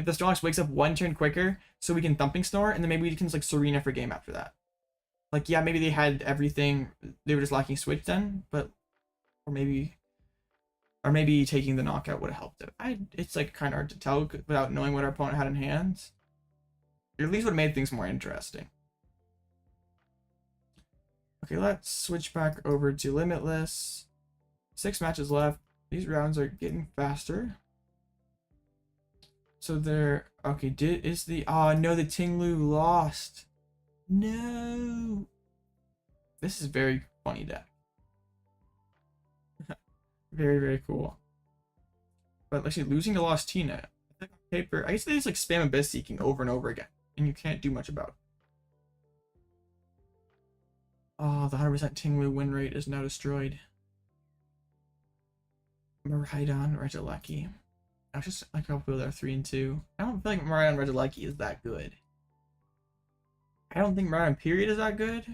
Snorlax wakes up 1 turn quicker, so we can Thumping Snore, and then maybe we can just like Serena for game after that. Like, yeah, maybe they had everything, they were just lacking Switch then, but or maybe taking the knockout would have helped it. It's like kind of hard to tell without knowing what our opponent had in hand. Or at least would have made things more interesting. Okay, let's switch back over to Limitless. 6 matches left. These rounds are getting faster. So they're okay. Is the no, the Tinglu lost. No. This is very funny deck. Very, very cool. But actually losing to Lost Tina. Paper. I guess they just like spam Abyss Seeking over and over again, and you can't do much about it. Oh, the 100% Tinglu win rate is now destroyed. Miraidon, Regieleki. I was just like a couple people that are 3 and 2. I don't feel like Miraidon Regieleki is that good. I don't think Miraidon period is that good.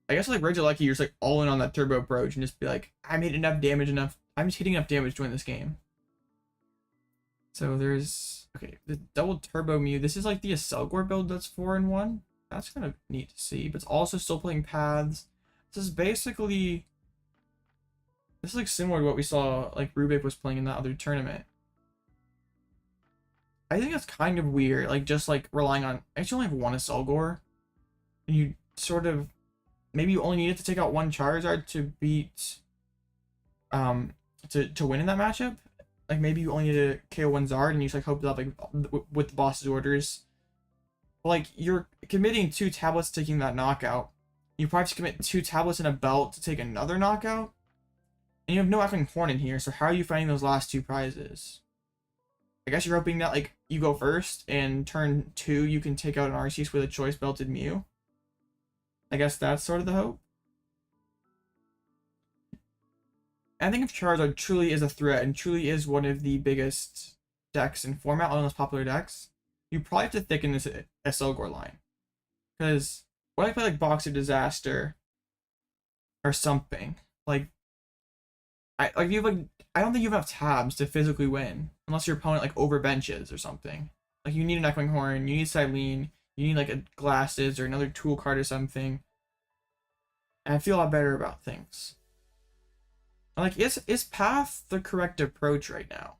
I guess like Regieleki, you're just like all in on that turbo approach and just be like, I made enough damage I'm just hitting enough damage to win this game. So there's okay, the double turbo Mew. This is like the Aselgor build that's 4 and 1. That's kind of neat to see, but it's also still playing paths. This is basically like similar to what we saw like Rubik was playing in that other tournament. I think that's kind of weird, like just like relying on actually only have 1 Aselgor, and you sort of maybe you only needed to take out 1 Charizard to beat to win in that matchup. Like maybe you only need to KO 1 Zard and you just like hope that like with the boss's orders. But, like you're committing 2 tablets taking that knockout. You probably have to commit 2 tablets and a belt to take another knockout. And you have no Echoing Horn in here, so how are you finding those last 2 prizes? I guess you're hoping that like you go first and turn 2 you can take out an Arceus with a choice belted Mew. I guess that's sort of the hope. I think if Charizard truly is a threat and truly is one of the biggest decks in format, one of the most popular decks, you probably have to thicken this Aselgor line. Because when I play like Boxer Disaster or something, like I don't think you have enough tabs to physically win unless your opponent like overbenches or something. Like you need an Echoing Horn, you need Silene, you need like a Glasses or another tool card or something. And I feel a lot better about things. Like, is Path the correct approach right now?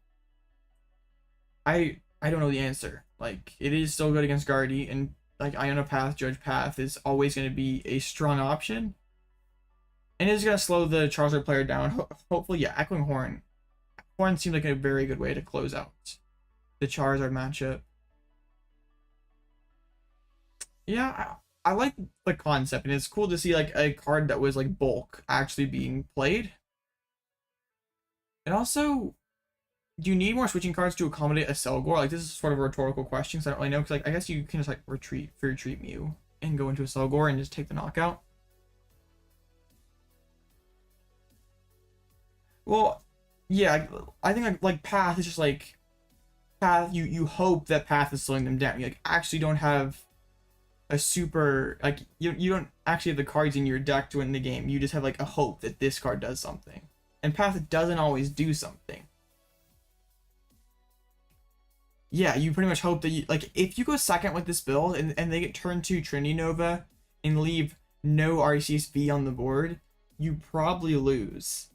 I don't know the answer. Like, it is still good against Guardy, and like Iono Path, Judge Path is always going to be a strong option. And it is going to slow the Charizard player down. Hopefully, yeah, Echoing Horn. Horn seems like a very good way to close out the Charizard matchup. Yeah, I like the concept, and it's cool to see like a card that was like bulk actually being played. And also, do you need more switching cards to accommodate Aselgor? Like, this is sort of a rhetorical question, because I don't really know. Because like I guess you can just like retreat Mew and go into Aselgor and just take the knockout. Well, yeah, I think like Path is just like Path, you hope that Path is slowing them down. You like actually don't have a super, like you don't actually have the cards in your deck to win the game. You just have like a hope that this card does something. And Path doesn't always do something. Yeah, you pretty much hope that you, like, if you go second with this build and they get turn 2 Trinity Nova and leave no Arceus V on the board, you probably lose.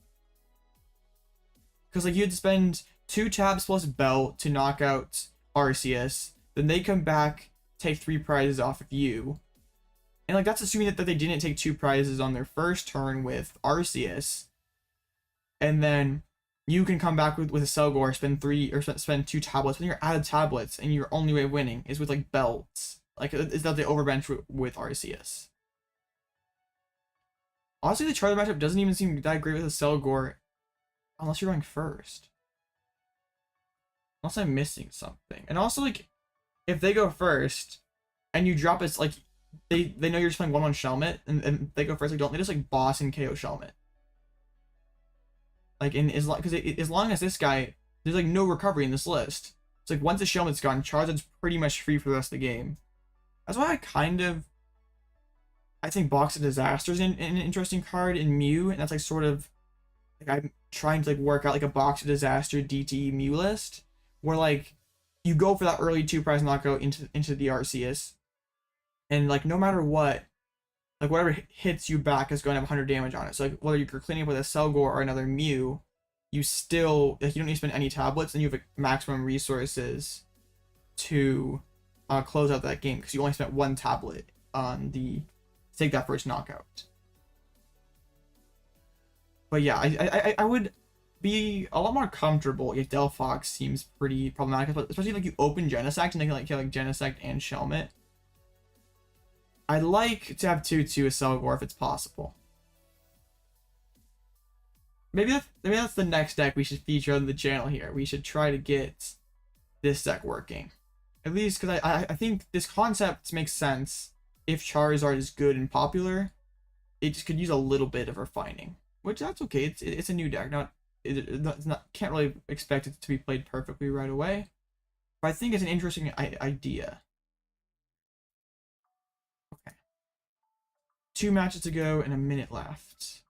Because, like, you had to spend 2 tabs plus Belt to knock out Arceus, then they come back, take 3 prizes off of you. And, like, that's assuming that they didn't take 2 prizes on their first turn with Arceus. And then you can come back with a Selgor, spend 2 tablets, when you're out of tablets, and your only way of winning is with, like, belts. Like, it's that they overbench with Arceus. Honestly, the Charizard matchup doesn't even seem that great with a Selgor, unless you're going first. Unless I'm missing something. And also, like, if they go first, and you drop it, like, they know you're just playing 1-1 Shelmet, and they go first, like, don't they just, like, boss and KO Shelmet? Like, as long as this guy, there's like no recovery in this list. It's like once the Shelmet's gone, Charizard's pretty much free for the rest of the game. That's why I think Box of Disaster is an interesting card in Mew, and that's like sort of like I'm trying to like work out like a Box of Disaster DTE Mew list where like you go for that early 2 prize knockout into the Arceus, and like no matter what, like whatever hits you back is going to have 100 damage on it. So like whether you're cleaning up with a Selgor or another Mew, you still, like, you don't need to spend any tablets, and you have like, maximum resources to close out that game because you only spent 1 tablet on the to take that first knockout. But yeah, I would be a lot more comfortable if Delphox seems pretty problematic, but especially if like you open Genesect and they can like kill like Genesect and Shelmet. I'd like to have 2/2 a Selgor if it's possible. Maybe that's the next deck we should feature on the channel here. We should try to get this deck working. At least because I think this concept makes sense if Charizard is good and popular. It just could use a little bit of refining. Which that's okay. It's a new deck. Can't really expect it to be played perfectly right away. But I think it's an interesting idea. 2 matches to go and a minute left.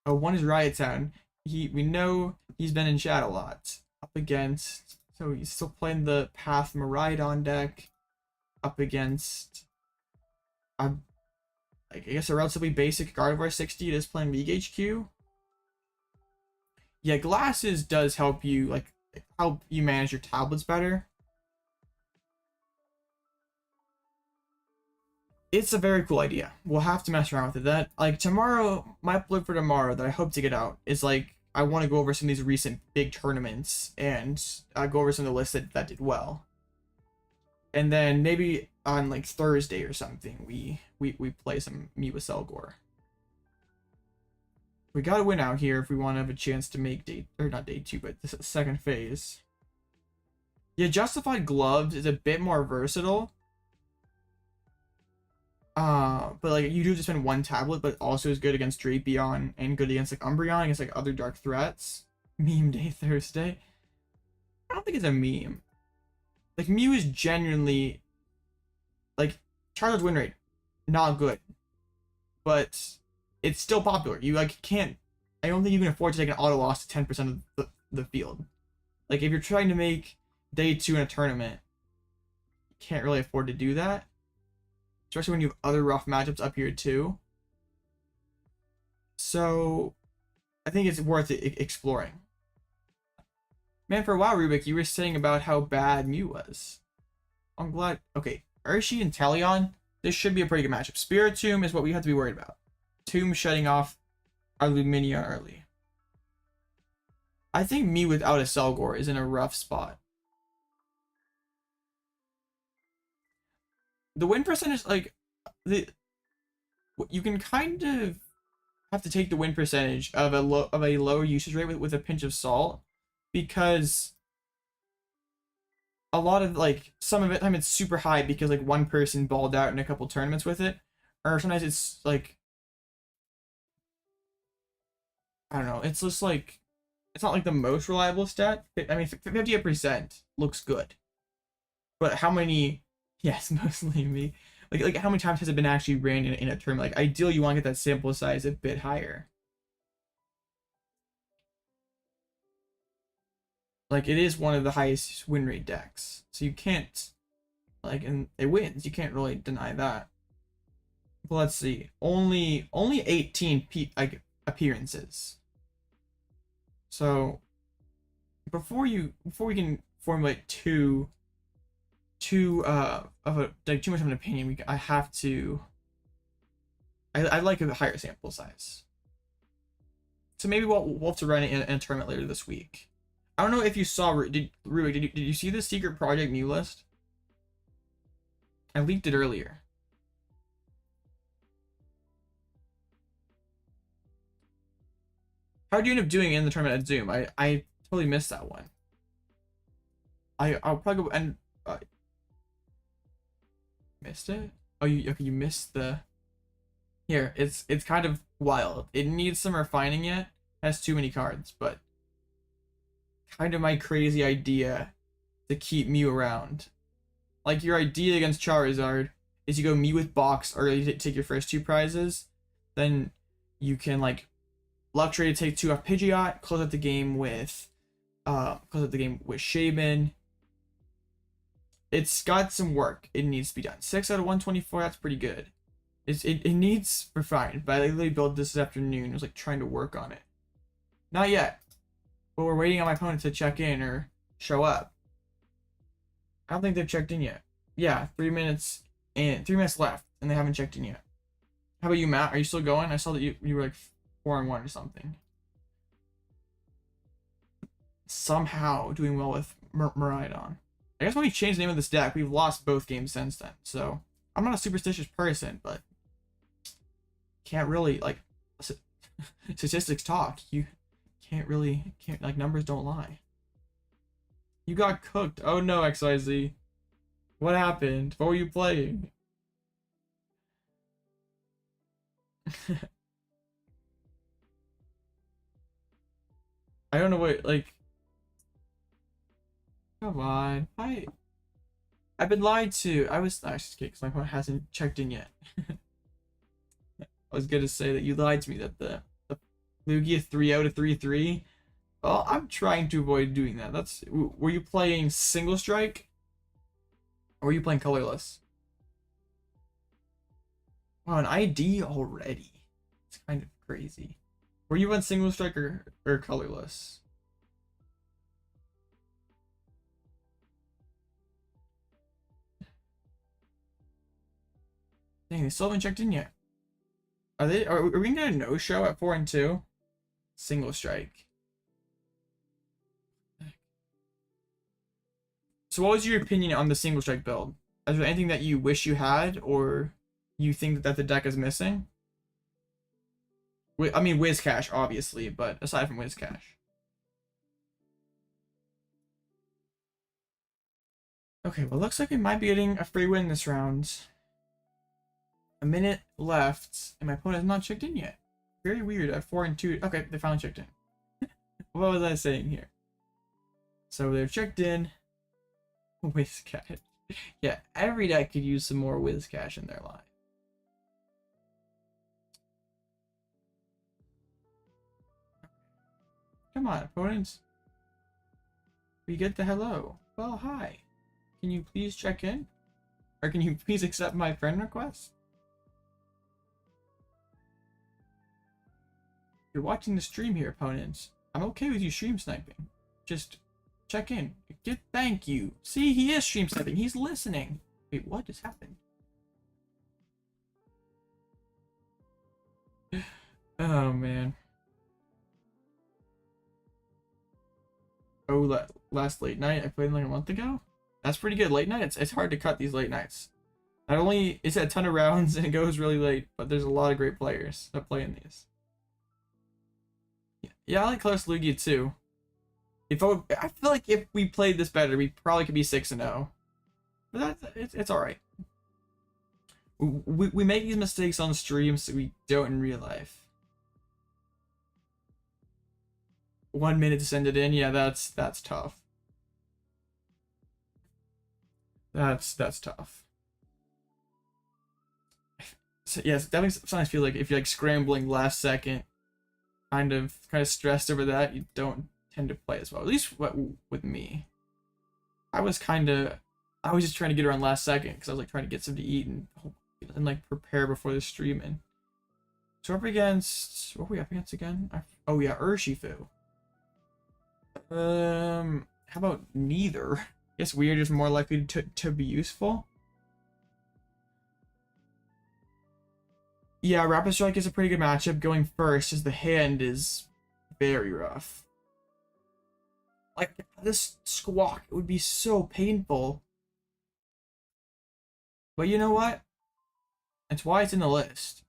Oh, one is Riot Town. We know he's been in chat a lot. Up against, so he's still playing the Path Miraidon deck. Up against, I guess a relatively basic Gardevoir 60 is playing League HQ. Yeah, Glasses does help you manage your tablets better. It's a very cool idea. We'll have to mess around with it. That, like, tomorrow, my upload for tomorrow that I hope to get out is, like, I want to go over some of these recent big tournaments and go over some of the lists that did well. And then maybe on, like, Thursday or something, we play some Mew with Selgor. We gotta win out here if we want to have a chance to make not day 2, but the second phase. Yeah, Justified Gloves is a bit more versatile. But like you do just spend 1 tablet, but also is good against Drapion and good against like Umbreon, against like other dark threats. Meme Day Thursday. I don't think it's a meme. Like Mew is genuinely like Charizard's win rate, not good. But it's still popular. You like can't, I don't think you can afford to take an auto loss to 10% of the field. Like if you're trying to make day 2 in a tournament, you can't really afford to do that. Especially when you have other rough matchups up here too. So I think it's worth exploring. Man, for a while, Rubik, you were saying about how bad Mew was. I'm glad. Okay, Urshi and Teleon, this should be a pretty good matchup. Spiritomb is what we have to be worried about. Tomb shutting off our Lumineon early. I think Mew without a Selgor is in a rough spot. The win percentage, like, you can kind of have to take the win percentage of a lower usage rate with a pinch of salt, because a lot of, like, some of it, I mean, it's super high because, like, one person balled out in a couple tournaments with it, or sometimes it's, like, I don't know, it's just, like, it's not like the most reliable stat. I mean, 58% looks good. But how many? Yes, mostly me. Like how many times has it been actually ran in a tournament? Like ideally, you want to get that sample size a bit higher. Like it is one of the highest win rate decks, so you can't like, and it wins. You can't really deny that. But let's see, only 18 appearances. So before we can formulate too much of an opinion, I have to. I like a higher sample size. So maybe we'll have to run it in a tournament later this week. I don't know if you saw, did you see the secret project new list? I leaked it earlier. How did you end up doing it in the tournament at Zoom? I totally missed that one. I'll probably go and missed it. Oh, you missed the. Here, it's kind of wild. It needs some refining yet. It has too many cards, but kind of my crazy idea to keep Mew around. Like your idea against Charizard is you go Mew with box early to take your first 2 prizes, then you can like Luxray to take 2 off Pidgeot, close out the game with Shaman. It's got some work. It needs to be done. 6 out of 124. That's pretty good. It needs refined. But I literally built this afternoon. I was like trying to work on it. Not yet. But we're waiting on my opponent to check in or show up. I don't think they've checked in yet. Yeah, 3 minutes and 3 minutes left, and they haven't checked in yet. How about you, Matt? Are you still going? I saw that you were like 4-1 or something. Somehow doing well with Miraidon. I guess when we changed the name of this deck, we've lost both games since then. So I'm not a superstitious person, but can't really like statistics talk. You can't like numbers don't lie. You got cooked. Oh no, XYZ. What happened? What were you playing? I don't know what, like. Come on. I've been lied to. I was just kidding because my opponent hasn't checked in yet. I was gonna say that you lied to me that the Lugia 3 out of 3-3. Well, I'm trying to avoid doing that. Were you playing single strike? Or were you playing colorless? Wow, an ID already. It's kind of crazy. Were you on single strike or colorless? Dang, they still haven't checked in yet. Are we gonna get a no-show at 4-2? Single strike. So what was your opinion on the single strike build? Is there anything that you wish you had, or you think that the deck is missing? I mean, Wizcash, obviously, but aside from Wizcash. Okay, well, looks like we might be getting a free win this round. A minute left, and my opponent has not checked in yet. Very weird at 4-2. Okay, they finally checked in. What was I saying here? So they've checked in. Wizcash. Yeah, every deck could use some more Wizcash in their life. Come on, opponents. We get the hello. Well, hi. Can you please check in? Or can you please accept my friend request? You're watching the stream here, opponents. I'm okay with you stream sniping. Just check in. Thank you. See, he is stream sniping. He's listening. Wait, what just happened? Oh, man. Oh, last late night. I played like a month ago. That's pretty good. Late night. It's hard to cut these late nights. Not only is it a ton of rounds and it goes really late, but there's a lot of great players that play in these. Yeah, I like Close Lugia too. I feel like if we played this better, we probably could be 6-0. But it's all right. We make these mistakes on stream, so we don't in real life. 1 minute to send it in. Yeah, that's tough. That's tough. So yes, that makes sometimes feel like if you're like scrambling last second, kind of stressed over that, you don't tend to play as well. At least with me. I was just trying to get around last second because I was like trying to get something to eat and like prepare before the streaming. So we're up against, what are we up against again? Oh yeah, Urshifu. How about neither? I guess Weird is more likely to be useful. Yeah, Rapid Strike is a pretty good matchup going first, as the hand is very rough. Like, this Squawk, it would be so painful. But you know what? That's why it's in the list.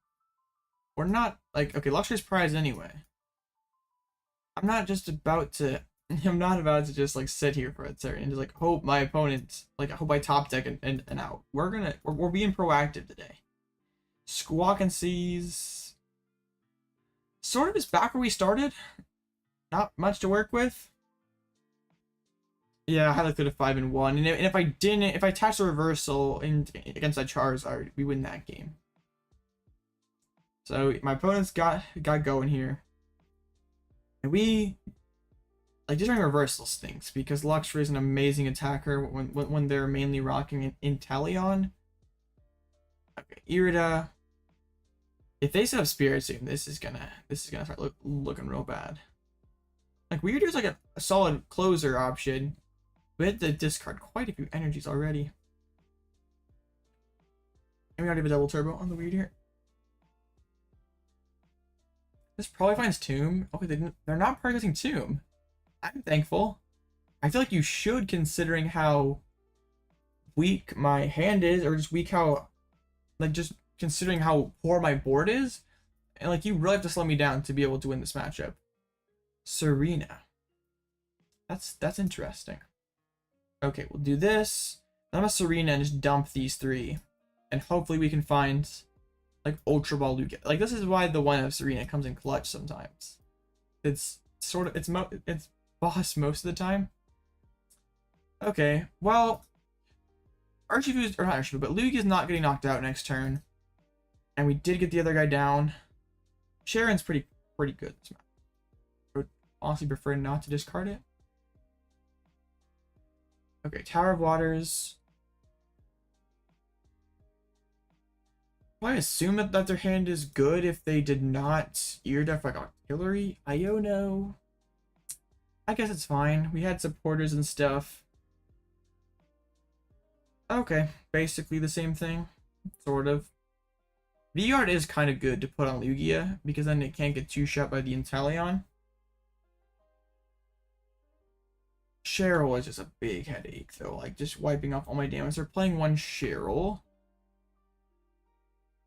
We're not, like, okay, Luxray's prize anyway. I'm not about to just, like, sit here for a second and just, like, hope my opponent, like, I hope I top deck and out. We're being proactive today. Squawk and Seize sort of is back where we started. Not much to work with. Yeah, I had like a 5-1, and if I attach the reversal against that Charizard, we win that game. So my opponent's got going here, and we like just running reversal stinks because Luxray is an amazing attacker when they're mainly rocking Inteleon. Okay, Irida. If they set up Spirit Zoom, this is gonna start looking real bad. Like Wyrdeer's like a solid closer option. We had to discard quite a few energies already. And we already have a double turbo on the Wyrdeer. This probably finds Tomb. Okay, they're not practicing Tomb. I'm thankful. I feel like you should, considering how weak my hand is, or just weak how, like, just considering how poor my board is, and like you really have to slow me down to be able to win this matchup. Serena. That's interesting. Okay, we'll do this. I'm a Serena and just dump these three, and hopefully we can find like Ultra Ball Lugia. Like this is why the one of Serena comes in clutch sometimes. It's boss most of the time. Okay, well, Urshifu's, or not Urshifu, but Lugia's not getting knocked out next turn. And we did get the other guy down. Cheren's pretty good. I would honestly prefer not to discard it. Okay, Tower of Waters. Well, I assume that their hand is good if they did not ear deaf like Artillery. Iono. I guess it's fine. We had supporters and stuff. Okay, basically the same thing, sort of. V-Guard is kind of good to put on Lugia, because then it can't get two-shot by the Inteleon. Cheryl is just a big headache, though. Like, just wiping off all my damage. They're playing one Cheryl.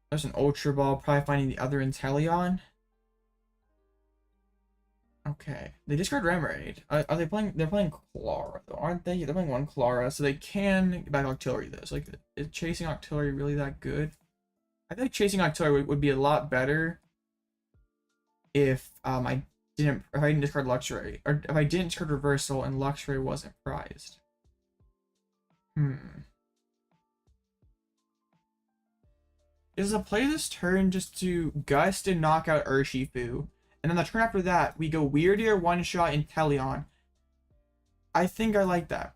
There's an Ultra Ball, probably finding the other Inteleon. Okay. They discard Remoraid. Are they playing? They're playing Clara, though, aren't they? They're playing one Clara, so they can get back Artillery, though. So, like, is chasing Artillery really that good? I feel like chasing Artillery would be a lot better if I didn't discard Luxray, or if I didn't discard Reversal and Luxray wasn't prized. Is a play this turn just to Gust and knock out Urshifu, and then the turn after that we go Wyrdeer one-shot Inteleon. I think I like that.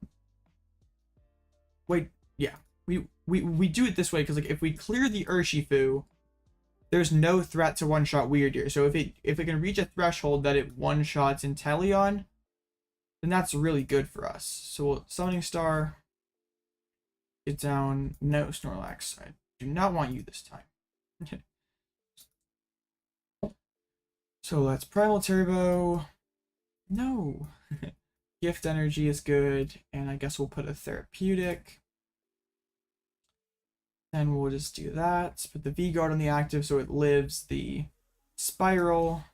Wait, yeah. We do it this way because like if we clear the Urshifu, there's no threat to one-shot Wyrdeer. So if it can reach a threshold that it one-shots Inteleon, then that's really good for us. So Summoning Star, get down. No Snorlax. I do not want you this time. So let's Primal Turbo. No. Gift Energy is good, and I guess we'll put a Therapeutic. Then we'll just do that. Put the V-Guard on the active so it lives the Spiral.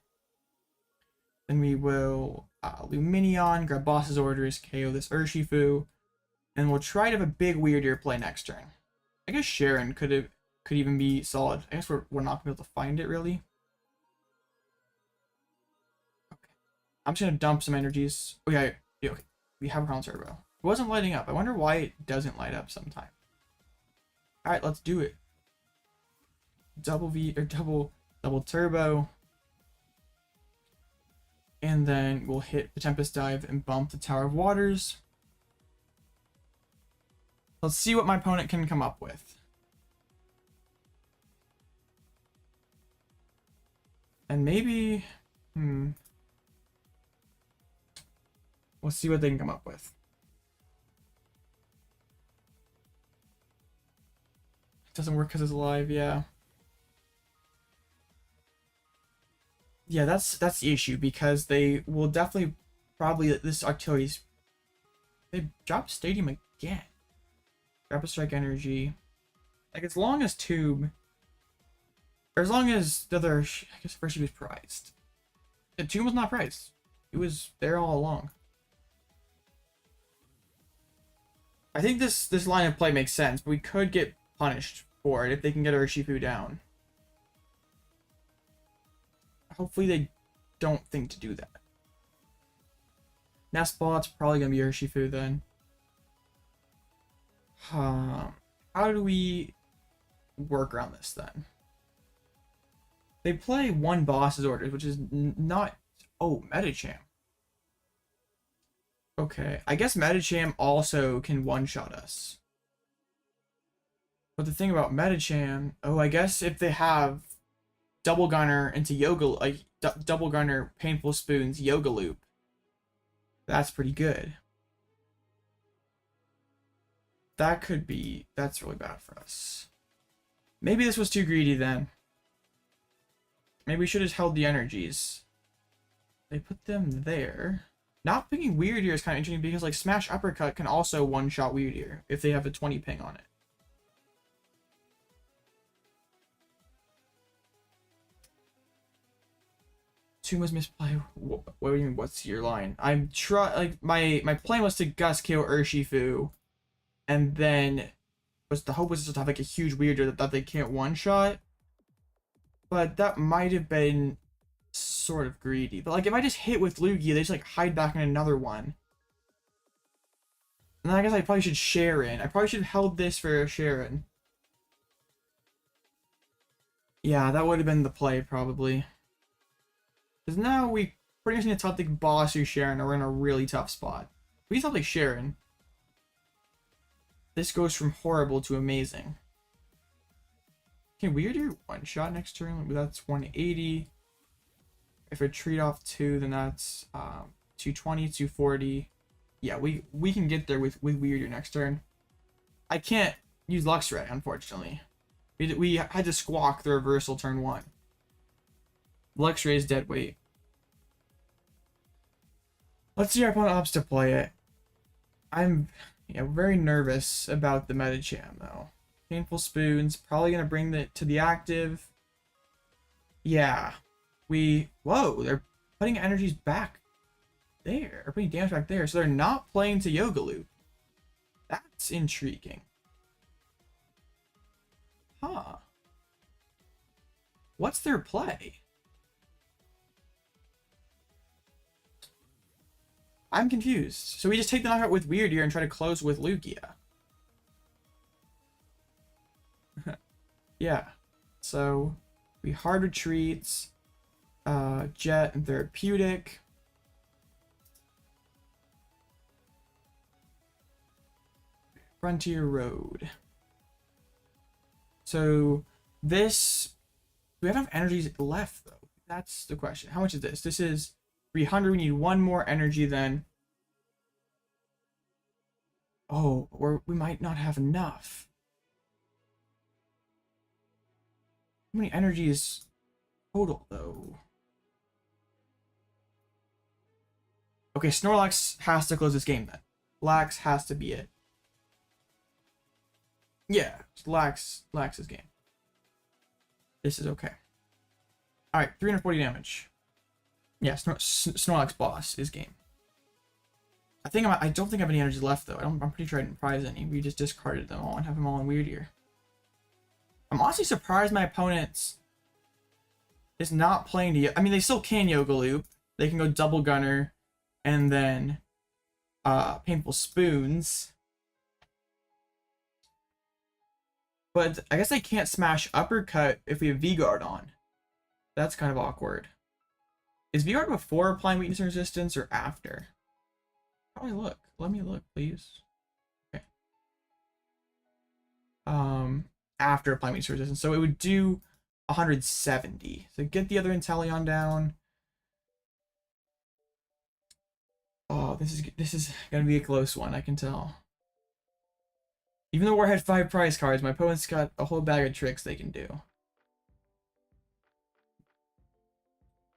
Then we will Lumineon, grab Boss's Orders, KO this Urshifu, and we'll try to have a big Wyrdeer play next turn. I guess Cheren could even be solid. I guess we're not gonna be able to find it really. Okay. I'm just gonna dump some energies. Oh yeah, okay. We have Ground Turbo. It wasn't lighting up. I wonder why it doesn't light up sometime. Alright, let's do it. Double V or double turbo. And then we'll hit the Tempest Dive and bump the Tower of Waters. Let's see what my opponent can come up with. And maybe, we'll see what they can come up with. It doesn't work because it's live, yeah. Yeah, that's the issue, because they will definitely probably this artillery's they dropped Stadium again. Rapid Strike Energy. Like, as long as Tube, or as long as the other, I guess first she was prized. The Tube was not prized. It was there all along. I think this line of play makes sense, but we could get punished for it if they can get Urshifu down. Hopefully they don't think to do that. Nest Ball's probably going to be Urshifu then. How do we work around this then? They play one boss's orders, which is not... Oh, Medicham. Okay, I guess Medicham also can one-shot us. But the thing about Medicham... Oh, I guess if they have Double Gunner into Yoga... Like, Double Gunner, Painful Spoons, Yoga Loop. That's pretty good. That could be... That's really bad for us. Maybe this was too greedy then. Maybe we should have held the energies. They put them there. Not picking Wyrdeer is kind of interesting because, like, Smash Uppercut can also one-shot Wyrdeer if they have a 20 ping on it. Tuma's misplay. What do you mean, what's your line? I'm like, my plan was to Gust KO Urshifu, and then the hope was just to have, like, a huge Wyrdeer that they can't one-shot. But that might have been sort of greedy. But, like, if I just hit with Lugia, they just, like, hide back in another one. And then I guess I probably should Cheren. I probably should have held this for Cheren. Yeah, that would have been the play, probably. Because now we pretty much need to top the boss or Cheren, or we're in a really tough spot. If we top like Cheren, this goes from horrible to amazing. Can Wyrdeer one-shot next turn? That's 180. If we treat off 2, then that's 220, 240. Yeah, we can get there with Wyrdeer next turn. I can't use Luxray, unfortunately. We had to squawk the reversal turn 1. Luxray is dead weight. Let's see our opponent opts to play it. I'm very nervous about the Medicham, though. Painful Spoons, probably going to bring it to the active. Yeah. Whoa, they're putting energies back there. Or putting damage back there. So they're not playing to Yoga Loop. That's intriguing. Huh. What's their play? I'm confused. So we just take the knockout with Wyrdeer and try to close with Lugia. Yeah. So we hard retreats, Jet and Therapeutic. Frontier Road. So this, do we have enough energies left though? That's the question. How much is this? This is 300. We need one more energy then. Oh, or we might not have enough. How many energies total though? Okay, Snorlax has to close this game then. Lax has to be it. Yeah, Lax's game. This is okay. Alright, 340 damage. Yeah, Snorlax boss is game. I don't think I have any energy left though. I'm pretty sure I didn't prize any. We just discarded them all and have them all in Wyrdeer. I'm honestly surprised my opponent is not playing to... I mean, they still can Yoga Loop. they can go double gunner and then painful spoons. But I guess they can't smash uppercut if we have V-Guard on. That's kind of awkward. Is V-Guard before applying weakness and resistance or after? How do I look? Let me look, please. Okay. After applying weakness and resistance. So it would do 170. So get the other Inteleon down. Oh, this is gonna be a close one, I can tell. Even though Warhead 5 prize cards, my opponent's got a whole bag of tricks they can do.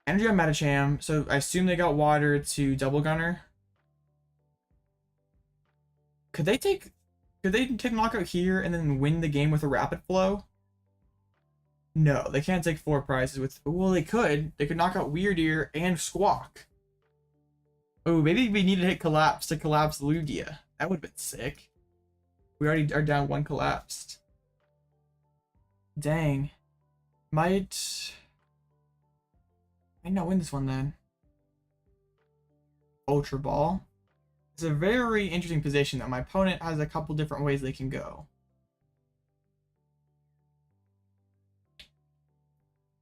Energy on Metacham, so I assume they got water to double gunner. Could they take knockout here and then win the game with a rapid flow? No, they can't take 4 prizes with, well, they could. They could knock out Wyrdeer and Squawk. Oh, maybe we need to hit Collapse to collapse Lugia. That would have been sick. We already are down 1 collapsed. Dang. Might not win this one then. Ultra Ball. It's a very interesting position though. My opponent has a couple different ways they can go.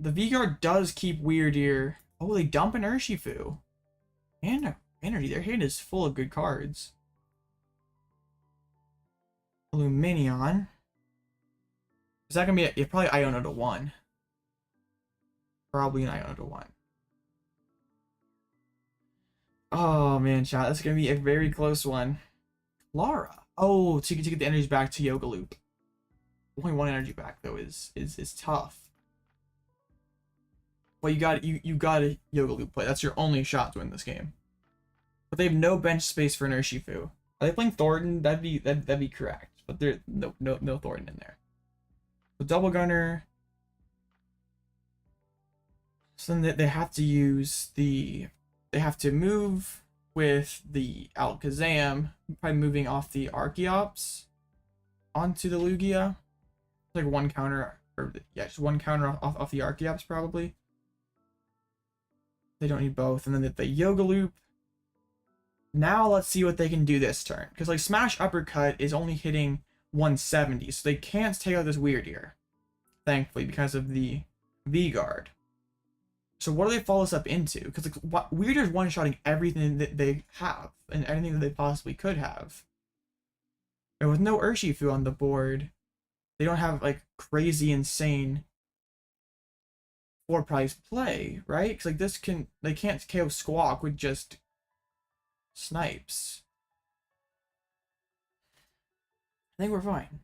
The V-Guard does keep Wyrdeer. Oh, they dump an Urshifu. And Energy. Their hand is full of good cards. Lumineon. Is that gonna be probably Iono to 1? Probably an Iono to 1. Oh man, chat, that's gonna be a very close one. Lara. Oh, to get the energies back to Yoga Loop. Only 1 energy back though is tough. Well, you got a Yoga Loop play. That's your only shot to win this game. But they have no bench space for an Urshifu. Are they playing Thornton? That'd be correct. But there's no Thornton in there. So double gunner. So then they have to use the. They have to move with the Alakazam, probably moving off the Archeops onto the Lugia. Like 1 counter, or yeah, just 1 counter off the Archeops probably. They don't need both, and then the Yoga Loop. Now let's see what they can do this turn, because like Smash Uppercut is only hitting 170, so they can't take out this Wyrdeer, thankfully, because of the V-Guard. So what do they follow this up into? Because like Wyrdeer's one-shotting everything that they have and anything that they possibly could have. And with no Urshifu on the board, they don't have like crazy insane 4 prize play, right? Because like they can't KO Squawk with just snipes. I think we're fine.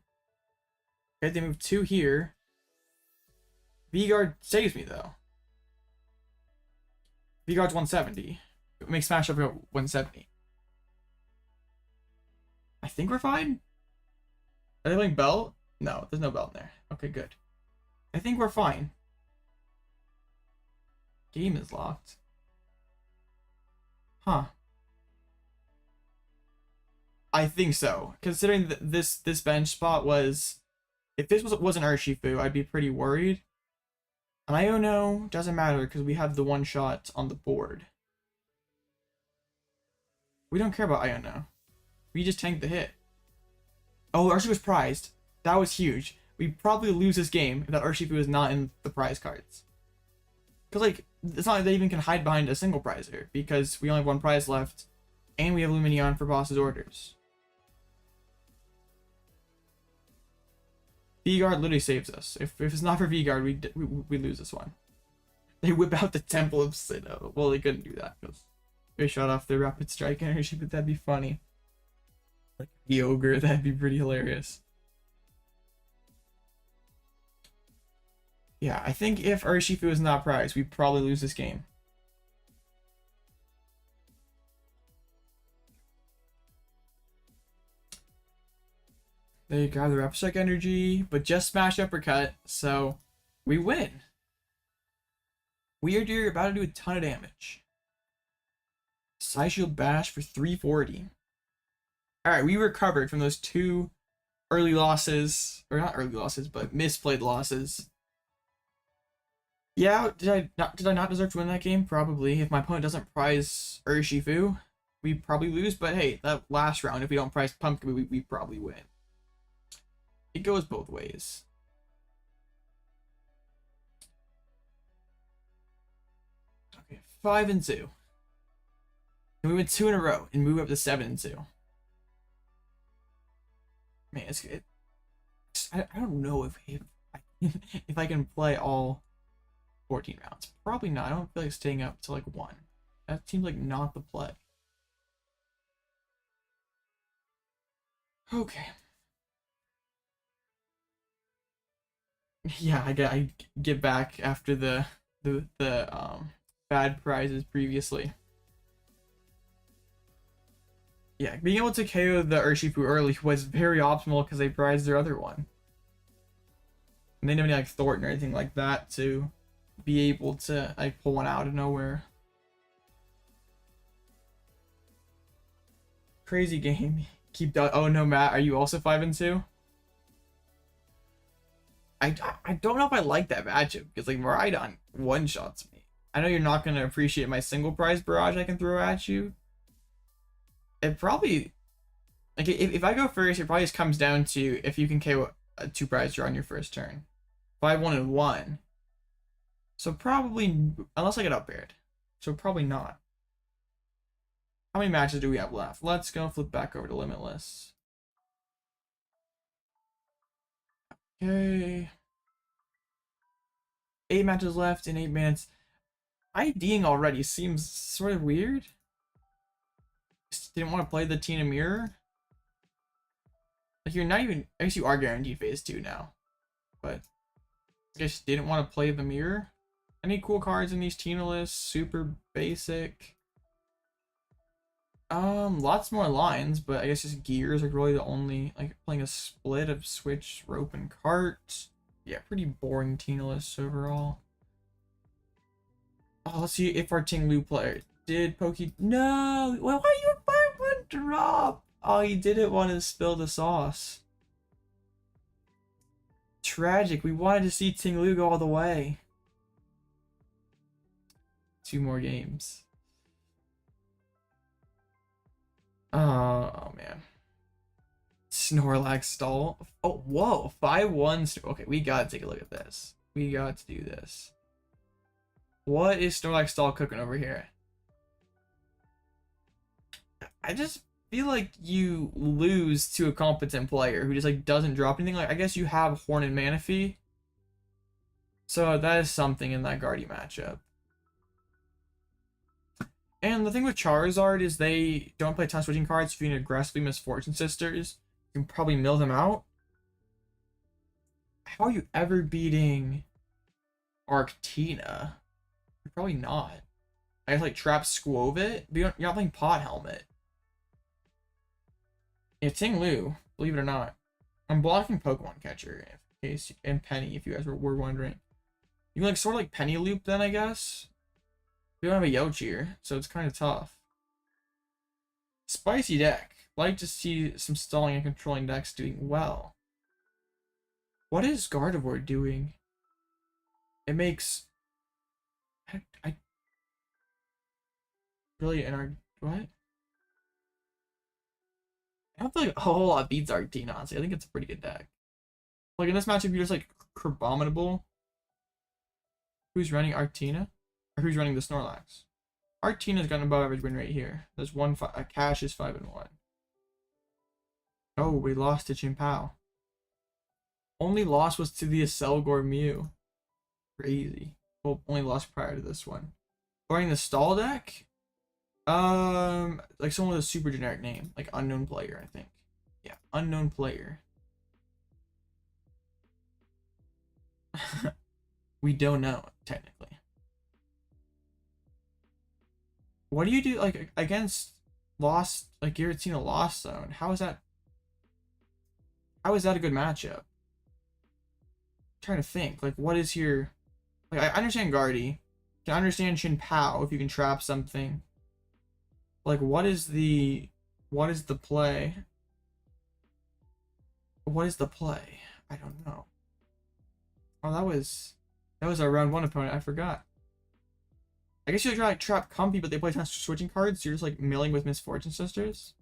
Okay, they move 2 here. V-Guard saves me though. V-Guard's 170. It makes Smash up at 170. I think we're fine. Are they playing Belt? No, there's no Belt in there. Okay, good. I think we're fine. Game is locked. Huh. I think so. Considering that this bench spot was, if this was an Urshifu, I'd be pretty worried. And Iono doesn't matter because we have the 1 shot on the board. We don't care about Iono. We just tank the hit. Oh, Urshifu was prized. That was huge. We'd probably lose this game if that Urshifu is not in the prize cards. Because like, it's not like they even can hide behind a single prizer because we only have 1 prize left and we have Lumineon for boss's orders. V-Guard literally saves us. If it's not for V-Guard, we lose this one. They whip out the Temple of Sinnoh. Well, they couldn't do that because they shot off their Rapid Strike energy, but that'd be funny. Like the Ogre, that'd be pretty hilarious. Yeah, I think if Urshifu is not prized, we probably lose this game. They grab the Rapid Strike energy, but just Smash Uppercut, so we win. Wyrdeer about to do a ton of damage. Side Shield Bash for 340. Alright, we recovered from those 2 early losses, or not early losses, but misplayed losses. Yeah, did I not deserve to win that game? Probably. If my opponent doesn't prize Urshifu, we probably lose. But hey, that last round, if we don't prize Pumpkaboo, we probably win. It goes both ways. Okay, 5-2. And we win 2 in a row and move up to 7-2. Man, I don't know if I can play all 14 rounds. Probably not. I don't feel like staying up to like 1. That seems like not the play. Okay. Yeah, I get back after the bad prizes previously. Yeah, being able to KO the Urshifu early was very optimal because they prized their other one. And they didn't have any like Thornton or anything like that to be able to like pull one out of nowhere. Crazy game. Keep that. Oh no, Matt, are you also 5-2? I don't know if I like that matchup because like Miraidon one-shots me. I know you're not gonna appreciate my single prize barrage I can throw at you. It probably like if I go first, it probably just comes down to if you can KO a 2 prize draw on your first turn. 5-1-1. So probably unless I get up aired. So probably not. How many matches do we have left? Let's go flip back over to Limitless. Okay. 8 matches left in 8 minutes. IDing already seems sort of weird. Just didn't want to play the Tina Mirror. Like you're not even. I guess you are guaranteed phase 2 now. But I guess you didn't want to play the mirror. Any cool cards in these Tina lists? Super basic. Lots more lines, but I guess just gears are really the only, like playing a split of switch, rope, and cart. Yeah, pretty boring Tina lists overall. Oh, let's see if our Ting Lu player did No! Why are you a 5-1 drop? Oh, he didn't want to spill the sauce. Tragic. We wanted to see Ting Lu go all the way. 2 more games. Oh man. Snorlax stall. Oh, whoa. 5-1. Okay, we gotta take a look at this. We got to do this. What is Snorlax stall cooking over here? I just feel like you lose to a competent player who just like doesn't drop anything. Like I guess you have Horn and Manaphy. So that is something in that Guardy matchup. And the thing with Charizard is they don't play ton switching cards. If you can aggressively Misfortune Sisters, you can probably mill them out. How are you ever beating Arctina? You're probably not. I guess like Trap Squovit, but you're not playing Pod Helmet. Yeah, Ting Lu, believe it or not. I'm blocking Pokemon Catcher in case, and Penny, if you guys were wondering. You can like sort of like Penny Loop then, I guess. We don't have a Yochir, so it's kind of tough. Spicy deck. Like to see some stalling and controlling decks doing well. What is Gardevoir doing? It makes... I really in our... What? I don't feel like a whole lot beats Arctina, honestly. I think it's a pretty good deck. Like in this matchup, you're just like Crabominable. Who's running Arctina? Or who's running the Snorlax? Arctina's got an above average win rate here. There's a cash is 5-1. Oh, we lost to Chimpao. Only loss was to the Acelgor Mew. Crazy. Well, only lost prior to this one. Running the stall deck? Like someone with a super generic name. Like unknown player, I think. Yeah, unknown player. We don't know, technically. What do you do like against Lost, like Giratina Lost Zone? How is that a good matchup? I'm trying to think. Like what is your like I understand Guardy. I can understand Chimpao if you can trap something. Like what is the play? What is the play? I don't know. Oh, that was That was our round 1 opponent, I forgot. I guess you try like trap Comfy, but they play tons of switching cards, so you're just like milling with Misfortune Sisters.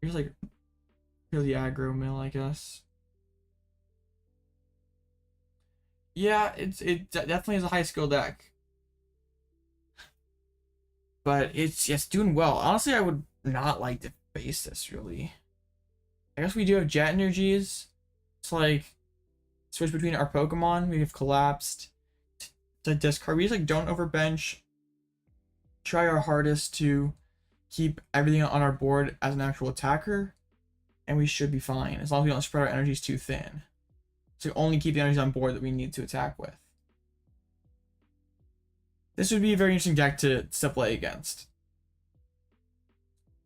You're just like really aggro mill, I guess. Yeah, it definitely is a high skill deck. But it's doing well. Honestly, I would not like to face this really. I guess we do have jet energies. It's like switch between our Pokemon. We have collapsed to discard. We just like don't overbench. Try our hardest to keep everything on our board as an actual attacker, and we should be fine as long as we don't spread our energies too thin. So only keep the energies on board that we need to attack with. This would be a very interesting deck to play against.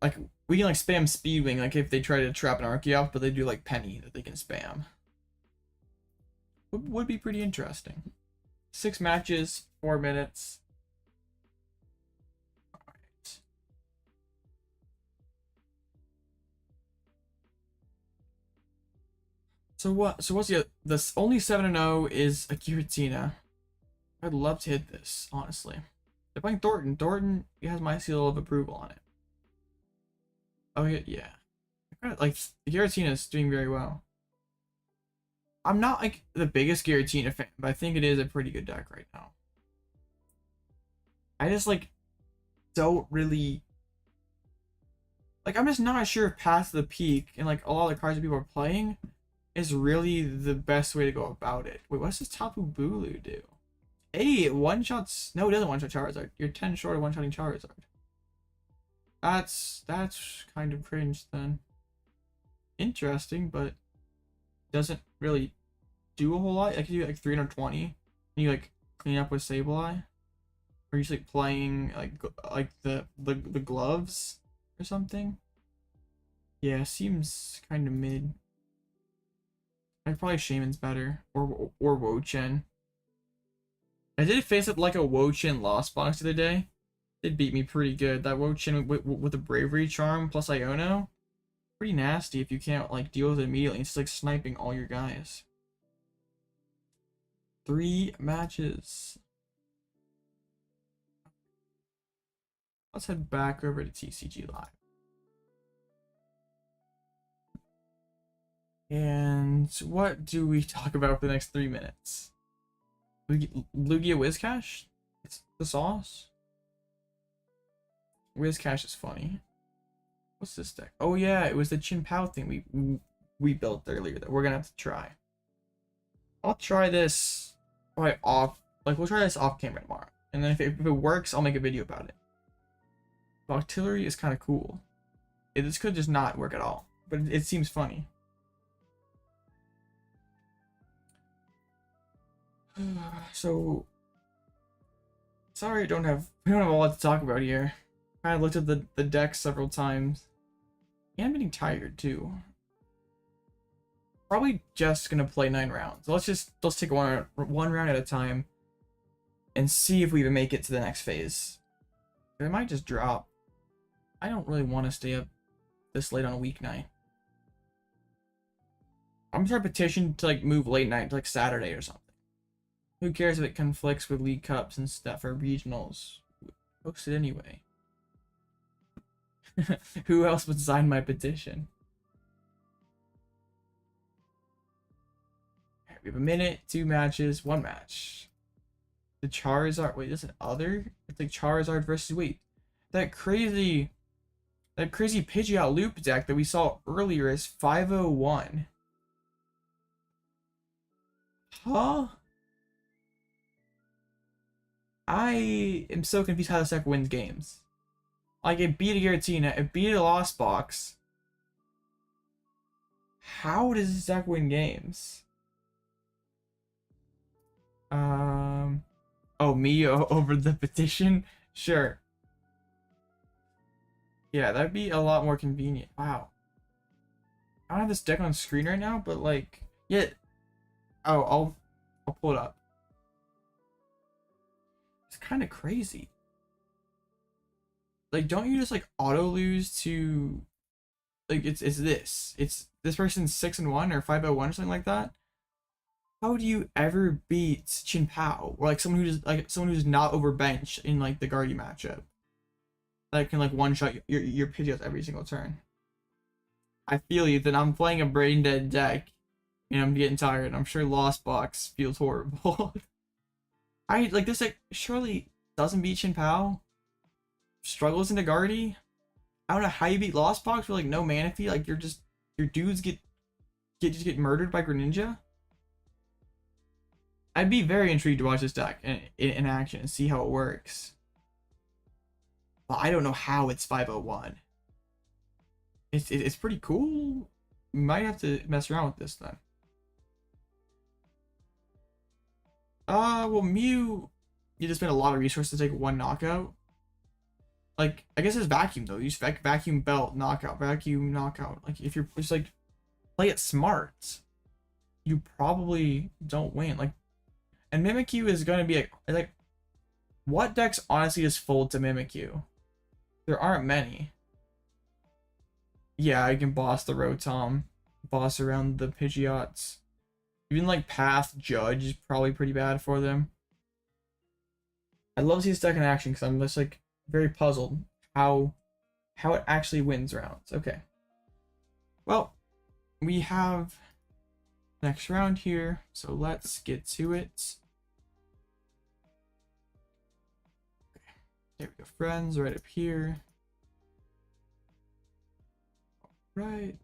Like, we can like spam Speedwing, like if they try to trap an Archeops, but they do like Penny that they can spam. Would be pretty interesting. 6 matches, 4 minutes. Alright. So what's the only 7-0 is a Giratina. I'd love to hit this, honestly. They're playing Thornton. Thornton has my seal of approval on it. Oh yeah. Like the Giratina is doing very well. I'm not like the biggest Giratina fan, but I think it is a pretty good deck right now. I just like don't really like, I'm just not sure if Path to the Peak and like a lot of the cards that people are playing is really the best way to go about it. Wait, what's this Tapu Bulu do? Hey, it one-shots. No, it doesn't one-shot Charizard. You're 10 short of one-shotting Charizard. That's kind of cringe then. Interesting, but doesn't really do a whole lot. I could do like 320. And you like clean up with Sableye. Or you just like playing like the gloves or something. Yeah, seems kind of mid. I'd probably Shaman's better, or Wo-Chen. I did face up like a Wo-Chen Lost Box the other day. It beat me pretty good. That Wo-Chen with a Bravery Charm plus Iono, pretty nasty if you can't like deal with it immediately. It's like sniping all your guys. 3 matches. Let's head back over to TCG Live. And what do we talk about for the next 3 minutes? Lugia Whiscash? It's the sauce? Whiscash is funny. What's this deck? Oh yeah, it was the Chin Pao thing we built earlier that we're gonna have to try. I'll try this right off. Like, we'll try this off camera tomorrow. And then if it works, I'll make a video about it. Octillery is kind of cool. This could just not work at all, but it seems funny. So sorry, we don't have a lot to talk about here. I looked at the deck several times. Yeah, I'm getting tired too. Probably just gonna play 9 rounds. Let's take one round at a time and see if we even make it to the next phase. It might just drop. I don't really want to stay up this late on a weeknight. I'm gonna start a petition to like move late night to like Saturday or something. Who cares if it conflicts with League Cups and stuff or regionals? Post it anyway. Who else would sign my petition? We have a minute, 2 matches, 1 match. The Charizard. Wait, this is other? It's like Charizard versus. Wait, that crazy Pidgeot loop deck that we saw earlier is 501. Huh? I am so confused how this deck wins games. Like, it beat a Giratina, it beat a Lost Box. How does this deck win games? Oh, me over the petition? Sure. Yeah, that'd be a lot more convenient. Wow. I don't have this deck on screen right now, but like, yeah. Oh, I'll pull it up. It's kind of crazy. Like, don't you just like auto lose to, like, it's this person's 6-1 or 501 or something like that? How do you ever beat Chin Pao or like someone who's not overbenched in like the Guardy matchup that can like one shot your Pidgeots every single turn? I feel you. Then I'm playing a brain dead deck and I'm getting tired. I'm sure Lost Box feels horrible. I like this deck surely doesn't beat Chin Pao. Struggles into Guardy. I don't know how you beat Lost Box with like no Manaphy. Like you're just your dudes get murdered by Greninja. I'd be very intrigued to watch this deck in action and see how it works. But I don't know how it's 501. It's pretty cool. Might have to mess around with this then. Well, Mew, you just spend a lot of resources to take one knockout. Like, I guess it's vacuum though. You just vacuum belt, knockout, vacuum, knockout. Like, if you're just like, play it smart, you probably don't win. Like, and Mimikyu is going to be like, what decks honestly just fold to Mimikyu? There aren't many. Yeah, I can boss the Rotom, boss around the Pidgeots. Even like Path Judge is probably pretty bad for them. I'd love to see this deck in action because I'm just like very puzzled how it actually wins rounds. Okay. Well, we have next round here, so let's get to it. Okay. There we go, friends, right up here. All right.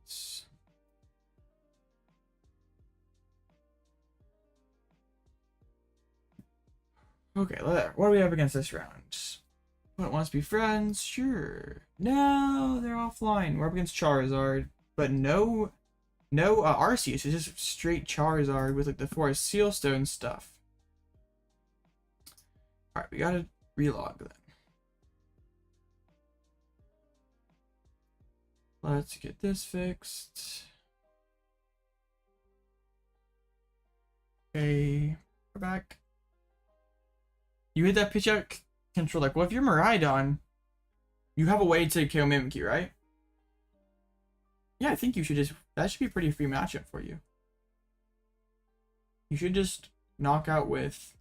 Okay, what do we have against this round? What wants to be friends? Sure. No, they're offline. We're up against Charizard, but no Arceus. It's just straight Charizard with like the Forest Sealstone stuff. All right, we gotta relog then. Let's get this fixed. Okay, we're back. You hit that pitch out control. Like, well, if you're Miraidon, you have a way to kill Mimikyu, right? Yeah, I think you should just, that should be a pretty free matchup for you. You should just knock out with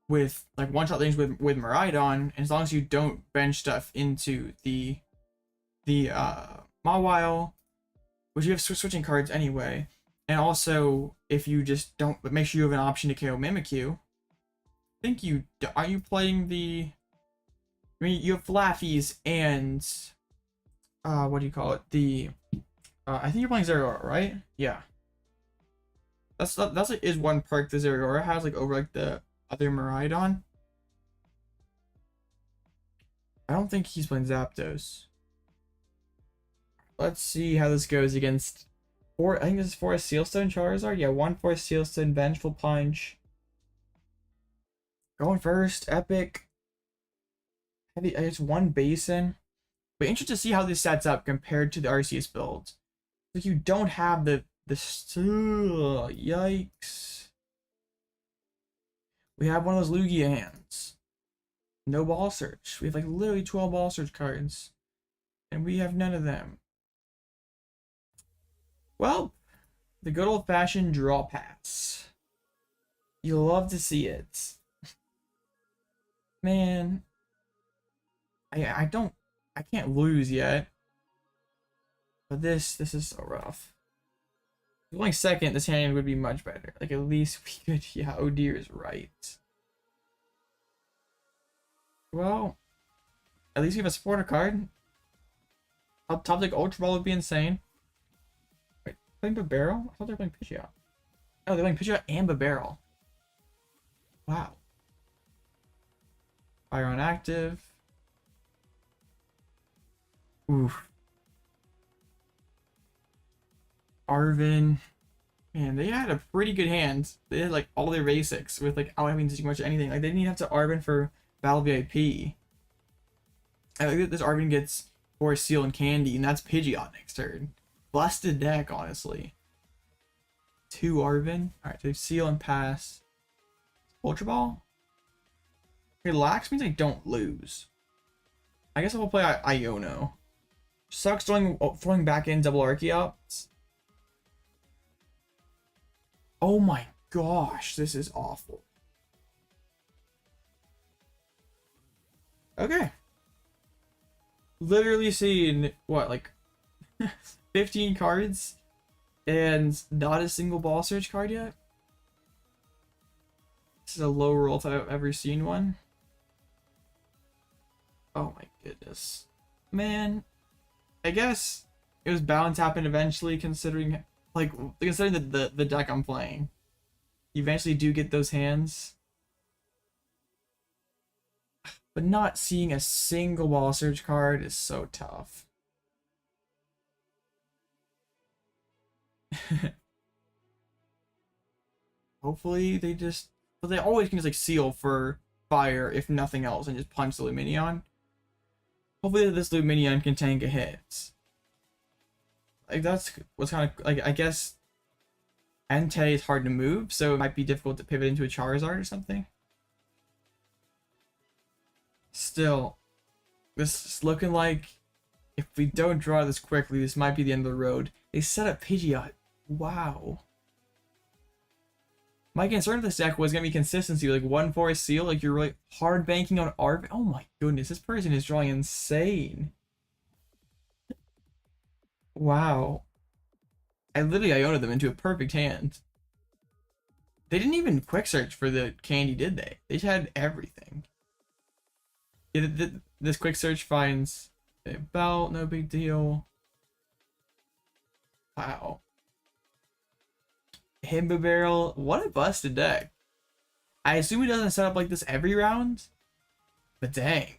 like one-shot things with Miraidon, and as long as you don't bench stuff into the Mawile, which you have switching cards anyway, and also if you just don't, but make sure you have an option to KO Mimikyu. I think you are you playing the, I mean, you have Flaffies and what do you call it, the I think you're playing Zeraora, right? Yeah, that's like is one perk the Zeraora has like over like the other Miraidon. I don't think he's playing Zapdos. Let's see how this goes against I think this is Forest Sealstone Charizard. Yeah, one Forest Sealstone, Vengeful Punch. Going first, Epic. Heavy, it's one Basin. But interesting to see how this sets up compared to the Arceus build. Like, you don't have the yikes. We have one of those Lugia hands. No Ball Search. We have like literally 12 Ball Search cards. And we have none of them. Well, the good old-fashioned draw pass. You love to see it. Man, I can't lose yet. But this is so rough. If going second, this hand would be much better. Like, at least we could, yeah, oh dear is right. Well, at least we have a supporter card. Up top, like Ultra Ball would be insane. Wait, playing Babero? I thought they were playing Pidgeot. Oh, they're playing Pidgeot and Babero. Wow. Fire on active. Oof. Arven. Man, they had a pretty good hand. They had like all their basics with like out having to do much anything. Like they didn't even have to Arven for Battle VIP. I think this Arven gets Forest Seal and Candy, and that's Pidgeot next turn. Busted deck, honestly. 2 Arven. Alright, so Seal and pass. Ultra Ball? Relax means I don't lose. I guess I will play Iono. Sucks throwing back in double Archeops. Oh my gosh, this is awful. Okay. Literally seen, what, like 15 cards and not a single ball search card yet? This is a low roll if I've ever seen one. Oh my goodness. Man, I guess it was bound to happen eventually, considering the deck I'm playing. You eventually do get those hands. But not seeing a single ball search card is so tough. Hopefully they just... But they always can just like seal for fire if nothing else and just punch the Lumineon. Hopefully this Lumineon can tank a hit. Like that's what's kind of like, I guess Entei is hard to move, so it might be difficult to pivot into a Charizard or something. Still, this is looking like if we don't draw this quickly, this might be the end of the road. They set up Pidgeot. Wow. My concern with this deck was going to be consistency, like 1-4 seal, like you're really hard banking on ARP. Oh my goodness, this person is drawing insane. Wow. I literally Iono'd them into a perfect hand. They didn't even quick search for the candy, did they? They just had everything. Yeah, this quick search finds a belt, no big deal. Wow. Himba Barrel, what a busted deck. I assume he doesn't set up like this every round, but dang,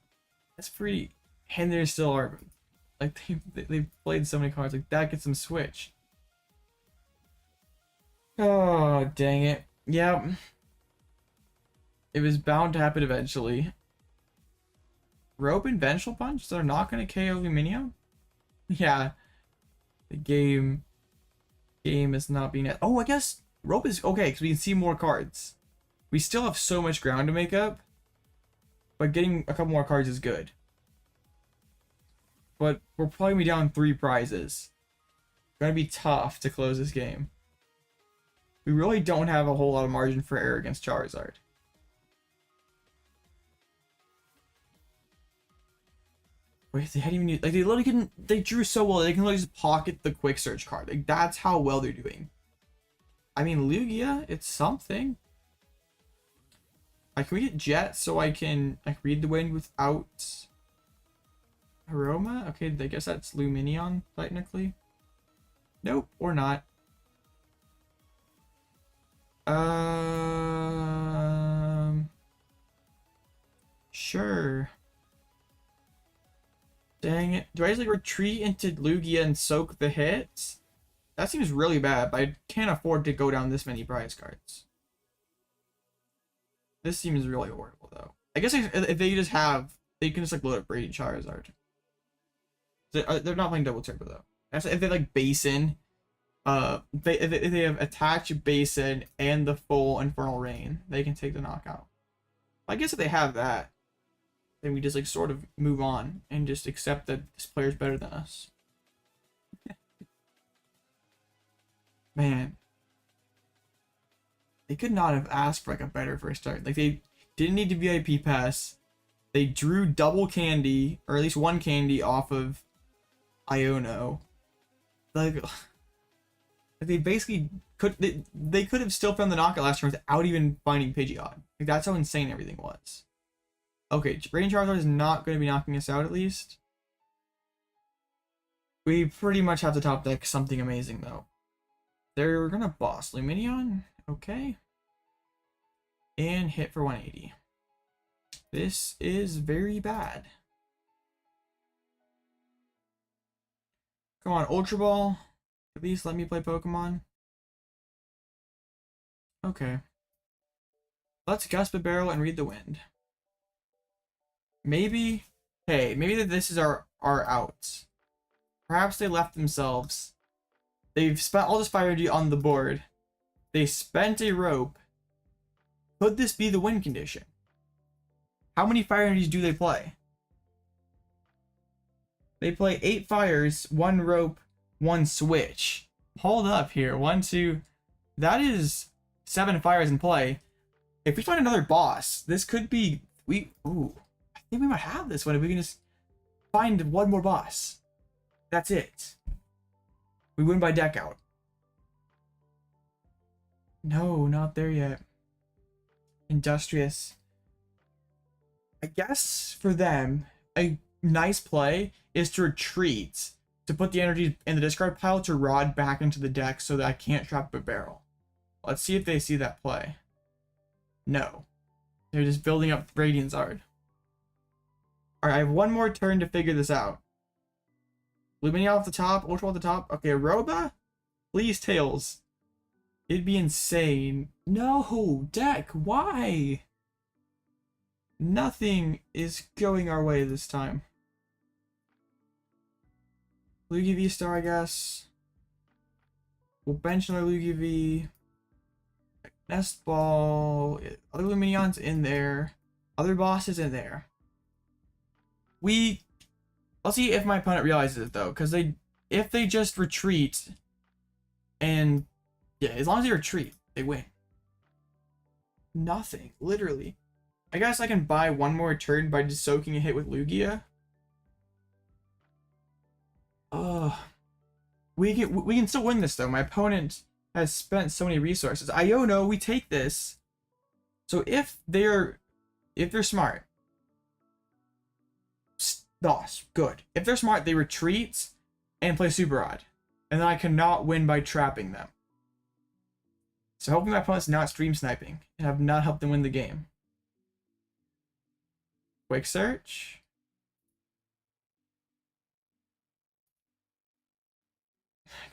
that's pretty. And there still are, like they've played so many cards, like that gets them switch. Oh dang it! Yep, it was bound to happen eventually. Rope and Vengeful Punch, they're not going to KO Lumineon? Yeah, the game is not being... Oh, I guess Rope is okay because we can see more cards. We still have so much ground to make up, but getting a couple more cards is good. But we're probably going to be down 3 prizes. It's going to be tough to close this game. We really don't have a whole lot of margin for error against Charizard. Wait, they hadn't even used, like they literally couldn't, they drew so well they can literally just pocket the quick search card. Like that's how well they're doing. I mean Lugia, it's something. Like can we get Jet so I can like read the wind without Aroma? Okay, I guess that's Lumineon technically. Nope, or not. Sure. Dang it. Do I just like retreat into Lugia and soak the hits? That seems really bad, but I can't afford to go down this many prize cards. This seems really horrible though. I guess if they just have, they can just like load up Brady Charizard. They're not playing double turbo though. If they like Basin, if they have attach Basin and the full Infernal Rain, they can take the knockout. I guess if they have that, then we just like sort of move on and just accept that this player's better than us. Man, they could not have asked for like a better first start. Like they didn't need to VIP pass. They drew double candy, or at least one candy off of Iono. Like they basically could they could have still found the knockout last turn without even finding Pidgeot. Like that's how insane everything was. Okay, Rain Charizard is not going to be knocking us out at least. We pretty much have to top deck something amazing though. They're going to boss Lumineon. Okay. And hit for 180. This is very bad. Come on, Ultra Ball. At least let me play Pokemon. Okay. Let's Guspa Barrel and read the wind. Maybe, hey, maybe this is our outs. Perhaps they left themselves. They've spent all this fire energy on the board. They spent a rope. Could this be the win condition? How many fire energies do they play? They play 8 fires, 1 rope, 1 switch. Hold up here. 1, 2. That is 7 fires in play. If we find another boss, this could be... Ooh. I think we might have this one if we can just find one more boss. That's it. We win by deck out. No, not there yet. Industrious. I guess for them, a nice play is to retreat, to put the energy in the discard pile to rod back into the deck so that I can't trap a barrel. Let's see if they see that play. No. They're just building up Radiant Zard. Alright, I have one more turn to figure this out. Lumineon off the top, Ultra off the top. Okay, Aroba? Please, Tails. It'd be insane. No, deck, why? Nothing is going our way this time. Lugia V-STAR, I guess. We'll bench another Lugia V. Nest Ball. Other Lumineons in there. Other bosses in there. I'll see if my opponent realizes it though, because if they just retreat, and yeah, as long as they retreat, they win. Nothing, literally. I guess I can buy one more turn by just soaking a hit with Lugia. We can still win this though. My opponent has spent so many resources. Iono, we take this. So if they're smart, DOS, good. If they're smart, they retreat and play Super Rod, and then I cannot win by trapping them. So hoping my opponent's not stream sniping and have not helped them win the game. Quick search.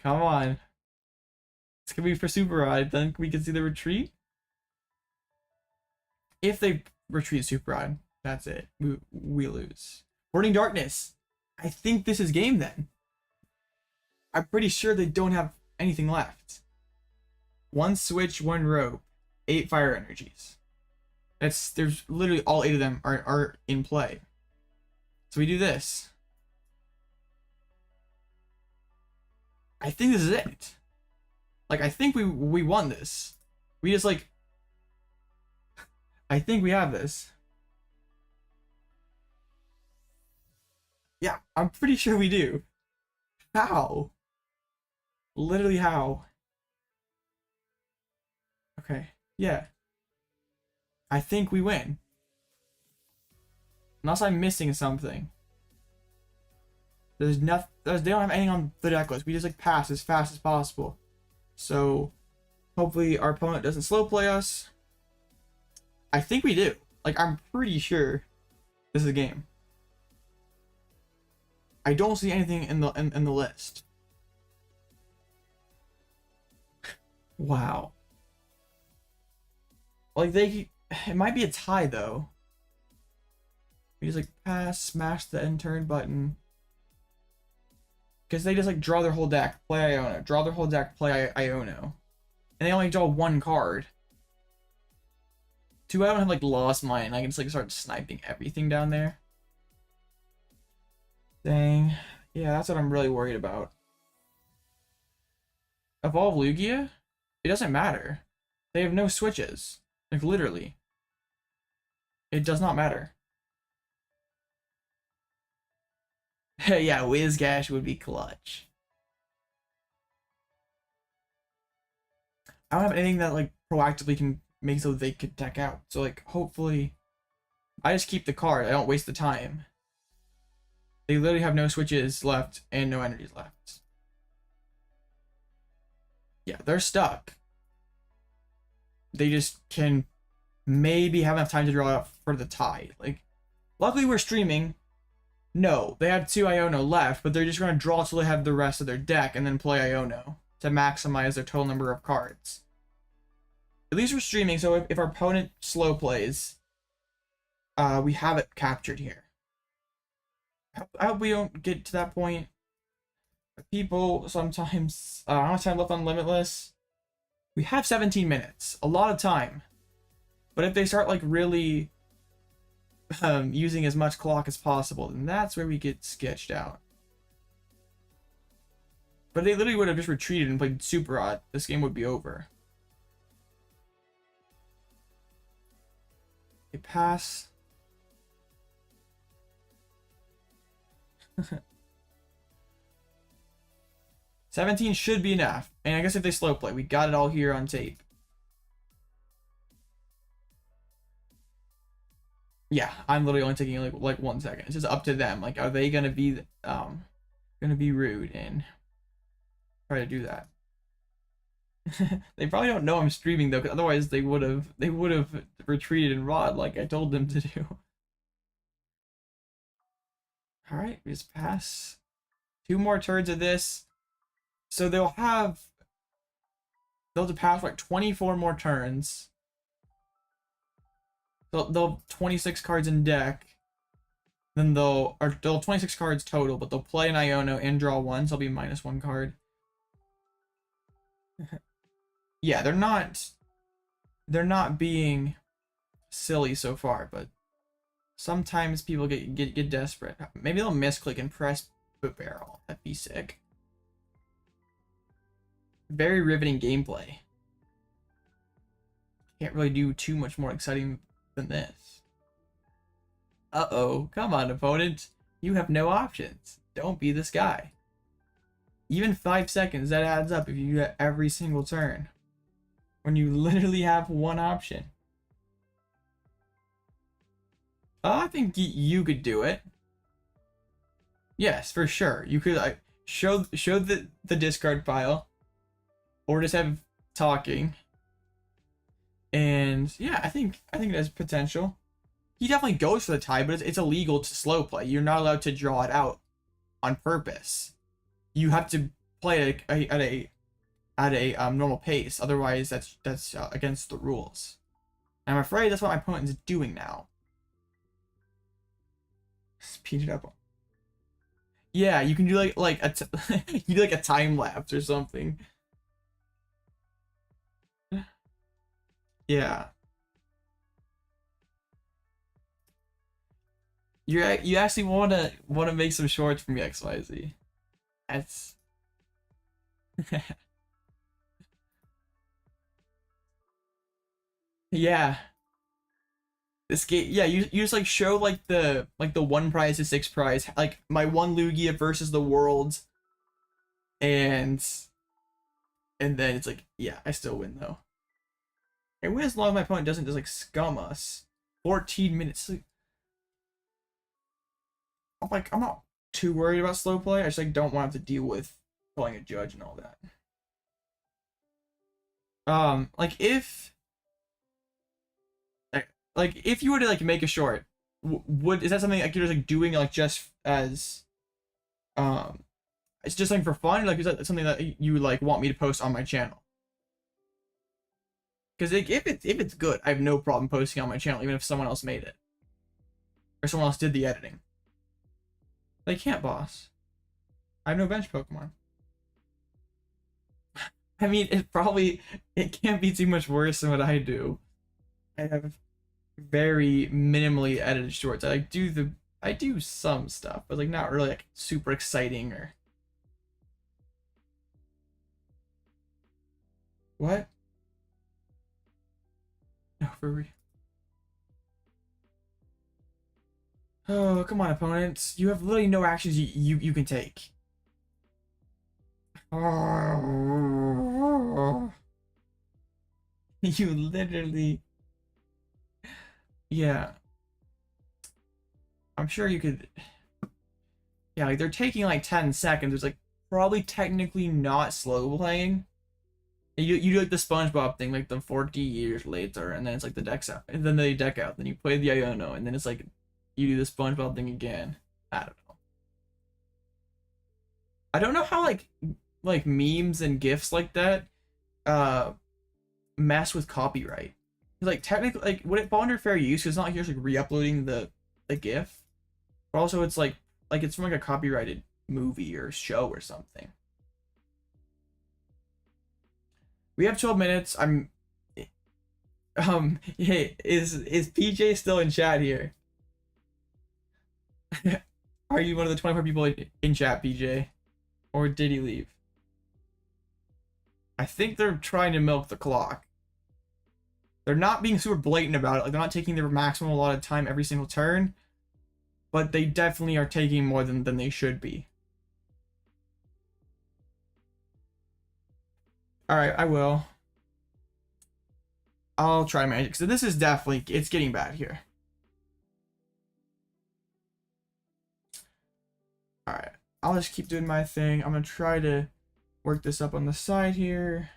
Come on. It's gonna be for Super Rod, then we can see the retreat. If they retreat Super Rod, that's it. We lose. Burning Darkness. I think this is game then. I'm pretty sure they don't have anything left. 1 switch, 1 rope, 8 fire energies. There's literally all 8 of them are in play. So we do this. I think this is it. Like, I think we won this. We just like, I think we have this. Yeah, I'm pretty sure we do. How? Literally how? Okay, yeah. I think we win. Unless I'm missing something. There's nothing. They don't have anything on the deck list. We just like pass as fast as possible. So hopefully our opponent doesn't slow play us. I think we do. Like, I'm pretty sure this is a game. I don't see anything in the list. Wow. Like, it might be a tie though. We just like pass, smash the end turn button. Because they just like draw their whole deck, play Iono, draw their whole deck, play Iono. And they only draw 1 card. Too bad I don't have like Lost Mine. I can just like start sniping everything down there. Dang. Yeah, that's what I'm really worried about. Evolve Lugia? It doesn't matter. They have no switches. Like, literally. It does not matter. Yeah, Wizgash would be clutch. I don't have anything that like proactively can make so they could deck out. So like, hopefully I just keep the card. I don't waste the time. They literally have no switches left and no energies left. Yeah, they're stuck. They just can maybe have enough time to draw out for the tie. Like, luckily we're streaming. No, they have 2 Iono left, but they're just going to draw till they have the rest of their deck and then play Iono to maximize their total number of cards. At least we're streaming, so if our opponent slow plays, we have it captured here. I hope we don't get to that point. People sometimes, how much time left on Limitless? We have 17 minutes, a lot of time. But if they start like really using as much clock as possible, then that's where we get sketched out. But they literally would have just retreated and played Super Rod. This game would be over. They pass. 17 should be enough. And I guess if they slow play, we got it all here on tape. Yeah, I'm literally only taking like 1 second. It's just up to them. Like, are they gonna be rude and try to do that? They probably don't know I'm streaming though, because otherwise they would have retreated and rod like I told them to do. All right, we just pass 2 more turns of this, so they'll have to pass like 24 more turns. They'll have 26 cards in deck. Then they'll have 26 cards total, but they'll play an Iono and draw 1, so they'll be -1 card. Yeah, they're not being silly so far, but sometimes people get desperate. Maybe they'll misclick and press the barrel. That'd be sick. Very riveting gameplay. Can't really do too much more exciting than this. Uh-oh, come on, opponent. You have no options. Don't be this guy. Even 5 seconds, that adds up if you get every single turn. When you literally have 1 option. I think you could do it. Yes, for sure. You could show the discard pile, or just have talking. And yeah, I think it has potential. He definitely goes for the tie, but it's illegal to slow play. You're not allowed to draw it out on purpose. You have to play at a normal pace. Otherwise, that's against the rules. And I'm afraid that's what my opponent is doing now. Speed it up. Yeah, you can do like you do like a time lapse or something. Yeah. You actually wanna make some shorts from XYZ. That's yeah. This game, yeah, you just like show like the 1 prize to 6 prize, like my 1 Lugia versus the world, and then it's like, yeah, I still win though. I win as long as my opponent doesn't just like scum us. 14 minutes. I'm not too worried about slow play. I just like don't want to have to deal with playing a judge and all that. Like if you were to like make a short, is that something like you're just like doing like just as it's just something for fun? Like, is that something that you like want me to post on my channel? Because like, if it's good, I have no problem posting on my channel, even if someone else made it or someone else did the editing. They can't, boss. I have no bench Pokemon. I mean, it can't be too much worse than what I do. I have very minimally edited shorts. I do some stuff, but like not really like super exciting or what? No, for real. Oh, come on, opponents. You have literally no actions you can take. Oh. You literally... Yeah. I'm sure you could... Yeah, like they're taking like 10 seconds. It's like probably technically not slow playing. You do like the SpongeBob thing, like the 40 years later, and then it's like the deck's out. And then they deck out. Then you play the Iono, and then it's like you do the SpongeBob thing again. I don't know. I don't know how like memes and GIFs like that mess with copyright. Like technically, like would it fall under fair use? Because it's not like you're just like re-uploading the GIF, but also it's like it's from like a copyrighted movie or show or something. We have 12 minutes. Hey, is PJ still in chat here? Are you one of the 24 people in chat, PJ? Or did he leave? I think they're trying to milk the clock. They're not being super blatant about it. Like, they're not taking their maximum allotted time every single turn, but they definitely are taking more than they should be. Alright, I will. I'll try magic. So this is definitely, it's getting bad here. Alright, I'll just keep doing my thing. I'm going to try to work this up on the side here.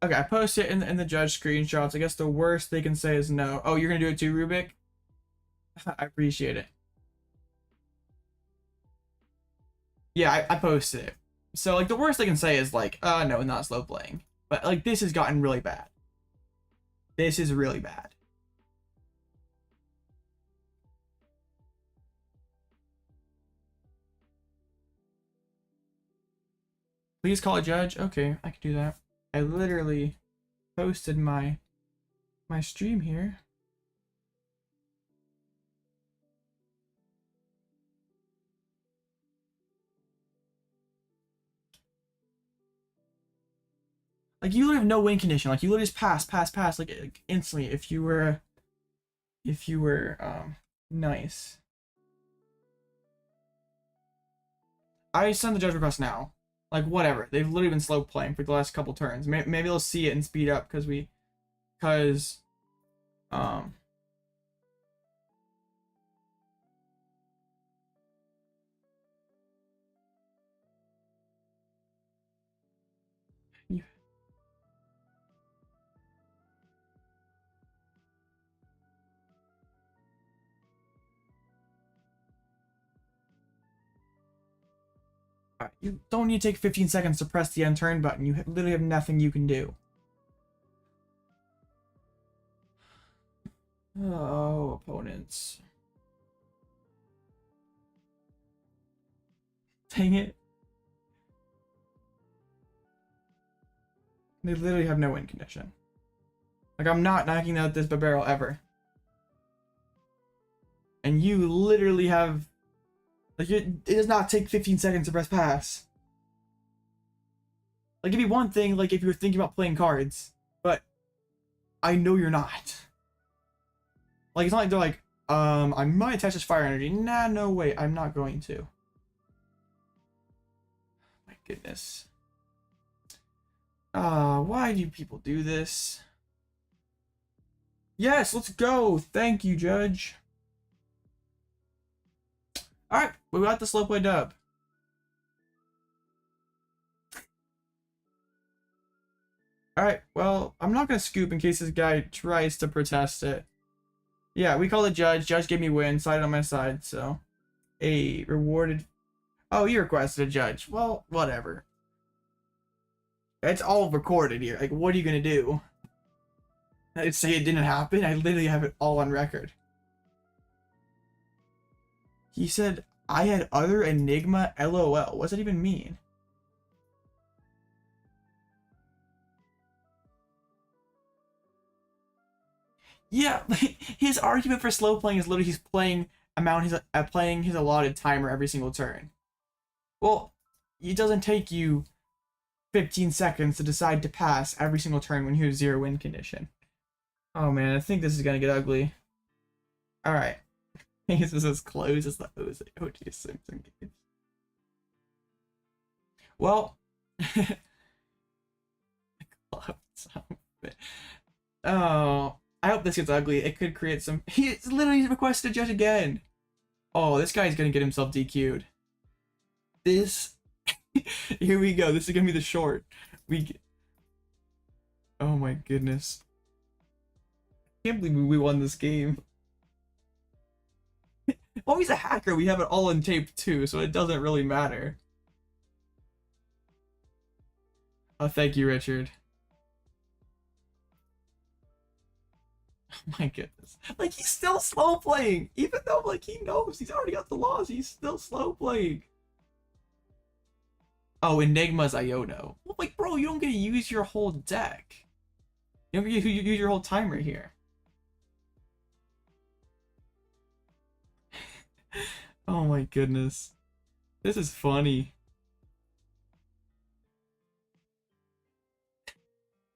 Okay, I post it in the judge screenshots. I guess the worst they can say is no. Oh, you're going to do it too, Rubik? I appreciate it. Yeah, I posted it. So, like, the worst they can say is, like, no, not slow playing. But, like, this has gotten really bad. This is really bad. Please call a judge. Okay, I can do that. I literally posted my stream here. Like, you literally have no win condition. Like, you literally just pass, like instantly if you were nice. I send the judge request now. Like, whatever. They've literally been slow playing for the last couple turns. Maybe they'll see it and speed up because you don't need to take 15 seconds to press the end turn button. You literally have nothing you can do. Oh, opponents. Dang it. They literally have no win condition. Like, I'm not knocking out this barrel ever. And you literally have... Like, it does not take 15 seconds to press pass. Like, it'd be one thing, like, if you were thinking about playing cards. But I know you're not. Like, it's not like they're like, I might attach this fire energy. Nah, no way, I'm not going to. My goodness. Why do people do this? Yes, let's go. Thank you, Judge. Alright, we got the slow play dub. Alright, well, I'm not gonna scoop in case this guy tries to protest it. Yeah, we call the judge. Judge gave me win, side on my side, so. A rewarded. Oh, you requested a judge. Well, whatever. It's all recorded here. Like, what are you gonna do? I'd say it didn't happen. I literally have it all on record. He said, I had other Enigma LOL. What does that even mean? Yeah, his argument for slow playing is literally he's playing playing his allotted timer every single turn. Well, it doesn't take you 15 seconds to decide to pass every single turn when you have zero win condition. Oh man, I think this is gonna get ugly. Alright. This is as close as the OG Simpson game. Well, oh, I hope this gets ugly. It could create some. He's literally requested a judge again. Oh, this guy's gonna get himself DQ'd. This. Here we go. This is gonna be the short. Oh my goodness. I can't believe we won this game. Well, he's a hacker. We have it all on tape too, so it doesn't really matter. Oh, thank you, Richard. Oh my goodness. Like, he's still slow playing. Even though, like, he knows he's already got the laws, he's still slow playing. Oh, Enigma's Iono. Well, like, bro, you don't get to use your whole deck. You don't get to use your whole timer here. Oh my goodness. This is funny.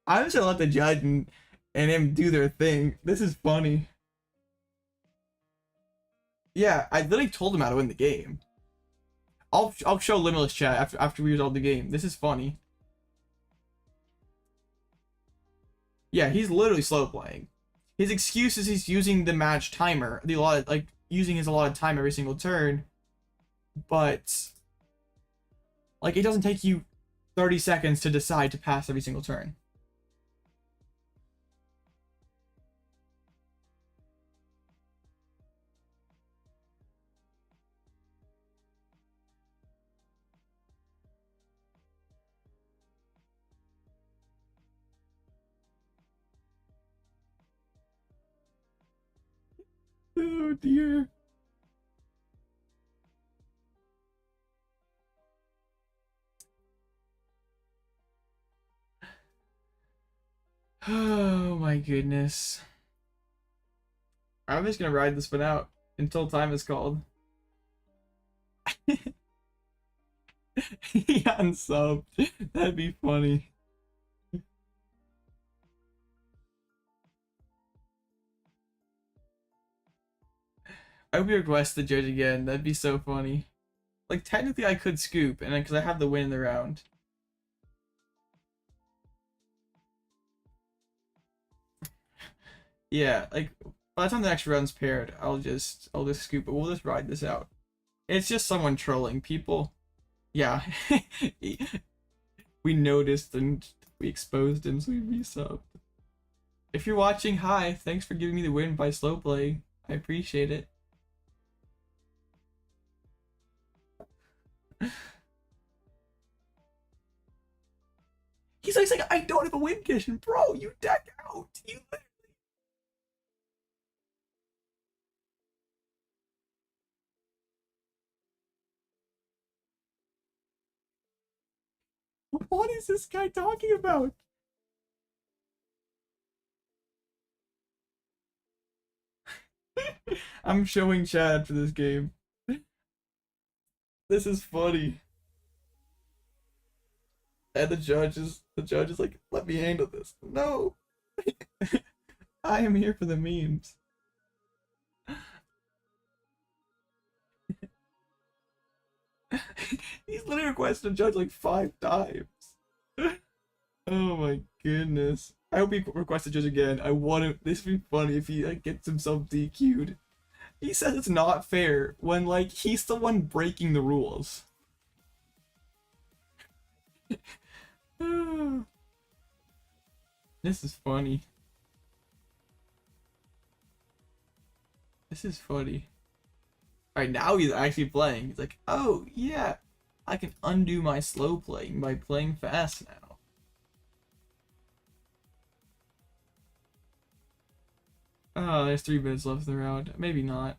I'm just gonna let the judge and him do their thing. This is funny. Yeah, I literally told him how to win the game. I'll show Limitless chat after we resolve the game. This is funny. Yeah, he's literally slow playing. His excuse is he's using the match timer, the allotted, like using his allotted time every single turn, but like it doesn't take you 30 seconds to decide to pass every single turn. Oh dear. Oh my goodness. I'm just gonna ride this one out until time is called. He unsubbed. That'd be funny. I hope you request the judge again. That'd be so funny. Like technically I could scoop, and because I have the win in the round. Yeah, like by the time the next round's paired, I'll just scoop it. We'll just ride this out. It's just someone trolling people. Yeah. We noticed and we exposed him, so we resubbed. If you're watching, hi. Thanks for giving me the win by slow play. I appreciate it. He's like, I don't have a win condition. Bro, you deck out. You literally. What is this guy talking about? I'm showing Chad for this game. This is funny. And the judge is like, let me handle this. No. I am here for the memes. He's literally requested a judge like 5 times. Oh my goodness. I hope he requests a judge again. I want him. This would be funny if he like gets himself DQ'd. He says it's not fair when like he's the one breaking the rules. This is funny. This is funny. Alright, now he's actually playing. He's like, oh yeah, I can undo my slow playing by playing fast now. Oh, there's 3 minutes left in the round. Maybe not.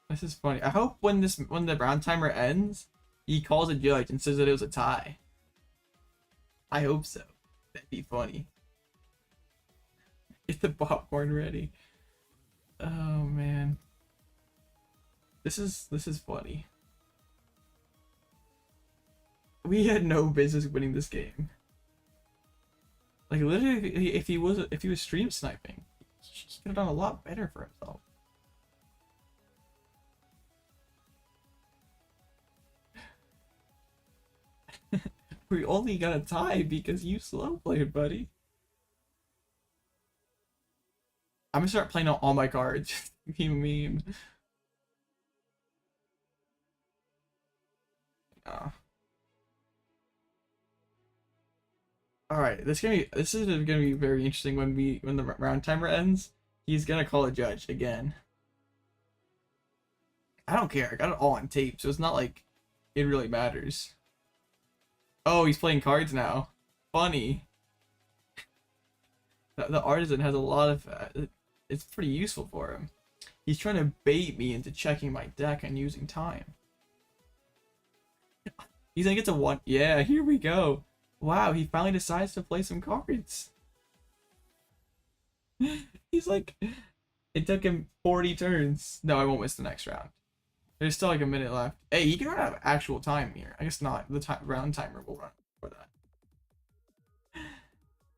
This is funny. I hope when the round timer ends, he calls a judge and says that it was a tie. I hope so. That'd be funny. Get the popcorn ready. Oh man. This is funny. We had no business winning this game. Like literally, if he was stream sniping, he could have done a lot better for himself. We only got a tie because you slow played, buddy. I'm gonna start playing out all my cards. Be mean. All right, this is gonna be very interesting when the round timer ends. He's gonna call a judge again. I don't care. I got it all on tape, so it's not like it really matters. Oh, he's playing cards now. Funny. The artisan has a lot of. It's pretty useful for him. He's trying to bait me into checking my deck and using time. He's gonna get to one. Yeah, here we go. Wow, he finally decides to play some cards. He's like, it took him 40 turns. No, I won't miss the next round. There's still like a minute left. Hey, he can run out of actual time here. I guess not. The round timer will run for that.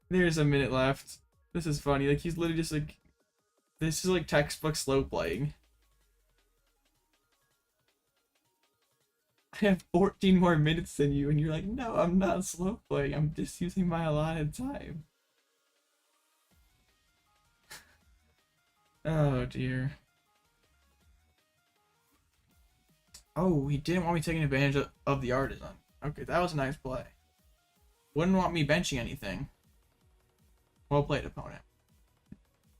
There's a minute left. This is funny. Like, he's literally just like, this is like textbook slow playing. I have 14 more minutes than you, and you're like, no, I'm not slow playing. I'm just using my allotted time. Oh dear. Oh, he didn't want me taking advantage of the artisan. Okay, that was a nice play. Wouldn't want me benching anything. Well played, opponent.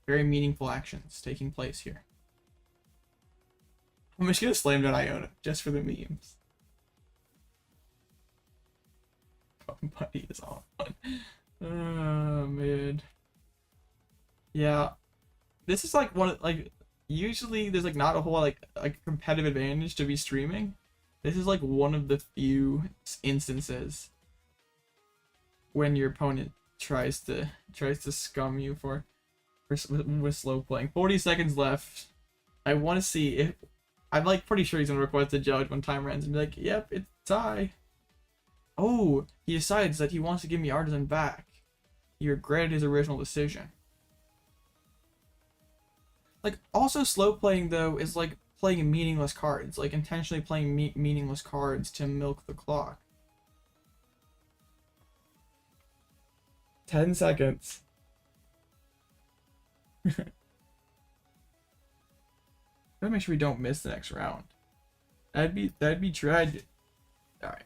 Very meaningful actions taking place here. I'm just gonna slam down Iono just for the memes. Oh, buddy is on. Oh man. Yeah. This is like one of, like, usually there's like not a whole lot like competitive advantage to be streaming. This is like one of the few instances when your opponent tries to scum you with slow playing. 40 seconds left. I want to see if I'm like pretty sure he's gonna request a judge when time ends and be like, yep, it's tie. Oh, he decides that he wants to give me artisan back. He regretted his original decision. Like, also slow playing though is like playing meaningless cards, like intentionally playing meaningless cards to milk the clock. 10 seconds. Gotta make sure we don't miss the next round. That'd be tragic. All right.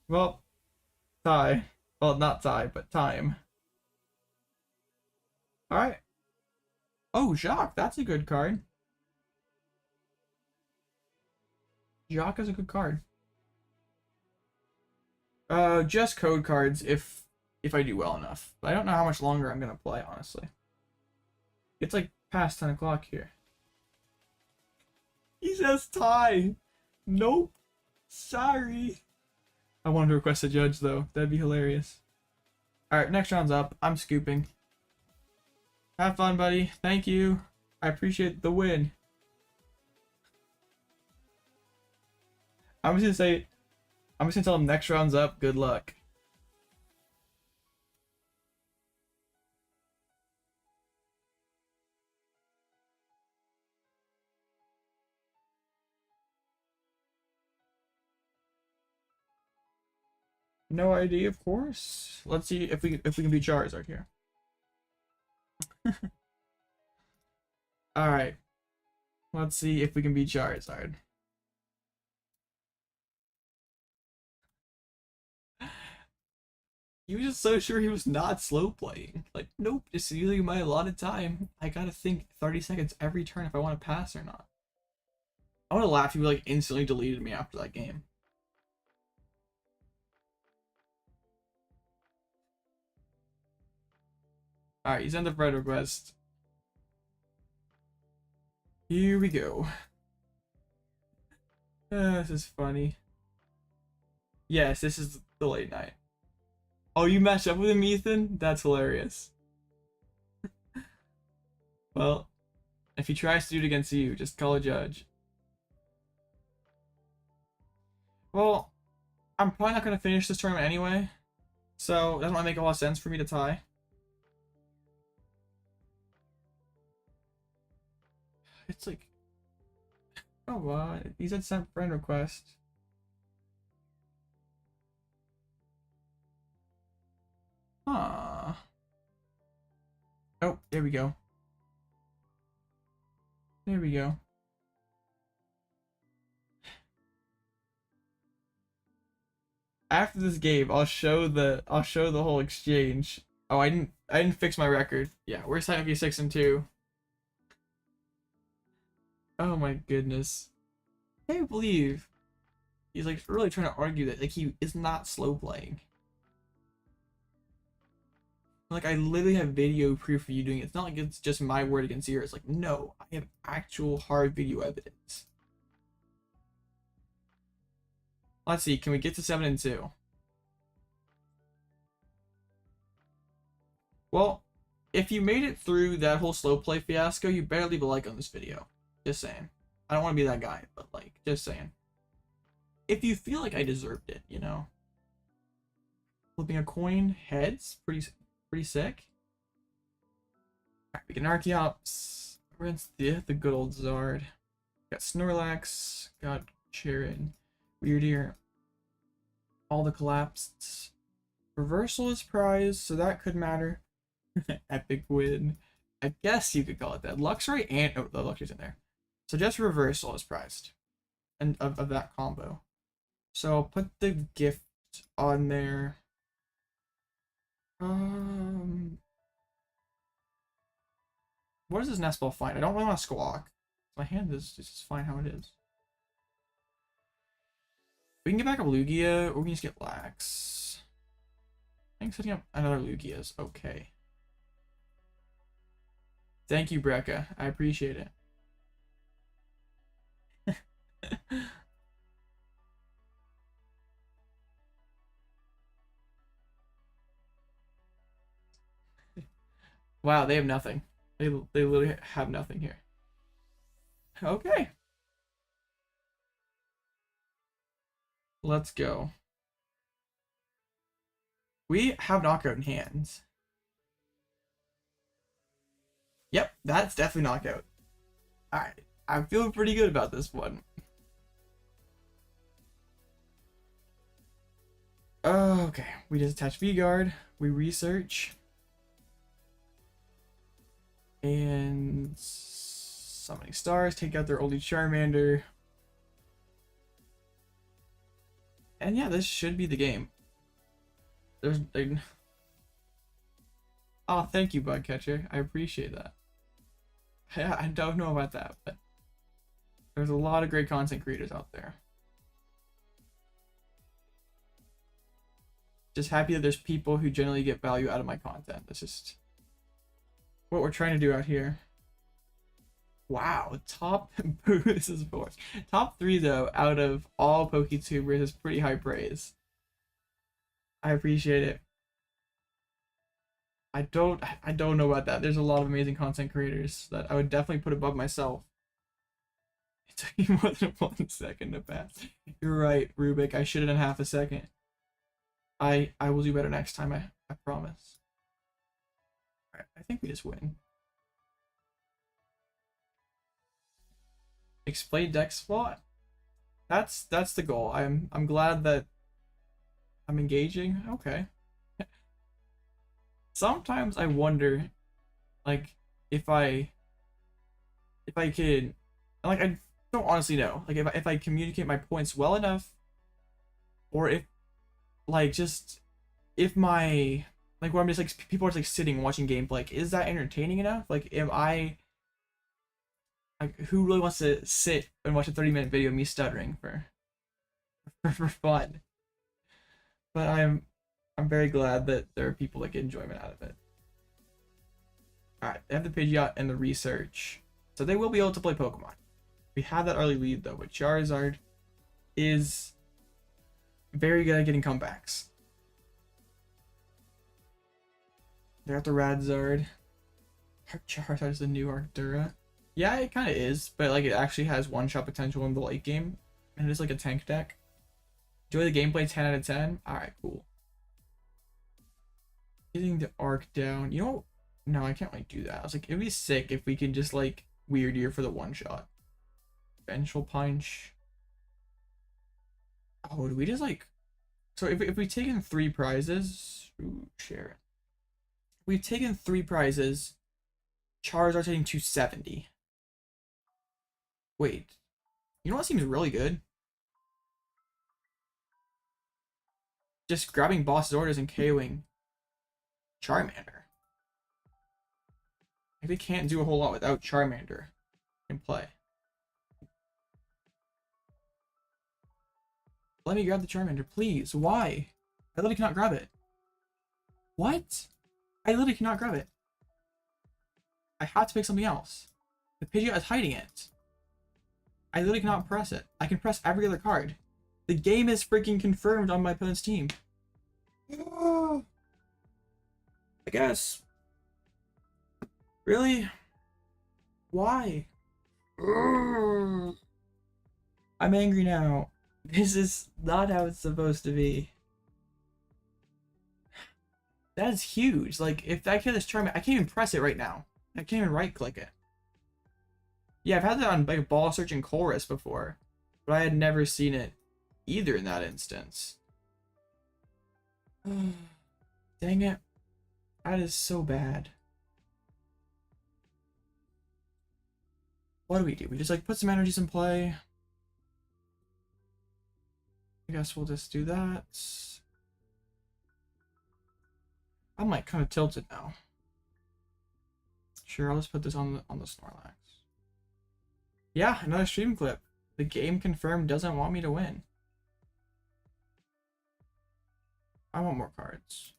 Well, tie. Well, not tie, but time. All right. Oh, Jacques, that's a good card. Jacques is a good card. Just code cards if I do well enough. But I don't know how much longer I'm gonna play, honestly. It's like past 10 o'clock here. He says tie. Nope. Sorry. I wanted to request a judge though. That'd be hilarious. Alright, next round's up. I'm scooping. Have fun, buddy. Thank you. I appreciate the win. I'm just gonna tell him next round's up. Good luck. No ID, of course. Let's see if we can beat Charizard here. All right. Let's see if we can beat Charizard. He was just so sure he was not slow playing. Like, nope, just using my allotted time. I gotta think 30 seconds every turn if I want to pass or not. I would have laughed if he like instantly deleted me after that game. Alright, he's on the friend request. Here we go. This is funny. Yes, this is the late night. Oh, you matched up with him, Ethan? That's hilarious. Well, if he tries to do it against you, just call a judge. Well, I'm probably not going to finish this tournament anyway, so it doesn't really make a lot of sense for me to tie. It's like, oh what? He said sent friend request. Ah. Oh, there we go. There we go. After this game, I'll show the whole exchange. Oh, I didn't fix my record. Yeah, we're signing up 6 and 2. Oh my goodness. I can't believe he's like really trying to argue that like he is not slow playing. Like, I literally have video proof of you doing it. It's not like it's just my word against yours. Like, no, I have actual hard video evidence. Let's see, can we get to 7 and 2? Well, if you made it through that whole slow play fiasco, you better leave a like on this video. Just saying. I don't want to be that guy, but like, just saying. If you feel like I deserved it, you know. Flipping a coin, heads, pretty sick. Alright, we get an Archeops. We're against the good old Zard. Got Snorlax, got Cheren, Wyrdeer. All the collapsed. Reversal is prize, so that could matter. Epic win. I guess you could call it that. Luxray and oh, the Luxray's in there. So just reversal is prized. And of that combo. So I'll put the gift on there. What does this nest ball find? I don't really want to squawk. My hand is just fine how it is. We can get back a Lugia, or we can just get Lax. I think setting up another Lugia is okay. Thank you, Brecca. I appreciate it. Wow, they have nothing. They literally have nothing here. Okay. Let's go. We have knockout in hands. Yep, that's definitely knockout. Alright, I'm feeling pretty good about this one. Okay, we just attach V-Guard, we research. And summoning stars, take out their only Charmander. And yeah, this should be the game. Oh, thank you, Bugcatcher. I appreciate that. Yeah, I don't know about that, but there's a lot of great content creators out there. Just happy that there's people who generally get value out of my content. That's just what we're trying to do out here. Wow, top this is fourth. Top 3 though out of all PokeTubers is pretty high praise. I appreciate it. I don't know about that. There's a lot of amazing content creators that I would definitely put above myself. It took me more than 1 second to pass. You're right, Rubik. I should have done half a second. I will do better next time, I promise. Alright, I think we just win. Explain deck spot. That's the goal. I'm glad that I'm engaging. Okay. Sometimes I wonder, like, if I could, like, I don't honestly know, like, if I communicate my points well enough, or if, like, just if my, like, where I'm just like people are just like sitting watching gameplay, like, is that entertaining enough? Like, am I, like, who really wants to sit and watch a 30-minute video of me stuttering for fun? But I'm very glad that there are people that get enjoyment out of it. Alright, they have the Pidgeot and the research, so they will be able to play Pokemon. We have that early lead though, but Charizard is very good at getting comebacks. They're at the Radzard. Charizard is the new Arctura. Yeah, it kind of is, but like it actually has one-shot potential in the late game, and it is like a tank deck. Enjoy the gameplay, 10 out of 10. Alright, cool. Getting the arc down. You know, no, I can't like do that. I was like, it'd be sick if we could just like Wyrdeer for the one-shot. Vengeful Punch. Oh, do we just like... So if we've taken 3 prizes... Ooh, Cheren. We've taken 3 prizes. Charizard's hitting 270. Wait. You know what seems really good? Just grabbing boss's orders and KOing Charmander. Like, they can't do a whole lot without Charmander in play. Let me grab the Charmander, please. Why? I literally cannot grab it. What? I literally cannot grab it. I have to pick something else. The Pidgeot is hiding it. I literally cannot press it. I can press every other card. The game is freaking confirmed on my opponent's team. I guess. Really? Why? I'm angry now. This is not how it's supposed to be. That is huge. Like, if I kill this Charmander, I can't even press it right now. I can't even right click it. Yeah, I've had that on like Ball Search and Chorus before, but I had never seen it either in that instance. Dang it. That is so bad. What do? We just like put some energies in play. I guess we'll just do that. I'm like kind of tilted now. Sure, I'll just put this on the Snorlax. Yeah, another stream clip. The game confirmed doesn't want me to win. I want more cards.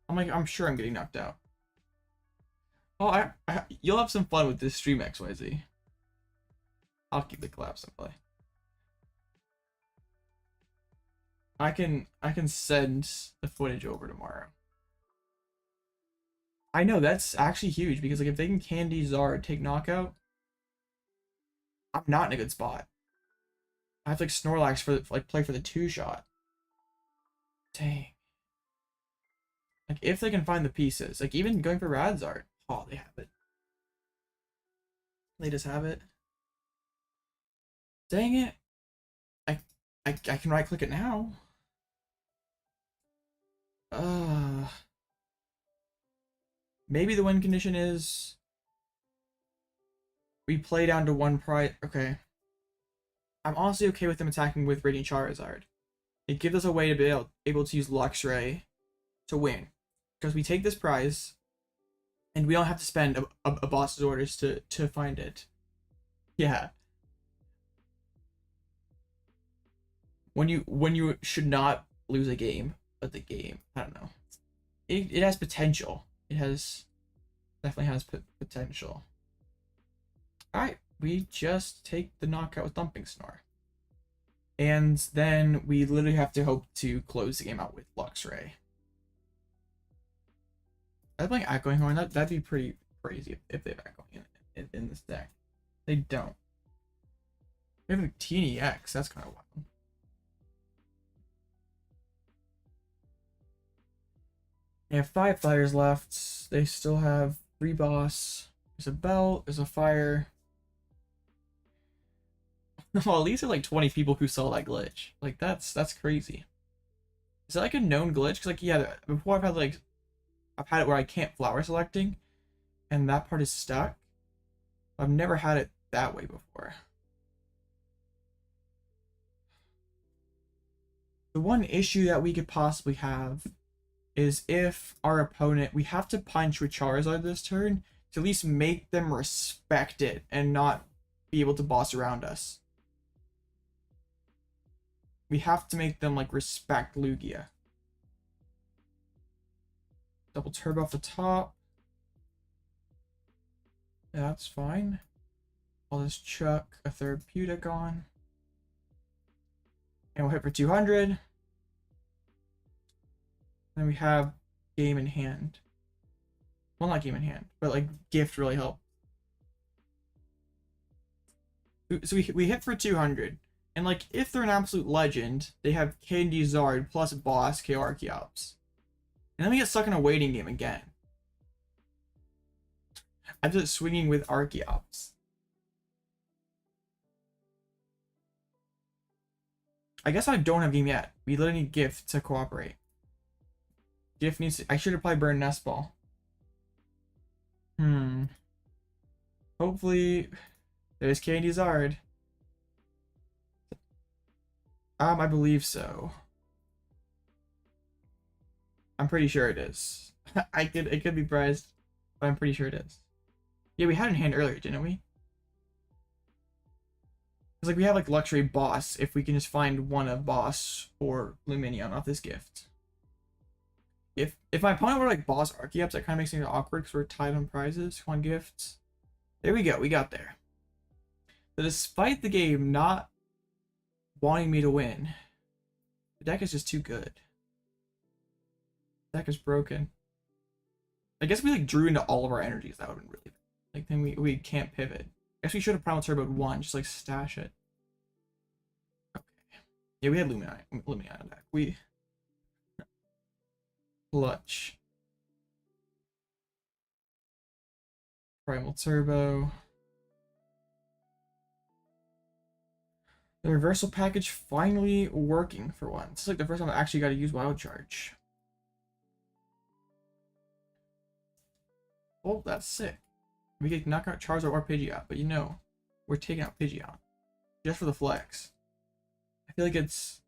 I'm sure I'm getting knocked out. Oh, you'll have some fun with this stream, XYZ. I'll keep the collapse in play. I can send the footage over tomorrow. I know, that's actually huge, because like if they can Candy Zard take knockout, I'm not in a good spot. I have to like Snorlax for like play for the 2-shot. Dang. Like if they can find the pieces, like even going for Radzard. Oh, they have it. They just have it. Dang it. I can right click it now. Maybe the win condition is we play down to 1 prize. Okay. I'm honestly okay with them attacking with Radiant Charizard. It gives us a way to be able to use Luxray to win. Because we take this prize, and we don't have to spend a boss's orders to find it. Yeah. When you should not lose a game, but the game, I don't know. It has potential. It definitely has potential. Alright, we just take the knockout with Thumping Snore. And then we literally have to hope to close the game out with Luxray. I'm playing Echoing Horn. That'd be pretty crazy if they have Echoing in this deck. They don't. We have a TNEX. That's kind of wild. They have 5 flyers left. They still have 3 boss. There's a belt. There's a fire. Well, at least there's like 20 people who saw that glitch. Like that's crazy. Is that like a known glitch? Because like yeah, before I've had it where I can't flower selecting, and that part is stuck. I've never had it that way before. The one issue that we could possibly have is if our opponent, we have to punch with Charizard this turn to at least make them respect it and not be able to boss around us. We have to make them like respect Lugia. Double turbo off the top. Yeah, that's fine. I'll just chuck a therapeutic on. And we'll hit for 200. Then we have game in hand. Well, not game in hand, but like gift really helped. So we hit for 200. And like if they're an absolute legend, they have Candy Zard plus boss KO Archeops. And then we get stuck in a waiting game again. I'm just swinging with Archeops. I guess I don't have game yet. We literally need Gift to cooperate. Gift needs to, I should apply Burn Nest Ball. Hopefully there's Candy Zard. I believe so. I'm pretty sure it is. It could be prized, but I'm pretty sure it is. Yeah, we had it in hand earlier, didn't we? It's like we have like Luxray boss if we can just find one of boss or Lumineon off this gift. If my opponent were like boss Archeops, that kind of makes things awkward because we're tied on prizes, on gifts. There we go, we got there. So despite the game not wanting me to win, the deck is just too good. The deck is broken. I guess we like drew into all of our energies. That would have been really bad. Like then we can't pivot. I guess we should have Primal Turbo 1, just like stash it. Okay. Yeah, we had Lumineon deck. We clutch. Primal Turbo. The reversal package finally working for once. This is like the first time I actually got to use Wild Charge. Oh, that's sick. We can knock out Charizard or Pidgeot, but you know, we're taking out Pidgeot just for the flex. I feel like it's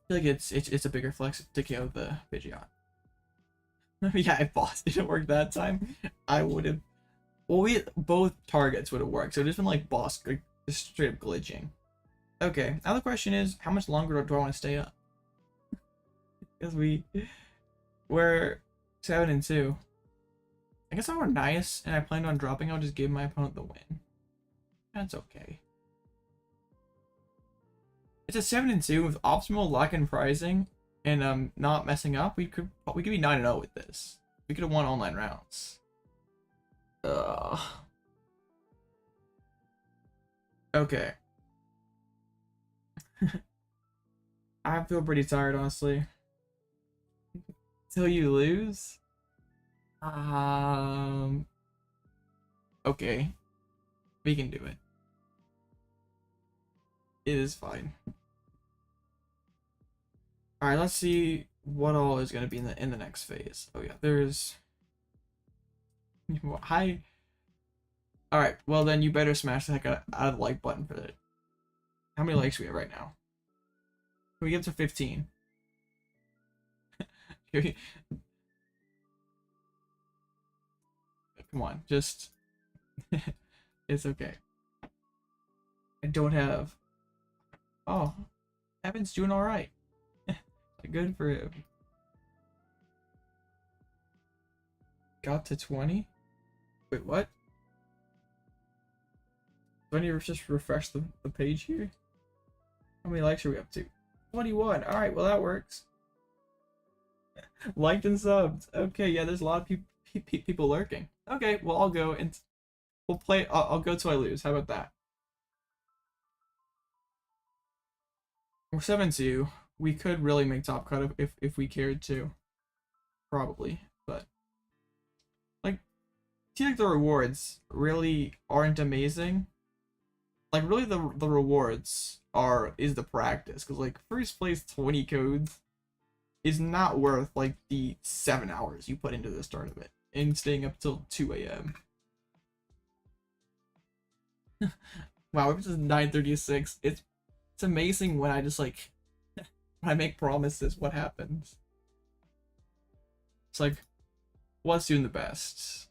a bigger flex to KO the Pidgeot. Yeah, if boss didn't work that time, I would have. Well, both targets would have worked. So it just been like boss, like, just straight up glitching. Okay, now the question is, how much longer do I want to stay up? Because we're 7-2. I guess if I were nice and I planned on dropping, I'll just give my opponent the win. That's okay. It's a 7-2 with optimal luck and pricing, and not messing up. We could be 9-0 with this. We could have won all 9 rounds. Ugh. Okay. I feel pretty tired, honestly. Till you lose? Okay. We can do it. It is fine. Alright, let's see what all is gonna be in the next phase. Oh yeah, there's hi. Alright, well then you better smash the heck out of the like button for it. How many likes do we have right now? Can we get to 15? Come on, just it's okay. I don't have. Oh, Evan's doing all right. Good for him. Got to 20. Wait, what? Do I need to just refresh the page here? How many likes are we up to? 21. All right, well that works. Liked and subbed. Okay, yeah, there's a lot of people lurking. Okay, well I'll go and we'll play. I'll go till I lose. How about that? We're 7-2. We could really make top cut if we cared to. Probably, but like, I feel like the rewards really aren't amazing. Like really the rewards is the practice, because like first place 20 codes is not worth like the 7 hours you put into this tournament and staying up till 2 a.m. Wow, if it's 9:36, it's amazing when I just like when I make promises, what happens? It's like, what's doing the best?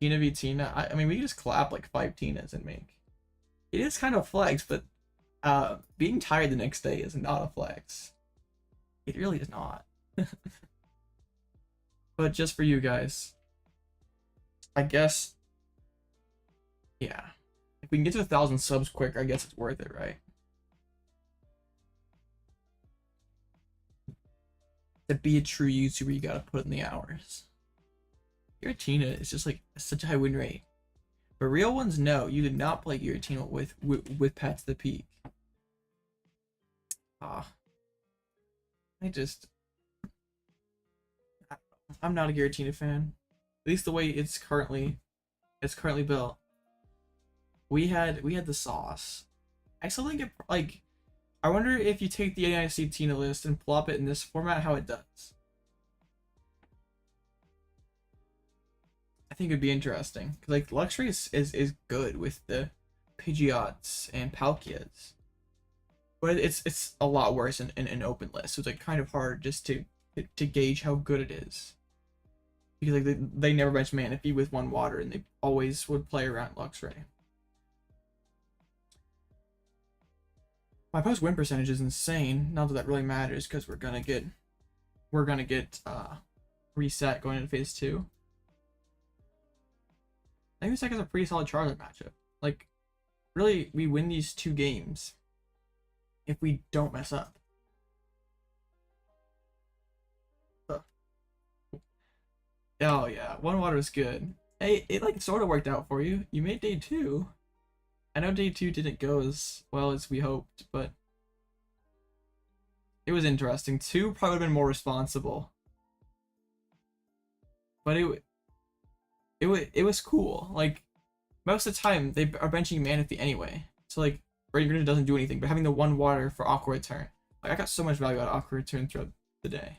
Tina v Tina. I mean, we can just clap like 5 Tinas and make. It is kind of flex, but being tired the next day is not a flex. It really is not. But just for you guys, I guess, yeah. If we can get to 1,000 subs quick, I guess it's worth it, right? To be a true YouTuber, you gotta put in the hours. Giratina is just like such a high win rate. But real ones, no, you did not play Giratina with Pat to the Peak. I'm not a Giratina fan. At least the way it's currently built. We had the sauce. I still think it, like, I wonder if you take the NIC Tina list and plop it in this format, how it does. I think it'd be interesting. Like, Luxray is good with the Pidgeots and Palkias. But it's a lot worse in an open list, so it's like kind of hard just to gauge how good it is. Because like they never bench Manaphy with 1 water, and they always would play around Luxray. My post win percentage is insane. Not that that really matters, because we're gonna get we're gonna get reset going into phase 2. I think this deck is a pretty solid Charizard matchup. Like, really, we win these 2 games if we don't mess up. Oh yeah, one water is good. Hey, it like sort of worked out for you. You made day 2. I know day 2 didn't go as well as we hoped, but it was interesting. 2 probably would have been more responsible, but it was cool. Like, most of the time they are benching Manaphy anyway, so like Wyrdeer doesn't do anything, but having the 1 water for Aqua Return, like I got so much value out of Aqua Return throughout the day.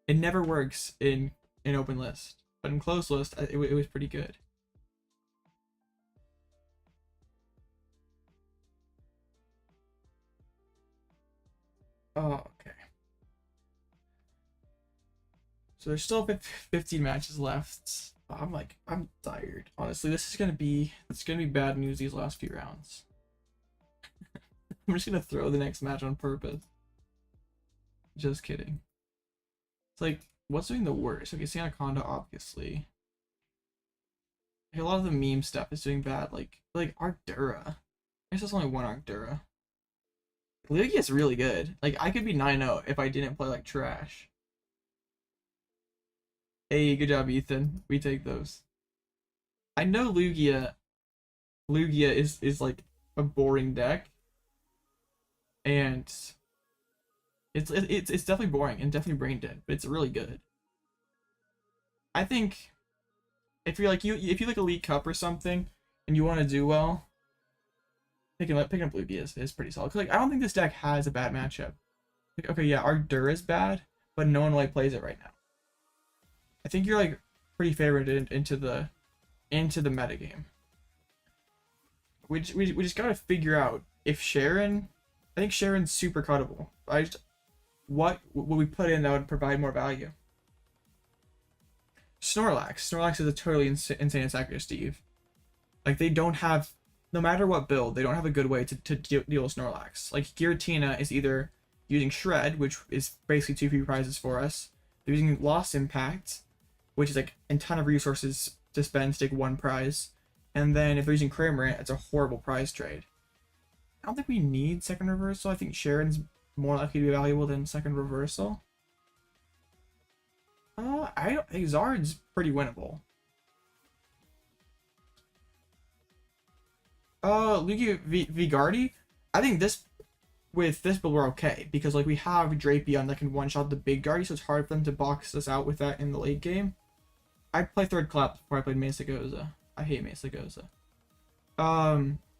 It never works in open list, but in closed list it was pretty good. Oh, okay. So there's still 15 matches left. I'm tired. Honestly, it's gonna be bad news these last few rounds. I'm just gonna throw the next match on purpose. Just kidding. It's like, what's doing the worst? Okay, Anaconda, obviously. Like, a lot of the meme stuff is doing bad. Like Arctura. I guess there's only one Arctura. Lugia is really good. Like, I could be 9-0 if I didn't play like trash. Hey, good job, Ethan. We take those. I know Lugia is like a boring deck, and it's definitely boring and definitely brain dead, but it's really good. I think if you're like if you like Elite Cup or something and you want to do well, picking up Lugia is pretty solid. 'Cause, like, I don't think this deck has a bad matchup. Like, okay, yeah, Arctura is bad, but no one like plays it right now. I think you're like pretty favored into the metagame. We just gotta figure out if Cheren. I think Cheren's super cuttable. What would we put in that would provide more value? Snorlax is a totally insane attacker, Steve. Like, they don't have, no matter what build, they don't have a good way to deal with Snorlax. Like, Giratina is either using Shred, which is basically 2 free prizes for us. They're using Lost Impact, which is like a ton of resources to spend to take 1 prize. And then if they're using Cramorant, it's a horrible prize trade. I don't think we need second reversal. I think Cheren's more likely to be valuable than second reversal. I don't think Zard's pretty winnable. Lugia V Guardy. I think with this build we're okay, because like we have Drapion that can one-shot the big Guardy, so it's hard for them to box us out with that in the late game. I'd play third Collapse before I played Mesagoza. I hate Mesagoza.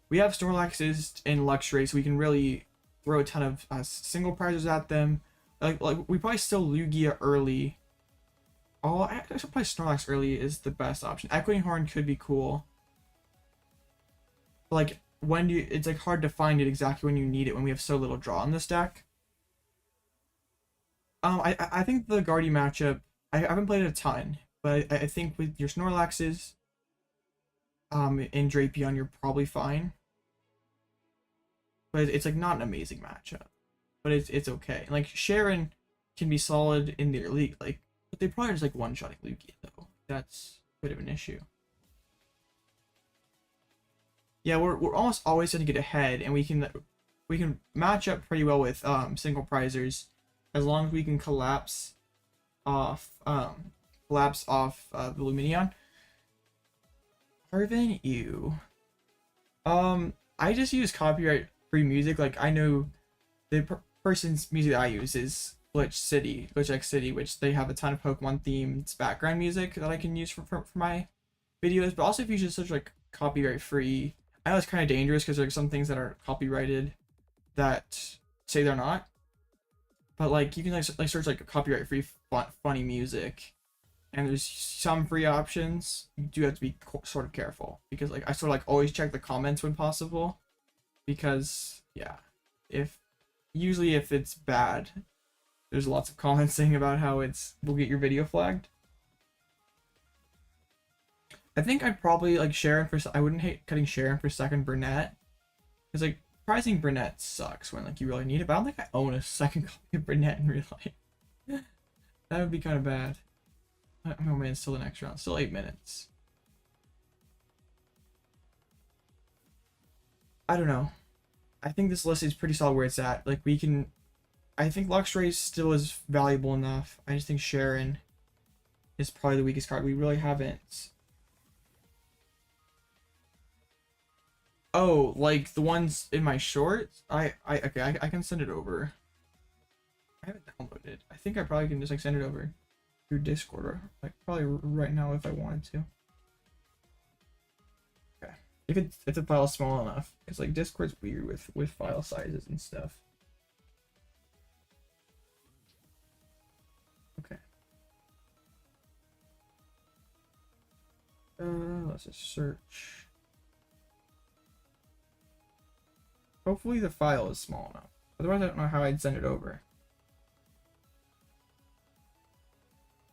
We have Snorlaxes in Luxray, so we can really throw a ton of single prizes at them. Like we probably still Lugia early. Oh, I should play Snorlax early is the best option. Echoing Horn could be cool. But like, it's like hard to find it exactly when you need it when we have so little draw in this deck. I think the Guardy matchup, I haven't played it a ton, but I think with your Snorlaxes, in Drapion, you're probably fine. But it's like not an amazing matchup, but it's okay. Like, Cheren can be solid in the elite, like, but they probably just like one-shotting Lugia though. That's a bit of an issue. Yeah, we're almost always going to get ahead, and we can match up pretty well with single prizers as long as we can collapse off the Lumineon. Arvin, ew. I just use copyright-free music. Like, I know the person's music that I use is Glitch X City, which they have a ton of Pokemon themed background music that I can use for my videos. But also, if you just search like copyright-free, I know it's kind of dangerous because there's some things that are copyrighted that say they're not. But like, you can like search like copyright-free funny music, and there's some free options. You do have to be sort of careful, because like I sort of like always check the comments when possible, because yeah, usually if it's bad, there's lots of comments saying about how will get your video flagged. I think I'd probably like Cheren I wouldn't hate cutting Cheren for second Burnet, because like prizing Burnet sucks when like you really need it, but I don't think I own a second copy of Burnet in real life. That would be kind of bad. Oh man, still the next round. Still 8 minutes. I don't know. I think this list is pretty solid where it's at. Like, we can... I think Luxray still is valuable enough. I just think Cheren is probably the weakest card. We really haven't... Oh, like the ones in my shorts? Okay, I can send it over. I haven't downloaded it. I think I probably can just like send it over through Discord or like probably right now if I wanted to. Okay. If the file's small enough. Because like Discord's weird with file sizes and stuff. Okay. Let's just search. Hopefully the file is small enough. Otherwise I don't know how I'd send it over.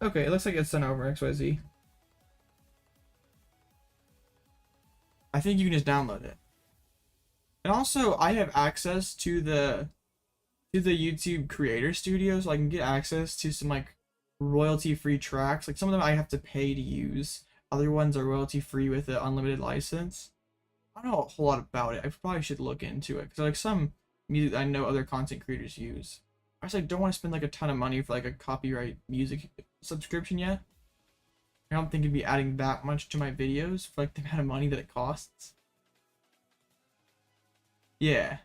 Okay, it looks like it's sent over XYZ. I think you can just download it. And also I have access to the YouTube creator studio, so I can get access to some like royalty free tracks. Like some of them I have to pay to use. Other ones are royalty free with an unlimited license. I don't know a whole lot about it. I probably should look into it because like some music that I know other content creators use. I just like don't want to spend like a ton of money for like a copyright music subscription yet. I don't think it'd be adding that much to my videos for like the amount of money that it costs. Yeah,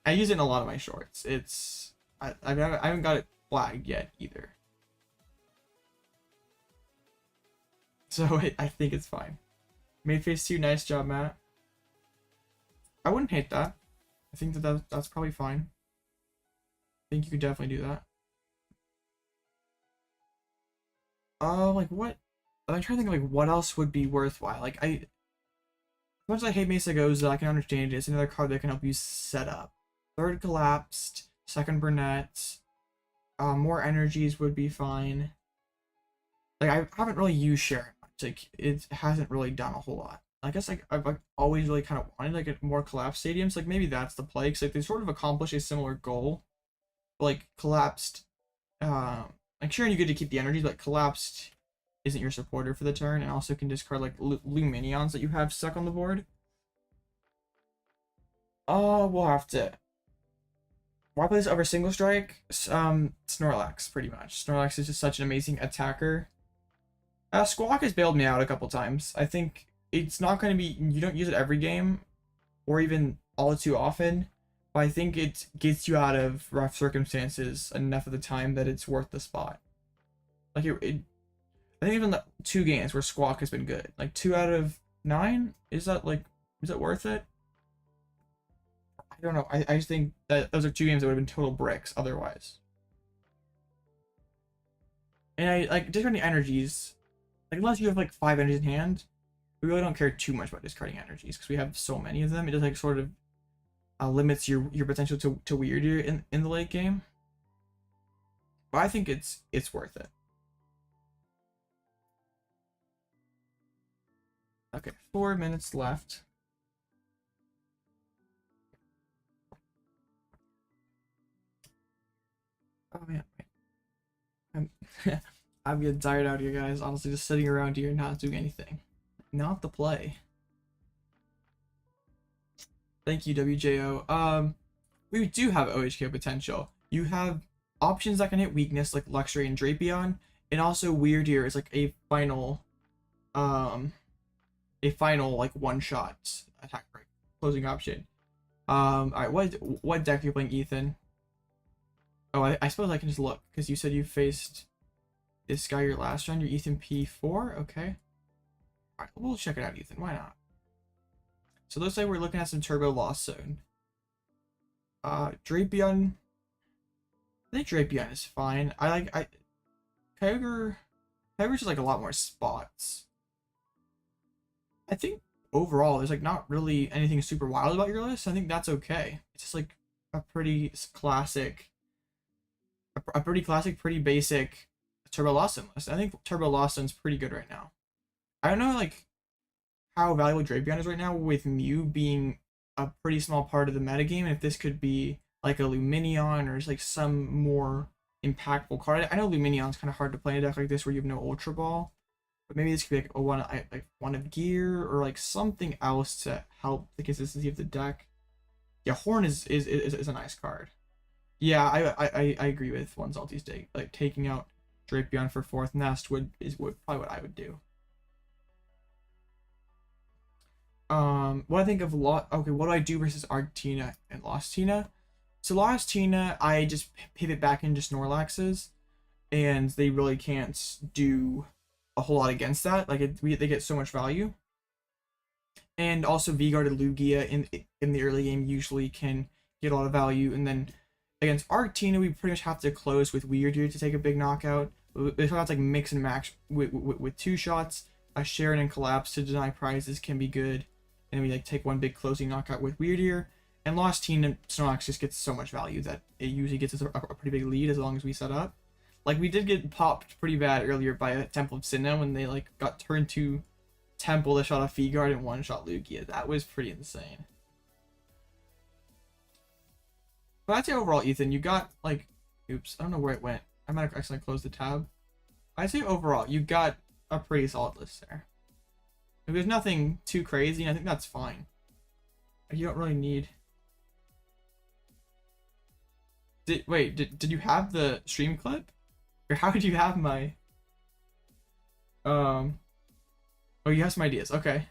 I use it in a lot of my shorts. It's I haven't got it flagged yet either. So I think it's fine. Made phase 2, nice job, Matt. I wouldn't hate that. I think that's probably fine. I think you could definitely do that. Like what? I'm trying to think of like what else would be worthwhile. Like as much as I hate Mesa Goza, I can understand it. It's another card that can help you set up. Third Collapsed, second Burnet. More energies would be fine. Like I haven't really used Cheren. Like it hasn't really done a whole lot. I guess like I've like always really kind of wanted like a more collapsed stadiums. Like maybe that's the play, because like they sort of accomplish a similar goal. But, like collapsed, like Cheren you get to keep the energies, but collapsed isn't your supporter for the turn, and also can discard like Lumineons that you have stuck on the board. We'll have to. Why play this over single strike? Snorlax, pretty much. Snorlax is just such an amazing attacker. Squawk has bailed me out a couple times. I think it's not going to be, you don't use it every game or even all too often, but I think it gets you out of rough circumstances enough of the time that it's worth the spot. Like I think even the 2 games where Squawk has been good, like 2 out of 9, is that worth it? I don't know. I just think that those are 2 games that would have been total bricks otherwise. And I like discarding energies. Like unless you have like 5 energies in hand, we really don't care too much about discarding energies because we have so many of them. It just like sort of limits your potential to Wyrdeer in the late game. But I think it's worth it. Okay, 4 minutes left. Oh man, I'm getting tired out here, guys. Honestly, just sitting around here and not doing anything. Not the play. Thank you, WJO. We do have OHKO potential. You have options that can hit weakness like Luxray and Drapion, and also Wyrdeer is like a final like one-shot attack break closing option. Alright, what deck are you playing, Ethan? Oh, I suppose I can just look, because you said you faced this guy your last round, your Ethan P4? Okay. Alright, we'll check it out, Ethan. Why not? So looks like we're looking at some Turbo Lost Zone. Drapion. I think Drapion is fine. Kyogre's just like a lot more spots. I think overall there's like not really anything super wild about your list. I think that's okay. It's just like a pretty classic, pretty basic Turbo Lost Zone list. I think Turbo Lost Zone's pretty good right now. I don't know like how valuable Drapion is right now with Mew being a pretty small part of the metagame, and if this could be like a Lumineon or just like some more impactful card. I know Lumineon's kind of hard to play in a deck like this where you have no Ultra Ball, but maybe this could be like a one of gear or like something else to help the consistency of the deck. Yeah, Horn is a nice card. Yeah, I agree with one Salty's take. Like taking out Drapion for 4th Nest probably what I would do. What I think of okay, what do I do versus Arctina and Lostina? So Lostina, I just pivot back into Snorlaxes, and they really can't do a whole lot against that. Like they get so much value. And also V-Guard and Lugia in the early game usually can get a lot of value, and then against Arctina, we pretty much have to close with Wyrdeer to take a big knockout. If that's like mix and match with 2 shots, a Cheren and Collapse to deny prizes can be good, and we like take one big closing knockout with Wyrdeer. And Lostina, Snorlax just gets so much value that it usually gets us a pretty big lead as long as we set up. Like we did get popped pretty bad earlier by a Temple of Sinnoh when they like got turned to Temple that shot off V-Guard and one-shot Lugia. That was pretty insane. But I'd say overall, Ethan, you got like, oops, I don't know where it went. I might have accidentally closed the tab. I'd say overall, you got a pretty solid list there. If there's nothing too crazy, I think that's fine. You don't really need. Did you have the stream clip? Or how did you have my oh, you have some ideas. Okay.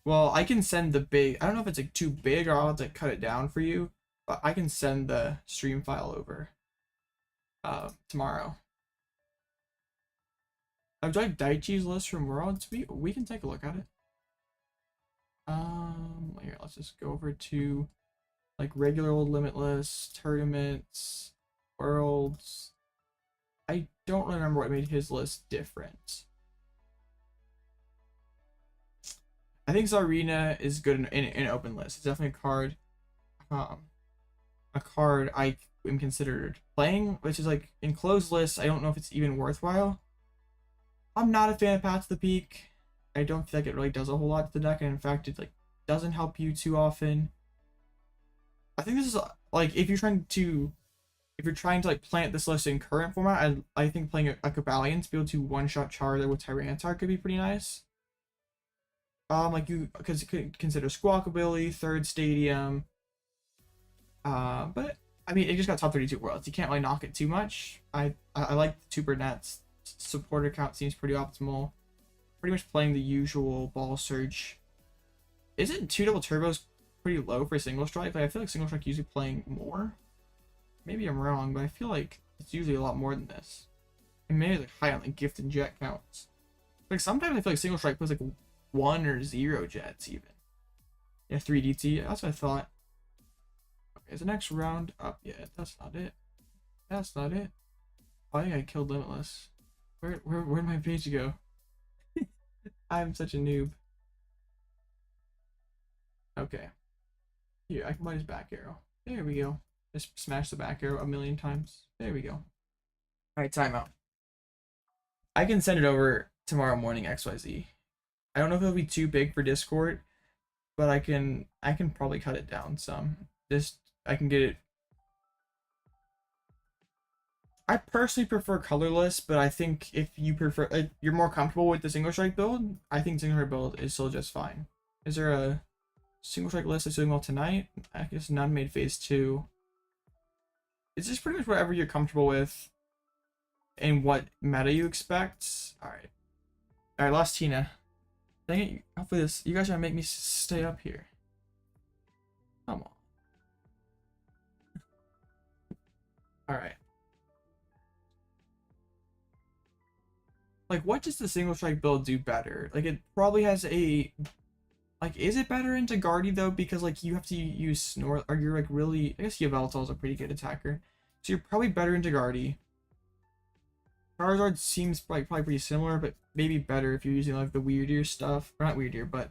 Well, I can send the big, I don't know if it's like too big or I'll have to cut it down for you, but I can send the stream file over tomorrow. I've like Daichi's list from Worlds. We can take a look at it. Here, let's just go over to like regular old Limitless, tournaments, Worlds. I don't remember what made his list different. I think Serena is good in an open list. It's definitely a card I am considered playing, which is like in closed lists. I don't know if it's even worthwhile. I'm not a fan of Path to the Peak. I don't feel like it really does a whole lot to the deck, and in fact, it like doesn't help you too often. I think this is like if you're trying to like plant this list in current format, I think playing a Cobalion to be able to one-shot Charizard with Tyranitar could be pretty nice. Like you could consider Squawkabilly, 3rd Stadium. But I mean, it just got top 32 Worlds. You can't really knock it too much. I like the 2 Burnets. Supporter count seems pretty optimal. Pretty much playing the usual Ball Surge. Isn't 2 double turbos pretty low for single strike? Like I feel like single strike usually playing more. Maybe I'm wrong, but I feel like it's usually a lot more than this. And maybe like high on like gift and jet counts. Like sometimes I feel like single strike plays like 1 or 0 jets even. Yeah, 3 DT. That's what I thought. Okay, is the next round up yet? That's not it. That's not it. Oh, I think I killed Limitless. Where'd my page go? I'm such a noob. Okay. Here, I can buy his back arrow. There we go. Just smash the back arrow a million times. There we go. Alright, timeout. I can send it over tomorrow morning, XYZ. I don't know if it'll be too big for Discord, but I can probably cut it down some. I can get it. I personally prefer colorless, but I think if you prefer, you're more comfortable with the single strike build, I think single strike build is still just fine. Is there a single strike list that's doing well tonight? I guess none made phase 2. It's just pretty much whatever you're comfortable with and what meta you expect. Alright. Alright, lost Tina. Dang it, hopefully you guys are gonna make me stay up here. Come on. Alright. Like, what does the single strike build do better? Like, it probably has a... Like, is it better into Guardy, though? Because, like, you have to use Snore... Or you're, like, really... I guess Yveltal's a pretty good attacker. So you're probably better into Guardy. Charizard seems like probably pretty similar, but maybe better if you're using, like, the Wyrdeer stuff. Or not Wyrdeer, but...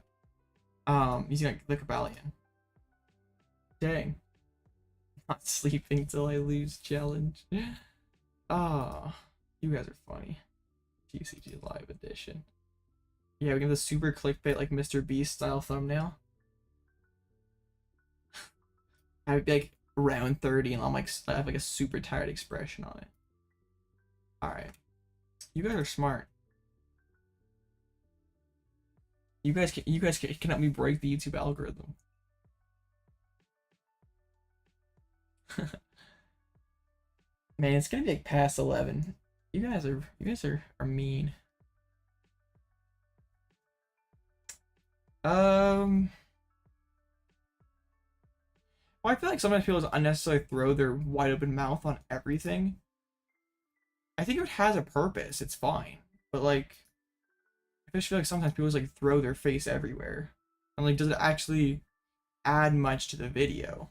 using, like, the Cobalion. Dang. Not sleeping till I lose challenge. Oh, you guys are funny. TCG Live Edition. Yeah, we give the super clickbait like Mr. Beast style thumbnail. I would be like round 30 and I'm like I have like a super tired expression on it. Alright. You guys are smart. You guys can help me break the YouTube algorithm. Man, it's gonna be like past 11. You guys are mean. Well, I feel like sometimes people just unnecessarily throw their wide open mouth on everything. I think if it has a purpose, it's fine. But like, I just feel like sometimes people just like throw their face everywhere. And like, does it actually add much to the video?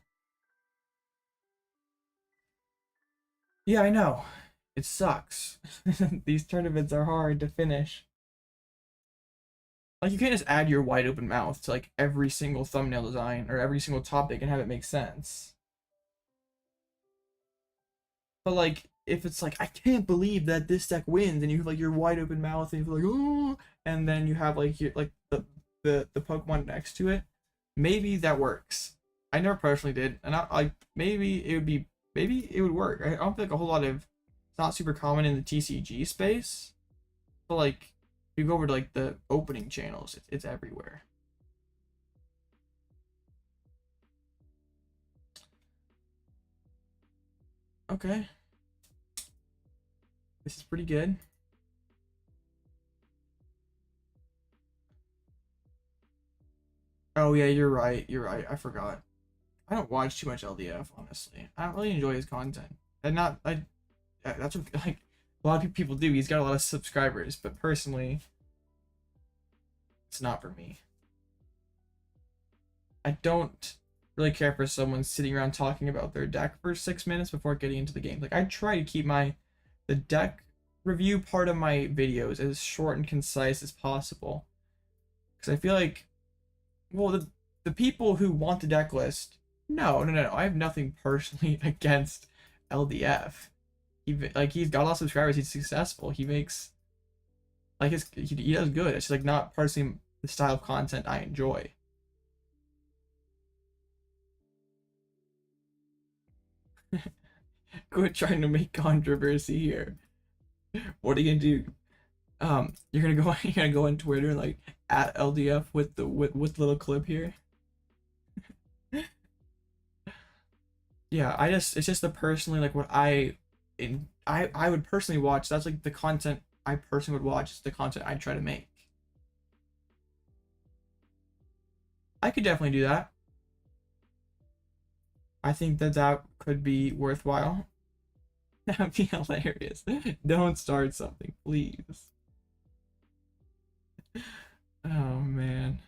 Yeah, I know. It sucks. These tournaments are hard to finish. Like, you can't just add your wide open mouth to like every single thumbnail design or every single topic and have it make sense. But like, if it's like, I can't believe that this deck wins, and you have like your wide open mouth and you're like, oh, and then you have like your the Pokemon next to it, maybe that works. I never personally did, and I like maybe it would work. I don't feel like a whole lot of, it's not super common in the TCG space, but like if you go over to like the opening channels, it's everywhere. Okay. This is pretty good. Oh yeah, you're right. You're right. I forgot. I don't watch too much LDF, honestly. I don't really enjoy his content. And not that's what like a lot of people do. He's got a lot of subscribers, but personally, it's not for me. I don't really care for someone sitting around talking about their deck for 6 minutes before getting into the game. Like, I try to keep the deck review part of my videos as short and concise as possible, because I feel like, well, the people who want the deck list, no, I have nothing personally against LDF. He's got a lot of subscribers. He's successful. He makes like he does good. It's just like not personally the style of content I enjoy. Quit trying to make controversy here. What are you gonna do? You're gonna go on Twitter and like at LDF with the little clip here. Yeah, it's just the personally like what I would personally watch. That's like the content I personally would watch. It's the content I try to make. I could definitely do that. I think that could be worthwhile. That'd be hilarious. Don't start something, please. Oh man.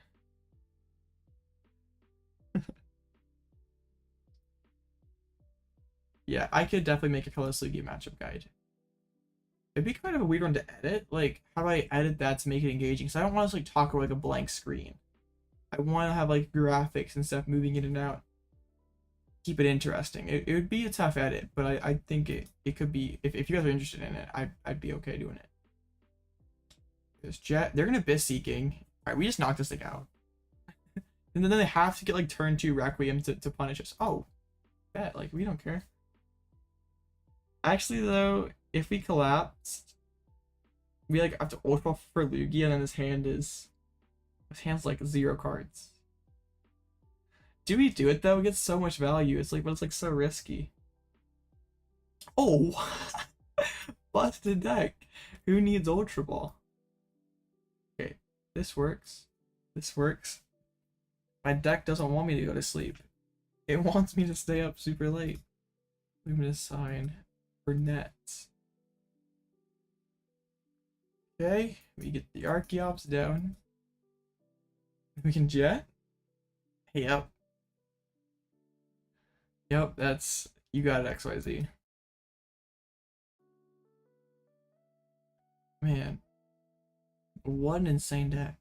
Yeah, I could definitely make a Colorless Lugia matchup guide. It'd be kind of a weird one to edit. Like, how do I edit that to make it engaging? Because I don't want to like talk over like a blank screen. I want to have like graphics and stuff moving in and out. Keep it interesting. It would be a tough edit, but I think it could be, if you guys are interested in it, I'd be okay doing it. This Jet, they're gonna Abyss Seeking. Alright, we just knocked this thing out. And then they have to get like turn 2 Requiem to punish us. Oh, bet, like we don't care. Actually though, if we collapsed, we like have to Ultra Ball for Lugia, and then his hand's like 0 cards. Do we do it though? We get so much value. It's like, but it's like so risky. Oh, busted deck. Who needs Ultra Ball? Okay, this works. This works. My deck doesn't want me to go to sleep. It wants me to stay up super late. Luminous Sign. Burnet. Okay, we get the Archeops down. We can Jet. Yep. Yep, that's, you got it, XYZ. Man, what an insane deck.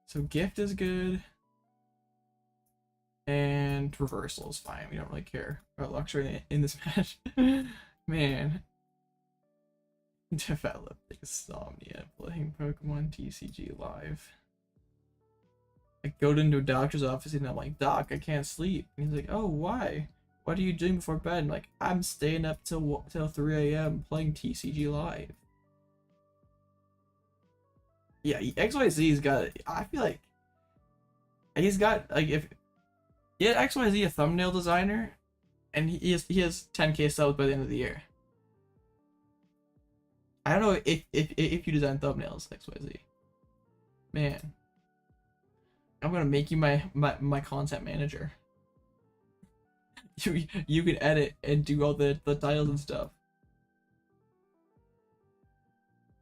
So Gift is good, and Reversal is fine. We don't really care about Luxray in this match. Man. Develop insomnia playing Pokemon TCG live. I go into a doctor's office and I'm like, Doc, I can't sleep. And he's like, oh, why? what are you doing before bed? I'm like, I'm staying up till 3 a.m. playing TCG Live. Yeah, XYZ's got, I feel like he's got, like, if yeah, XYZ a thumbnail designer, and he has 10K subs by the end of the year. I don't know if you design thumbnails, XYZ. Man, I'm gonna make you my content manager. You can edit and do all the titles and stuff.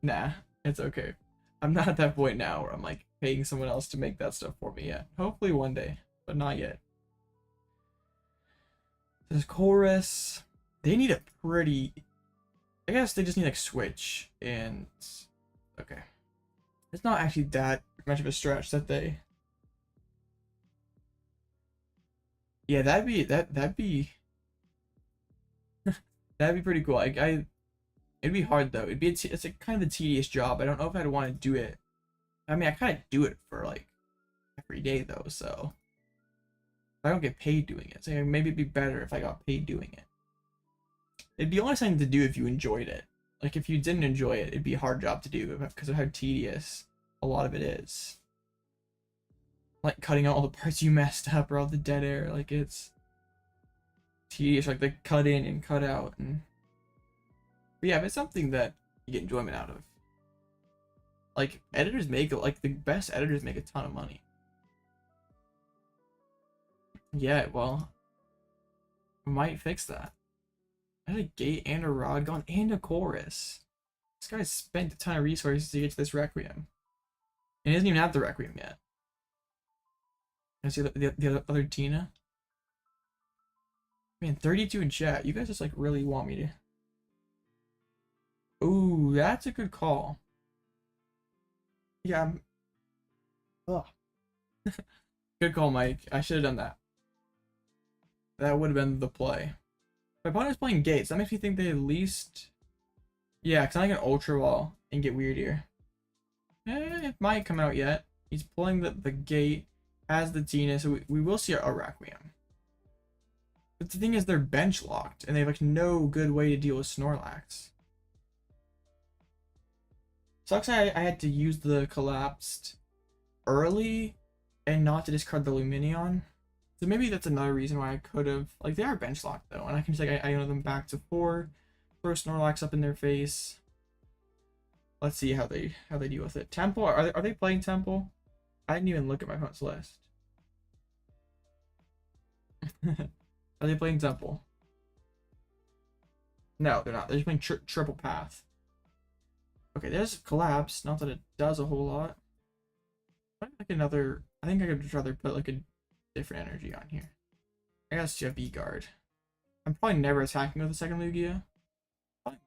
Nah, it's okay. I'm not at that point now where I'm like paying someone else to make that stuff for me yet. Hopefully one day, but not yet. There's chorus. They need a pretty, I guess they just need like switch and okay. It's not actually that much of a stretch that they. Yeah, that'd be that'd be that'd be pretty cool. It'd be hard though. It's a kind of a tedious job. I don't know if I'd want to do it. I mean, I kind of do it for like every day though, so I don't get paid doing it. So maybe it'd be better if I got paid doing it. It'd be only something to do if you enjoyed it. Like if you didn't enjoy it, it'd be a hard job to do because of how tedious a lot of it is. Like cutting out all the parts you messed up or all the dead air. Like it's tedious. Like the cut in and cut out and. But yeah, if it's something that you get enjoyment out of. Like editors make like the best editors make a ton of money. Yeah, well, we might fix that. I had a gate and a rod gone and a chorus. This guy spent a ton of resources to get to this Requiem. And he doesn't even have the Requiem yet. I see the other Tina. Man, 32 in chat. You guys just like really want me to. Ooh, that's a good call. Yeah. Oh. Good call, Mike. I should have done that. That would have been the play. My opponent's playing gates. That makes me think they at least. Yeah, because I can Ultra Ball and get Wyrdeer. It might come out yet. He's pulling the gate, has the Tina, so we will see a Requiem. But the thing is, they're bench locked, and they have like no good way to deal with Snorlax. Sucks I had to use the Collapsed early and not to discard the Lumineon. So maybe that's another reason why I could have. Like, they are bench locked though, and I can just like I know them back to 4, throw Snorlax up in their face. Let's see how they deal with it. Temple, are they playing Temple? I didn't even look at my opponent's list. Are they playing Temple? No, they're not. They're just playing Triple Path. Okay, there's Collapse. Not that it does a whole lot. Like another. I think I could rather put like a different energy on here. I guess you have V-Guard. I'm probably never attacking with a second Lugia. Fine.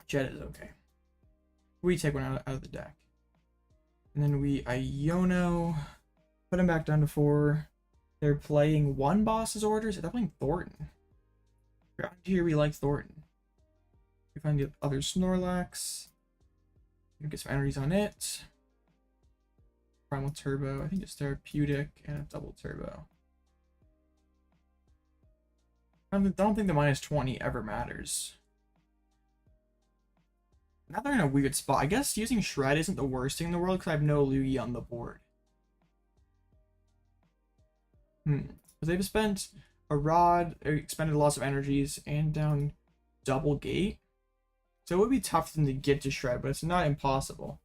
Jet is okay. We take one out of the deck. And then we Iono. Put him back down to 4. They're playing one boss's orders. They're playing Thornton. Around here we like Thornton. We find the other Snorlax. Get some energies on it. Primal Turbo. I think it's Therapeutic and a double Turbo. I don't think the -20 ever matters. Now they're in a weird spot. I guess using Shred isn't the worst thing in the world because I have no Lugia on the board. Because they've spent a rod, or expended lots of energies, and down double gate. So it would be tough for them to get to Shred, but it's not impossible.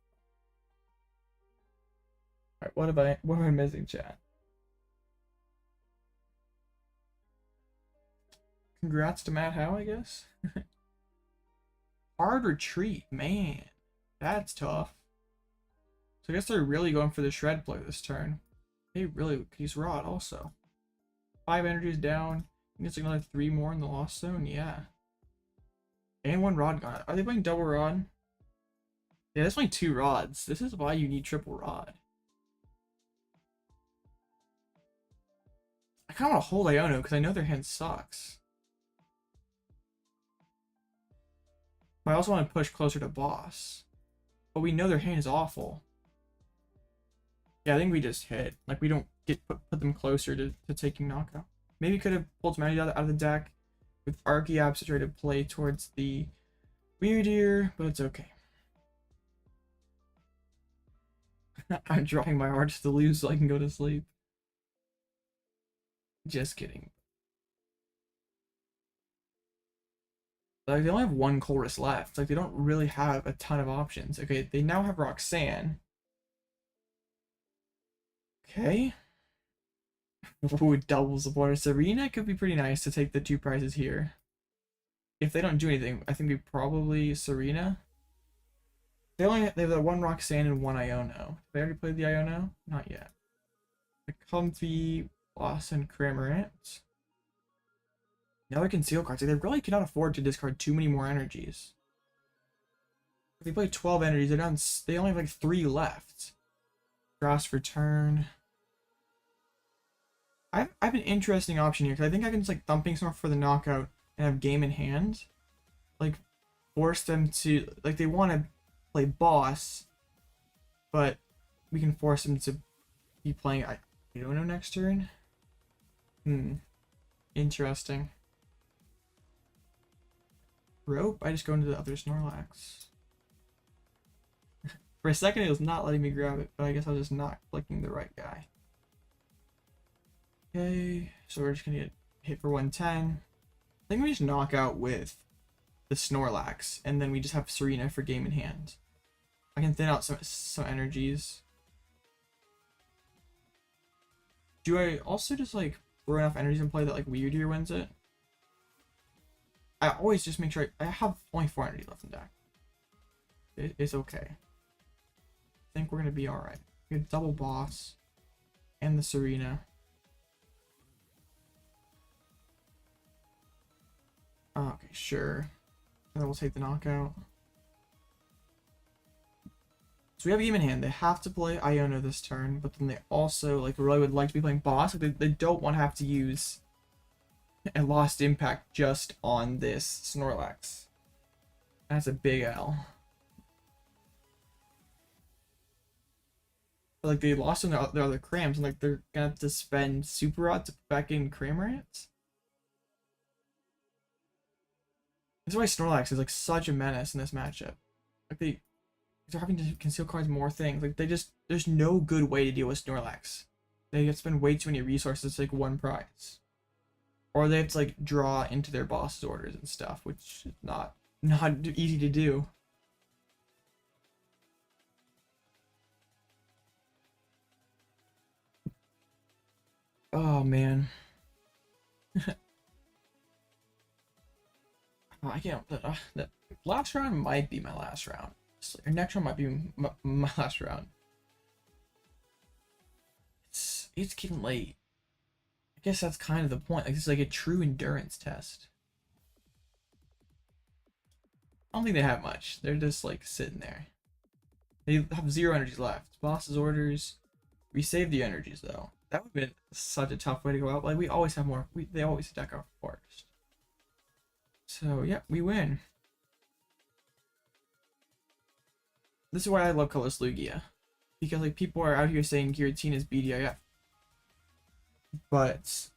Alright, what am I missing, chat? Congrats to Matt Howe, I guess. Hard retreat, man. That's tough. So I guess they're really going for the Shred play this turn. They really could use Rod also. 5 energies down. I think it's like another 3 more in the Lost Zone. Yeah. And 1 Rod gone. Are they playing double Rod? Yeah, that's playing 2 Rods. This is why you need triple Rod. I kind of want to hold Iono because I know their hand sucks. But I also want to push closer to boss. But we know their hand is awful. Yeah, I think we just hit. Like, we don't put them closer to taking knockout. Maybe could have pulled some energy out of the deck with Archeops to try to play towards the Wyrdeer, but it's okay. I'm trying my hardest to lose so I can go to sleep. Just kidding. Like, they only have one chorus left. Like, they don't really have a ton of options. Okay, they now have Roxanne. Okay. Ooh, it doubles the border. Serena could be pretty nice to take the 2 prizes here. If they don't do anything, I think we probably Serena. They have the 1 Roxanne and 1 Iono. They already played the Iono? Not yet. The Comfy, Boss, and Cramorant. Now they conceal cards. Like, they really cannot afford to discard too many more energies. If they play 12 energies, they're down. They only have like 3 left. Grass for turn. I have an interesting option here because I think I can just like Thumping Snarl for the knockout and have game in hand. Like, force them to, like, they want to play boss, but we can force them to be playing Iono next turn. Interesting. Rope? I just go into the other Snorlax. For a second it was not letting me grab it, but I guess I was just not clicking the right guy. Okay, so we're just gonna get hit for 110. I think we just knock out with the Snorlax, and then we just have Serena for game in hand. I can thin out some energies. Do I also just like throw enough energies in play that like Wyrdeer wins it? I always just make sure I have only 4 energy left in deck. It's okay. I think we're gonna be alright. We have double boss and the Serena. Okay, sure. And then we'll take the knockout. So we have game in hand. They have to play Iono this turn, but then they also like really would like to be playing boss. Like, they don't want to have to use a lost impact just on this Snorlax. That's a big L. But, like, they lost on their other Crams, and like they're gonna have to spend Super Rod to put back in Cramorant. That's why Snorlax is like such a menace in this matchup. Like they're having to conceal cards more things. Like there's no good way to deal with Snorlax. They have to spend way too many resources to take 1 prize. Or they have to like draw into their boss's orders and stuff, which is not easy to do. Oh man. I can't. The last round might be my last round. Or next round might be my last round. It's getting late. I guess that's kind of the point. Like, this is like a true endurance test. I don't think they have much. They're just like sitting there. They have 0 energies left. Boss's orders. We save the energies though. That would have been such a tough way to go out. Like, we always have more. They always deck out first. So yeah, we win. This is why I love colorless Lugia, because like people are out here saying Giratina is BDIF, but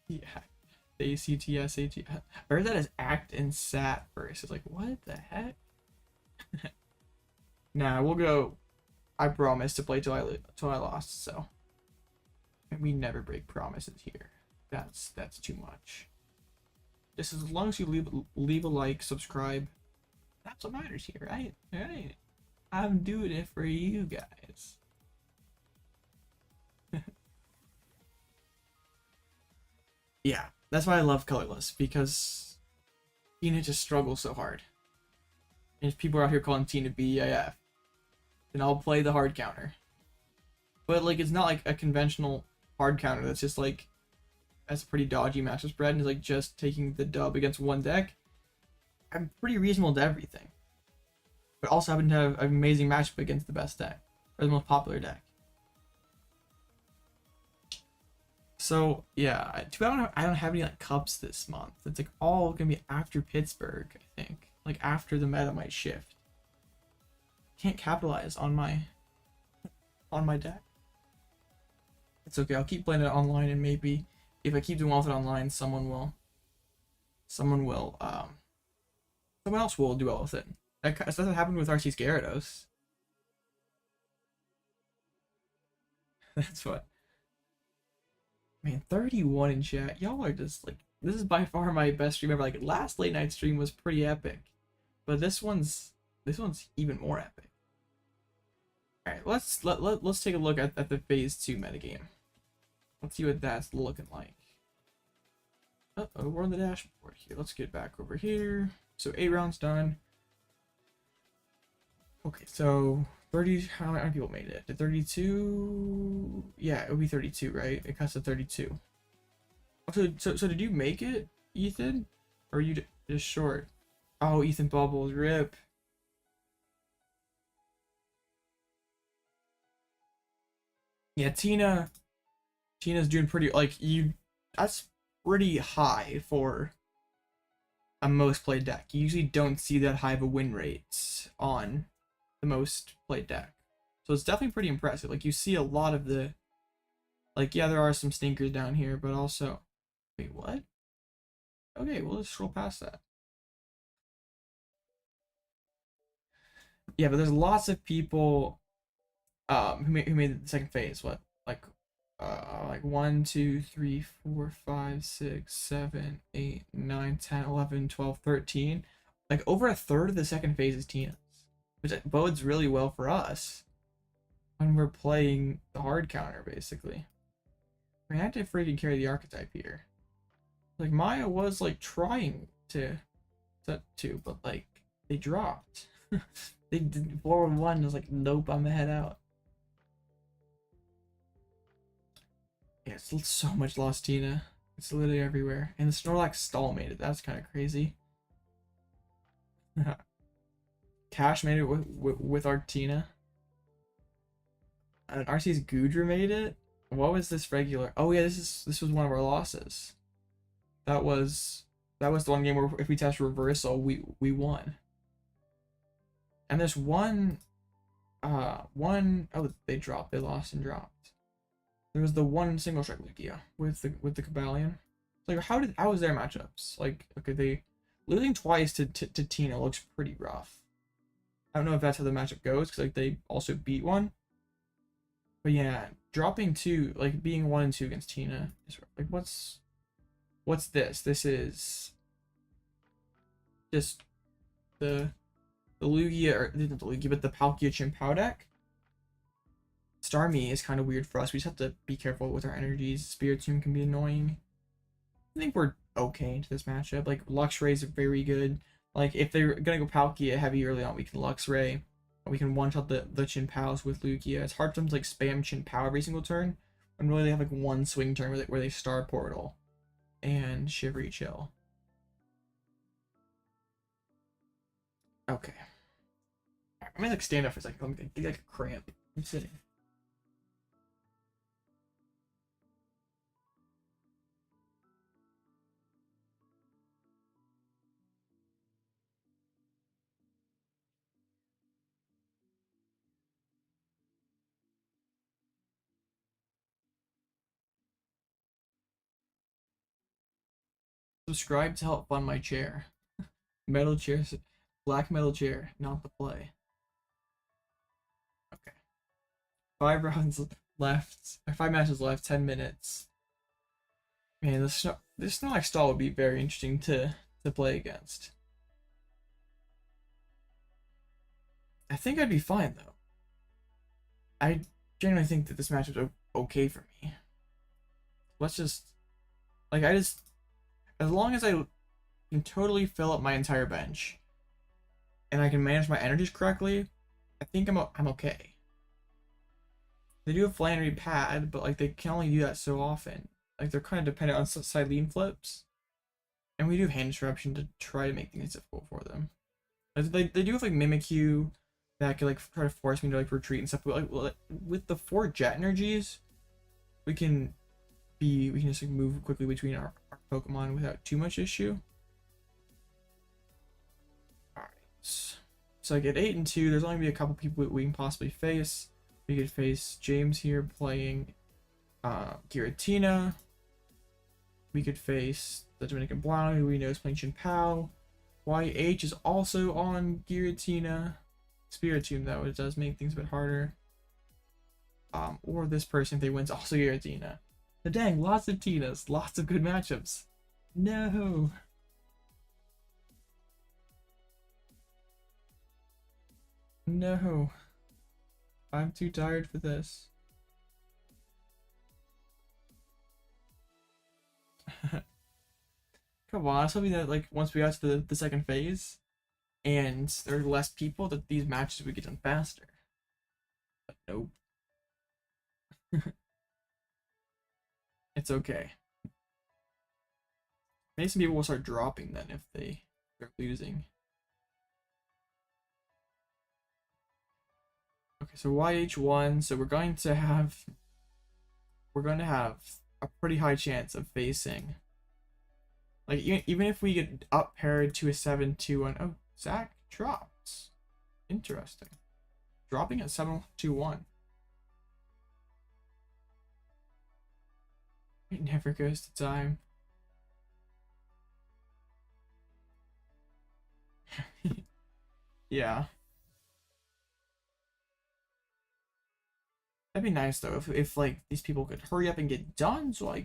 yeah, the ACT, SAT. I heard that as ACT and SAT first. It's like, what the heck? Nah, we'll go. I promise to play till I lost. So, and we never break promises here. That's too much. Just as long as you leave a like, subscribe. That's what matters here, right? Right. I'm doing it for you guys. Yeah, that's why I love colorless, because Tina just struggles so hard. And if people are out here calling Tina BIF, then I'll play the hard counter. But like, it's not like a conventional hard counter that's just like, that's a pretty dodgy matchup spread and is like just taking the dub against 1 deck. I'm pretty reasonable to everything, but also happen to have an amazing matchup against the best deck, or the most popular deck. So yeah, I don't have any like cups this month. It's like all gonna be after Pittsburgh, I think. Like after the meta might shift. can't capitalize on my deck. It's okay. I'll keep playing it online, and maybe if I keep doing well with it online, someone else will do well with it. That's what happened with RC's Gyarados. That's what. Man, 31 in chat. Y'all are just like, this is by far my best stream ever. Like last late night stream was pretty epic, but this one's even more epic. All right, let's take a look at the phase 2 metagame. Let's see what that's looking like. Uh-oh, we're on the dashboard here. Let's get back over here. So 8 rounds done. Okay, so 30, how many people made it? Did 32? Yeah, it would be 32, right? It cuts to 32. So did you make it, Ethan? Or are you just short? Oh, Ethan Bubbles, rip. Yeah, Tina's doing pretty, like, that's pretty high for a most played deck. You usually don't see that high of a win rate on the most played deck. So it's definitely pretty impressive. Like, you see a lot of the, like, yeah, there are some stinkers down here, but also, wait, what? Okay, we'll just scroll past that. Yeah, but there's lots of people who made the second phase. What, like 1 2 3 4 5 6 7 8 9 10 11 12 13. Like over a third of the second phase is Tina's, which bodes really well for us when we're playing the hard counter, basically. I mean, I had to freaking carry the archetype here. Like, Maya was like trying to set 2, but like they dropped. They did 4-1. I was like, nope, I'm the head out. Yeah, it's so much lost Tina. It's literally everywhere. And the Snorlax stall made it. That's kind of crazy. Cash made it with our Tina. And RC's Goodra made it. What was this regular? Oh yeah, this was one of our losses. That was the one game where if we test reversal, we won. And there's one oh, they dropped. They lost and dropped. There was the one single strike Lugia with the Cabalion. Like, how was their matchups? Like, okay, they losing twice to Tina looks pretty rough. I don't know if that's how the matchup goes, because like they also beat one. But yeah, dropping 2, like being 1 and 2 against Tina is like, what's this? This is just the Lugia, or not the Lugia, but the Palkia Chien-Pao deck. Starmie is kind of weird for us. We just have to be careful with our energies. Spiritomb can be annoying. I think we're okay into this matchup. Like, Luxray is very good. Like, if they're gonna go Palkia heavy early on, we can Luxray. We can one-shot the Chien-Paos with Lugia. It's hard for them to like spam Chien-Pao every single turn. And really they have like one swing turn where they Star Portal and Shivery Chill. Okay. I'm gonna like stand up for a second. I'm gonna get like a cramp. I'm sitting. Subscribe to help fund my chair. Metal chair, black metal chair, not the play. Okay. 5 rounds left, or 5 matches left, 10 minutes. Man, this Snorlax stall would be very interesting to play against. I think I'd be fine though. I genuinely think that this match is okay for me. Let's just, like, as long as I can totally fill up my entire bench and I can manage my energies correctly, I think I'm okay. They do have Flannery Pad, but like they can only do that so often. Like, they're kind of dependent on side lean flips, and we do have hand disruption to try to make things difficult for them. Like, they do have like Mimikyu that could like try to force me to like retreat and stuff. But like with the 4 jet energies, we can just like move quickly between our Pokemon without too much issue. Alright. So like at 8-2, there's only gonna be a couple people we can possibly face. We could face James here playing Giratina. We could face the Dominican Blonde, who we know is playing Pal. YH is also on Giratina. Spiritomb, though, it does make things a bit harder. Or this person, if they win, is also Giratina. So dang, lots of Tinas, lots of good matchups. No. No. I'm too tired for this. Come on, I was hoping that like once we got to the second phase and there are less people that these matches would get done faster. But nope. It's okay. Maybe some people will start dropping then if they start losing. Okay, so YH1, so we're going to have a pretty high chance of facing. Like even if we get up paired to a 7-2-1. Oh, Zach drops. Interesting. Dropping at 7-2-1. It never goes to time. Yeah. That'd be nice though if like these people could hurry up and get done so I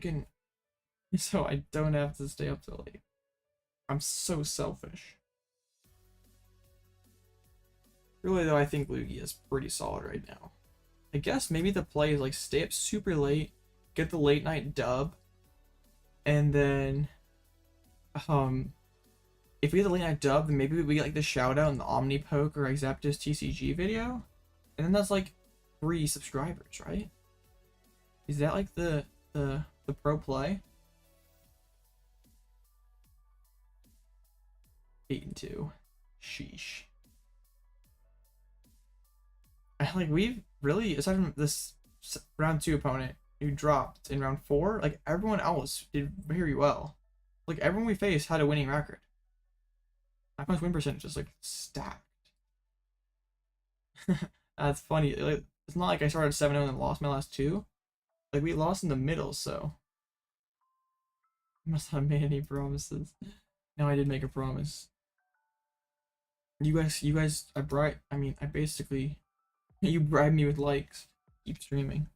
don't have to stay up till late. I'm so selfish. Really though, I think Lugia is pretty solid right now. I guess maybe the play is like stay up super late, get the late night dub, and then if we get the late night dub, then maybe we get like the shout out in the Omni Poke or Exaptus TCG video. And then that's like 3 subscribers, right? Is that like the pro play? 8-2. Sheesh. Like we've really, aside from this round 2 opponent who dropped in round 4, like everyone else did very well. Like everyone we faced had a winning record. My opponent's win percentage is like stacked. That's funny. Like, it's not like I started 7-0 and then lost my last 2. Like we lost in the middle, so I must not have made any promises. No, I did make a promise. You guys, I basically, you bribed me with likes. Keep streaming.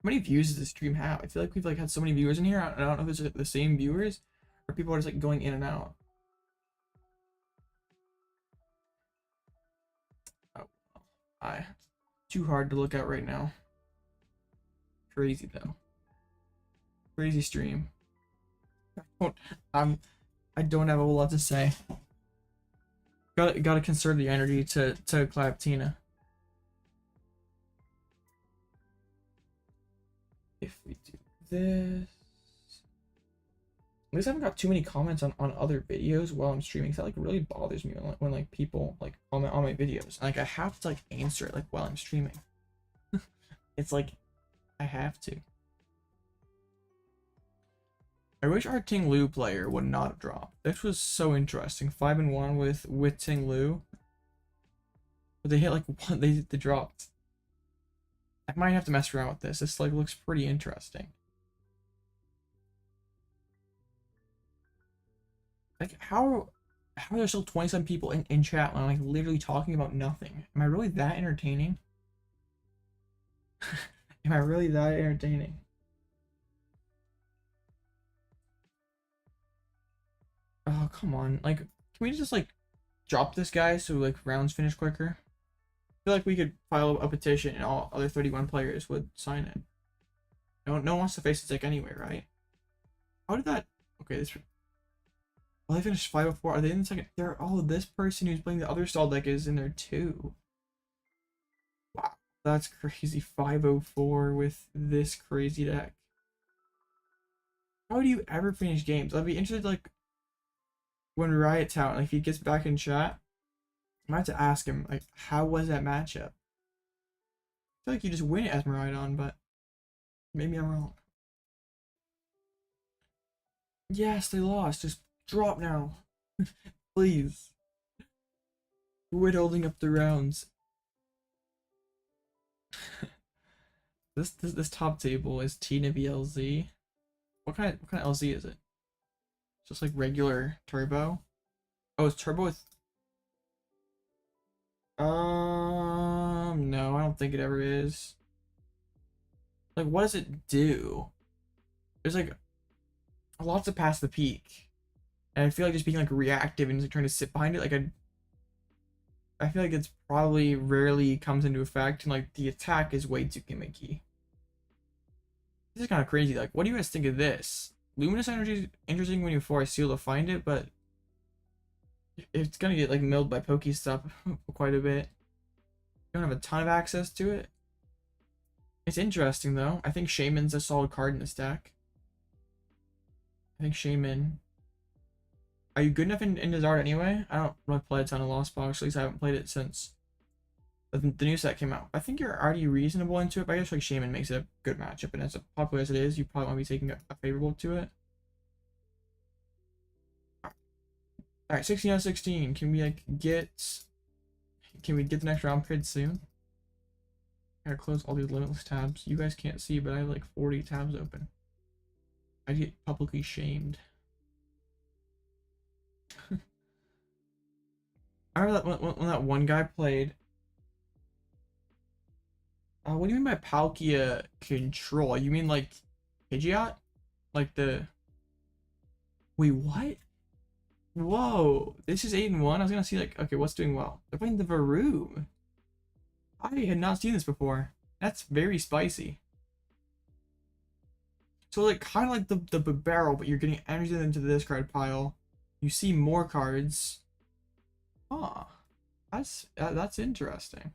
How many views does this stream have? I feel like we've like had so many viewers in here. I don't know if it's the same viewers or people are just like going in and out. Oh, too hard to look at right now. Crazy though. Crazy stream. I don't have a whole lot to say. Gotta conserve the energy to clap Tina. If we do this, at least I haven't got too many comments on other videos while I'm streaming. That like really bothers me when like people like comment on my videos. Like I have to like answer it like while I'm streaming. It's like I have to. I wish our Ting Lu player would not have dropped. This was so interesting. 5-1 with Ting Lu. But they hit like one, they dropped. I might have to mess around with this. This like looks pretty interesting. Like how are there still 27 people in chat when I'm like literally talking about nothing? Am I really that entertaining? Am I really that entertaining? Oh, come on. Like, can we just like drop this guy so like rounds finish quicker? I feel like we could file a petition and all other 31 players would sign it. No one wants to face the deck anyway, right? How did that? Okay, this. Well, they finished 504. Are they in the second? They're this person who's playing the other stall deck is in there too. Wow, that's crazy. 504 with this crazy deck. How do you ever finish games? I'd be interested like when Riot's out, like if he gets back in chat, I might have to ask him like how was that matchup? I feel like you just win it as Miraidon, but maybe I'm wrong. Yes, they lost. Just drop now. Please. Quit holding up the rounds. This top table is Tina VLZ. What kind of LZ is it? Just like regular turbo? Oh, it's turbo with no, I don't think it ever is. Like, what does it do? There's like lots of past the peak. And I feel like just being like reactive and just like trying to sit behind it, like I feel like it's probably rarely comes into effect, and like the attack is way too gimmicky. This is kind of crazy. Like, what do you guys think of this? Luminous Energy is interesting when you force Seal to find it, but it's gonna get like milled by Pokestuff quite a bit. You don't have a ton of access to it. It's interesting though. I think Shaman's a solid card in this deck. I think Shaman. Are you good enough in Desart anyway? I don't really play a ton of Lost Box, at least I haven't played it since the new set came out. I think you're already reasonable into it, but I guess like Shaman makes it a good matchup, and as popular as it is, you probably want to be taking a favorable to it. Alright, 16 out of 16. Can we get the next round period soon? I gotta close all these limitless tabs. You guys can't see, but I have like 40 tabs open. I get publicly shamed. I remember that when that one guy played. What do you mean by Palkia control? You mean like Pidgeot? Like the. Wait, what? Whoa, this is 8-1. I was gonna see like, okay, what's doing well? They're playing the Varoom. I had not seen this before. That's very spicy. So like kind of like the barrel, but you're getting energy into the discard pile. You see more cards. Huh. That's interesting.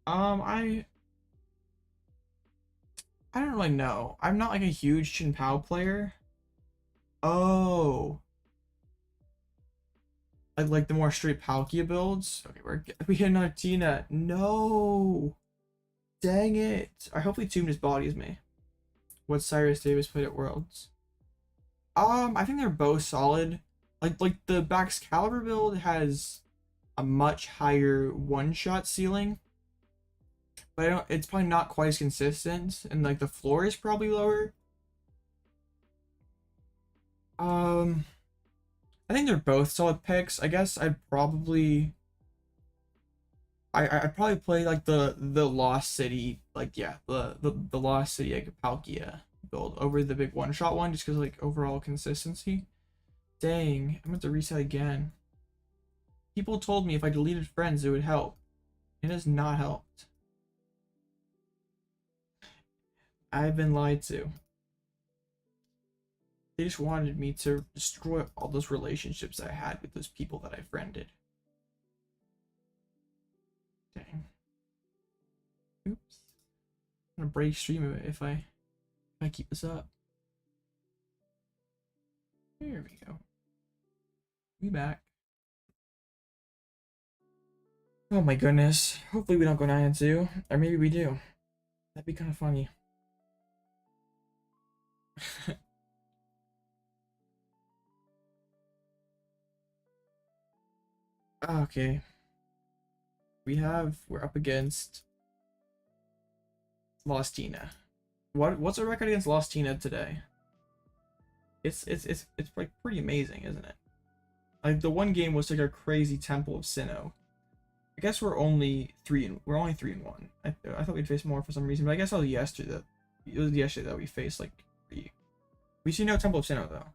I don't really know. I'm not like a huge Chin Pao player. Oh. Like the more straight Palkia builds. Okay, we hit another Tina. No. Dang it. I hopefully Tomb just bodies me. What Cyrus Davis played at Worlds? I think they're both solid. Like the Baxcalibur build has a much higher one-shot ceiling, but it's probably not quite as consistent, and like the floor is probably lower. I think they're both solid picks. I guess I'd probably play like the Lost City, like yeah, the Lost City like Palkia build over the big one-shot one, just because like overall consistency. Dang, I'm going to reset again. People told me if I deleted friends it would help. It has not helped. I've been lied to. They just wanted me to destroy all those relationships I had with those people that I friended. Dang. Oops. I'm gonna break stream of it if I keep this up. There we go. We back. Oh my goodness. Hopefully we don't go 9-2. Or maybe we do. That'd be kind of funny. Okay. We're up against Lost Tina. What's our record against Lost Tina today? It's like pretty amazing, isn't it? Like the one game was like a crazy Temple of Sinnoh. I guess we're only 3-1. I thought we'd face more for some reason, but I guess it was yesterday that we faced like 3. We see no Temple of Sinnoh though.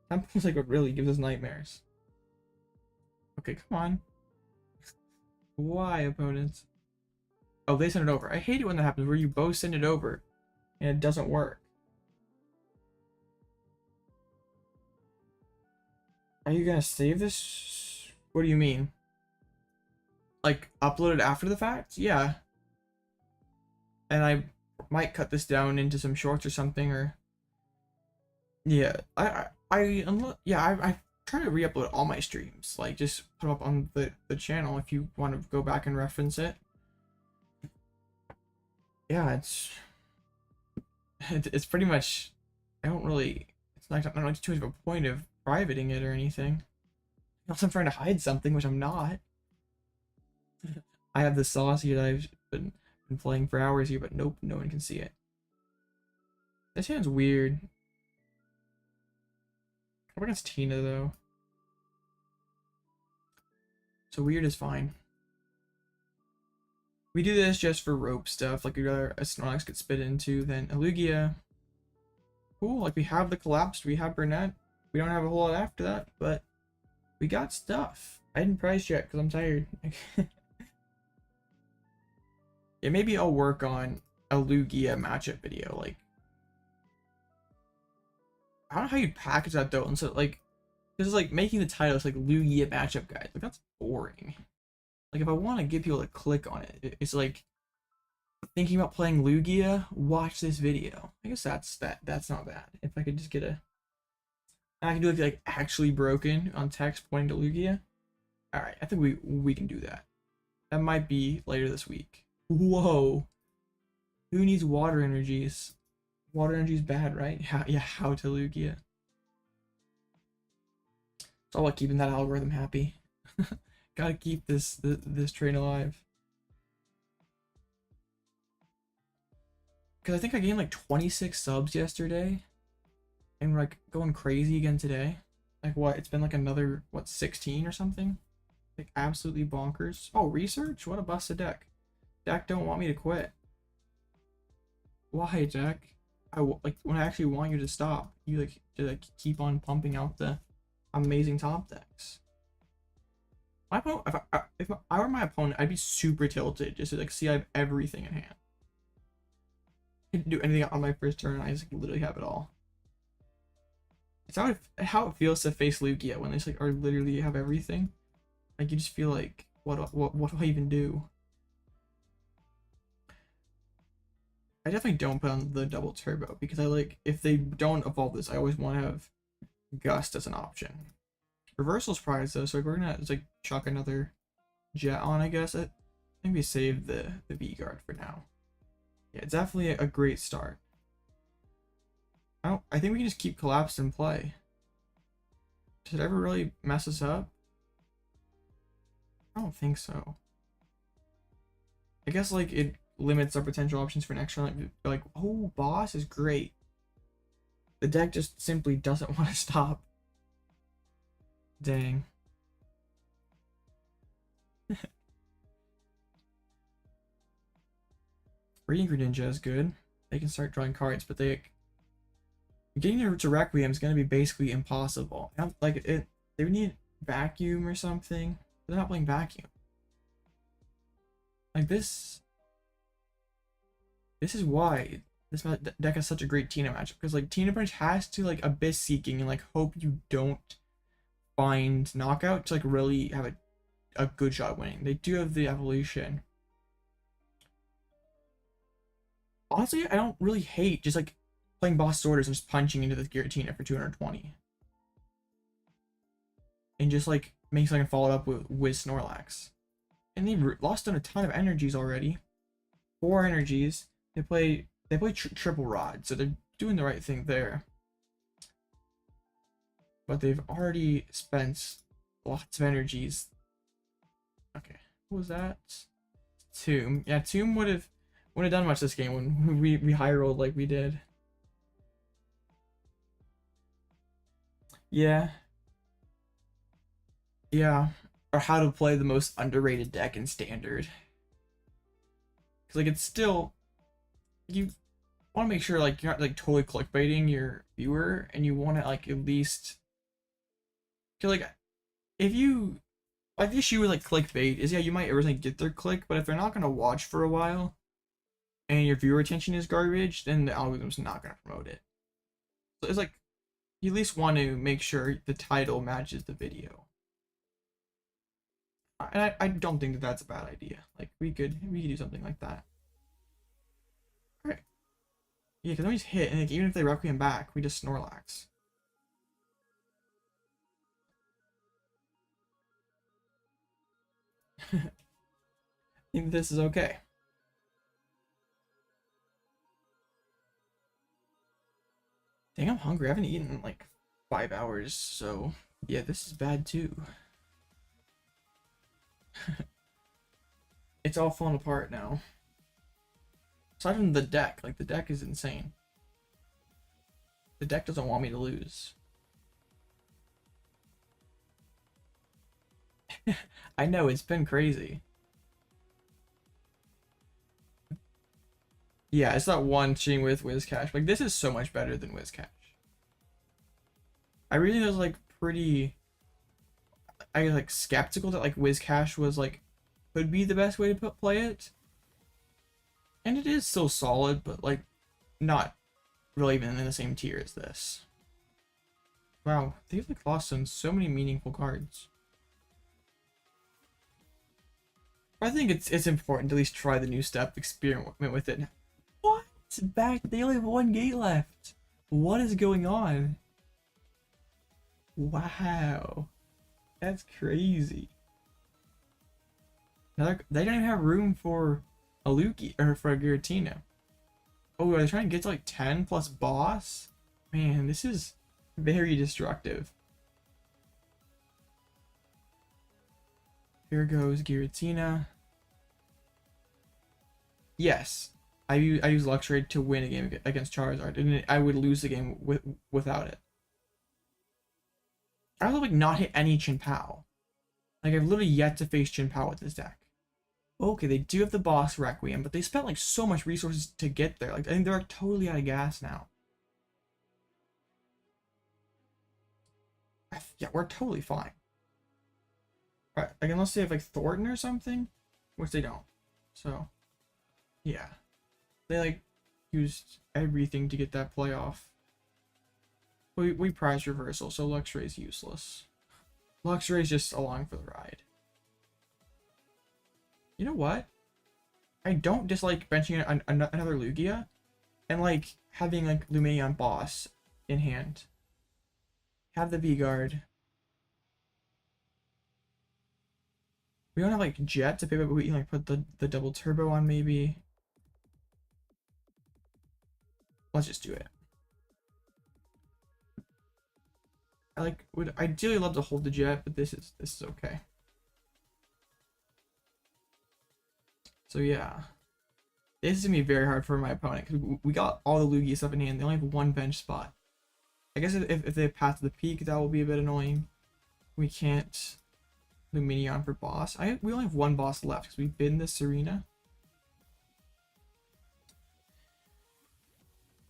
Temple's like what really gives us nightmares. Okay, come on. Why, opponents? Oh, they send it over. I hate it when that happens, where you both send it over and it doesn't work. Are you gonna save this? What do you mean? Like, upload it after the fact? Yeah. And I might cut this down into some shorts or something, or... Yeah, I try to re-upload all my streams. Like, just put them up on the channel if you want to go back and reference it. Yeah, it's pretty much... I don't really... It's not really too much of a point of privating it or anything. Unless I'm trying to hide something, which I'm not. I have the sauce here that I've been playing for hours here, but nope, no one can see it. This hand's weird. I'm against Tina though. So weird is fine. We do this just for rope stuff, like we'd rather a Snorlax get spit into than a Lugia. Cool, like we have the Collapsed, we have Burnet. We don't have a whole lot after that, but we got stuff. I didn't price yet because I'm tired. Yeah, maybe I'll work on a Lugia matchup video. Like, I don't know how you'd package that though. And so like, this is like making the title it's like Lugia matchup guide. Like that's boring. Like if I want to get people to click on it, it's like thinking about playing Lugia, watch this video. I guess that's not bad. If I could just get I can do like actually broken on text pointing to Lugia. All right, I think we can do that. That might be later this week. Whoa. Who needs water energies? Water energy is bad, right? How to Lugia. It's all about keeping that algorithm happy. Gotta keep this train alive. Because I think I gained like 26 subs yesterday. And we're like going crazy again today. Like what? It's been like another, what, 16 or something? Like absolutely bonkers. Oh, research? What a busted deck. Deck don't want me to quit. Why, Jack? Like when I actually want you to stop, you like to keep on pumping out the amazing top decks. My opponent, if I were my opponent, I'd be super tilted just to like see I have everything in hand. I can do anything on my first turn. I just like, literally have it all. It's how it feels to face Lugia when they just like are literally have everything. Like you just feel like what do I even do? I definitely don't put on the double turbo because I like if they don't evolve this, I always want to have Gust as an option. Reversal's prize though, so we're gonna just like chuck another jet on, I guess. I think we save the V guard for now. Yeah, it's definitely a great start. I think we can just keep Collapsed in play. Does it ever really mess us up? I don't think so. I guess like it limits our potential options for next round. Like, oh, boss is great. The deck just simply doesn't want to stop. Dang. Reading Greninja is good. They can start drawing cards, but getting to Requiem is going to be basically impossible. Like they would need Vacuum or something. They're not playing Vacuum. Like this is why this deck has such a great Tina matchup, because like Tina Punch has to like Abyss Seeking and like hope you don't find Knockout to like really have a good shot winning. They do have the evolution. Honestly, I don't really hate just like playing boss orders and just punching into the Giratina for 220. And just like make something follow up with Snorlax. And they've lost on a ton of energies already. 4 energies. They play triple rod, so they're doing the right thing there. But they've already spent lots of energies. Okay, what was that? Tomb. Yeah, Tomb wouldn't have done much this game when we high rolled like we did. Yeah. Yeah. Or how to play the most underrated deck in standard. Because like it's still, you want to make sure like you're not like totally clickbaiting your viewer, and you want to like at least, like if you like the issue with like clickbait is, yeah, you might originally get their click, but if they're not going to watch for a while and your viewer attention is garbage, then the algorithm's not going to promote it. So it's like you at least want to make sure the title matches the video. And I don't think that that's a bad idea. Like we could do something like that. All right. Yeah, because then we just hit, and like, even if they Requiem back, we just Snorlax. I think this is okay. Dang, I'm hungry. I haven't eaten in like 5 hours, so yeah, this is bad too. It's all falling apart now. Aside from the deck, like the deck is insane. The deck doesn't want me to lose. I know, it's been crazy. Yeah, it's that one cheating with Whiscash. Like, this is so much better than Whiscash. I really was like pretty, I was like skeptical that like Whiscash was like could be the best way to play it, and it is still solid, but like not really even in the same tier as this. Wow, they've like lost so many meaningful cards. I think it's important to at least try the new step experiment with it. What? Back, they only have one gate left. What is going on? Wow, that's crazy. They don't even have room for a Lugia or for a Giratina. Oh, are they trying to get to like 10 plus boss? Man, this is very destructive. Here goes Giratina. Yes, I use Luxray to win a game against Charizard, and I would lose the game without it. I would like not hit any Chien-Pao. Like, I've literally yet to face Chien-Pao with this deck. Okay, they do have the boss Requiem, but they spent like so much resources to get there. Like, I think they're like, totally out of gas now. Yeah, we're totally fine. Right, like unless they have like Thornton or something, which they don't. So, yeah, they like used everything to get that playoff. We prize reversal, so Luxray is useless. Luxray is just along for the ride. You know what? I don't dislike benching another Lugia and like having like Lumineon boss in hand. Have the V-Guard. We don't have like Jet to pay, but we can like put the double turbo on maybe. Let's just do it. I like would ideally love to hold the Jet, but this is okay. So yeah, this is gonna be very hard for my opponent because we got all the Lugia stuff in hand. They only have one bench spot. I guess if they path to the peak, that will be a bit annoying. We can't Lumineon for boss. We only have one boss left because we've been the Serena.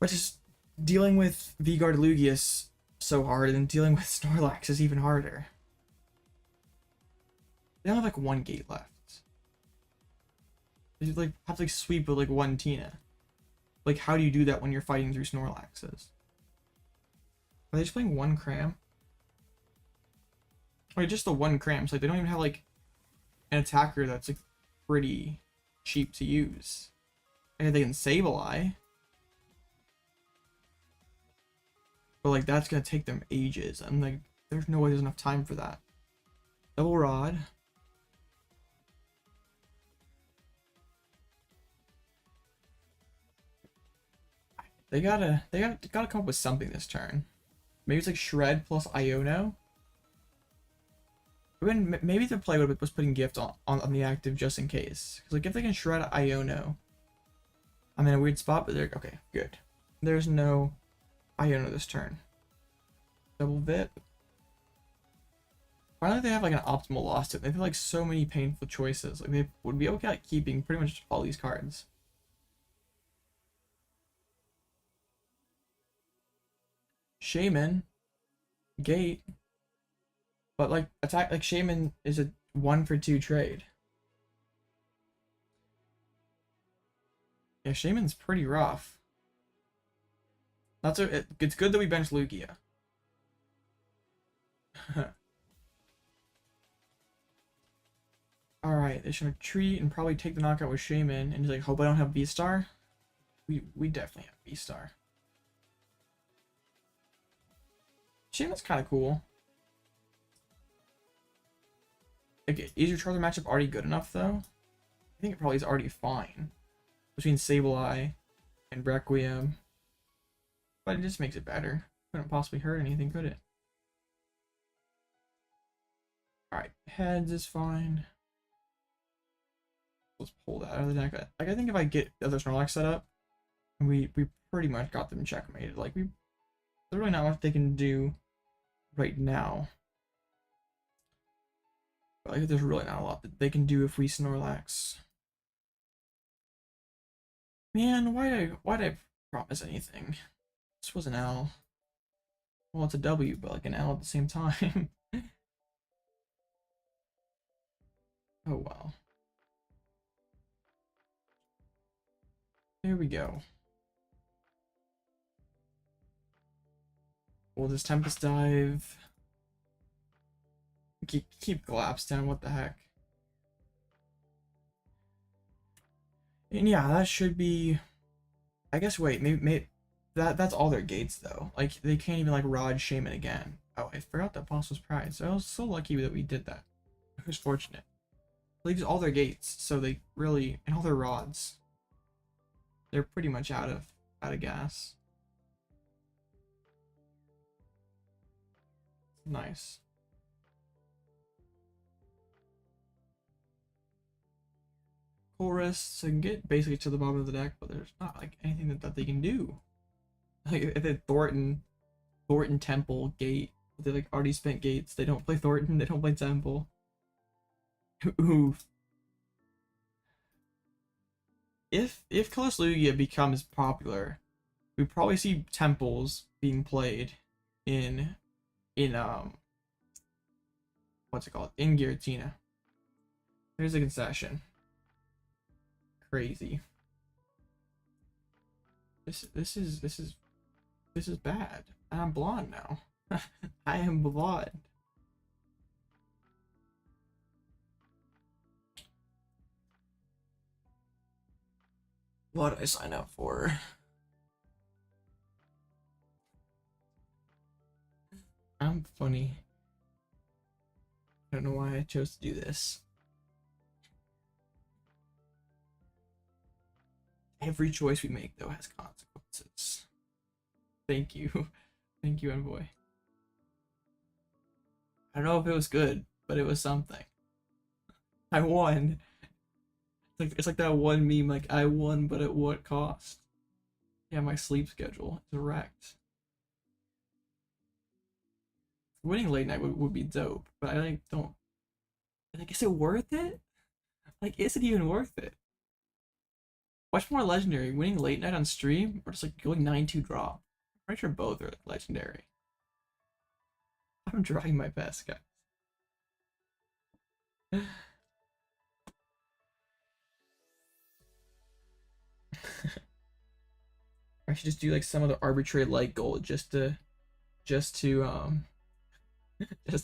But just dealing with V-Guard Lugia is so hard, and dealing with Snorlax is even harder. They only have like one gate left. They like have to like sweep with like one Tina. Like, how do you do that when you're fighting through Snorlaxes? Are they just playing one Cram? Or just the one Cram, so like they don't even have like an attacker that's like pretty cheap to use. And they can Sableye. But like that's gonna take them ages, and like there's no way there's enough time for that. Double Rod. They gotta come up with something this turn. Maybe it's like Shred plus Iono. Maybe the play was putting Gift on the active just in case. Because like if they can Shred Iono, I'm in a weird spot, but they're okay, good. There's no Iono this turn. Double Vip. Why don't they have like an optimal loss to it? They have like so many painful choices. Like they would be okay at keeping pretty much all these cards. Shaman, Gate, but like attack like Shaman is a 1-for-2 trade. Yeah, Shaman's pretty rough. It's good that we bench Lugia. Alright, they should retreat and probably take the knockout with Shaman and just like hope I don't have V-Star. We definitely have V-Star. Shaman's kind of cool. Okay, is your Charizard matchup already good enough though? I think it probably is already fine. Between Sableye and Requiem. But it just makes it better. Couldn't possibly hurt anything, could it? Alright, heads is fine. let's pull that out of the deck. Like I think if I get the other Snorlax set up, we pretty much got them checkmated. Like there's really not much they can do right now. But like there's really not a lot that they can do if we Snorlax. Man, why'd I promise anything? This was an L. Well, it's a W, but like an L at the same time. Oh well. There we go. We'll just Tempest Dive. Keep Collapse down, what the heck. And yeah, that should be, I guess, wait, maybe that's all their gates though. Like they can't even like Rod Shaman again. Oh, I forgot that Boss was Pride, so I was so lucky that we did that. It was fortunate. Leaves all their gates, so they really, and all their rods. They're pretty much out of gas. Nice. Chorus, so you can get basically to the bottom of the deck, but there's not like anything that they can do. Like if it's Thornton Temple Gate, they like already spent gates. They don't play Thornton, they don't play Temple. Oof. If Colorless Lugia becomes popular, we probably see temples being played in what's it called? In Giratina. There's a concession. Crazy. This is bad. I'm blonde now. I am blonde. What did I sign up for? I'm funny. I don't know why I chose to do this. Every choice we make, though, has consequences. Thank you. Thank you, Envoy. I don't know if it was good, but it was something. I won. It's like that one meme, like, I won, but at what cost? Yeah, my sleep schedule is wrecked. Winning late night would be dope, but I like don't. Like, is it worth it? Like, is it even worth it? Much more legendary, winning late night on stream, or just like going 9-2 draw. I'm pretty sure both are legendary. I'm trying my best, guys. I should just do like some of the arbitrary light goal just to just to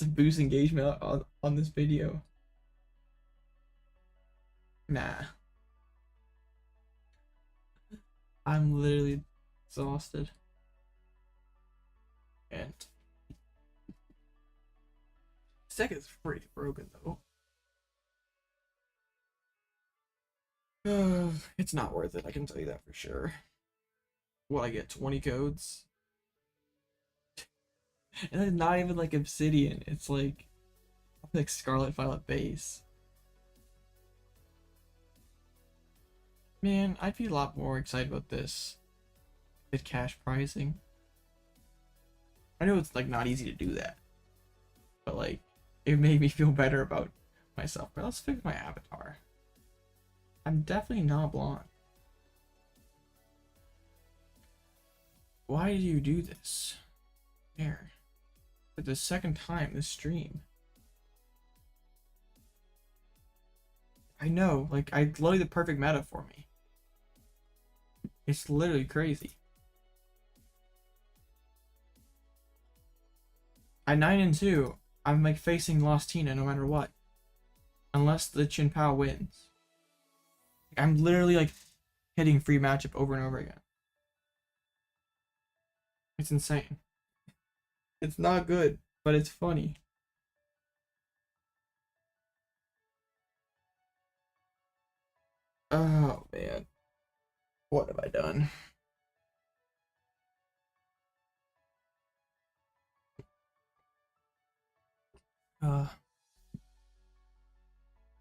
boost engagement on this video. Nah. I'm literally exhausted. And this deck is pretty broken though. It's not worth it, I can tell you that for sure. What, I get 20 codes? And it's not even like Obsidian, it's like Scarlet Violet base. Man, I'd be a lot more excited about this with cash pricing. I know it's like not easy to do that, but like it made me feel better about myself. But let's fix my avatar. I'm definitely not blonde. Why do you do this? There. For the second time this stream. I know, like I literally the perfect meta for me. It's literally crazy. At 9-2, I'm like facing Lost Tina no matter what. Unless the Chin Pao wins. I'm literally like hitting free matchup over and over again. It's insane. It's not good, but it's funny. Oh man. What have I done?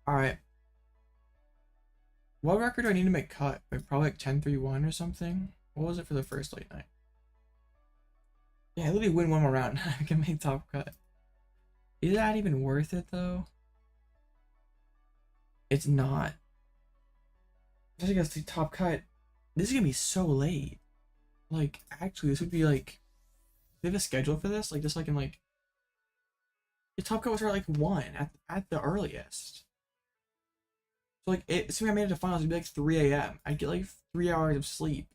Alright. What record do I need to make cut? Like probably like 10-3-1 or something. What was it for the first late night? Yeah, let me win one more round. I can make top cut. Is that even worth it though? It's not. Just because the top cut, this is gonna be so late. Like, actually, this would be like, they have a schedule for this? Like, just like in like, the top cut was start like 1 at the earliest. So like, assuming I made it to finals, it'd be like 3 a.m. I'd get like 3 hours of sleep.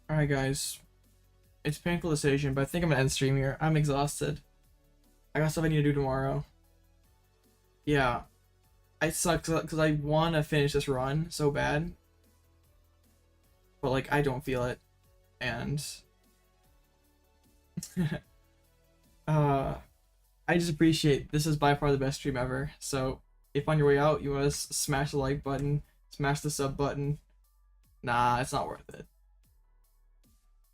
Alright guys, it's a painful decision, but I think I'm gonna end stream here. I'm exhausted. I got stuff I need to do tomorrow. Yeah, I suck because I want to finish this run so bad, but like I don't feel it, and I just appreciate this is by far the best stream ever. So if on your way out you want to smash the like button, smash the sub button, nah, it's not worth it.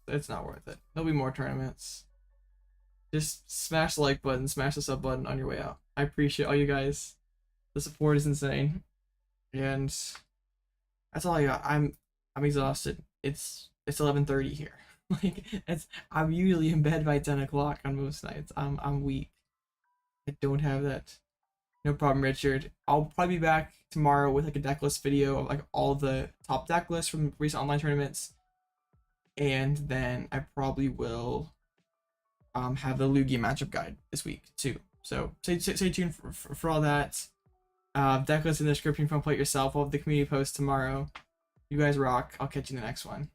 It's not worth it. There'll be more tournaments. Just smash the like button, smash the sub button on your way out. I appreciate all you guys. The support is insane, and that's all I got. I'm exhausted. It's 11:30 here. Like I'm usually in bed by 10 o'clock on most nights. I'm weak. I don't have that. No problem, Richard. I'll probably be back tomorrow with like a deck list video of like all the top deck lists from recent online tournaments, and then I probably will have the Lugia matchup guide this week too. So stay tuned for all that. Deck list in the description if you want to play it yourself. I'll have the community post tomorrow. You guys rock. I'll catch you in the next one.